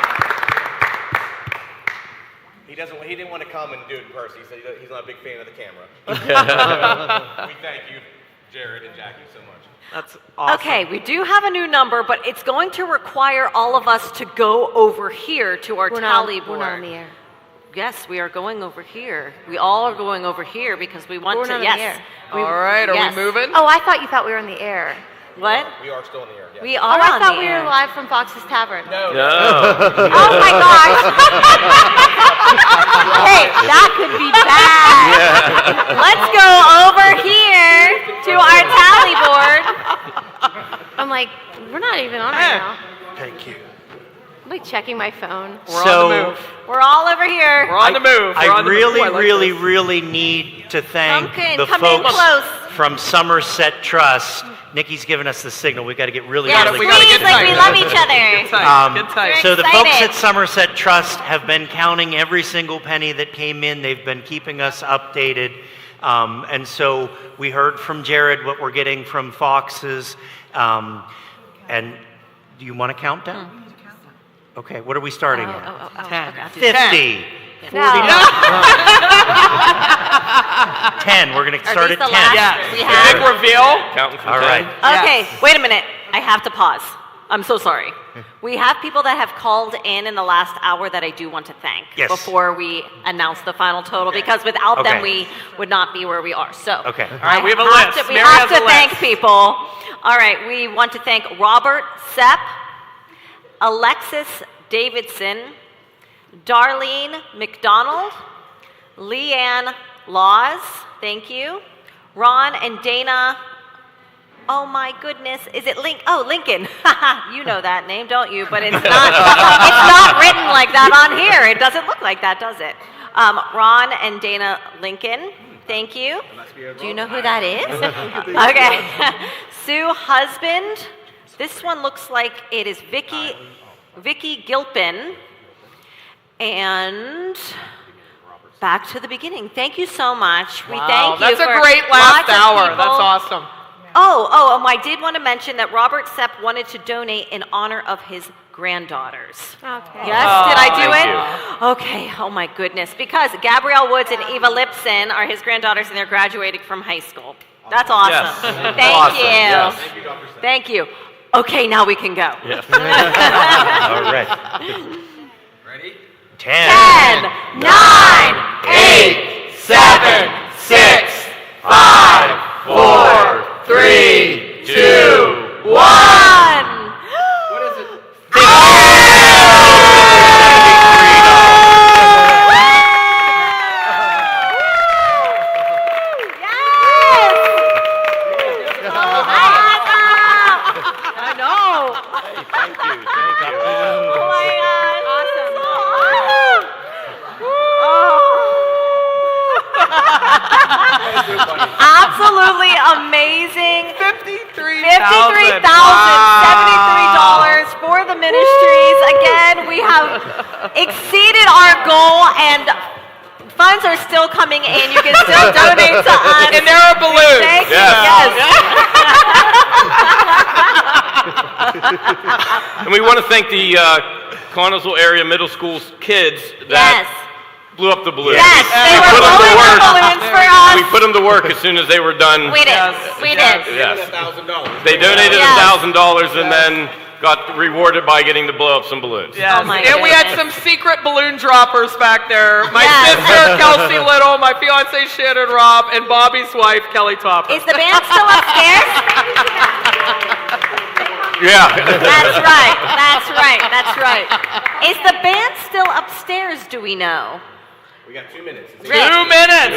E: He didn't want to come and do it in person. He said he's not a big fan of the camera. We thank you, Jared and Jackie, so much.
P: That's awesome.
B: Okay, we do have a new number, but it's going to require all of us to go over here to our tally board.
F: We're not on the air.
B: Yes, we are going over here. We all are going over here because we want
F: We're
B: to.
F: not on
B: Yes.
F: the air.
P: All right, are
B: yes.
P: we moving?
F: Oh, I thought you thought we were on the air.
B: What?
E: We are still in the air. Yes.
B: We
F: Oh,
B: are
F: I
B: on
F: thought
B: the
F: we
B: air.
F: were live from Fox's Tavern.
E: No.
F: Oh my gosh. Hey, that could be bad.
B: Let's go over here to our tally board.
F: I'm like, we're not even on right now.
L: Thank you.
F: I'm like checking my phone.
P: We're on the move.
B: We're all over here.
P: We're on the move. We're
L: I
P: on the move.
L: really,
P: Ooh, I like
L: really,
P: this.
L: really need to thank
B: Come in,
L: the
B: come in
L: folks
B: close.
L: from Somerset Trust. Nikki's given us the signal. We've got to get really,
B: Yes,
L: really
P: we gotta
B: please,
P: get
B: like
P: tight.
B: we love each other.
P: Get tight. Get tight.
B: We're
L: So the folks
B: excited.
L: at Somerset Trust have been counting every single penny that came in. They've been keeping us updated. And so we heard from Jared what we're getting from Fox's. And do you want to count down? Okay, what are we starting at? 50. 10. We're going to
B: Are
L: start
B: these
L: at
B: the
L: 10.
B: last we have?
P: Big reveal.
I: Counting from
L: All
I: 10.
L: right.
B: Okay, wait a minute. I have to pause. I'm so sorry. We have people that have called in the last hour that I do want to thank
L: Yes.
B: before we announce the final total because without them
L: Okay.
B: we would not be where we are. So,
L: Okay.
P: All right, we have a list.
B: we
P: Mary
B: have
P: has
B: to
P: a
B: thank
P: list.
B: people. All right, we want to thank Robert Sepp, Alexis Davidson, Darlene McDonald, Leanne Laws, thank you, Ron and Dana. Oh my goodness, is it Lincoln? You know that name, don't you? But it's not. It's not written like that on here. It doesn't look like that, does it? Ron and Dana Lincoln, thank you. Do you know who that is? Okay. Sue Husband. This one looks like it is Vicky Gilpin. And back to the beginning. Thank you so much. We thank you.
P: That's
B: for
P: a great last
B: lots of
P: hour.
B: people.
P: That's awesome.
B: I did want to mention that Robert Sepp wanted to donate in honor of his granddaughters.
F: Okay.
B: Yes, did I do it? Okay, oh my goodness. Because Gabrielle Woods and Eva Lipson are his granddaughters and they're graduating from high school. That's awesome.
I: Yes.
B: Thank
I: Awesome.
B: you.
I: Yes.
B: Thank you. Okay, now we can go.
I: Yes.
L: All right.
E: Ready?
L: 10.
B: 9,
P: 8, 7, 6, 5, 4, 3, 2, 1.
E: What is it?
B: I know.
L: Thank you. Thank you.
B: Oh my God. Awesome. Absolutely amazing. $73 for the ministries. Again, we have exceeded our goal, and funds are still coming in. You can still donate to us.
P: And there are balloons.
B: Thank you.
I: Yes.
B: Yes.
I: And we want to thank the Connellsville area middle school kids that blew up the balloons.
B: Yes, they were blowing up balloons for us.
I: We put them to work as soon as they were done.
B: We did. We did.
I: Yes. They donated $1,000 and then got rewarded by getting to blow up some balloons.
P: Yes. And we had some secret balloon droppers back there. My sister, Kelsey Little, my fiance, Shannon Robb, and Bobby's wife, Kelly Topper.
B: Is the band still upstairs?
I: Yeah.
B: That's right. That's right. That's right. Is the band still upstairs, do we know?
N: We got 2 minutes.
B: Rick.
P: 2 minutes.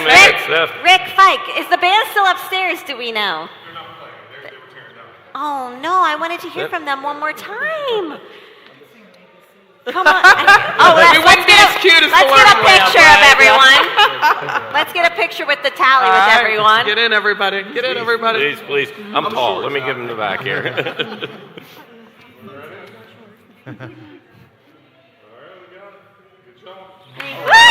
B: Rick Fike, is the band still upstairs, do we know? Oh, no, I wanted to hear from them one more time. Come on.
P: We wouldn't be as cute as
B: let's
P: the
B: get a
P: learning lab,
B: picture of
P: right?
B: everyone. Let's get a picture with the tally with everyone.
P: Get in, everybody. Get in, everybody.
I: Please, please. I'm tall. Let me give him the back here.
B: Woo!